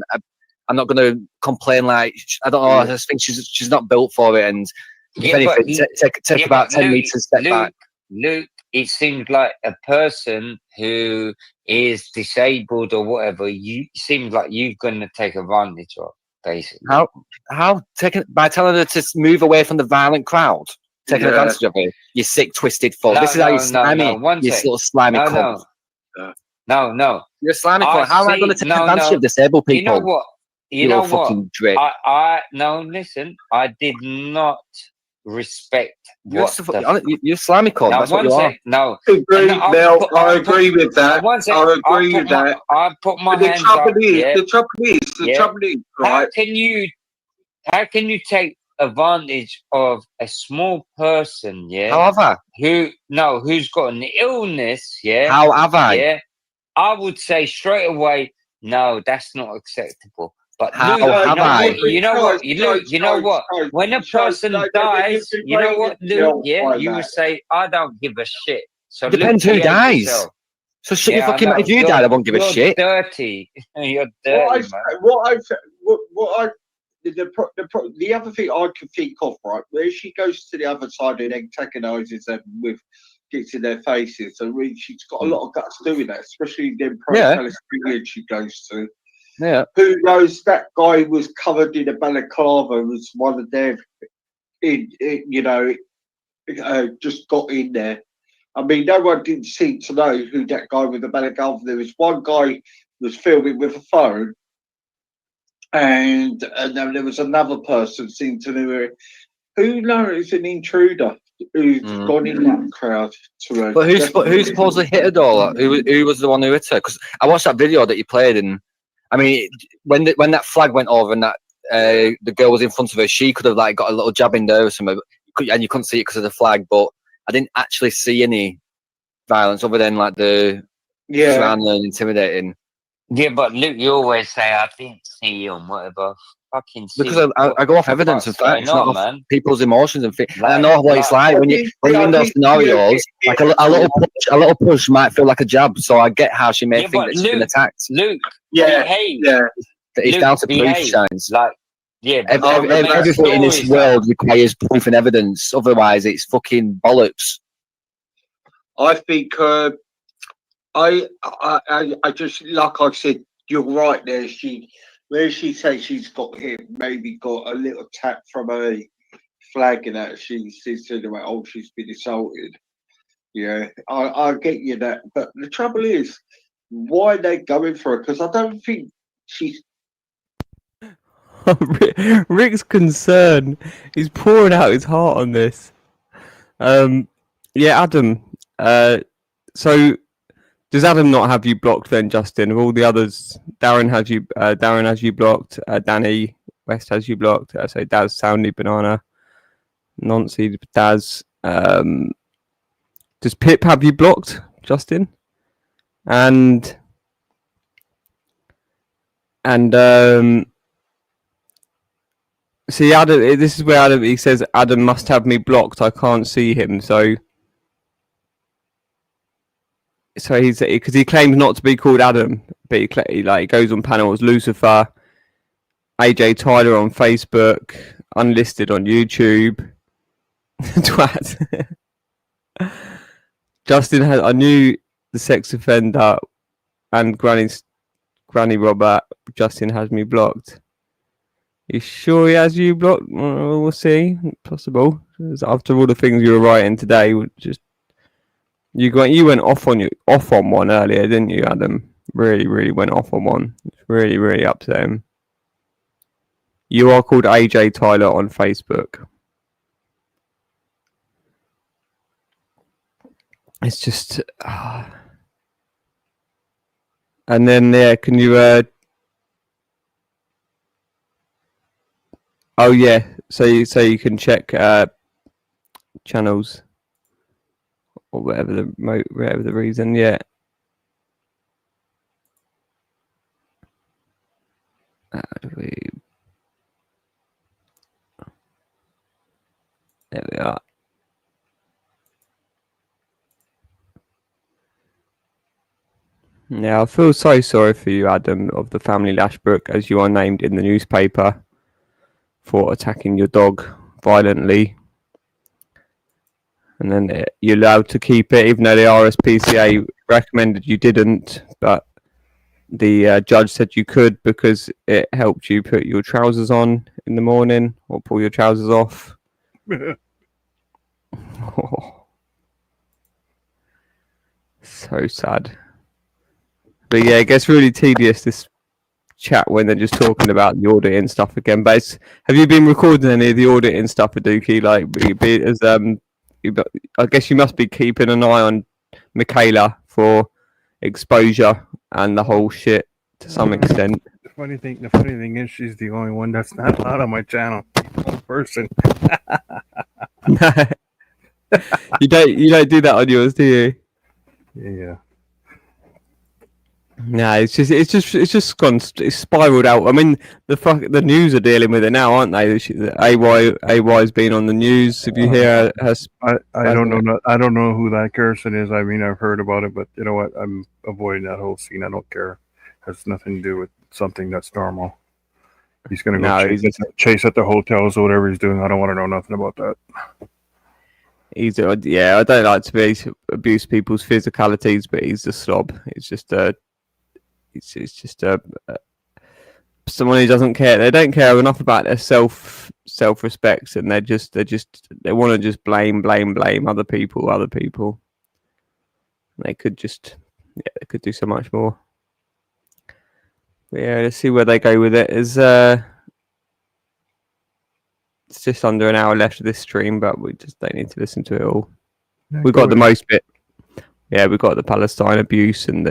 I'm not going to complain. Like, I don't know. I just think she's not built for it. And if anything, take about 10 meters step back. Luke, it seems like a person who is disabled or whatever. Seems like you're going to take advantage of, basically. How by telling her to move away from the violent crowd, taking advantage of it. You sick, twisted fuck. This is how you slimy. You little slimy cunt. No. You're a slimy cunt. How am I going to take advantage of disabled people? You know what? You know fucking what? Drake. No, listen. I did not respect. You're a slimy cunt. That's what you are. No. I agree with that. I put my hands up. The trouble is, right? How can you take advantage of a small person? Yeah. How have I? Who's got an illness? Yeah. How have I? Yeah. I would say straight away, no, that's not acceptable. But you know what? When a person dies, you know what, Luke? Yeah, you would say, I don't give a shit. So depends who dies. So shut your fucking mouth. If you died, I won't give a shit. Dirty. You're dirty, man. The other thing I can think of, right, where she goes to the other side and antagonises them gets in their faces, and really, she's got a lot of guts doing that, especially them pro-Palestinian she goes to. Yeah. Who knows? That guy was covered in a balaclava. Was one of them, just got in there. I mean, no one didn't seem to know who that guy with the balaclava. There was one guy who was filming with a phone, and then there was another person seemed to know who knows an intruder who's gone in that crowd to her. But who supposedly hit her door? Who was the one who hit her? Because I watched that video that you played, and I mean, when that flag went over and that the girl was in front of her, she could have like got a little jab in there or something, and you couldn't see it because of the flag. But I didn't actually see any violence other than like the surrounding and intimidating. Yeah, but Luke, you always say I didn't see you and whatever. Fucking see because I go off evidence and facts, not off people's emotions and things. And I know what it's like when you're in those scenarios. Like a little push might feel like a jab, so I get how she may think that she's been attacked. Luke, it's down to proof, Shines. Like, everything in this world requires proof and evidence. Otherwise, it's fucking bollocks. I think I just, like I said, you're right there. Where she says she's got hit, maybe got a little tap from a flag and that she's said about, oh, she's been assaulted. Yeah, I get you that. But the trouble is, why are they going for her? Because I don't think she's. Rick's concern. He's pouring out his heart on this. Yeah, Adam. So does Adam not have you blocked then, Justin? Of all the others, Darren has you. Darren has you blocked. Danny West has you blocked. So Daz, Soundy, Banana, Nancy, Daz. Does Pip have you blocked, Justin? And see, Adam. This is where Adam. He says Adam must have me blocked. I can't see him. So he's because he claims not to be called Adam, but he goes on panels. Lucifer, AJ Tyler on Facebook, unlisted on YouTube. Twat. Justin has. I knew the sex offender and Granny Robert. Justin has me blocked. You sure he has you blocked? We'll see. Possible. After all the things you were writing today, just you went off on one earlier, didn't you, Adam? Really went off on one. Really upset him. You are called AJ Tyler on Facebook. It's just, and then can you? Oh yeah, so you can check channels or whatever the reason. Yeah. How do we? There we are. Yeah, I feel so sorry for you, Adam, of the family Lashbrook, as you are named in the newspaper for attacking your dog violently. And then you're allowed to keep it, even though the RSPCA recommended you didn't, but the judge said you could because it helped you put your trousers on in the morning or pull your trousers off. Oh, so sad. But yeah, it gets really tedious, this chat, when they're just talking about the auditing stuff again. But have you been recording any of the auditing stuff at Dookie? I guess you must be keeping an eye on Michaela for exposure and the whole shit to some extent. The funny thing is, she's the only one that's not allowed on my channel. One person. You don't do that on yours, do you? Yeah. No, it's just gone. It's spiraled out. I mean, the news are dealing with it now, aren't they? AY's been on the news. If you hear her, I don't know. I don't know who that person is. I mean, I've heard about it, but you know what? I'm avoiding that whole scene. I don't care. It has nothing to do with something that's normal. He's gonna go chase at the hotels or whatever he's doing. I don't want to know nothing about that. I don't like to abuse people's physicalities, but he's a slob. It's just someone who doesn't care. They don't care enough about their self-respect, and they want to just blame other people. They could do so much more. But yeah, let's see where they go with it. It's just under an hour left of this stream, but we just don't need to listen to it all. Yeah, we got the most bit. Yeah, we got the Palestine abuse and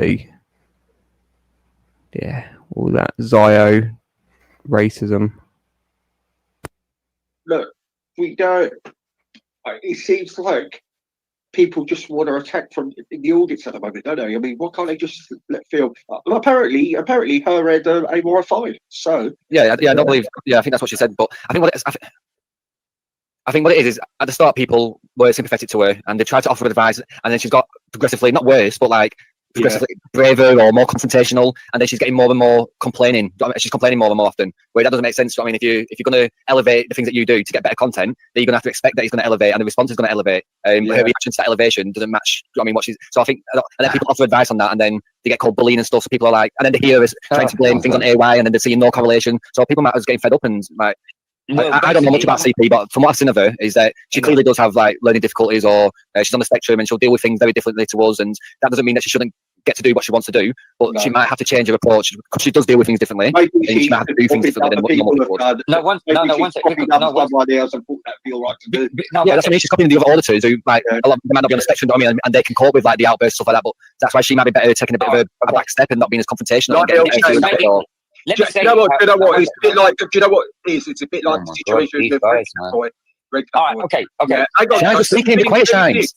all that Zio racism. Look, we don't. It seems like people just want to attack from the audits at the moment, don't they? I mean, why can't they just let Phil? Apparently, her and Amy are fine. So I don't believe. Yeah, I think that's what she said. But I think I think what it is at the start people were sympathetic to her and they tried to offer advice, and then she's got progressively, not worse, but like progressively braver or more confrontational, and then she's getting more and more complaining. She's complaining more and more often, where that doesn't make sense. I mean, if you're going to elevate the things that you do to get better content, then you're going to have to expect that he's going to elevate and the response is going to elevate. Her reaction to that elevation doesn't match. I mean, so I think, and then people offer advice on that, and then they get called bullying and stuff. So people are like, and then they hear us trying to blame things on AY, and then they're seeing no correlation. So people might be getting fed up and like. I don't know much about CP, but from what I've seen of her, is that she clearly does have like learning difficulties, or she's on the spectrum and she'll deal with things very differently to us. And that doesn't mean that she shouldn't get to do what she wants to do, but she might have to change her approach because she does deal with things differently. Maybe and she might have to do things differently than what normal people would. One second. Somebody else and thought that'd be all right to do. Yeah, that's what I mean. She's copying the other auditors who, like, a lot of them might not be on the spectrum, I mean, and they can cope with like the outbursts stuff like that. But that's why she might be better taking a bit of a back step and not being as confrontational. Do you know what? It's a bit like. Do you know what it is? It's a bit like the situation with Red Cup. Okay. Can I just speak in the quiet times?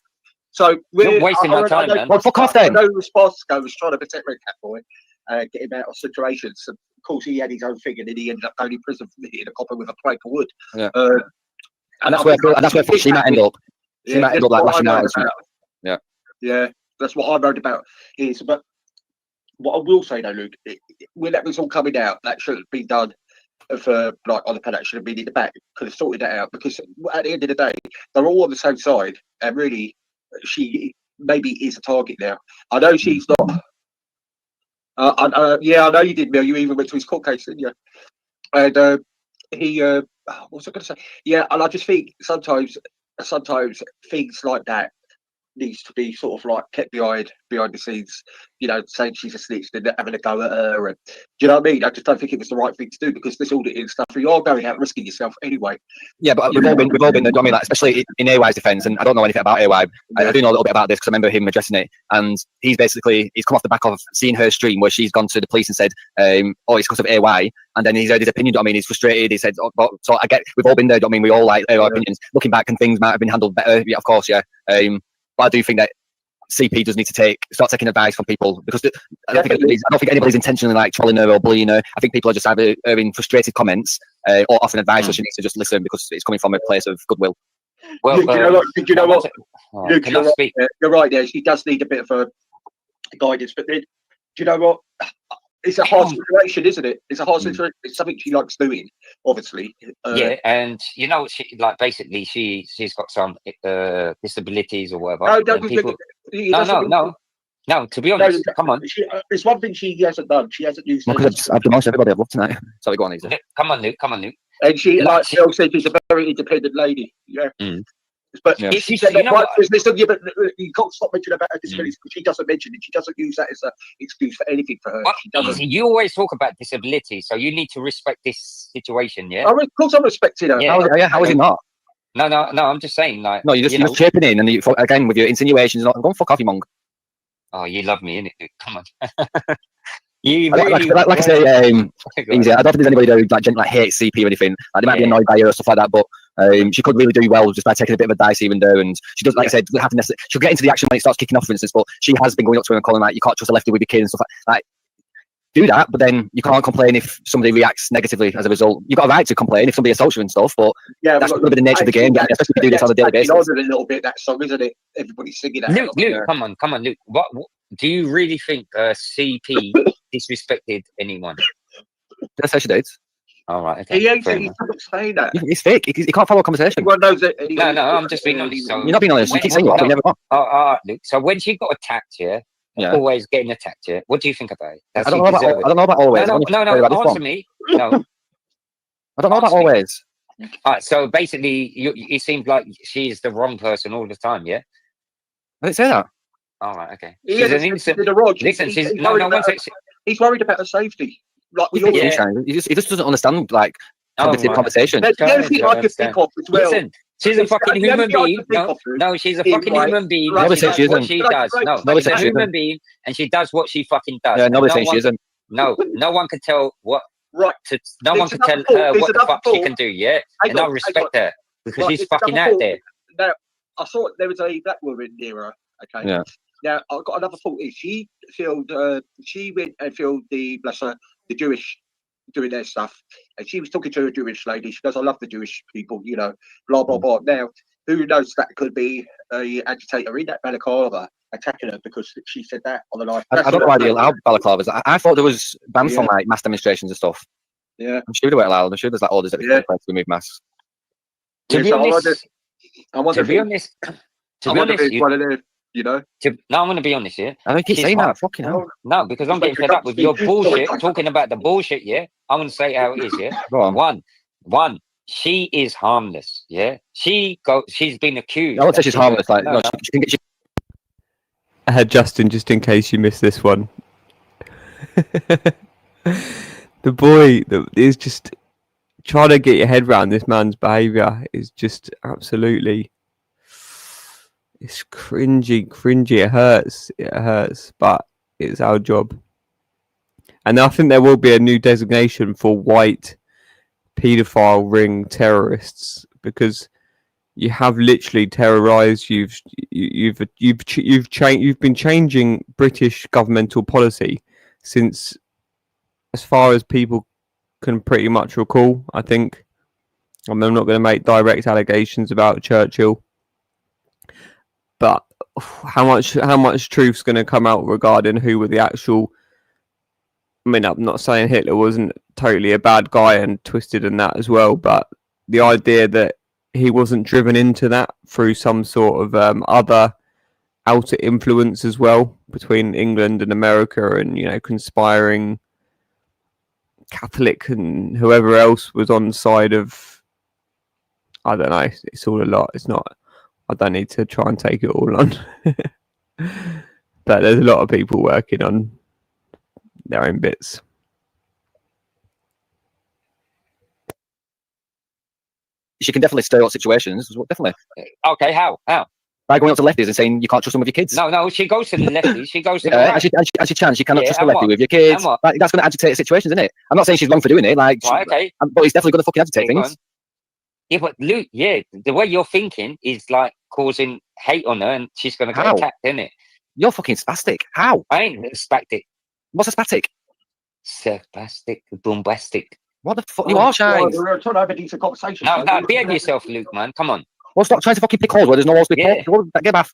So we're wasting my time, man. Well, fuck off then. I know Sparsko was trying to protect Red Cat Boy, get him out of situations. Of course, he had his own thing, and then he ended up going in prison for hitting a copper with a plank of wood. Yeah. And that's where she might end up. She might end up like lashing out. Yeah. Yeah, that's what I wrote about. But what I will say though, Luke, when that was all coming out, that should have been done for like on the pad. That should have been in the back. Could have sorted that out because at the end of the day, they're all on the same side, and really. She maybe is a target now. I know she's not. Yeah, I know you did, Mel. You even went to his court case, didn't you? And he, what was I going to say? Yeah, and I just think sometimes things like that needs to be sort of like kept behind the scenes. You know, saying she's a snitch and having a go at her. And do you know what I mean? I just don't think it was the right thing to do because this auditing stuff, you are going out risking yourself anyway. Yeah, but we've all been, I mean, like, especially in AY's defence, and I don't know anything about AY. I do know a little bit about this because I remember him addressing it, and he's come off the back of seeing her stream where she's gone to the police and said, "Oh, it's because of AY," and then he's heard his opinion. I mean, he's frustrated. He said, "So I get, we've all been there. I mean, we all like our opinions. Looking back, and things might have been handled better. Yeah, of course, yeah." But I do think that CP does need to start taking advice from people because I don't think anybody's intentionally like trolling her or bullying her. I think people are just either having frustrated comments or offering advice, so she needs to just listen because it's coming from a place of goodwill. Well, do you know what? Luke, you're right there. She does need a bit of a guidance, but then, do you know what? It's a hard situation, isn't it? It's a hard situation. It's something she likes doing, obviously. Yeah, and you know, she like basically she's got some disabilities or whatever. No. To be honest, come on. It's one thing she hasn't done. She hasn't used. I've demolished everybody I've loved tonight. Sorry, go on, Isa. Come on, Luke. And she, like Phil said, she's a very independent lady. Yeah. But she said, listen, but you can't stop mentioning about her disabilities because she doesn't mention it. She doesn't use that as an excuse for anything for her. You always talk about disability, so you need to respect this situation, yeah? Of course I'm respecting her. Yeah. How is it not? No, I'm just saying, like... No, you're just chipping in, and again, with your insinuations, go and fuck off, you monk. Oh, you love me, innit? Come on. Like I say, Easy, I don't think there's anybody who like hates CP or anything. Like, they might be annoyed by her or stuff like that, but she could really do well just by taking a bit of advice even there. And she does, like I said, doesn't have to necessarily. She'll get into the action when it starts kicking off, for instance. But she has been going up to her and calling like, "You can't trust a lefty with your kid" and stuff like. Do that, but then you can't complain if somebody reacts negatively as a result. You've got a right to complain if somebody assaults you and stuff, but that's a little bit the nature of the game, especially if you do this on a daily basis. A little bit that song, isn't it? Everybody's singing that. Luke, come on, Luke. What do you really think CP disrespected anyone? Did I say she did? All right. Okay. He's saying that. He's fake. He can't follow a conversation. Everyone knows it. No, I'm just being honest. So you're not being honest. You keep saying what, never got. Oh, Luke. So when she got attacked, always getting attacked, what do you think about it? I don't know about always. No, answer me. No. I don't know about always. All right, so basically, it seems like she's the wrong person all the time, yeah? I didn't say that. All right, okay. She's an innocent. Listen, he's worried about her safety. Like we all. He just doesn't understand like conversation. Listen, she's a fucking human being. No, she's a fucking human being. Nobody says she isn't. She does. No, she's a human being, and she does what she fucking does. Yeah, nobody says she isn't. No one can tell what. Right. No one can tell her what the fuck she can do. Yeah, and I respect her because she's fucking out there. Now, I saw there was a black woman near her. Okay. Yeah. Now I've got another thought. Is she went and filmed the Jewish doing their stuff, and she was talking to a Jewish lady. She goes, "I love the Jewish people," you know, blah blah blah. Now, who knows, that could be a agitator in that balaclava attacking her because she said that on the live. I don't know why they allow balaclavas. I thought there was bans from like mass demonstrations and stuff. Yeah, I'm sure they were allowed. I'm sure there's like orders that we remove masks. To be honest, you know. No, I'm going to be honest, yeah. I don't keep saying that. Fucking hell. No, because I'm getting fed up with your bullshit. Talking about the bullshit, yeah. I'm going to say how it is, yeah. Go on. One. She is harmless, yeah. She's been accused. I won't say she's harmless. Like, no, she can get. Justin, just in case you missed this one. The boy that is just trying to get your head around this man's behaviour is just absolutely, it's cringy. It hurts, but it's our job. And I think there will be a new designation for white paedophile ring terrorists, because you have literally terrorized. You've been changing British governmental policy since, as far as people can pretty much recall, I think. I mean, I'm not going to make direct allegations about Churchill, but how much truth's going to come out regarding who were the actual? I mean, I'm not saying Hitler wasn't totally a bad guy and twisted in that as well, but the idea that he wasn't driven into that through some sort of other outer influence as well between England and America, and conspiring Catholic and whoever else was on the side of, I don't know, it's all a lot. It's not, I don't need to try and take it all on. But there's a lot of people working on their own bits. She can definitely stir up situations. Definitely. Okay, how? By going up to lefties and saying you can't trust them with your kids. No, she goes to the lefties. She goes to the right. right. As she can. She cannot trust the lefty with your kids. Like, that's going to agitate situations, isn't it? I'm not saying she's wrong for doing it. Like, right, okay. But it's definitely going to fucking agitate things. Yeah, but Luke, the way you're thinking is like causing hate on her, and she's going to get attacked, isn't it? You're fucking spastic. How? I ain't spastic. What's a spastic? Spastic, bombastic. What the fuck? You are, Shines. We're trying to have a decent conversation. No, behave yourself, Luke, man. Come on. Well, stop trying to fucking pick holes where there's no holes to pick. Get back.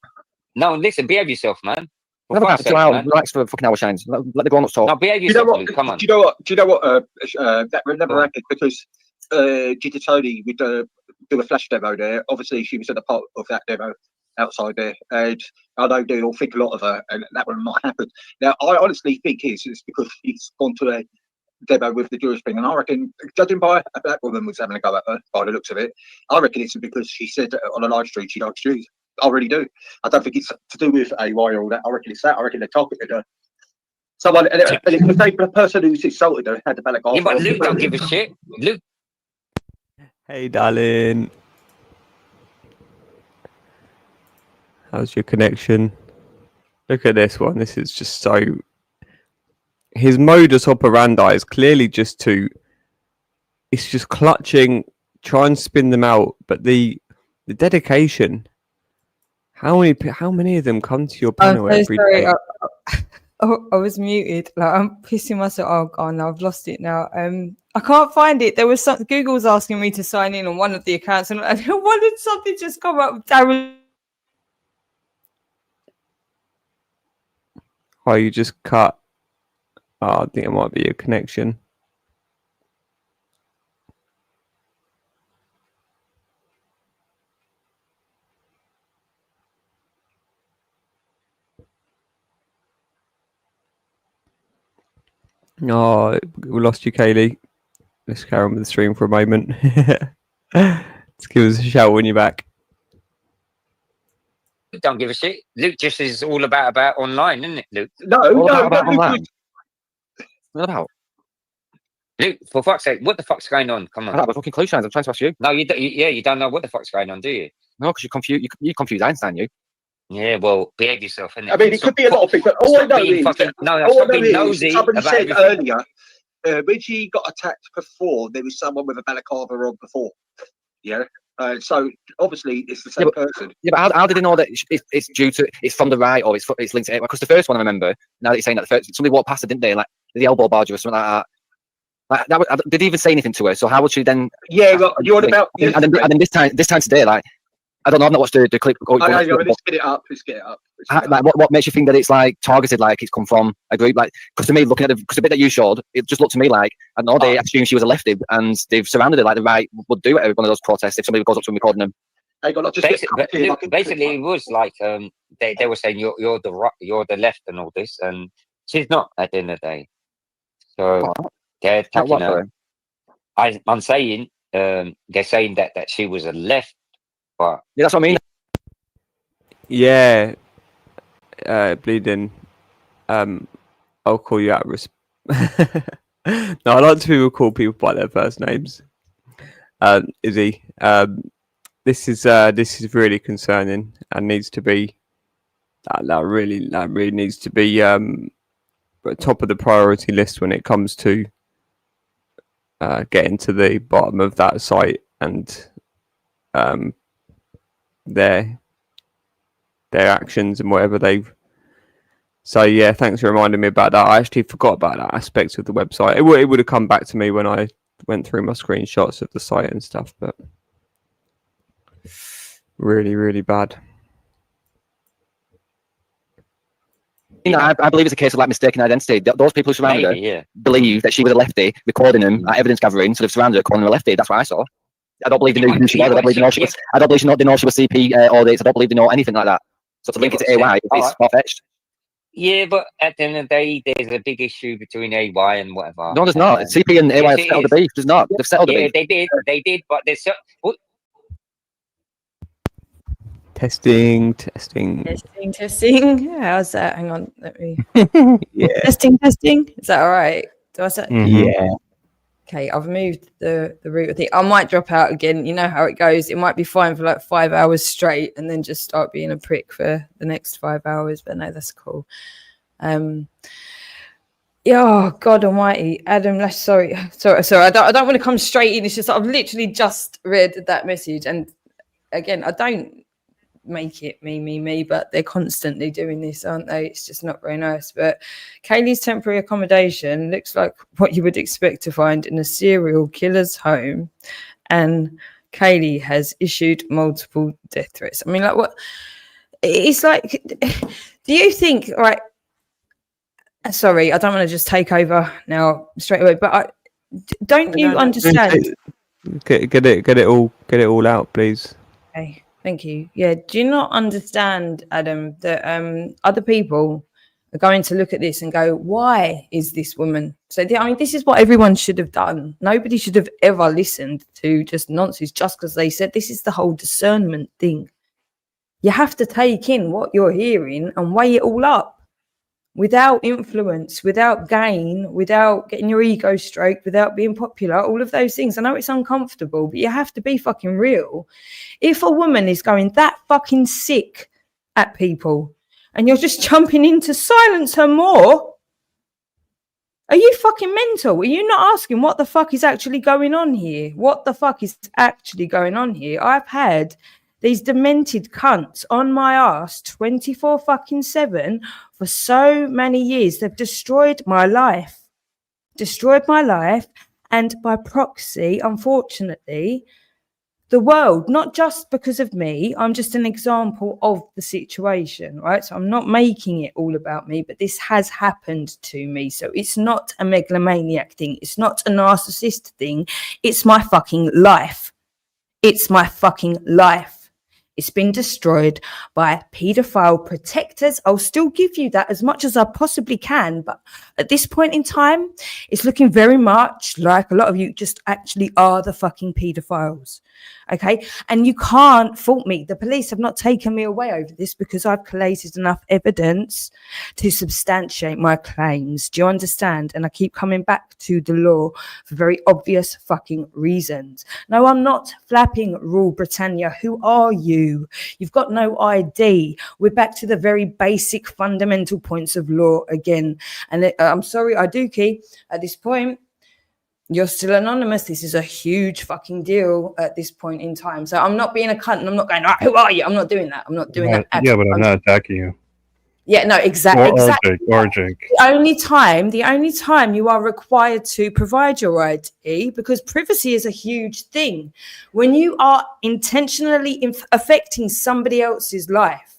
No, listen, behave yourself, man. Never back 2 hours. Relax for a fucking hour, Shines. Let the grown-ups talk. No, behave yourself, Luke. Come on. Do you know what? That never happened because Gita Tony would do a flash demo there. Obviously, she was at a part of that demo outside there, and I know they all think a lot of her, and that would not happen. Now, I honestly think it's because he's gone to a demo with the Jewish thing, and I reckon, judging by a black woman was having a go at her by the looks of it, I reckon it's because she said on a live stream she likes Jews. I really do. I don't think it's to do with AY or all that. I reckon it's that. I reckon they targeted her. Someone, and the person who's insulted her had the back off. Yeah, but Luke don't give a shit. Luke. Hey, darling. How's your connection? Look at this one. This is just so... His modus operandi is clearly just to... It's just clutching, try and spin them out. But the dedication... How many of them come to your panel every day? I was muted. Like, I'm pissing myself. Oh god, no, I've lost it now. I can't find it. There was some. Google was asking me to sign in on one of the accounts, and why did something just come up? Darren. Oh, you just cut. Oh, I think it might be your connection. Oh, we lost you, Kaylee. Let's carry on with the stream for a moment. Just give us a shout when you're back. Don't give a shit. Luke just is all about online, isn't it, Luke? No. What about? Luke, for fuck's sake, what the fuck's going on? Come on. I have a fucking clue, Shines. I'm trying to ask you. No, you don't know what the fuck's going on, do you? No, because you confuse Einstein, you. Yeah, well, behave yourself, innit? I mean, it could be a lot of things, but all I know is... Somebody said earlier, when she got attacked before, there was someone with a balaclava on before. Yeah? So, obviously, it's the same person. Yeah, but how did they know that it's due to... It's from the right or it's linked to it? Because the first one, I remember, now that you're saying that, somebody walked past her, didn't they? Like, the elbow barge or something like that. Like, did he even say anything to her? So how would she then... Yeah, well, you're on about... And then this time today, like... I don't know. I've not watched the clip. Let's get it up. Like, what makes you think that it's like targeted? Like it's come from a group? Like, because to me, looking at the bit that you showed, it just looked to me like I don't know. They assumed she was a lefty, and they've surrounded her like the right would do at one of those protests if somebody goes up to them recording them. Basically, it was like they were saying you're the left and all this, and she's not at the end of the day. So they're attacking her. I'm saying they're saying that she was a left. But yeah, that's what I mean. Yeah, bleeding. I'll call you out. No, I like to call people by their first names. Izzy, this is really concerning and needs to be that really needs to be top of the priority list when it comes to getting to the bottom of that site and their actions and whatever they've. So yeah, thanks for reminding me about that. I actually forgot about that aspect of the website. It would have come back to me when I went through my screenshots of the site and stuff, but really bad. I believe it's a case of like mistaken identity. Those people who surrounded her believe that she was a lefty, recording them at evidence gathering, sort of surrounded her, calling her a lefty. That's what I saw. I don't believe they knew who she was. I don't believe they know she was. I don't believe they know she was CP audits. I don't believe they know anything like that. So to link it to AY is far-fetched. Yeah, but at the end of the day, there's a big issue between AY and whatever. No, there's not. CP and AY have settled the beef. There's not. They've settled the beef. They did, but there's Testing. How's that? Hang on, let me. Yeah. Testing. Is that all right? Do I say? Yeah. Okay, I've moved the route of the. I might drop out again. You know how it goes. It might be fine for like 5 hours straight, and then just start being a prick for the next 5 hours. But no, that's cool. Yeah, oh, God Almighty, Adam. Sorry. I don't want to come straight in. It's just I've literally just read that message, and again, I don't make it me, but they're constantly doing this, aren't they? It's just not very nice. But Kaylee's temporary accommodation looks like what you would expect to find in a serial killer's home, and Kaylee has issued multiple death threats. I mean, like, what? It's like, do you think, right? Sorry, I don't want to just take over now straight away, but don't you understand? Get it all out, please. Okay. Thank you. Yeah. Do you not understand, Adam, that other people are going to look at this and go, why is this woman? So, I mean, this is what everyone should have done. Nobody should have ever listened to just nonsense just because they said this is the whole discernment thing. You have to take in what you're hearing and weigh it all up without influence, without gain, without getting your ego stroked, without being popular, all of those things. I know it's uncomfortable, but you have to be fucking real. If a woman is going that fucking sick at people and you're just jumping in to silence her more, are you fucking mental? Are you not asking what the fuck is actually going on here? What the fuck is actually going on here? I've had these demented cunts on my ass 24/7 for so many years. They've destroyed my life. And by proxy, unfortunately, the world, not just because of me. I'm just an example of the situation, right? So I'm not making it all about me, but this has happened to me. So it's not a megalomaniac thing. It's not a narcissist thing. It's my fucking life. It's been destroyed by paedophile protectors. I'll still give you that as much as I possibly can. But at this point in time, it's looking very much like a lot of you just actually are the fucking paedophiles. Okay. And you can't fault me. The police have not taken me away over this because I've collated enough evidence to substantiate my claims. Do you understand? And I keep coming back to the law for very obvious fucking reasons. No, I'm not flapping Rule Britannia. Who are you? You've got no ID. We're back to the very basic fundamental points of law again. And I'm sorry, Iduki, at this point, you're still anonymous. This is a huge fucking deal at this point in time. So I'm not being a cunt and I'm not going, all right, who are you? I'm not doing that. I'm not doing that. Yeah, but I'm not attacking you. Yeah, no, exactly. Or Jake. The only time you are required to provide your ID, because privacy is a huge thing. When you are intentionally affecting somebody else's life,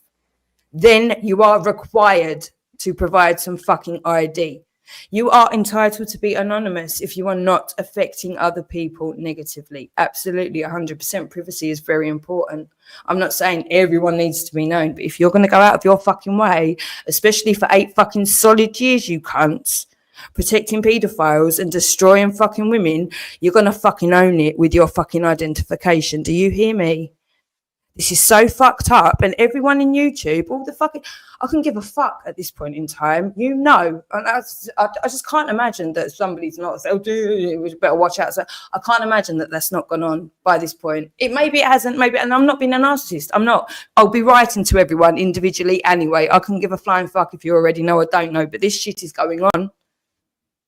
then you are required to provide some fucking ID. You are entitled to be anonymous if you are not affecting other people negatively. Absolutely, 100%. Privacy is very important. I'm not saying everyone needs to be known, but if you're going to go out of your fucking way, especially for 8 fucking solid years, you cunts, protecting paedophiles and destroying fucking women, you're going to fucking own it with your fucking identification. Do you hear me? This is so fucked up, and everyone in YouTube, all the fucking, I can give a fuck at this point in time, you know. And I just can't imagine that somebody's not. Oh, dude, we better watch out. So I can't imagine that that's not gone on by this point. Maybe it hasn't. Maybe, and I'm not being a narcissist. I'm not. I'll be writing to everyone individually anyway. I can give a flying fuck if you already know or don't know. But this shit is going on,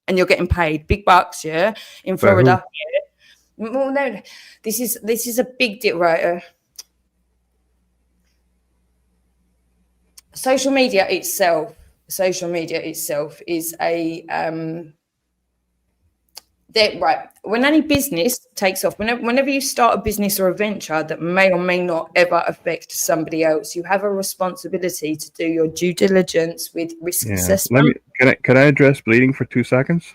and you're getting paid big bucks, yeah, in Florida. Yeah. Well, no, this is a big deal, right? Social media itself is a right. When any business takes off, whenever you start a business or a venture that may or may not ever affect somebody else, you have a responsibility to do your due diligence with risk assessment. Can I address bleeding for 2 seconds?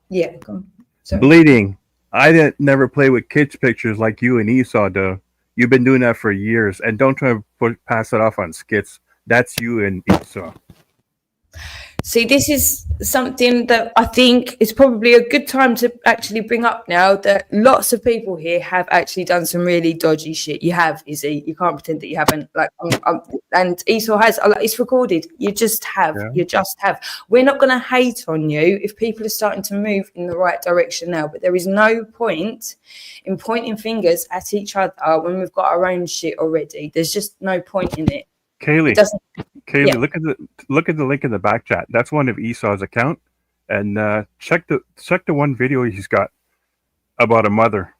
Yeah, go on. Sorry. Bleeding. I never play with kids' pictures like you and Esau do. You've been doing that for years, and don't try to pass it off on skits. That's you and Esau. See, this is something that I think is probably a good time to actually bring up now, that lots of people here have actually done some really dodgy shit. You have, Izzy. You can't pretend that you haven't. Like, and Esau has. It's recorded. You just have. Yeah. You just have. We're not going to hate on you if people are starting to move in the right direction now. But there is no point in pointing fingers at each other when we've got our own shit already. There's just no point in it. Kaylee, look at the link in the back chat. That's one of Esau's account, and check the one video he's got about a mother.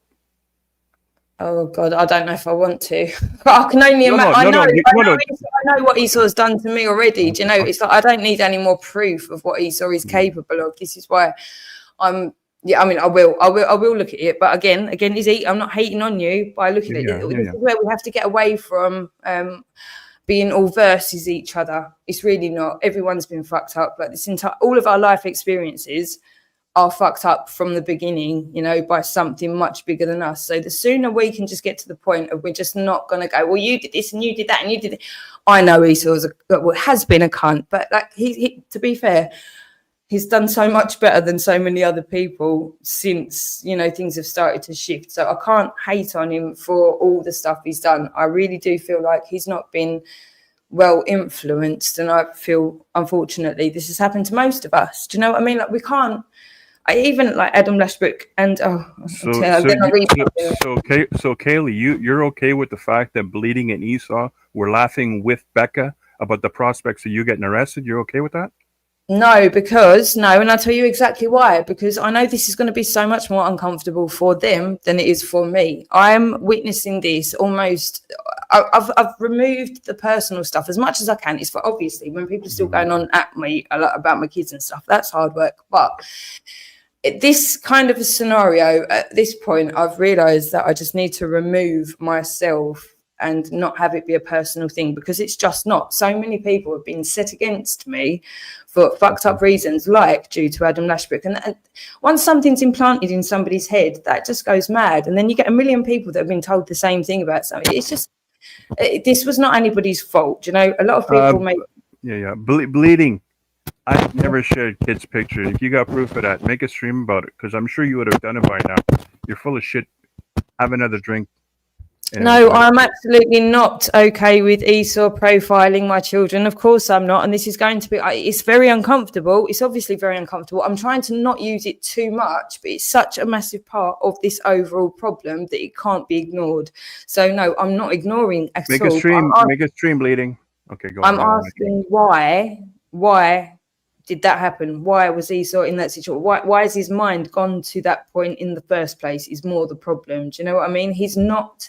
Oh God, I don't know if I want to. But I can only imagine. I know what Esau has done to me already. Do you know? It's like I don't need any more proof of what Esau is capable of. This is why I'm. Yeah, I mean, I will look at it. But again, Izzy, I'm not hating on you by looking at it. This is where we have to get away from. Being all versus each other. It's really not. Everyone's been fucked up. Like all of our life experiences are fucked up from the beginning, you know, by something much bigger than us. So the sooner we can just get to the point of we're just not going to go, well, you did this and you did that and you did it. I know Esau has been a cunt, but like he to be fair, he's done so much better than so many other people since, you know, things have started to shift. So I can't hate on him for all the stuff he's done. I really do feel like he's not been well influenced. And I feel, unfortunately, this has happened to most of us. Do you know what I mean? Like we can't, even like Adam Lashbrook and So Kaylee, you're okay with the fact that Bleeding and Esau were laughing with Becca about the prospects of you getting arrested? You're okay with that? No, and I'll tell you exactly why. Because I know this is going to be so much more uncomfortable for them than it is for me. I'm witnessing this almost. I've removed the personal stuff as much as I can. It's for obviously when people are still going on at me a lot about my kids and stuff. That's hard work. But this kind of a scenario at this point, I've realised that I just need to remove myself and not have it be a personal thing, because it's just not. So many people have been set against me for fucked up reasons, like due to Adam Lashbrook. And once something's implanted in somebody's head, that just goes mad. And then you get a million people that have been told the same thing about something. It's just, this was not anybody's fault. You know, a lot of people make... Bleeding. I've never shared kids' pictures. If you got proof of that, make a stream about it, because I'm sure you would have done it by now. You're full of shit. Have another drink. No, I'm absolutely not okay with Esau profiling my children. Of course I'm not. And this is going to be, it's very uncomfortable. It's obviously very uncomfortable. I'm trying to not use it too much, but it's such a massive part of this overall problem that it can't be ignored. So no, I'm not ignoring at all. Make a stream, Bleeding. Okay, go on. I'm asking why did that happen? Why was Esau in that situation? Why has his mind gone to that point in the first place is more the problem. Do you know what I mean? He's not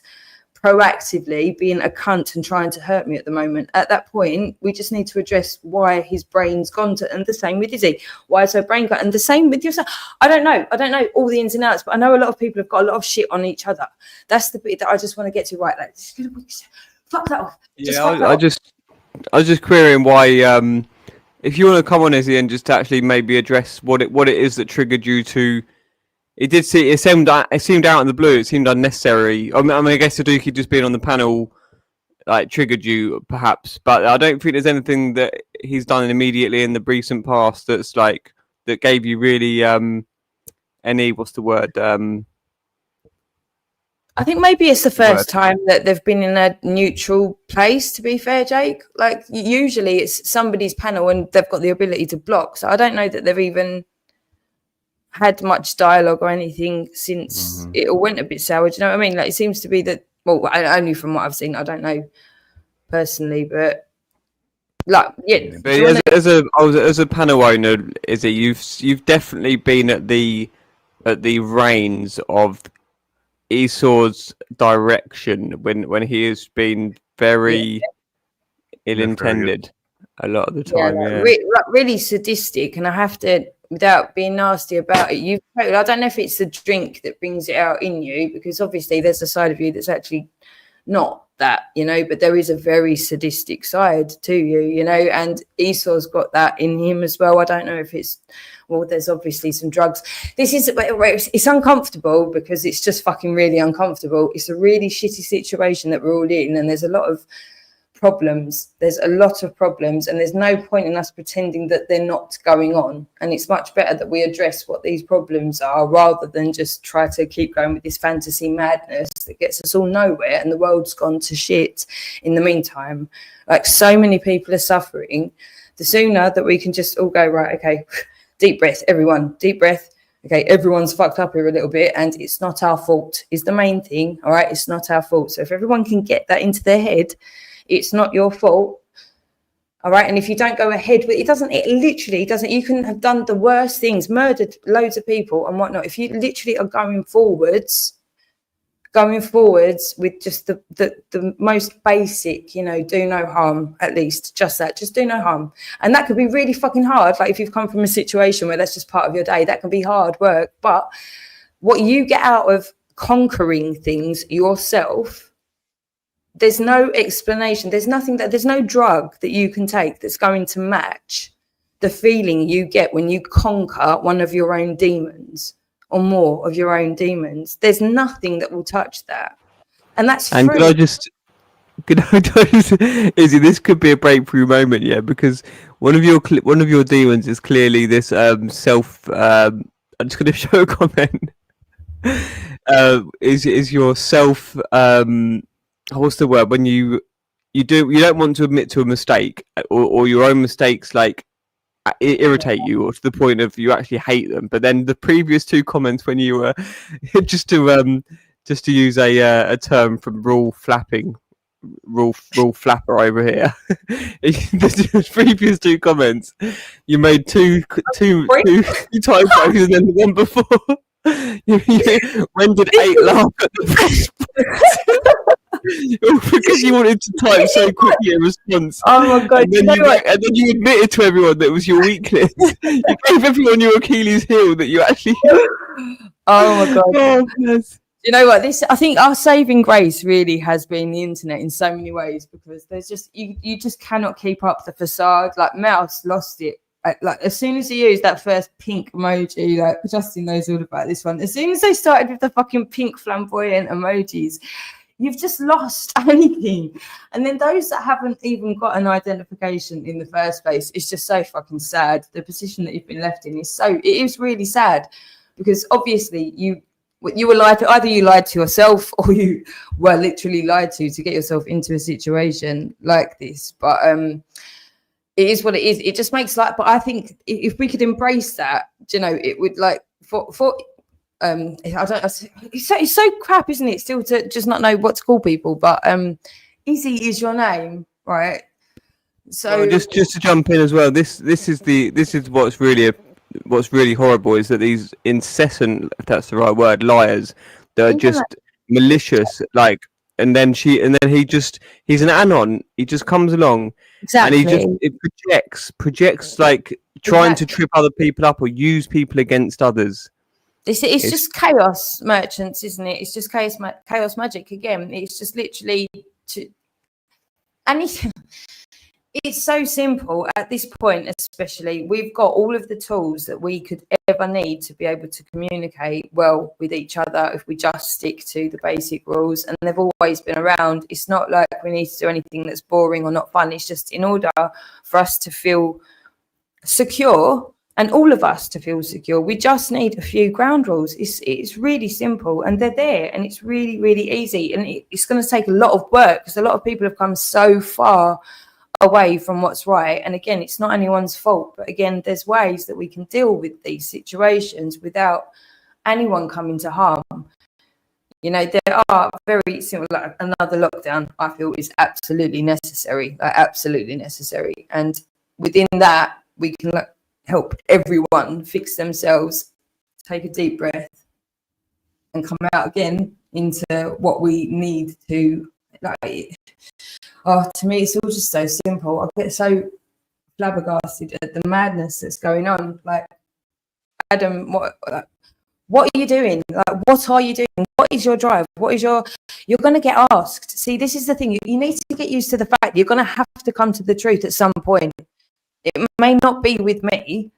proactively being a cunt and trying to hurt me at the moment. At that point, we just need to address why his brain's gone to, and the same with Izzy. Why is her brain gone? And the same with yourself. I don't know all the ins and outs, but I know a lot of people have got a lot of shit on each other. That's the bit that I just want to get to right. Like, fuck that off. I was just querying why, if you want to come on, Izzy, and just actually maybe address what it is that triggered you to. It seemed out in the blue. It seemed unnecessary. I mean, I guess Saduki just being on the panel like triggered you, perhaps, but I don't think there's anything that he's done immediately in the recent past that's like that gave you really any what's the word I think maybe it's the first time that they've been in a neutral place, to be fair, Jake. Like, usually it's somebody's panel and they've got the ability to block. So I don't know that they've even had much dialogue or anything since it all went a bit sour. Do you know what I mean? Like, it seems to be that, well, only from what I've seen, I don't know personally, but like, yeah. But as a panel owner, is it you've definitely been at the reins of Esau's direction when he has been very ill-intended a lot of the time. Really sadistic, and I have to, without being nasty about it, I don't know if it's the drink that brings it out in you, because obviously there's a side of you that's actually not that, you know, but there is a very sadistic side to you, you know, and Esau's got that in him as well. I don't know if it's, well, there's obviously some drugs. It's uncomfortable because it's just fucking really uncomfortable. It's a really shitty situation that we're all in, and there's a lot of problems. There's a lot of problems, and there's no point in us pretending that they're not going on. And it's much better that we address what these problems are rather than just try to keep going with this fantasy madness that gets us all nowhere, and the world's gone to shit in the meantime. Like, so many people are suffering. The sooner that we can just all go, right, okay, deep breath, everyone, deep breath. Okay, everyone's fucked up here a little bit, and it's not our fault is the main thing. All right, it's not our fault. So if everyone can get that into their head, it's not your fault. All right, and if you don't go ahead with it literally doesn't. You can have done the worst things, murdered loads of people and whatnot. If you literally are going forwards with just the most basic, you know, do no harm, at least just do no harm. And that could be really fucking hard. Like, if you've come from a situation where that's just part of your day, that can be hard work. But what you get out of conquering things yourself, there's no explanation. There's no drug that you can take that's going to match the feeling you get when you conquer one of your own demons or more of your own demons. There's nothing that will touch that. And that's free. Izzy, this could be a breakthrough moment, yeah, because one of your demons is clearly this self. I'm just going to show a comment. Is your self? What's the word when you don't want to admit to a mistake, or your own mistakes like irritate you, or to the point of you actually hate them. But then the previous two comments, when you were just to use a term from rule flapper over here, the previous two comments, you made two typos, and then the one before when did 8 laugh at the because you wanted to type so quickly in response. Oh my god! And then you admitted to everyone that it was your weakness. You gave everyone your Achilles heel that you actually. Oh my god! Oh, yes. You know what? I think our saving grace really has been the internet in so many ways, because there's just you just cannot keep up the facade. Like, Mouse lost it. Like, as soon as he used that first pink emoji, like, Justin knows all about this one. As soon as they started with the fucking pink flamboyant emojis, you've just lost anything. And then those that haven't even got an identification in the first place, it's just so fucking sad. The position that you've been left in it is really sad, because obviously you were lied to. Either you lied to yourself, or you were literally lied to get yourself into a situation like this. But it is what it is. It just makes life. But I think if we could embrace that, you know, it would, like, for it's so crap, isn't it? Still to just not know what to call people. But Izzy is your name, right? So well, just to jump in as well. This is what's really horrible, is that these incessant, if that's the right word, liars that are just malicious, like. And then he's an anon. He just comes along, exactly, and it projects like trying to trip other people up or use people against others. It's just chaos merchants, isn't it? It's just chaos magic again. It's just literally it's so simple at this point, especially. We've got all of the tools that we could ever need to be able to communicate well with each other if we just stick to the basic rules, and they've always been around. It's not like we need to do anything that's boring or not fun. It's just in order for us to feel secure and all of us to feel secure. We just need a few ground rules. It's really simple, and they're there, and it's really, really easy. And it's going to take a lot of work because a lot of people have come so far away from what's right. And again, it's not anyone's fault, but again, there's ways that we can deal with these situations without anyone coming to harm. You know, there are very simple, like another lockdown, I feel is absolutely necessary, And within that, we can help everyone fix themselves, take a deep breath, and come out again into what we need to, to me, it's all just so simple. I get so flabbergasted at the madness that's going on. Like, Adam, what are you doing? Like, what are you doing? What is your drive? You're going to get asked. See, this is the thing. You need to get used to the fact that you're going to have to come to the truth at some point. It may not be with me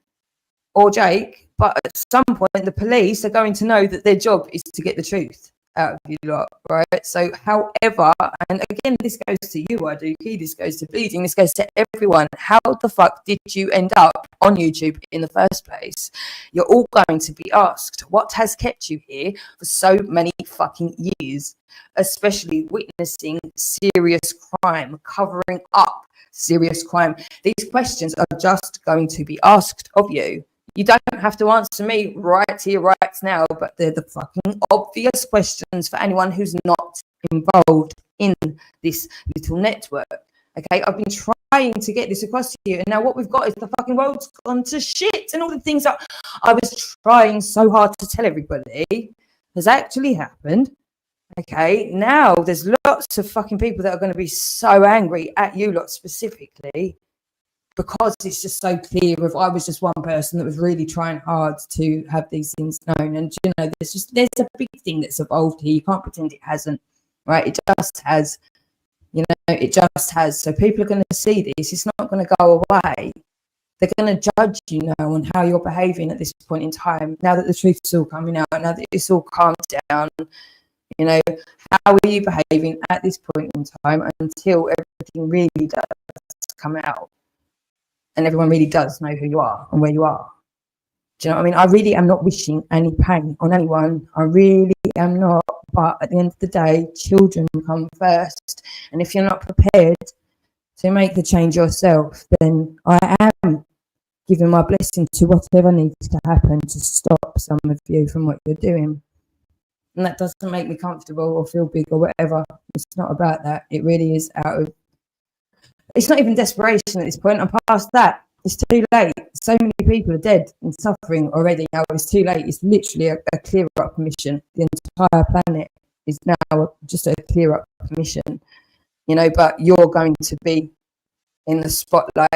or Jake, but at some point, the police are going to know that their job is to get the truth out of you lot, right? So, however, and again, this goes to you, Iduki, this goes to Bleeding, this goes to everyone. How the fuck did you end up on YouTube in the first place? You're all going to be asked, what has kept you here for so many fucking years, especially witnessing serious crime, covering up serious crime? These questions are just going to be asked of you. You don't have to answer me right here, right now, but they're the fucking obvious questions for anyone who's not involved in this little network. Okay, I've been trying to get this across to you, and now what we've got is the fucking world's gone to shit, and all the things that I was trying so hard to tell everybody has actually happened. Okay, now there's lots of fucking people that are going to be so angry at you lot specifically, because it's just so clear. If I was just one person that was really trying hard to have these things known, and you know, there's a big thing that's evolved here. You can't pretend it hasn't, right? It just has, you know, it just has. So people are going to see this. It's not going to go away. They're going to judge you now on how you're behaving at this point in time. Now that the truth is all coming out, now that it's all calmed down, you know, how are you behaving at this point in time until everything really does come out? And everyone really does know who you are and where you are. Do you know what I mean? I really am not wishing any pain on anyone. I really am not. But at the end of the day, children come first. And if you're not prepared to make the change yourself, then I am giving my blessing to whatever needs to happen to stop some of you from what you're doing. And that doesn't make me comfortable or feel big or whatever. It's not about that. It really is out of... It's not even desperation at this point. I'm past that. It's too late. So many people are dead and suffering already. Now it's too late. It's literally a clear up mission. The entire planet is now just a clear up mission, you know, but you're going to be in the spotlight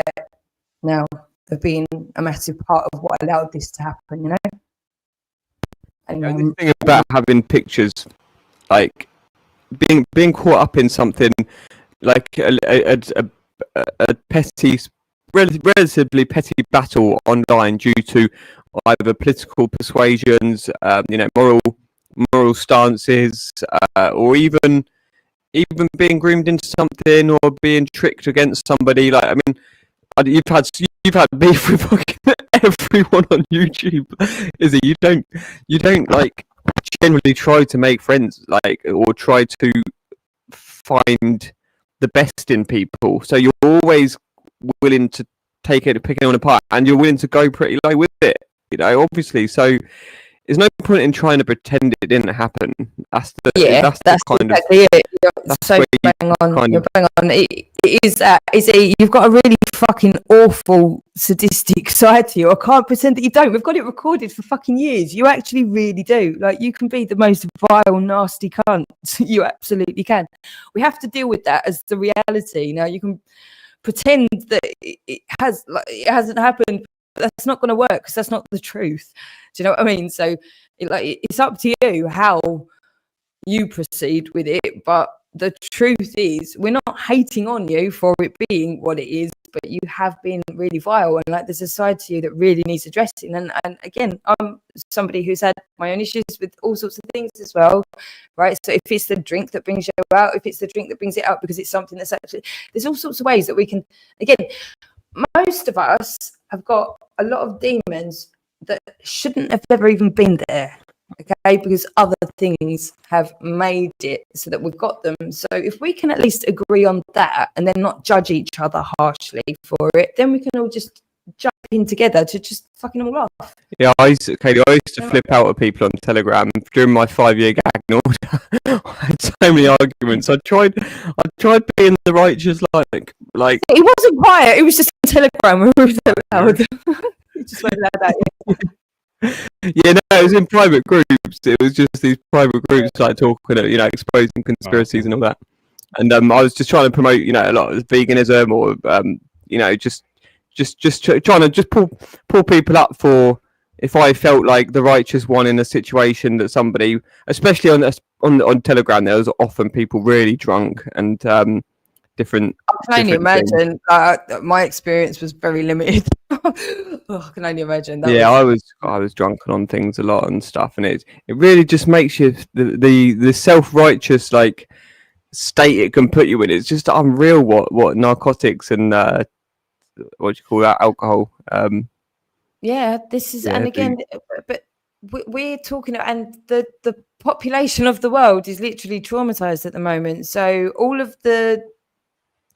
now of being a massive part of what allowed this to happen, you know? And, the thing about having pictures, like being caught up in something like a petty, relatively petty battle online due to either political persuasions, you know, moral stances, or even being groomed into something or being tricked against somebody. Like, I mean, you've had beef with fucking everyone on YouTube. Is it? You don't like generally try to make friends, like, or try to find the best in people. So you're always willing to pick anyone apart, and you're willing to go pretty low with it, you know, obviously. So there's no point in trying to pretend it didn't happen. That's exactly it. You're so bang on. You're bang on. It is you've got a really fucking awful sadistic side to you. I can't pretend that you don't. We've got it recorded for fucking years. You actually really do. Like, you can be the most vile, nasty cunt. You absolutely can. We have to deal with that as the reality. Now, you can pretend that it hasn't happened. That's not going to work, because that's not the truth. Do you know what I mean? So it's up to you how you proceed with it. But the truth is, we're not hating on you for it being what it is, but you have been really vile, and like, there's a side to you that really needs addressing. And again, I'm somebody who's had my own issues with all sorts of things as well, right? So if it's the drink that brings you out, if it's the drink that brings it out because it's something that's actually, there's all sorts of ways that we can, again, most of us have got a lot of demons that shouldn't have ever even been there. Okay, because other things have made it so that we've got them. So if we can at least agree on that and then not judge each other harshly for it, then we can all just jump in together to just fucking all off. Yeah, I used to flip out at people on Telegram during my 5-year gag order. I had so many arguments. I tried being the righteous, like. It wasn't quiet. It was just on Telegram. We were so loud. It just went like that. Yeah. Yeah, no, it was in private groups. It was just these private groups like talking, exposing conspiracies and all that. And I was just trying to promote, a lot of veganism or, just trying to just pull people up for if I felt like the righteous one in a situation that somebody, especially on Telegram, there was often people really drunk and different. I can only imagine. My experience was very limited. I can only imagine. I was drunken on things a lot and stuff, and it really just makes you the self-righteous like state it can put you in. It's just unreal what narcotics and what do you call that, alcohol. This is, and again, but we're talking, and the population of the world is literally traumatized at the moment. So all of the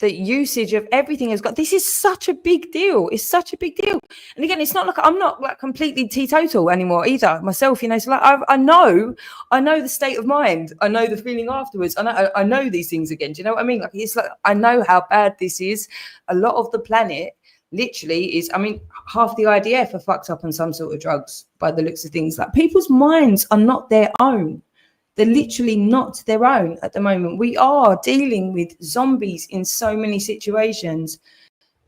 usage of everything has got, this is such a big deal. It's such a big deal. And again, it's not like I'm not like completely teetotal anymore either myself, so like I know the state of mind. I know the feeling afterwards. I know these things again. Do you know what I mean? Like, it's like, I know how bad this is. A lot of the planet literally is, half the IDF are fucked up on some sort of drugs by the looks of things. Like, people's minds are not their own. They're literally not their own at the moment. We are dealing with zombies in so many situations,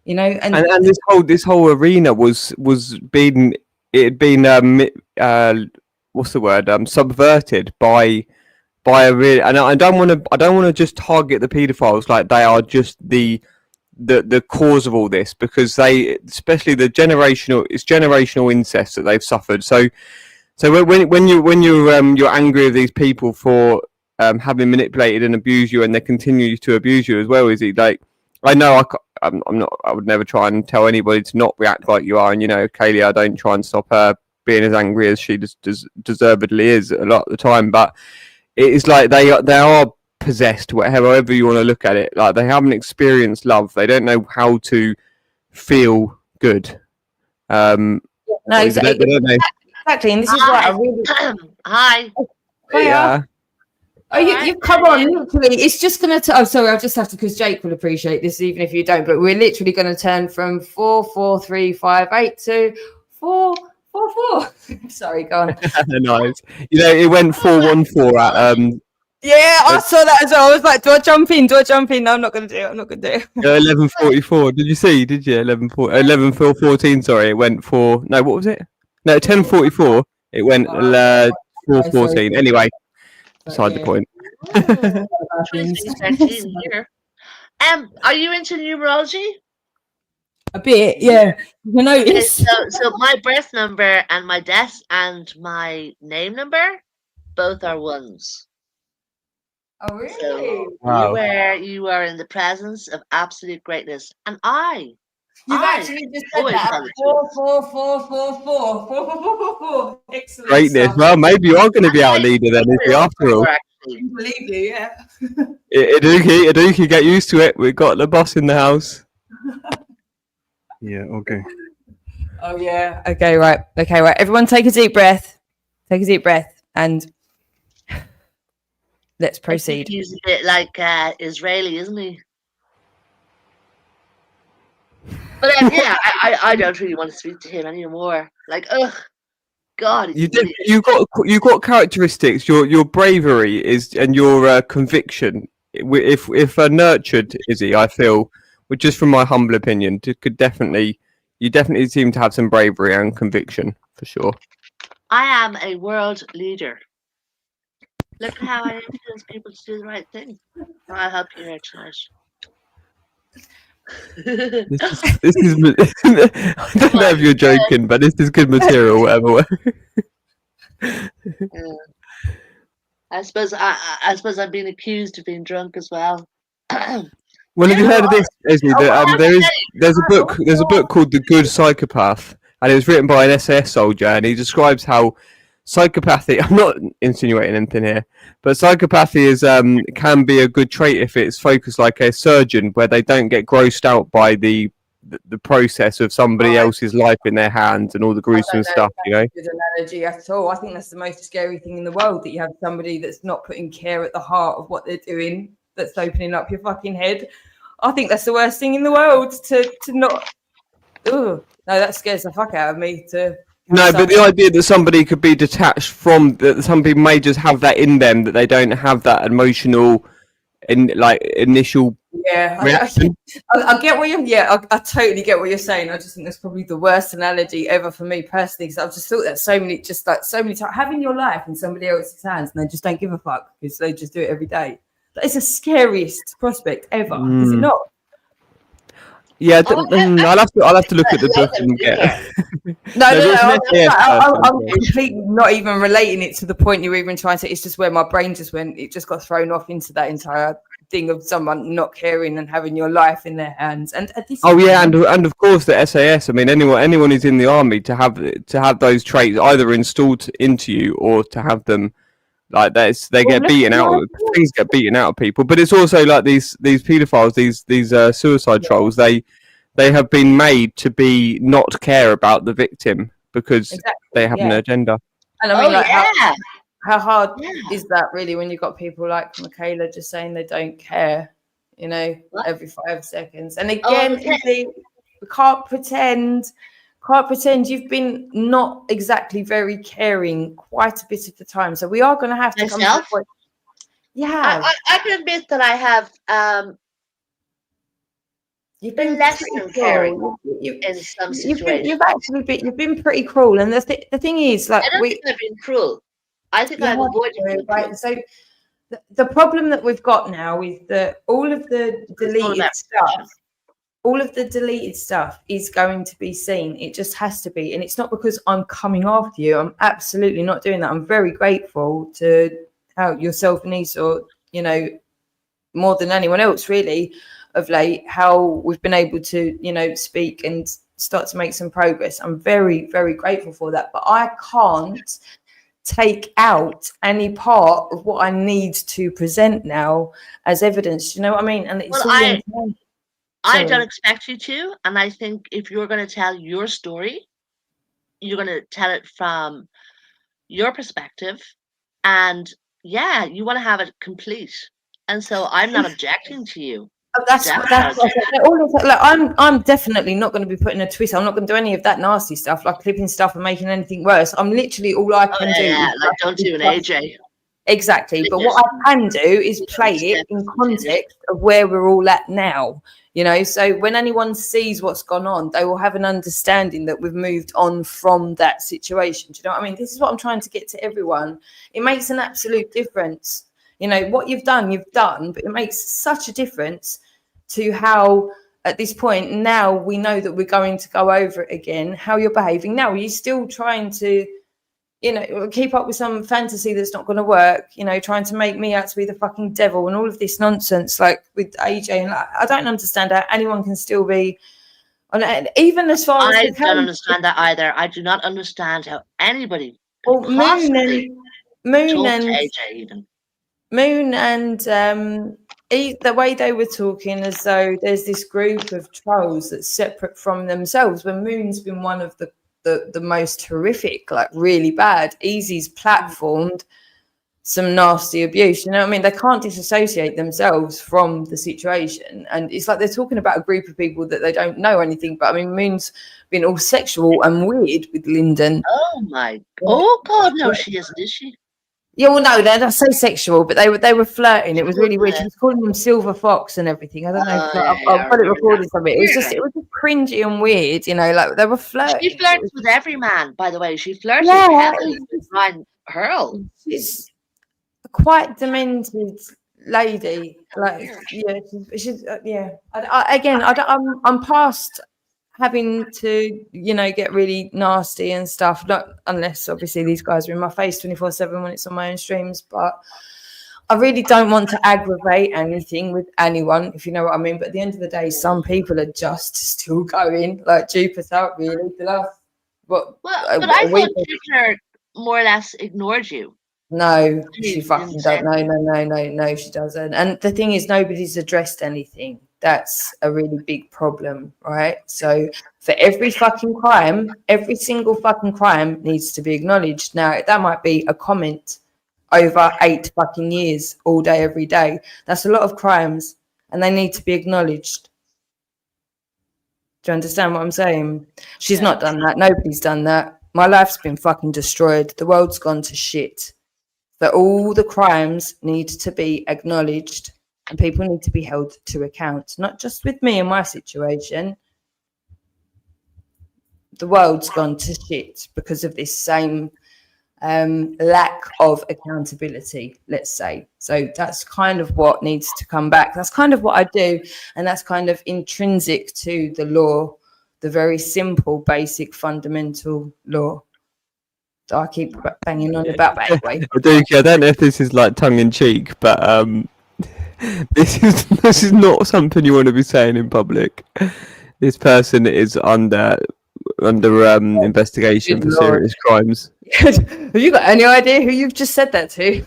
and this whole arena was being what's the word, subverted by a really, and I don't want to just target the paedophiles like they are just the cause of all this, because they, especially it's generational incest that they've suffered. So when you're angry with these people for having manipulated and abused you, and they continue to abuse you as well, is it like, I know I would never try and tell anybody to not react like you are, and Kaylee, I don't try and stop her being as angry as she deservedly is a lot of the time, but it is like they are possessed, however you want to look at it. Like, they haven't experienced love, they don't know how to feel good. No, exactly. They don't know. Exactly, and this is why I really. Hi. Yeah. Oh, you come on, literally. It's just going to. Oh, sorry, I'll just have to, because Jake will appreciate this, even if you don't. But we're literally going to turn from 4, 4, 3, 5, 8 to 4, 4, 4. Sorry, go on. Nice. It went 4-1-4 at Yeah, I saw that as well. I was like, do I jump in? No, I'm not going to do it. 11:44. Did you see? Did you? 11:14. Sorry, it went 4. No, what was it? No, 10:44. It went 4:14. Anyway, beside the point. Are you into numerology? A bit, yeah. You notice. Okay, so my birth number and my death and my name number, both are 1s. Oh, really? So wow. You are in the presence of absolute greatness, and You've actually just said that. 4, 4, 4, 4, 4, 4, 4, 4. Excellent. Greatness. Stuff. Well, maybe you are going to be our leader then, if after all. Completely, yeah. Iduki, get used to it. We've got the boss in the house. Yeah. Okay. Oh yeah. Okay. Right. Everyone, take a deep breath. And let's proceed. He's a bit like Israeli, isn't he? But yeah, I don't really want to speak to him anymore. Like, ugh, God. You got characteristics. Your bravery is, and your conviction. If nurtured, Izzy, I feel, which just from my humble opinion, you definitely seem to have some bravery and conviction for sure. I am a world leader. Look at how I influence people to do the right thing. I'll help you here tonight. This is I don't know if you're joking, but this is good material, whatever. I suppose I've been accused of being drunk as well. Well, have you heard of this, Esme? There's a book called The Good Psychopath, and it was written by an SAS soldier, and he describes how psychopathy. I'm not insinuating anything here, but psychopathy is can be a good trait if it's focused like a surgeon, where they don't get grossed out by the process of somebody else's life in their hands and all the gruesome stuff. You know. Good analogy at all. I think that's the most scary thing in the world, that you have somebody that's not putting care at the heart of what they're doing, that's opening up your fucking head. I think that's the worst thing in the world to not. Oh no, that scares the fuck out of me. No, but the idea that somebody could be detached from that, some people may just have that in them, that they don't have that emotional, initial. Yeah, I get what you're. Yeah, I totally get what you're saying. I just think that's probably the worst analogy ever for me personally, because I've just thought that so many times, having your life in somebody else's hands, and they just don't give a fuck because they just do it every day. That is the scariest prospect ever, is it not? Yeah, I'll have to look at the book and get. I'm completely not even relating it to the point you're even trying to. It's just where my brain just went. It just got thrown off into that entire thing of someone not caring and having your life in their hands. And and of course the SAS. I mean, anyone who's in the army, to have those traits either installed into you or to have them. Like they get beaten out. Things get beaten out of people, but it's also like these paedophiles, these suicide trolls. They have been made to be not care about the victim because they have an agenda. And I mean, how hard is that really when you've got people like Michaela just saying they don't care, every 5 seconds? And again, we can't pretend you've been not exactly very caring quite a bit of the time. So we are going to have to come to the point. Yeah. I can admit that I have you've been less than caring in some situations. You've been pretty cruel. And the thing is, like, I don't think I've been cruel. I think I've avoided being cruel. So the problem that we've got now is that all of the deleted stuff is going to be seen. It just has to be. And it's not because I'm coming after you. I'm absolutely not doing that. I'm very grateful to yourself and Esau, more than anyone else really of late, how we've been able to, speak and start to make some progress. I'm very, very grateful for that. But I can't take out any part of what I need to present now as evidence. You know what I mean? And it's I don't expect you to, and I think if you're going to tell your story, you're going to tell it from your perspective, and you want to have it complete. And so I'm not objecting to you. I'm definitely not going to be putting a twist. I'm not going to do any of that nasty stuff, like clipping stuff and making anything worse. I'm literally all I can do. Yeah, like don't do an AJ. Exactly. But what I can do is play it in context of where we're all at now. So when anyone sees what's gone on, they will have an understanding that we've moved on from that situation. Do you know what I mean? This is what I'm trying to get to everyone. It makes an absolute difference. What you've done, but it makes such a difference to how at this point now we know that we're going to go over it again, how you're behaving now. Are you still trying to, keep up with some fantasy that's not going to work, trying to make me out to be the fucking devil and all of this nonsense, like with AJ. And I don't understand how anyone can still be, even as far as I don't understand that either. I do not understand how anybody Moon and the way they were talking as though there's this group of trolls that's separate from themselves, when Moon's been one of the most horrific, like really bad. Easy's platformed some nasty abuse. You know what I mean? They can't disassociate themselves from the situation. And it's like they're talking about a group of people that they don't know anything. But I mean, Moon's been all sexual and weird with Lyndon. Oh my God, no, she isn't, is she? Yeah, well, no, they're not so sexual, but they were flirting. It was really weird. She was calling them Silver Fox and everything. I don't know. I've got it recorded from it. It was just cringy and weird, like they were flirting. She flirts with every man, by the way. She flirts with Ryan Hurl. She's a quite demented lady. Like, she's I'm past having to, get really nasty and stuff, not unless obviously these guys are in my face 24/7 when it's on my own streams. But I really don't want to aggravate anything with anyone, if you know what I mean. But at the end of the day, some people are just still going, like Jupiter, really. The last, Well, but I a week. thought Jupiter more or less ignored you. No, she fucking don't. No, she doesn't. And the thing is, nobody's addressed anything. That's a really big problem, right? So for every fucking crime, every single fucking crime needs to be acknowledged. Now, that might be a comment over 8 fucking years, all day, every day. That's a lot of crimes, and they need to be acknowledged. Do you understand what I'm saying? She's not done that. Nobody's done that. My life's been fucking destroyed. The world's gone to shit. That all the crimes need to be acknowledged and people need to be held to account, not just with me and my situation. The world's gone to shit because of this same lack of accountability, let's say. So that's kind of what needs to come back. That's kind of what I do, and that's kind of intrinsic to the law, the very simple, basic, fundamental law. I keep banging on about, but anyway. I don't know if this is like tongue in cheek, but this is not something you want to be saying in public. This person is under investigation for serious crimes. Have you got any idea who you've just said that to?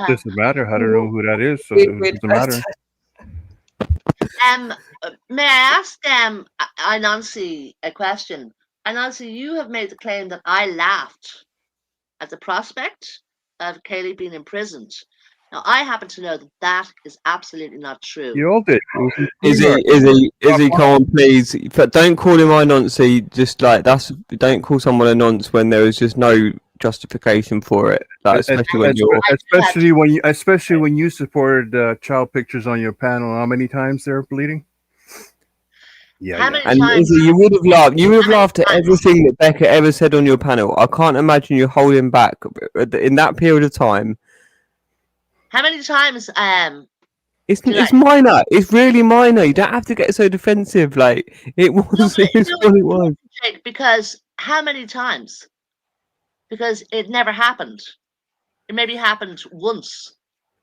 Doesn't matter. I don't know who that is, so it doesn't matter. May I ask Anansi a question? Anansi, you have made the claim that I laughed at the prospect of Kaylee being imprisoned. Now, I happen to know that that is absolutely not true. You all did. Izzy, come on, please. Don't call him Anansi. Just like don't call someone a nonce when there is just no justification for it. Like, especially when you supported child pictures on your panel. How many times they're bleeding? Yeah. And Izzy, you would have laughed. You would have laughed at everything that Becca ever said on your panel. I can't imagine you holding back in that period of time. How many times? It's minor. It's really minor. You don't have to get so defensive. Like it was. It was. Because how many times? Because it never happened. It maybe happened once.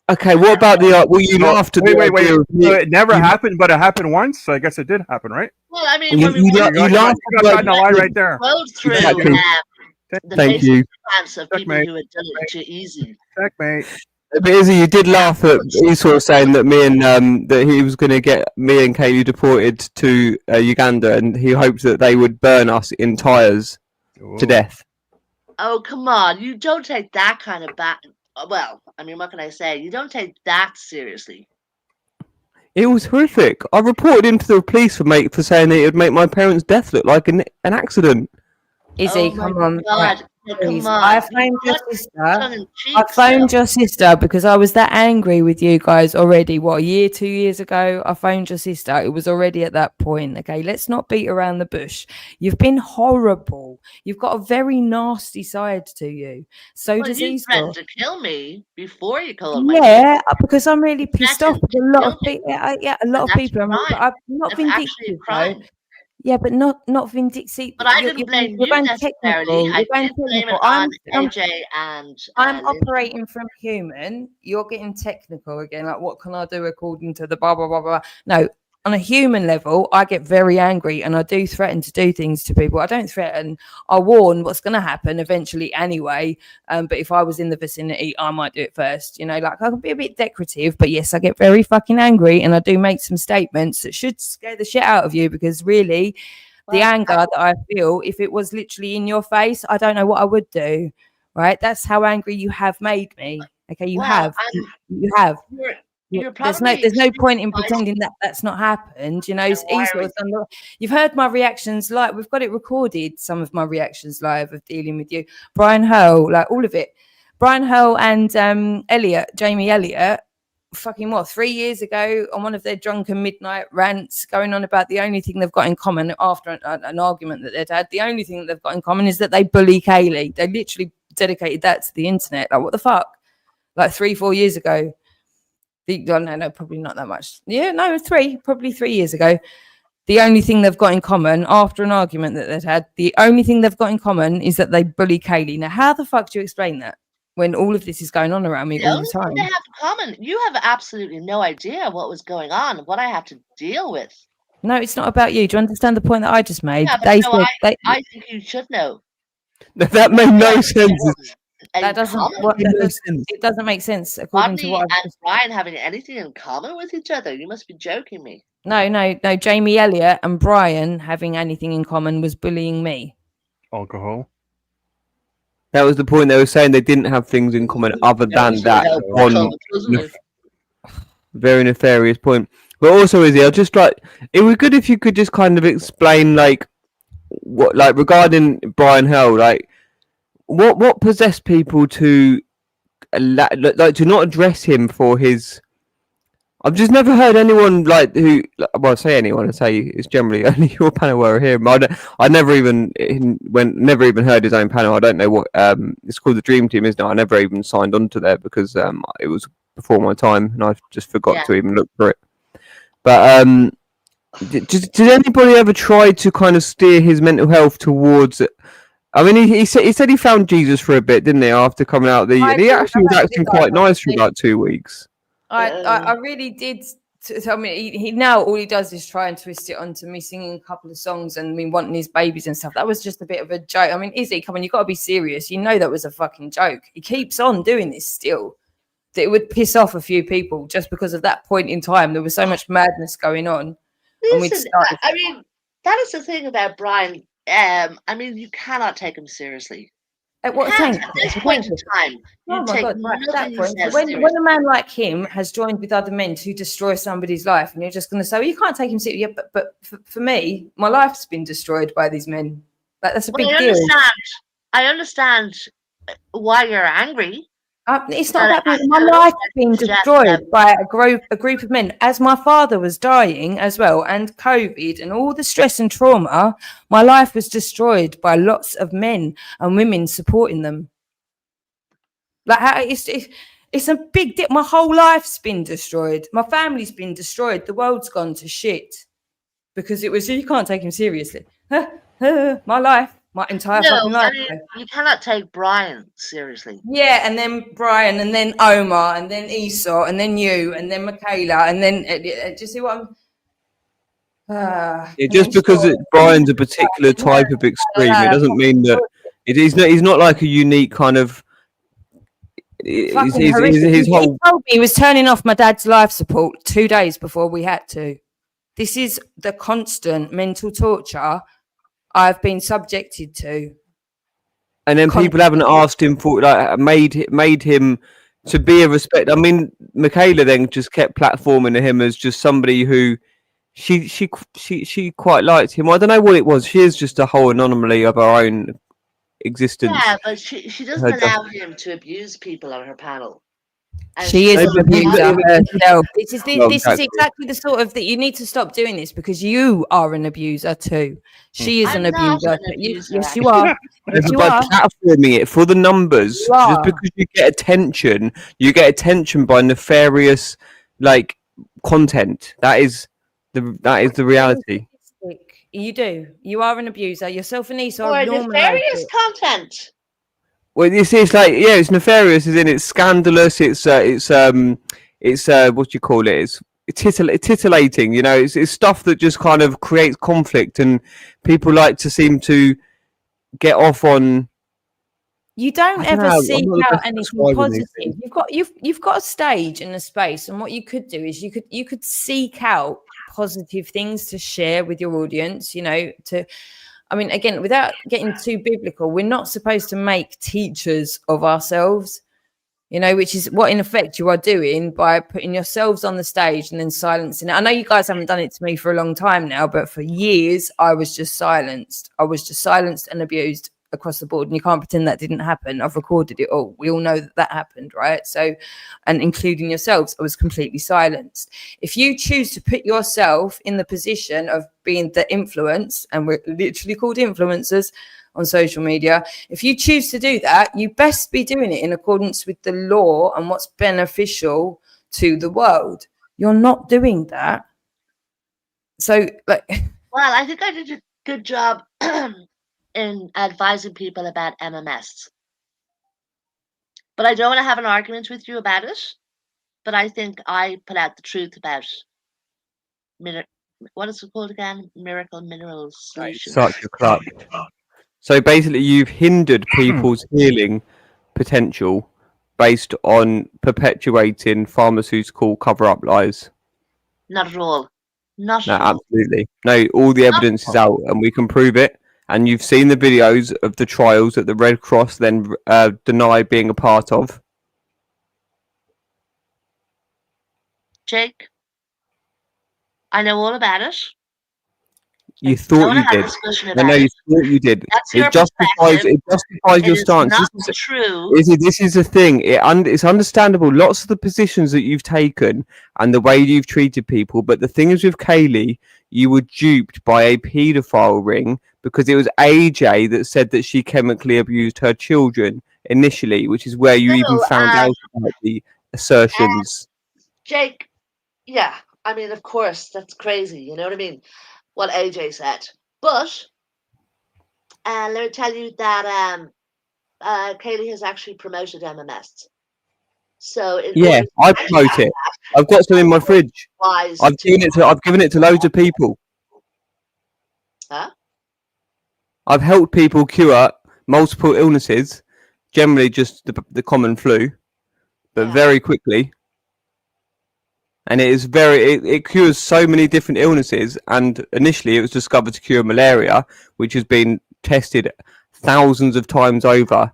Okay, what about the? Well, you laughed at wait. So it never happened, but it happened once. So I guess it did happen, right? Well, I mean, you laughed at the line right there. Through the Thank you. Of people who had done it too easy. Checkmate. But Izzy, you did laugh at Esau saying that that he was going to get me and Kaylee deported to Uganda, and he hoped that they would burn us in tires to death. Oh, come on! You don't take that kind of well, I mean, what can I say? You don't take that seriously. It was horrific. I reported him to the police for saying that it would make my parents' death look like an accident. Izzy, come on. God. Please. I phoned your sister. I phoned your sister because I was that angry with you guys already. What, a year, 2 years ago? I phoned your sister. It was already at that point. Okay, let's not beat around the bush. You've been horrible. You've got a very nasty side to you. So does you Esau. threatened to kill me before you called my Yeah, because I'm really pissed off. A lot of people. A lot of people. I'm not vindictive though. Yeah, but not vindictive. But I didn't blame you necessarily. I did blame it on AJ and I'm operating from human. You're getting technical again. Like, what can I do according to the blah, blah, blah, blah. No, on a human level, I get very angry and I do threaten to do things to people. I don't threaten. I warn what's going to happen eventually anyway. But if I was in the vicinity, I might do it first. You know, like I can be a bit decorative, but yes, I get very fucking angry and I do make some statements that should scare the shit out of you because really the anger that I feel, if it was literally in your face, I don't know what I would do. Right? That's how angry you have made me. Okay, you have. There's no point in pretending that that's not happened. You know, you've heard my reactions live. We've got it recorded. Some of my reactions live of dealing with you, Brian Hurl, like all of it. Brian Hurl and Jamie Elliott, fucking 3 years ago on one of their drunken midnight rants, going on about the only thing they've got in common after an argument that they'd had. The only thing that they've got in common is that they bully Kaylee. They literally dedicated that to the internet. Like what the fuck? Like 3-4 years ago. No, probably not that much. Yeah, no, probably 3 years ago. The only thing they've got in common after an argument that they'd had, the only thing they've got in common is that they bully Kaylee. Now, how the fuck do you explain that? when all of this is going on around me The all only the thing time. they have in common, you have absolutely no idea what was going on, what I have to deal with. No, it's not about you. Do you understand the point that I just made? Yeah, but They no, said I think you should know. That made no sense. that doesn't it doesn't make sense according to Rodney what I've and Brian having anything in common with each other? You must be joking me. No. Jamie Elliott and Brian having anything in common was bullying me. Alcohol. That was the point. They were saying they didn't have things in common other than that one very nefarious point. But also, Izzy, I just like it would be good if you could just kind of explain like what, like regarding Brian Hell, like what possessed people to like to not address him for his. I've just never heard anyone like who. Well, I say anyone. I say it's generally only your panel were here. I never even heard his own panel. I don't know what it's called. The Dream Team, isn't it? I never even signed on to there because it was before my time, and I just forgot to even look for it. But did anybody ever try to kind of steer his mental health towards it? I mean, he said he found Jesus for a bit, didn't he? After coming out and he actually was acting quite nice for about 2 weeks. I really did. I mean, he now all he does is try and twist it onto me singing a couple of songs and me wanting his babies and stuff. That was just a bit of a joke. I mean, Izzy, come on, you got to be serious. You know that was a fucking joke. He keeps on doing this still. That it would piss off a few people just because of that point in time. There was so much madness going on. Listen, I mean, that is the thing about Brian. I mean, you cannot take him seriously. At what At time? this point in time, Oh you my take God! Right, at that nothing he point, says when seriously. a man like him has joined with other men to destroy somebody's life, and you're just going to say, "Well, you can't take him seriously." Yeah, but for me, my life's been destroyed by these men. That's a big deal. I understand why you're angry. It's not about being, my life being destroyed by a group of men. As my father was dying as well, and COVID and all the stress and trauma, my life was destroyed by lots of men and women supporting them. Like how it's a big deal. My whole life's been destroyed. My family's been destroyed. The world's gone to shit because it was you can't take him seriously. My life. My entire fucking life. I mean, you cannot take Brian seriously. Yeah, and then Brian, and then Omar, and then Esau, and then you, and then Michaela, and then do you see what I'm? Just because Brian's a particular type of extreme, it doesn't mean that he's not like a unique kind of. He told me he was turning off my dad's life support 2 days before we had to. This is the constant mental torture I've been subjected to. And then people haven't asked him for like made him to be a respect. I mean, Michaela then just kept platforming him as just somebody who she quite liked him. I don't know what it was. She is just a whole anomaly of her own existence. Yeah, but she doesn't allow him to abuse people on her panel. She is an abuser herself. This is exactly the sort of that you need to stop doing this because you are an abuser too. She is an abuser. Yes, you are. Yes, you are. Platforming it for the numbers, just because you get attention by nefarious like content. That is the reality. You do. You are an abuser. Yourself and Esau. Or nefarious content. Well, it's like it's nefarious, as in it's scandalous. It's what you call it? It's titillating. You know, it's stuff that just kind of creates conflict, and people like to seem to get off on. You don't ever seek out anything positive. You've got a stage and a space, and what you could do is you could seek out positive things to share with your audience. You know, I mean, again, without getting too biblical, we're not supposed to make teachers of ourselves, you know, which is what in effect you are doing by putting yourselves on the stage and then silencing it. I know you guys haven't done it to me for a long time now, but for years I was just silenced. I was just silenced and abused across the board, and you can't pretend that didn't happen. I've recorded it all. We all know that happened, right? So, and including yourselves, I was completely silenced. If you choose to put yourself in the position of being the influence, and we're literally called influencers on social media, if you choose to do that, you best be doing it in accordance with the law and what's beneficial to the world. You're not doing that. So, like, well, I think I did a good job in advising people about MMS. But I don't want to have an argument with you about it. But I think I put out the truth about what is it called again? Miracle Minerals Solutions. Such a clutch. So basically, you've hindered people's healing potential based on perpetuating pharmaceutical cover-up lies. Not at all. Not No, at all. absolutely. No, all the evidence is out, and we can prove it. And you've seen the videos of the trials that the Red Cross then deny being a part of. Jake, I know all about it. You thought you did. I know you thought you did. It justifies your stance. Not true. This is the thing. It's understandable. Lots of the positions that you've taken and the way you've treated people. But the thing is with Kaylee, you were duped by a paedophile ring because it was AJ that said that she chemically abused her children initially, which is where you even found out about the assertions. Jake, yeah. I mean, of course, that's crazy. You know what I mean? What AJ said. But let me tell you that Kaylee has actually promoted MMS. So Yeah, I promote it. I've got some in my fridge. I've given it to loads of people. Huh? I've helped people cure multiple illnesses, generally just the common flu, but very quickly. And it cures so many different illnesses. And initially it was discovered to cure malaria, which has been tested thousands of times over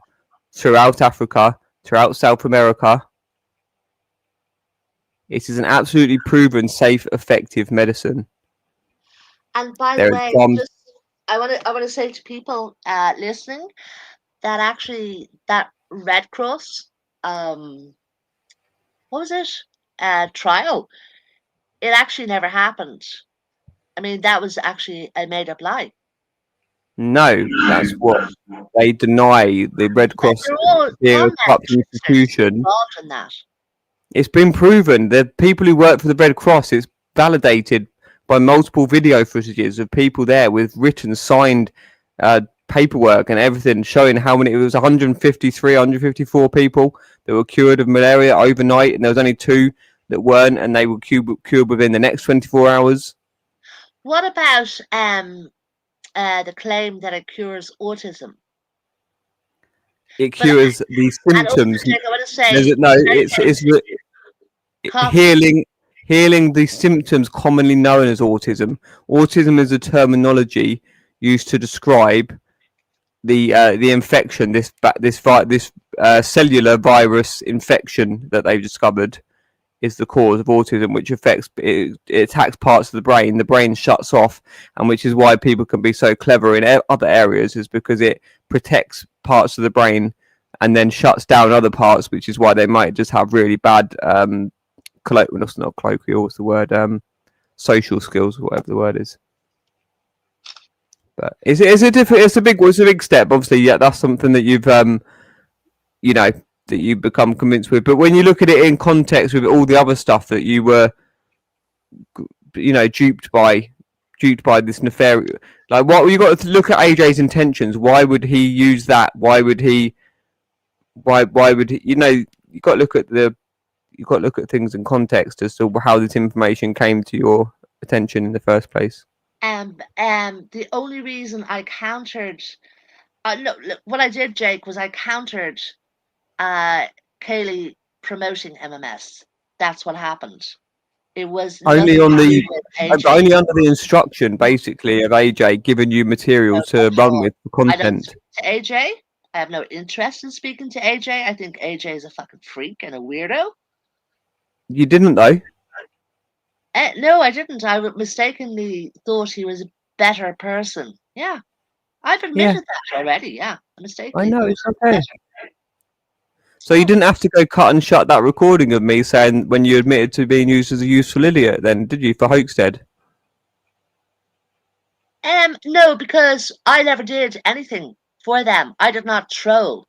throughout Africa, throughout South America. It is an absolutely proven, safe, effective medicine. And by the way, I want to say to people listening that actually that Red Cross, what was it? Trial. It actually never happened. I mean, that was actually a made-up lie. No, that's what they deny. The Red Cross being a corrupt institution. Involved in that. It's been proven. The people who work for the Red Cross, it's validated by multiple video footages of people there with written, signed paperwork and everything showing how many. It was 153, 154 people that were cured of malaria overnight, and there was only 2 that weren't, and they were cured within the next 24 hours. What about the claim that it cures autism? It cures the symptoms. I want to say, no, it's healing the symptoms commonly known as autism. Autism is a terminology used to describe the infection, this cellular virus infection that they've discovered is the cause of autism, which affects it attacks parts of the brain. The brain shuts off, and which is why people can be so clever in other areas, is because it protects parts of the brain and then shuts down other parts, which is why they might just have really bad not colloquial, what's the word? Social skills, or whatever the word is. But it's a big step. Obviously, yeah, that's something that you've that you become convinced with. But when you look at it in context with all the other stuff that you were, duped by this nefarious, like what you got to look at AJ's intentions. Why would he use that? Why would he? Why would he? You got to look at things in context as to how this information came to your attention in the first place. The only reason I countered, what I did, Jake, was I countered Kaylee promoting MMS. That's what happened. It was only under the instruction, basically, of AJ giving you material to run with for content. I don't speak to AJ. I have no interest in speaking to AJ. I think AJ is a fucking freak and a weirdo. You didn't, though. No, I didn't. I mistakenly thought he was a better person. Yeah, I've admitted that already. Yeah, I mistakenly. I know, it's okay. So you didn't have to go cut and shut that recording of me saying when you admitted to being used as a useful idiot, then, did you, for Hoaxstead? No, because I never did anything for them. I did not troll.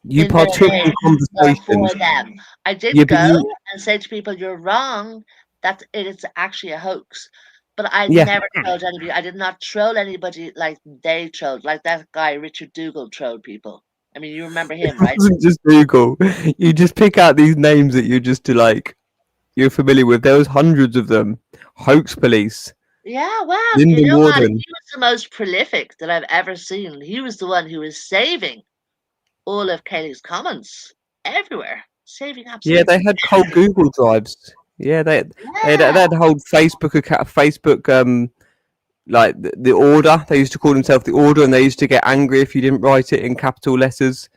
You partook in conversations for them. I did go and say to people, "You're wrong. That it is actually a hoax." But I never trolled anybody. I did not troll anybody like they trolled, like that guy Richard Dougal trolled people. I mean, you remember him, right? It wasn't just Google. You just pick out these names that you're familiar with. There was hundreds of them. Hoax Police. Yeah, wow. Linda You know what? He Warden. was the most prolific that I've ever seen. He was the one who was saving all of Kaylee's comments everywhere. Saving absolutely. Yeah, they had cold Google drives. Yeah, they had whole Facebook account, Facebook like the Order. They used to call themselves the Order, and they used to get angry if you didn't write it in capital letters.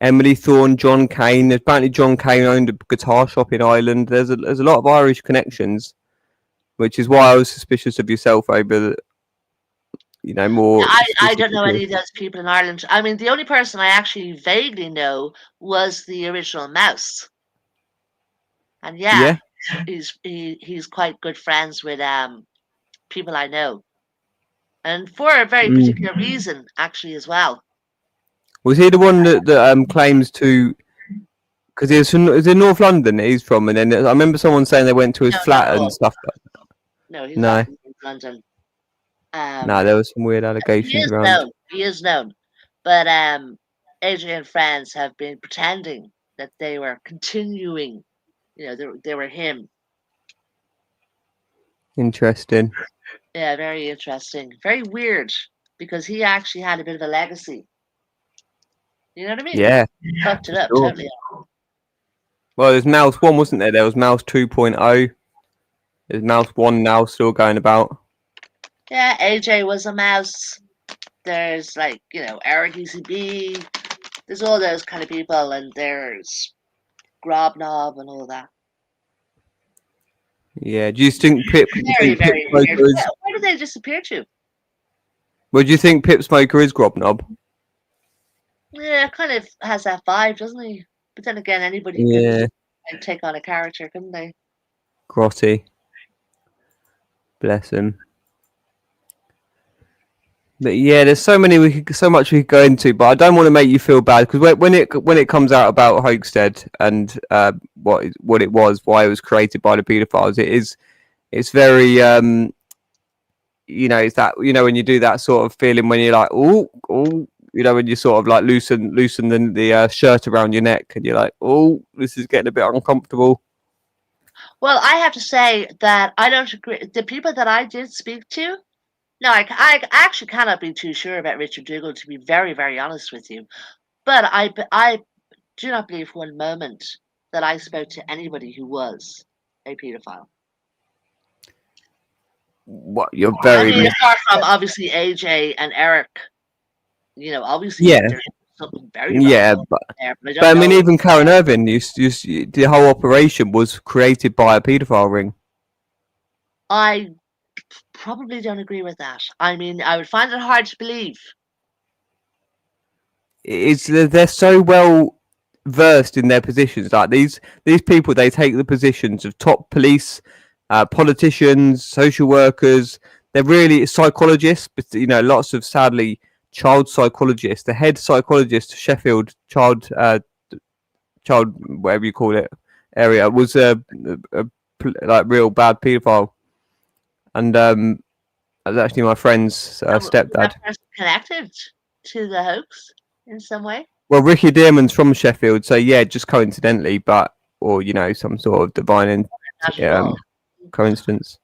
Emily Thorne, John Kane. Apparently, John Kane owned a guitar shop in Ireland. There's a lot of Irish connections, which is why I was suspicious of yourself over, more. I don't know any of those people in Ireland. I mean, the only person I actually vaguely know was the original Mouse. And yeah. he's quite good friends with people I know. And for a very particular reason, actually, as well. Was he the one that claims to? Because he's in North London. He's from, and then I remember someone saying they went to his flat and stuff. No, he's not in London. No, there was some weird allegations around. He is known, but AJ and friends have been pretending that they were continuing. They were him. Interesting. Yeah, very interesting. Very weird, because he actually had a bit of a legacy. You know what I mean? Yeah. Fucked it up, Sure. totally. Well, there's Mouse 1, wasn't there? There was Mouse 2.0. There's Mouse 1 now still going about. Yeah, AJ was a mouse. There's Eric ECB. There's all those kind of people, and there's Grobnob and all that. Yeah. Do you think Pip? Very, very weird. Where did they disappear to? Well, do you think Pip Smoker is Grobnob? Yeah, kind of has that vibe, doesn't he? But then again, anybody can take on a character, couldn't they? Grotty. Bless him. But yeah, there's so much we could go into, but I don't want to make you feel bad, because when it comes out about Hoaxstead and what it was, why it was created by the paedophiles, it's very it's that when you do that sort of feeling when you're like oh when you sort of like loosen the shirt around your neck and you're like, oh, this is getting a bit uncomfortable. Well, I have to say that I don't agree. The people that I did speak to, no, I actually cannot be too sure about Richard Dougal, to be very, very honest with you. But I do not believe for one moment that I spoke to anybody who was a paedophile. What, you're very... I mean, apart from obviously AJ and Eric, obviously there's something very but I mean, even Karen Irvin, the whole operation was created by a paedophile ring. I probably don't agree with that. I mean, I would find it hard to believe. They're so well versed in their positions. Like these people, they take the positions of top police, politicians, social workers. They're really psychologists, but lots of sadly child psychologists. The head psychologist, Sheffield child whatever you call it area, was a like real bad paedophile, and that was actually my friend's stepdad. Was that person connected to the hoax in some way? Well, Ricky Dearman's from Sheffield, so yeah, just coincidentally, or some sort of divine coincidence.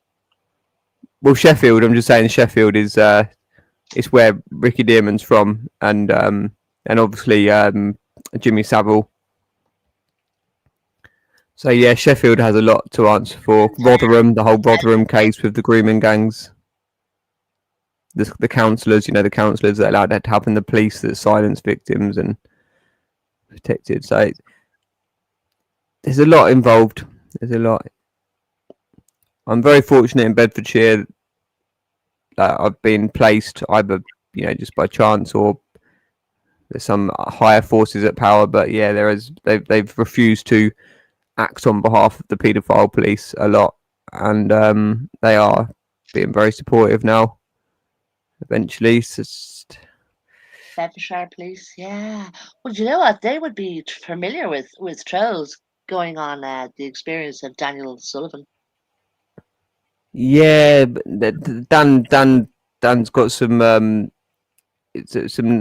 Well, Sheffield, I'm just saying Sheffield is it's where Ricky Dearman's from, and obviously Jimmy Savile. So yeah, Sheffield has a lot to answer for. Rotherham, the whole Rotherham case with the grooming gangs. The counsellors, the counsellors that allowed that to happen, the police that silenced victims and protected. So there's a lot involved. There's a lot. I'm very fortunate in Bedfordshire that I've been placed either, just by chance or there's some higher forces at power. But yeah, they've refused to act on behalf of the paedophile police a lot, and they are being very supportive now. Eventually, Bedfordshire police, yeah. Well, you know what? They would be familiar with trolls going on the experience of Daniel Sullivan. Yeah, Dan's got some some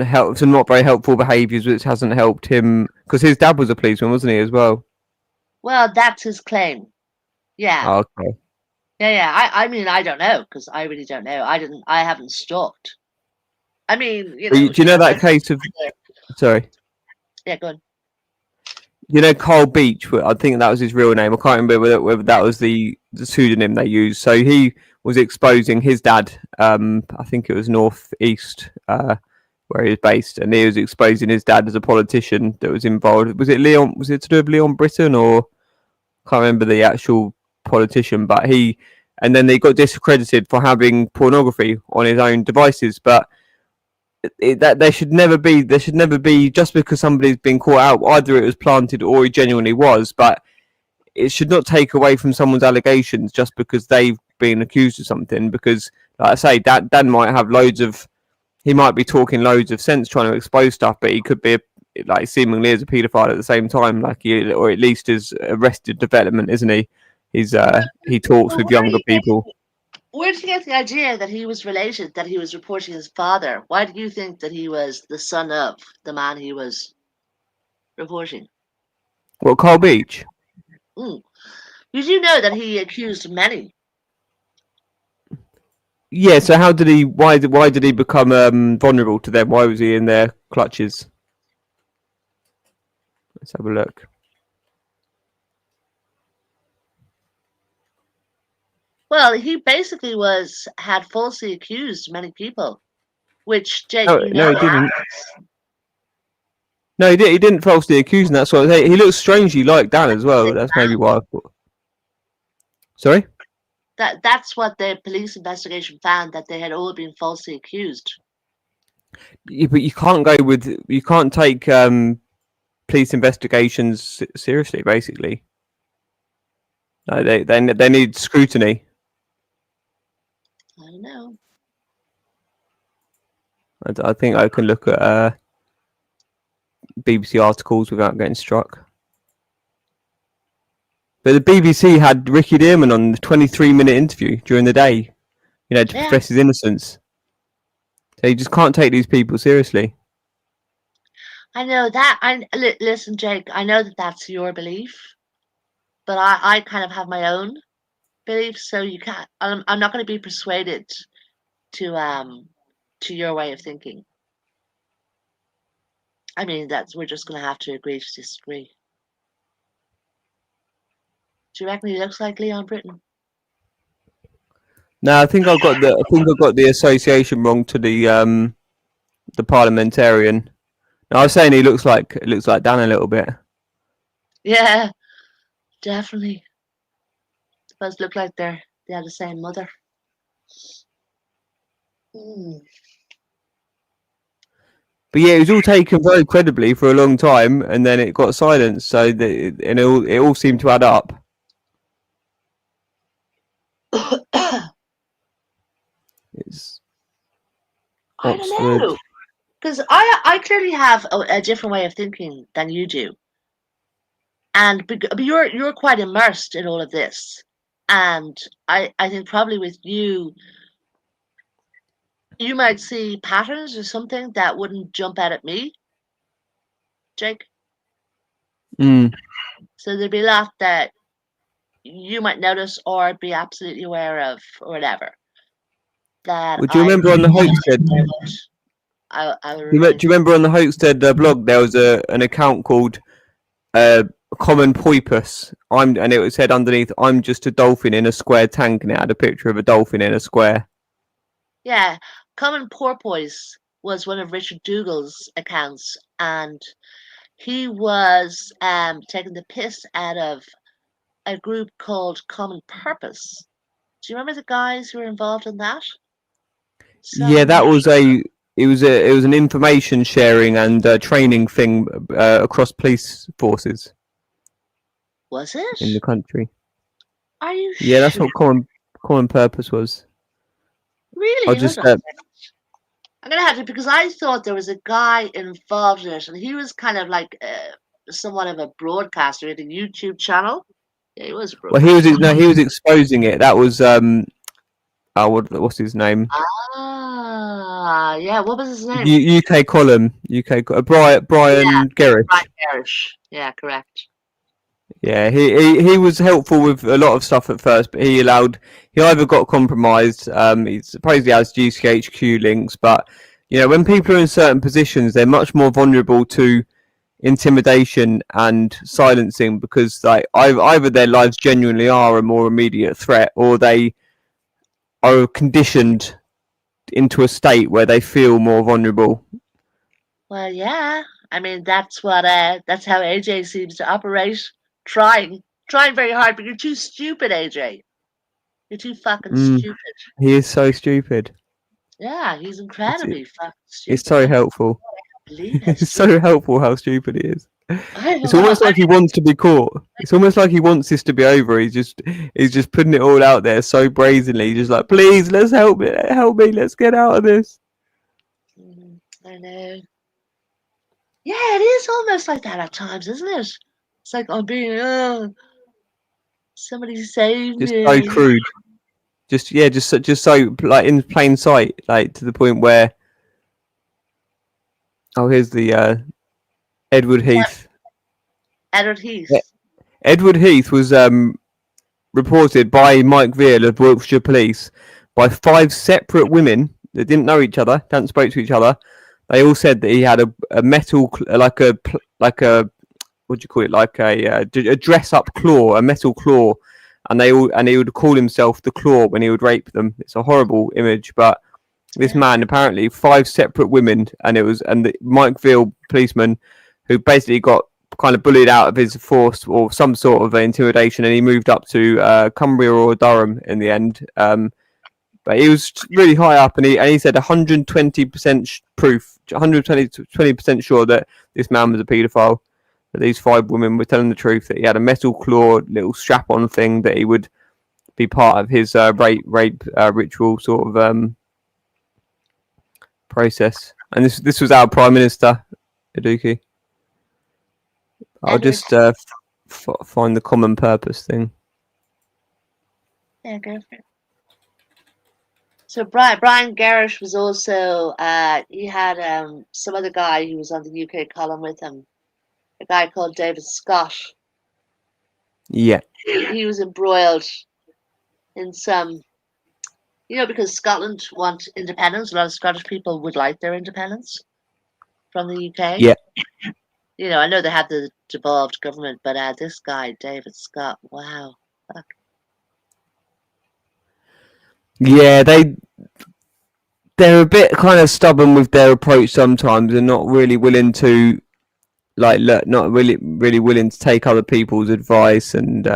not very helpful behaviours, which hasn't helped him because his dad was a policeman, wasn't he, as well? Well, that's his claim. Yeah. Oh, okay. Yeah. I mean, I don't know because I really don't know. I haven't stalked. I mean, you know. Do you know that case of? Sorry. Yeah, go on. You know Carl Beach. I think that was his real name. I can't remember whether that was the pseudonym they used. So he was exposing his dad. I think it was Northeast, where he was based, and he was exposing his dad as a politician that was involved. Was it Leon? Was it to do with Leon Britton, or can't remember the actual politician? But and then they got discredited for having pornography on his own devices. But that there should never be just because somebody's been caught out, either it was planted or he genuinely was, but it should not take away from someone's allegations just because they've been accused of something. Because like I say, Dan might have he might be talking loads of sense trying to expose stuff, but he could be like seemingly as a paedophile at the same time, or at least is arrested development, isn't he? He talks with younger people. Where did you get the idea that he was related, that he was reporting his father? Why do you think that he was the son of the man he was reporting? Well, Carl Beach? You do know that he accused many. Yeah, so why did he become vulnerable to them? Why was he in their clutches? Let's have a look. Well, he basically had falsely accused many people, which Jake, No, he didn't. No, he didn't falsely accuse, and that's what he looks strangely like Dan as well. That's maybe why I thought. Sorry? That's what the police investigation found, that they had all been falsely accused. Yeah, but you can't take police investigations seriously. Basically, no, they need scrutiny. I know. I think I can look at BBC articles without getting struck. But the BBC had Ricky Dearman on the 23-minute interview during the day, to profess his innocence. So you just can't take these people seriously. I know that. Listen, Jake, I know that that's your belief, but I kind of have my own beliefs, so you can't. I'm not going to be persuaded to your way of thinking. I mean, we're just going to have to agree to disagree. Do you reckon he looks like Leon Britton? No, I think I got the association wrong to the parliamentarian. No, I was saying he looks like Dan a little bit. Yeah, definitely. Both look like they have the same mother. But yeah, it was all taken very credibly for a long time, and then it got silenced. So it all seemed to add up. It's I don't know, because I clearly have a different way of thinking than you do, and but you're quite immersed in all of this, and I think probably with you might see patterns or something that wouldn't jump out at me, Jake. So there'd be a lot that you might notice or be absolutely aware of or whatever. That do you remember on the Hoaxhead? Do you remember on the Hoaxhead blog there was an account called Common Porpoise? And it said underneath, "I'm just a dolphin in a square tank," and it had a picture of a dolphin in a square. Yeah, Common Porpoise was one of Richard Dougal's accounts, and he was taking the piss out of a group called Common Purpose. Do you remember the guys who were involved in that? Yeah, that was it was an information sharing and training thing across police forces. Was it? In the country. Are you sure? Yeah, that's what Common Purpose was. Really? I'll just I'm gonna have to, because I thought there was a guy involved in it, and he was kind of like somewhat of a broadcaster at a YouTube channel. Yeah, he was a broadcaster. Well, he was exposing it. That was what's his name? Yeah. What was his name? UK column. Brian Gerrish. Brian Gerrish. Yeah, correct. Yeah, he was helpful with a lot of stuff at first, but he either got compromised. He supposedly has GCHQ links, but when people are in certain positions, they're much more vulnerable to intimidation and silencing because either their lives genuinely are a more immediate threat, or they are conditioned into a state where they feel more vulnerable. Well, yeah. I mean, that's how AJ seems to operate. Trying very hard, but you're too stupid, AJ. You're too fucking stupid. He is so stupid. Yeah, he's incredibly fucking stupid. It's so helpful. It's so helpful how stupid he is. It's almost like he wants to be caught. It's almost like he wants this to be over. He's just putting it all out there so brazenly. Just like, please, let's help me, let's get out of this. I know. Yeah, it is almost like that at times, isn't it? It's like I'm being, somebody save me. Just so crude. Just so like in plain sight, like to the point where. Oh, here's the Edward Heath. Edward Heath. Yeah. Edward Heath was reported by Mike Veal of Wiltshire Police by 5 separate women that didn't know each other, hadn't spoke to each other. They all said that he had a metal, like a what do you call it, like a dress-up claw, a metal claw, and he would call himself the Claw when he would rape them. It's a horrible image, but this man apparently 5 separate women, and the Mike Veal policeman who basically got kind of bullied out of his force or some sort of intimidation, and he moved up to Cumbria or Durham in the end. But he was really high up, and he said 120% proof, 120% sure that this man was a paedophile. That these 5 women were telling the truth, that he had a metal claw little strap-on thing that he would be part of his rape ritual sort of process. And this was our Prime Minister, Aduki. I'll just find the common purpose thing. Yeah, go for it. So Brian Gerrish was also he had some other guy who was on the UK column with him, a guy called David Scott. Yeah. He was embroiled in some, because Scotland want independence. A lot of Scottish people would like their independence from the UK. Yeah. I know they have the devolved government, but this guy, David Scott, wow. Fuck. Yeah, they're a bit kind of stubborn with their approach sometimes, and not really willing to, not really willing to take other people's advice and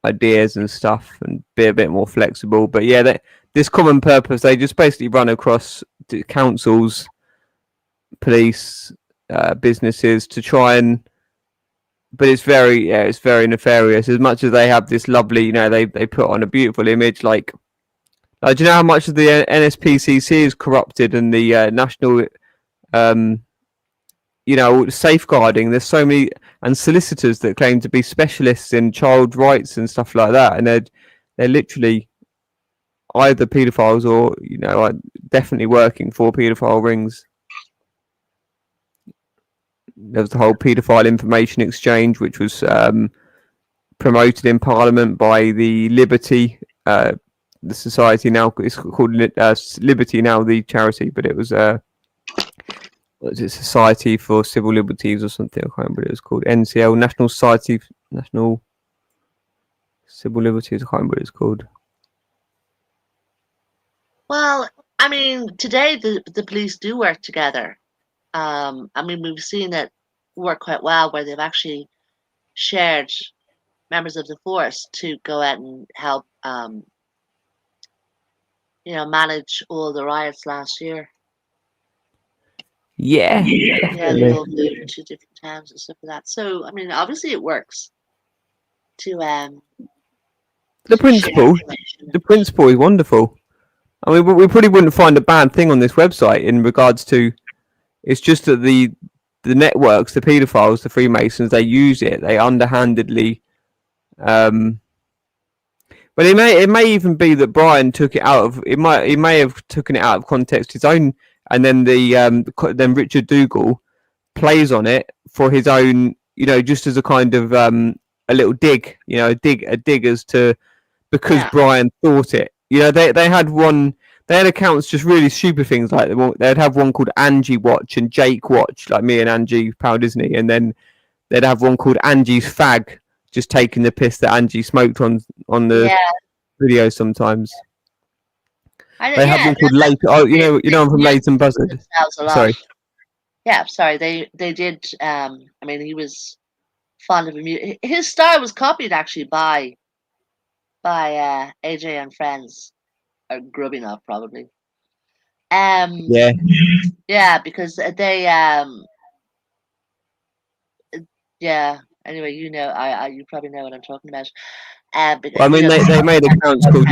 ideas and stuff, and be a bit more flexible. But yeah, this common purpose, they just basically run across councils, police, businesses to try and. But it's very nefarious. As much as they have this lovely, they put on a beautiful image. Like, do you know how much of the NSPCC is corrupted, and the national, safeguarding? There's so many, and solicitors that claim to be specialists in child rights and stuff like that, and they're literally either paedophiles or are definitely working for paedophile rings. There was the whole paedophile information exchange, which was promoted in Parliament by the Liberty, the society now. It's called Liberty now, the charity, but it was what is it, Society for Civil Liberties or something? I can't remember what it was called. NCL, National Society, National Civil Liberties. I can't remember what it's called. Well, I mean, today the police do work together. We've seen it work quite well, where they've actually shared members of the force to go out and help, manage all the riots last year. Yeah. Yeah, they all moved to different towns and stuff like that. So, obviously it works to the principle is wonderful. We probably wouldn't find a bad thing on this website in regards to. It's just that the networks, the paedophiles, the Freemasons, they use it. They underhandedly. When But it may even be that Brian took it out of he may have taken it out of context his own, and then then Richard Dougal plays on it for his own, just as a kind of a little dig, a dig as to because Brian thought it. They had accounts just really stupid things like they'd have one called Angie Watch and Jake Watch, like me and Angie Power Disney, and then they'd have one called Angie's Fag, just taking the piss that Angie smoked on the video sometimes. They have one called Leighton. Oh, I'm from Leighton Buzzard. Sorry. Yeah, sorry. They did. I mean, he was fond of his style was copied actually by AJ and Friends, or Grubbing Up probably. Yeah, because they Anyway, you probably know what I'm talking about. Well, I mean, they made accounts called,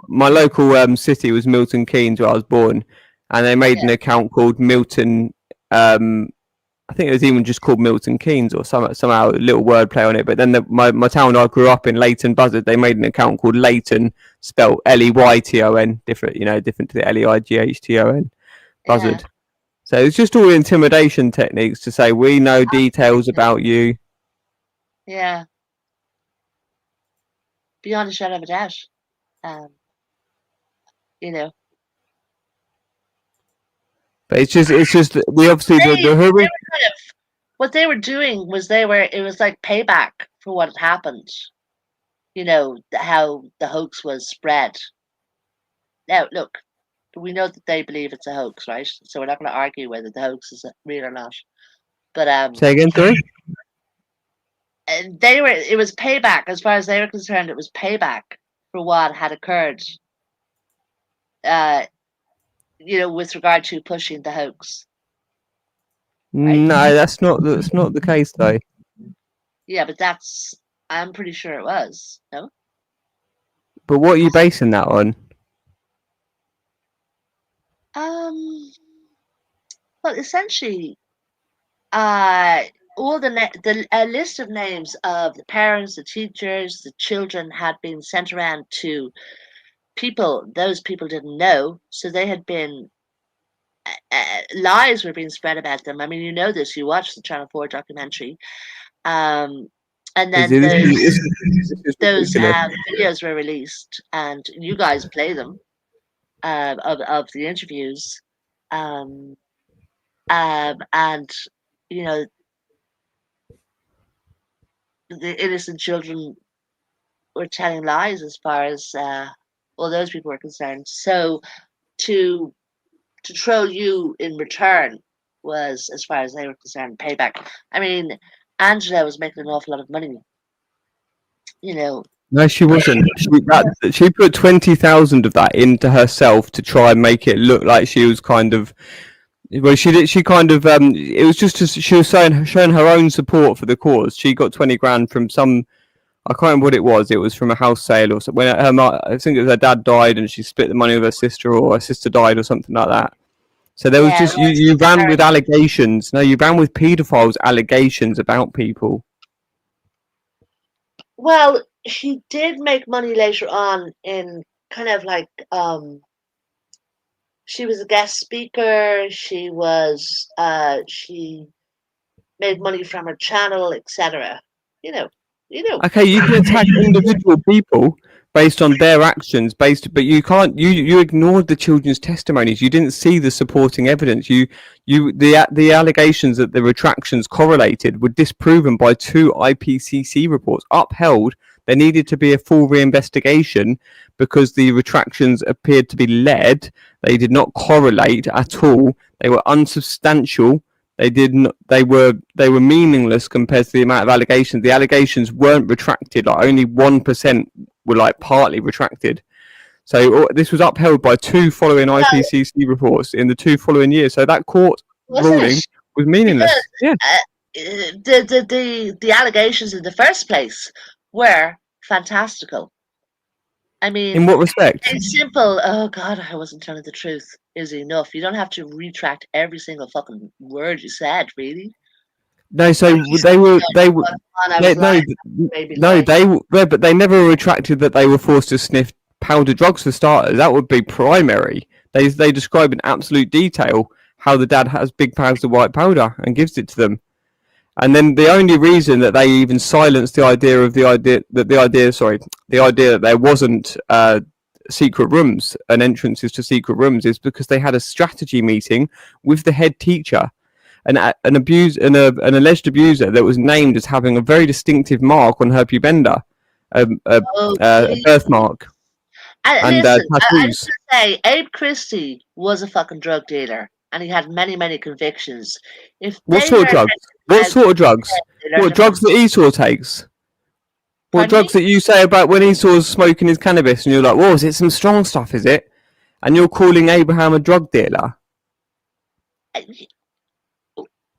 my local city was Milton Keynes, where I was born, and they made an account called Milton. I think it was even just called Milton Keynes or somehow a little wordplay on it. But then my town I grew up in, Leighton Buzzard, they made an account called Leighton, spelled Leyton, different to the Leighton Buzzard. So it's just all intimidation techniques to say we know details about you. Yeah. Beyond a shadow of a doubt. But it's just we obviously what they were doing was it was like payback for what had happened. How the hoax was spread. Now look, we know that they believe it's a hoax, right? So we're not going to argue whether the hoax is real or not. But say again, sorry. It was payback as far as they were concerned. It was payback for what had occurred. With regard to pushing the hoax. Right? No, that's not the case though. Yeah, but I'm pretty sure it was. No. But what are you basing that on? Well, essentially, all the list of names of the parents, the teachers, the children had been sent around to people. Those people didn't know, so they had been lies were being spread about them. I mean, you know this. You watched the Channel 4 documentary, and then those videos were released, and you guys play them of the interviews, and the innocent children were telling lies as far as all those people were concerned. So to troll you in return was, as far as they were concerned, payback. I mean, Angela was making an awful lot of money. No, she wasn't. She put 20,000 of that into herself to try and make it look like she was kind of. Well, she did. She kind of. It was just she was showing her own support for the cause. She got 20 grand from some. I can't remember what it was. It was from a house sale or something. When I think it was her dad died and she split the money with her sister, or her sister died or something like that. So there was just you ran with allegations. No, you ran with paedophiles allegations about people. Well, she did make money later on in kind of like she was a guest speaker. She was she made money from her channel, etc. Okay, you can attack individual people based on their actions, but you can't. You ignored the children's testimonies. You didn't see the supporting evidence. The allegations that the retractions correlated were disproven by 2 IPCC reports upheld. There needed to be a full reinvestigation because the retractions appeared to be led. They did not correlate at all. They were unsubstantial. They were meaningless compared to the amount of allegations. The allegations weren't retracted. Like only 1% were like partly retracted. So this was upheld by 2 following IPCC reports in the 2 following years. So that court ruling was meaningless. The allegations in the first place were fantastical. I mean, in what respect? It's simple. Oh God, I wasn't telling the truth is enough. You don't have to retract every single fucking word you said, really. No, so but they never retracted that they were forced to sniff powder drugs for starters. That would be primary. They describe in absolute detail how the dad has big bags of white powder and gives it to them. And then the only reason that they even silenced the idea that there wasn't secret rooms and entrances to secret rooms is because they had a strategy meeting with the head teacher, an alleged abuser that was named as having a very distinctive mark on her pubenda, a birthmark. And listen, I tattoos. just say Abe Christie was a fucking drug dealer, and he had many, many convictions. What sort of drugs? What sort of drugs? What drugs that Esau takes? What drugs that you say about when Esau's smoking his cannabis and you're like, whoa, is it some strong stuff, is it? And you're calling Abraham a drug dealer?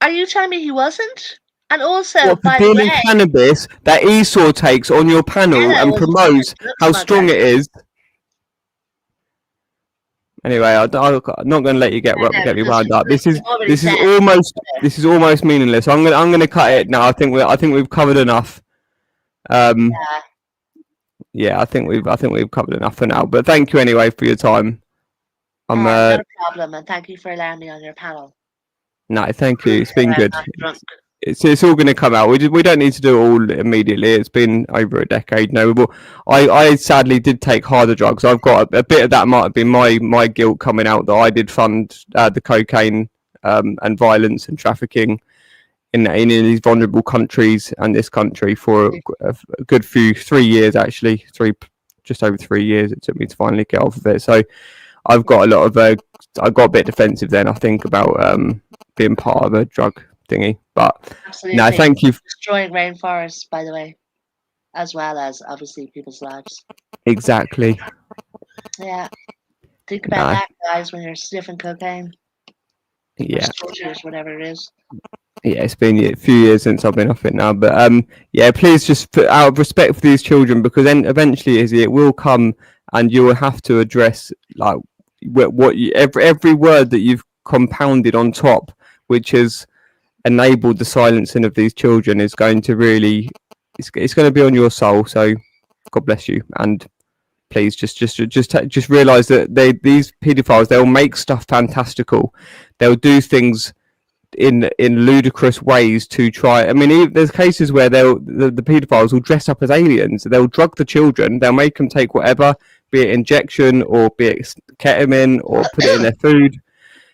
Are you telling me he wasn't? And also, what, by the dealing way, cannabis that Esau takes on your panel and promotes how strong it is. Anyway, I'm not going to let you get me wound up. This is almost meaningless. I'm going to cut it now. I think we've covered enough. Yeah, I think we've covered enough for now. But thank you anyway for your time. no problem, and thank you for allowing me on your panel. No, thank you. It's been good. It's all going to come out. We don't need to do it all immediately. It's been over a decade now. But I sadly did take harder drugs. I've got a bit of that might have been my guilt coming out that I did fund the cocaine and violence and trafficking in these vulnerable countries and this country for a good 3 years actually. Just over 3 years it took me to finally get off of it. So I've got a lot of I got a bit defensive then, I think, about being part of a drug thingy. But absolutely. No, thank you. Destroying rainforests, by the way, as well as obviously people's lives. Exactly. Yeah. Think about that, guys, when you're sniffing cocaine. Yeah. Or whatever it is. Yeah, it's been a few years since I've been off it now, but yeah, please just put out of respect for these children, because then eventually, it will come, and you will have to address like every word that you've compounded on top, which has enabled the silencing of these children, is going to really, it's going to be on your soul. So, God bless you, and please just realize that these paedophiles, they'll make stuff fantastical, they'll do things in ludicrous ways to try. I mean, there's cases where the paedophiles will dress up as aliens. They'll drug the children. They'll make them take whatever, be it injection or be it ketamine, or put it in their food.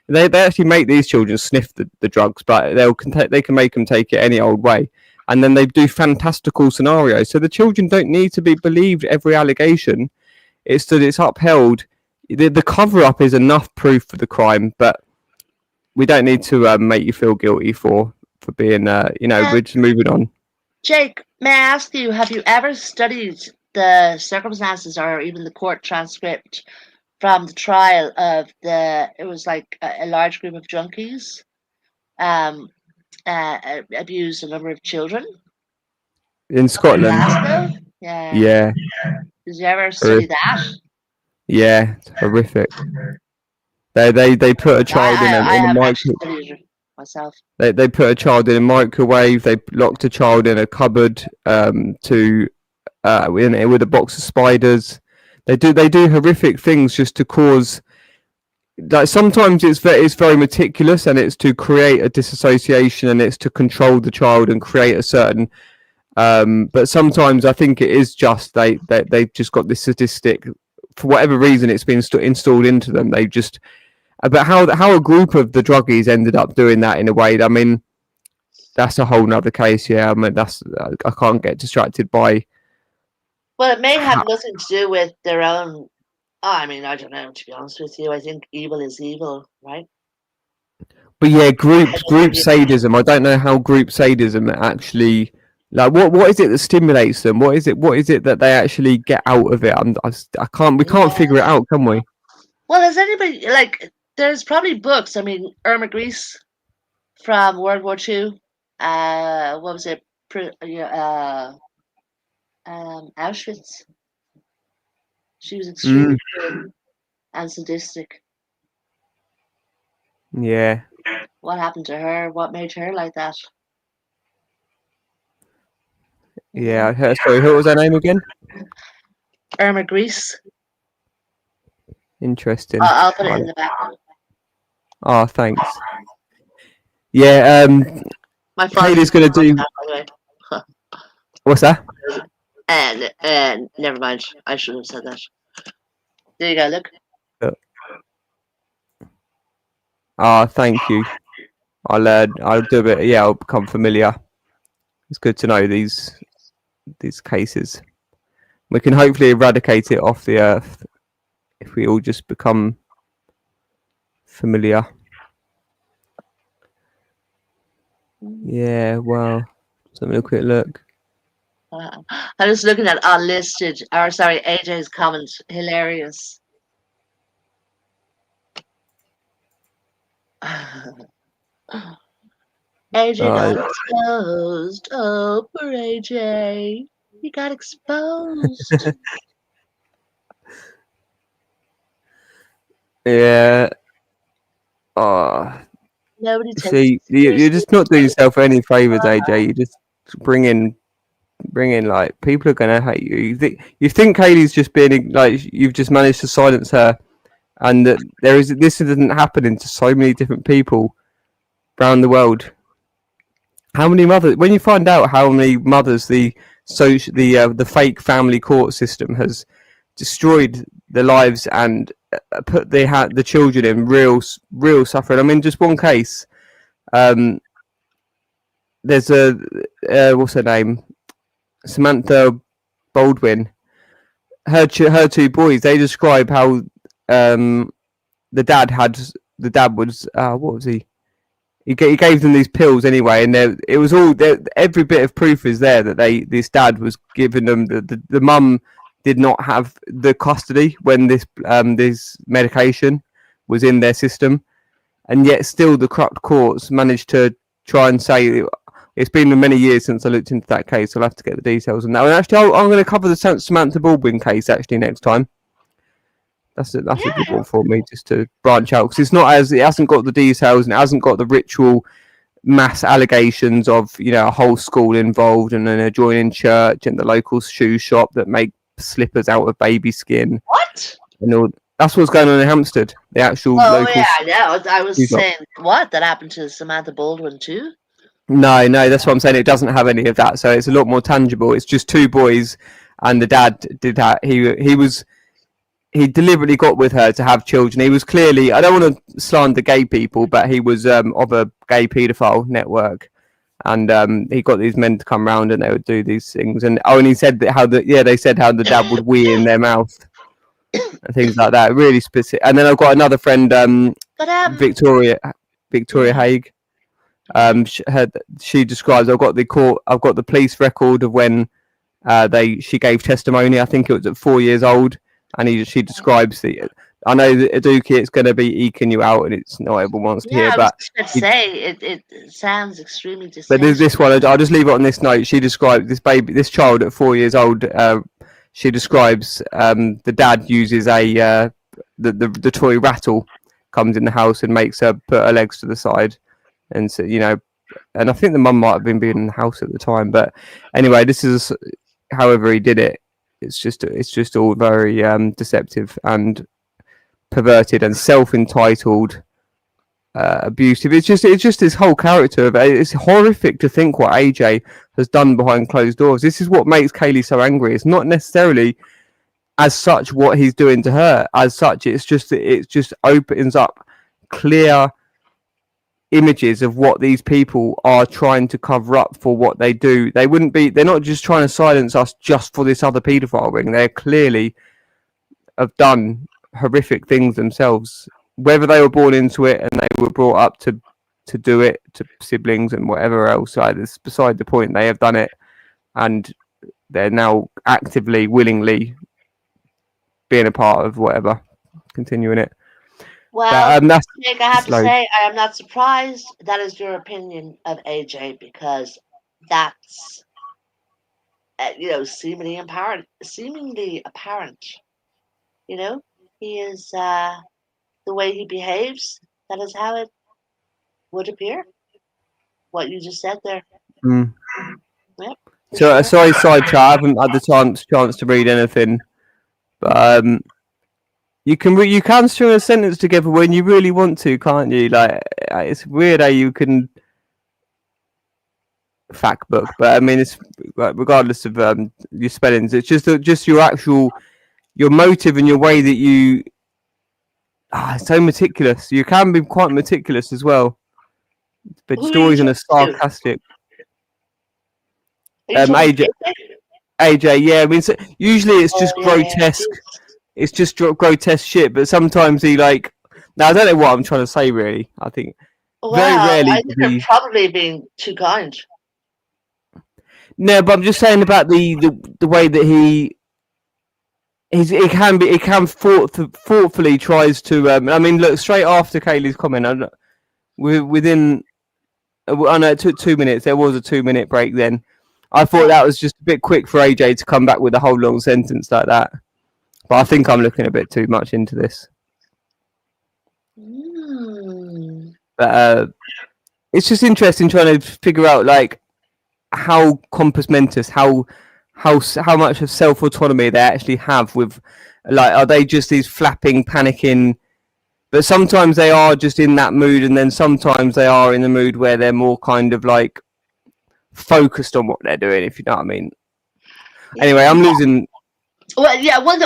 They actually make these children sniff the drugs, but they can make them take it any old way. And then they do fantastical scenarios. So the children don't need to be believed every allegation. It's that it's upheld. The cover up is enough proof for the crime, but we don't need to make you feel guilty for being, we're just moving on. Jake, may I ask you, have you ever studied the circumstances or even the court transcript from the trial of it was like a large group of junkies abused a number of children? In Scotland? Yeah. Yeah. Did you ever study that? Yeah, it's horrific. They put a child in a microwave. Myself. They put a child in a microwave. They locked a child in a cupboard with a box of spiders. They do horrific things just to cause. Like, sometimes it's very meticulous, and it's to create a disassociation, and it's to control the child and create a certain. But sometimes I think it is just they just got this sadistic, for whatever reason it's been installed into them. They just. But how a group of the druggies ended up doing that in a way, I mean, that's a whole nother case. Yeah, I mean, I can't get distracted by. Well, it may have nothing to do with their own. I mean, I don't know, to be honest with you. I think evil is evil, right? But yeah, group sadism. I don't know how group sadism actually. Like, what is it that stimulates them? What is it that they actually get out of it? We can't figure it out, can we? Well, has anybody, like, there's probably books. I mean, Irma Grease from World War II. What was it? Auschwitz. She was extremely cruel and sadistic. Yeah. What happened to her? What made her like that? Yeah, sorry, who was her name again? Irma Grease. Interesting. I'll put it in the back. Oh, thanks. Yeah, My father. Kaylee's going to do. By the way. What's that? And never mind. I shouldn't have said that. There you go. Look. Oh, thank you. I'll do a bit. Yeah, I'll become familiar. It's good to know these cases. We can hopefully eradicate it off the earth if we all just become familiar. Yeah, well, let's have a quick look. I'm just looking at AJ's comments. Hilarious. AJ got exposed. Oh, poor AJ. He got exposed. Yeah. Oh. Nobody takes See, you're just not doing yourself any favors, AJ. You just bring in like people are gonna hate you. You think Kaylee's just being like you've just managed to silence her, and that this isn't happening to so many different people around the world. How many mothers? When you find out how many mothers the fake family court system has destroyed their lives and put the children in real suffering. I mean, just one case. There's a what's her name? Samantha Baldwin. Her two boys. They describe how the dad was what was he? He gave them these pills anyway, and it was all every bit of proof is there that this dad was giving them the mum did not have the custody when this medication was in their system, and yet still the corrupt courts managed to try and say it's been many years since I looked into that case. So I'll have to get the details on that. And actually, I'm going to cover the Samantha Baldwin case actually next time. That's a good one for me just to branch out because it hasn't got the details and it hasn't got the ritual mass allegations of a whole school involved and an adjoining church and the local shoe shop that make slippers out of baby skin. What? And all that's what's going on in Hampstead. The actual local. Yeah, I know. I was saying what that happened to Samantha Baldwin too. No, that's what I'm saying. It doesn't have any of that, so it's a lot more tangible. It's just two boys, and the dad did that. He deliberately got with her to have children. He was clearly, I don't want to slander gay people, but he was of a gay paedophile network. And he got these men to come round and they would do these things. And he said that they said how the dad would wee in their mouth and things like that. Really specific. And then I've got another friend, Victoria Haig. She describes, I've got the police record of when she gave testimony. I think it was at 4 years old. And she describes I know that Aduki, it's going to be eking you out, and it's not everyone wants to hear. But it sounds extremely But this one, I'll just leave it on this note. She describes this child at 4 years old. She describes the dad uses the toy rattle, comes in the house and makes her put her legs to the side, and so and I think the mum might have been in the house at the time. But anyway, this is however he did it. It's just all very deceptive and perverted and self-entitled, abusive. It's just this whole character of it. It's horrific to think what AJ has done behind closed doors. This is what makes Kaylee so angry. It's not necessarily as such what he's doing to her. As such, it just opens up clear images of what these people are trying to cover up for what they do. They're not just trying to silence us just for this other paedophile ring. They clearly have done horrific things themselves, whether they were born into it and they were brought up to do it to siblings and whatever else. It's beside the point. They have done it and they're now actively, willingly being a part of whatever, continuing it. Well, Nick, I have to say, I am not surprised that is your opinion of AJ because that's, seemingly apparent. He is the way he behaves. That is how it would appear. What you just said there. Mm. Yep. So sorry, sidetrack. I haven't had the chance to read anything, but you can string a sentence together when you really want to, can't you? Like it's weird how you can fact book, but I mean it's regardless of your spellings. It's just your motive and your way that you. So meticulous. You can be quite meticulous as well. But stories in a sarcastic. AJ, yeah. I mean, usually it's just grotesque. It's just grotesque shit. But sometimes he like. Now I don't know what I'm trying to say. Really, I think very rarely. I think you're probably being too kind. No, but I'm just saying about the way that he can thoughtfully tries to. I mean, look, straight after Kaylee's comment, within. I know it took 2 minutes. There was a 2-minute break then. I thought that was just a bit quick for AJ to come back with a whole long sentence like that. But I think I'm looking a bit too much into this. But it's just interesting trying to figure out like how compos mentis, how much of self autonomy they actually have with, like, are they just these flapping, panicking? But sometimes they are just in that mood, and then sometimes they are in the mood where they're more kind of like focused on what they're doing, if you know what I mean. Anyway, I'm losing. Well, yeah, one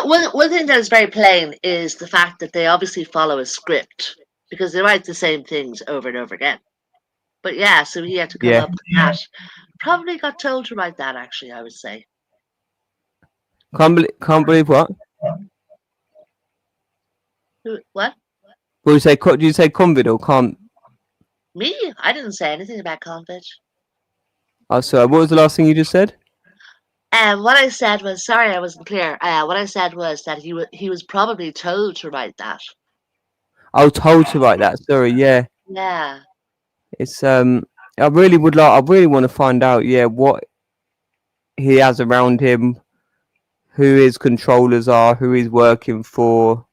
thing that is very plain is the fact that they obviously follow a script because they write the same things over and over again. But yeah, so he had to come up with that. Probably got told to write that, actually, I would say. Can't believe what? What? What do you say? Do you say convid or can't? Me? I didn't say anything about convid. Oh, sorry. What was the last thing you just said? What I said was, sorry, I wasn't clear. What I said was that he was probably told to write that. Oh, told to write that. Sorry, yeah. Yeah. It's I really want to find out, what he has around him, who his controllers are, who he's working for.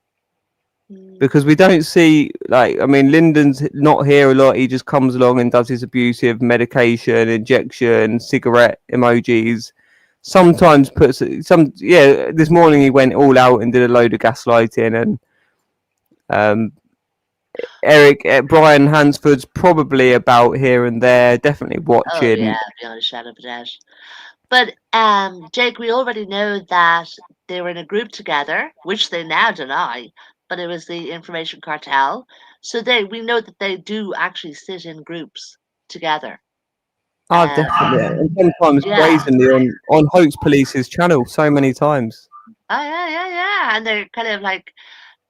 Because we don't see, like, I mean, Lyndon's not here a lot. He just comes along and does his abusive medication, injection, cigarette emojis. Sometimes puts some. Yeah, this morning he went all out and did a load of gaslighting, and Brian Hansford's probably about here and there, definitely watching. Oh yeah, beyond a shadow of a doubt. But Jake, we already know that they were in a group together, which they now deny. But it was the information cartel, so we know that they do actually sit in groups together. Oh, definitely, and sometimes brazenly on Hoax Police's channel so many times. Oh yeah, and they're kind of like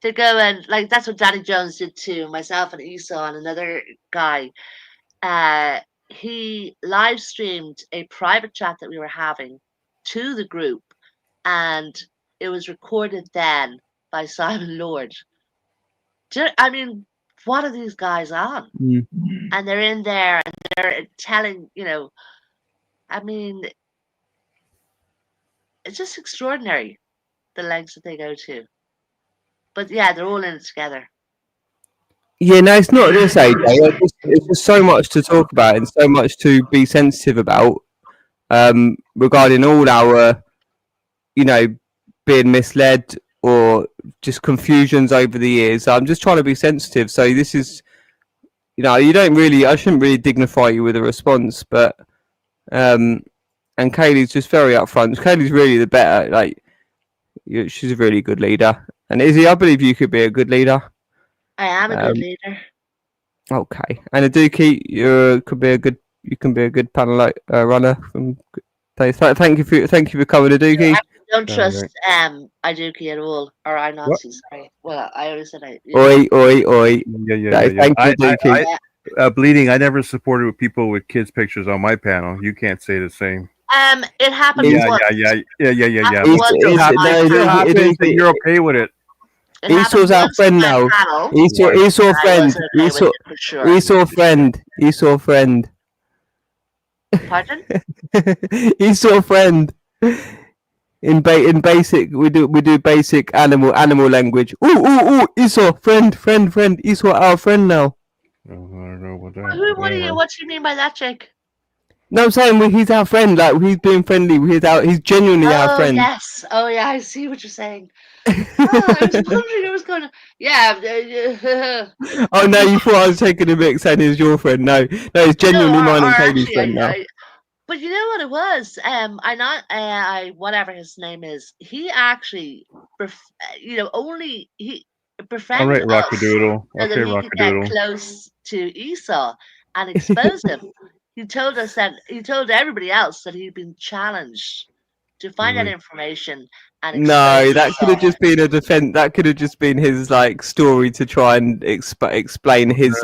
they go and like that's what Danny Jones did to myself and Esau and another guy. He live streamed a private chat that we were having to the group, and it was recorded then by Simon Lord. I mean, what are these guys on? And they're in there and they're telling, I mean, it's just extraordinary the lengths that they go to. But yeah, they're all in it together. Yeah, no, it's not this, AJ. It's just so much to talk about and so much to be sensitive about regarding all our, being misled or just confusions over the years. I'm just trying to be sensitive. So this is, you don't really, I shouldn't really dignify you with a response, but, and Kaylee's just very upfront. Kaylee's really the better, like, she's a really good leader. And Izzy, I believe you could be a good leader. I am a good leader. Okay. And Aduki, you can be a good panel runner. Thank you for coming, Aduki. I don't trust Aduki at all, or I'm not. Sorry. Well, I already said I. Oi. Yeah. Thank you, Aduki. Bleeding. I never supported people with kids' pictures on my panel. You can't say the same. It happened once. Yeah. It happens, and you're okay with it. Esau's our friend now. Esau friend. Esau friend. Esau friend. Pardon? Esau friend. In basic, we do basic animal language. Ooh, Esau friend. Esau our friend now. I don't know about that. What do you mean by that, Jake? No, I'm saying he's our friend. Like he's being friendly. He's genuinely our friend. Yes. Oh yeah, I see what you're saying. I was wondering who was going to. Yeah. Oh no, you thought I was taking a mic saying he's your friend. No, it's genuinely mine and Kaylee's friend now. But you know what it was? I whatever his name is. He actually, only he befriended All right, us Rockadoodle. so that Okay, he could get Rockadoodle. close to Esau and expose him. He told everybody else that he'd been challenged to find that information and No, that could have just been a defense. That could have just been his like story to try and explain his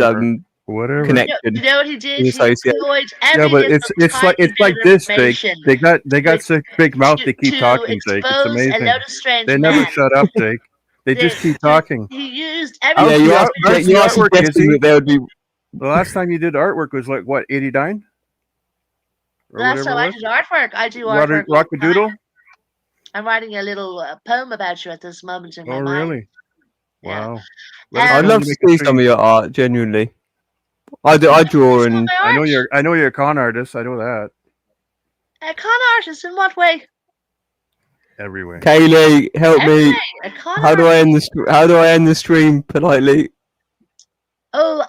whatever connection. You know what he did? He Associate. employed Yeah, every but it's like this, Jake. information They got such big mouth. They keep talking, Jake. It's expose a amazing. load of strange They never men. shut up, Jake. They just keep talking. He used Yeah, every. you are suggesting that there would be. The last time you did artwork was like what, 89? Last time I did artwork, I do artwork. Rockadoodle? I'm writing a little poem about you at this moment in my mind. Oh, really? Wow. I'd love to see some of your art. Genuinely, I draw and I know you're a con artist. I know that. A con artist in what way? Every way. Kaylee, help Every me. way. A con How do I end the stream politely? Oh,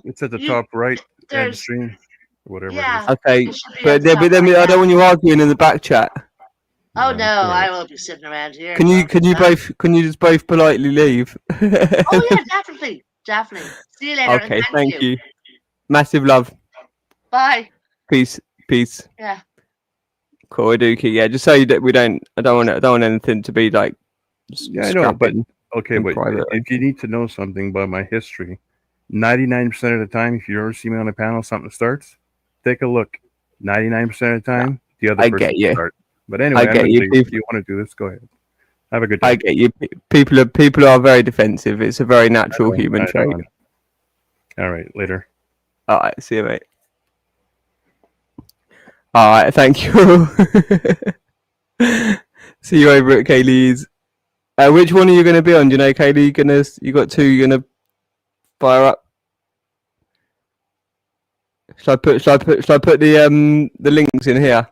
It's at the top right. there's- stream. Whatever. Yeah. Okay, it should be but at the top then right I don't now. want you arguing in the back chat. Oh no, I won't be sitting around here. Can you just both politely leave? Oh yeah, definitely. See you later. Okay, and thank you. Massive love. Bye. Peace. Yeah. Cool, Dookie. Yeah, just so that I don't want anything to be like. Yeah, I know, but okay, in but private. if you need to know something about my history, 99% of the time, if you ever see me on a panel, something starts, take a look. 99% of the time, the other person get you. start. But anyway, I get you. If you want to do this, go ahead. Have a good day. I get you. People are very defensive. It's a very natural human trait. All right, later. All right, see you, mate. All right, thank you. See you over at Kaylee's. Which one are you going to be on? Do you know, Kaylee? You got two. You're gonna fire up. Shall I put the links in here?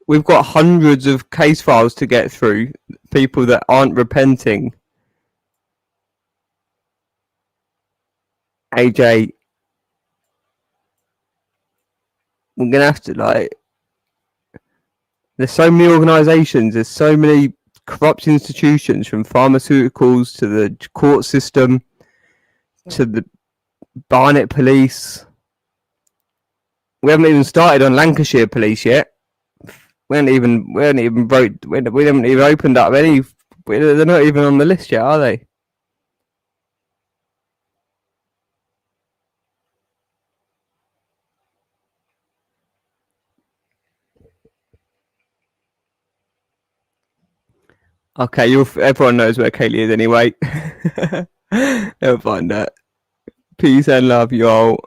We've got hundreds of case files to get through. People that aren't repenting. AJ, we're gonna have to there's so many organisations, there's so many corrupt institutions, from pharmaceuticals to the court system to the Barnet police. We haven't even started on Lancashire police yet. We haven't even opened up any. They're not even on the list yet, are they? Okay, everyone knows where Kaylee is anyway. Never find that. Peace and love, y'all.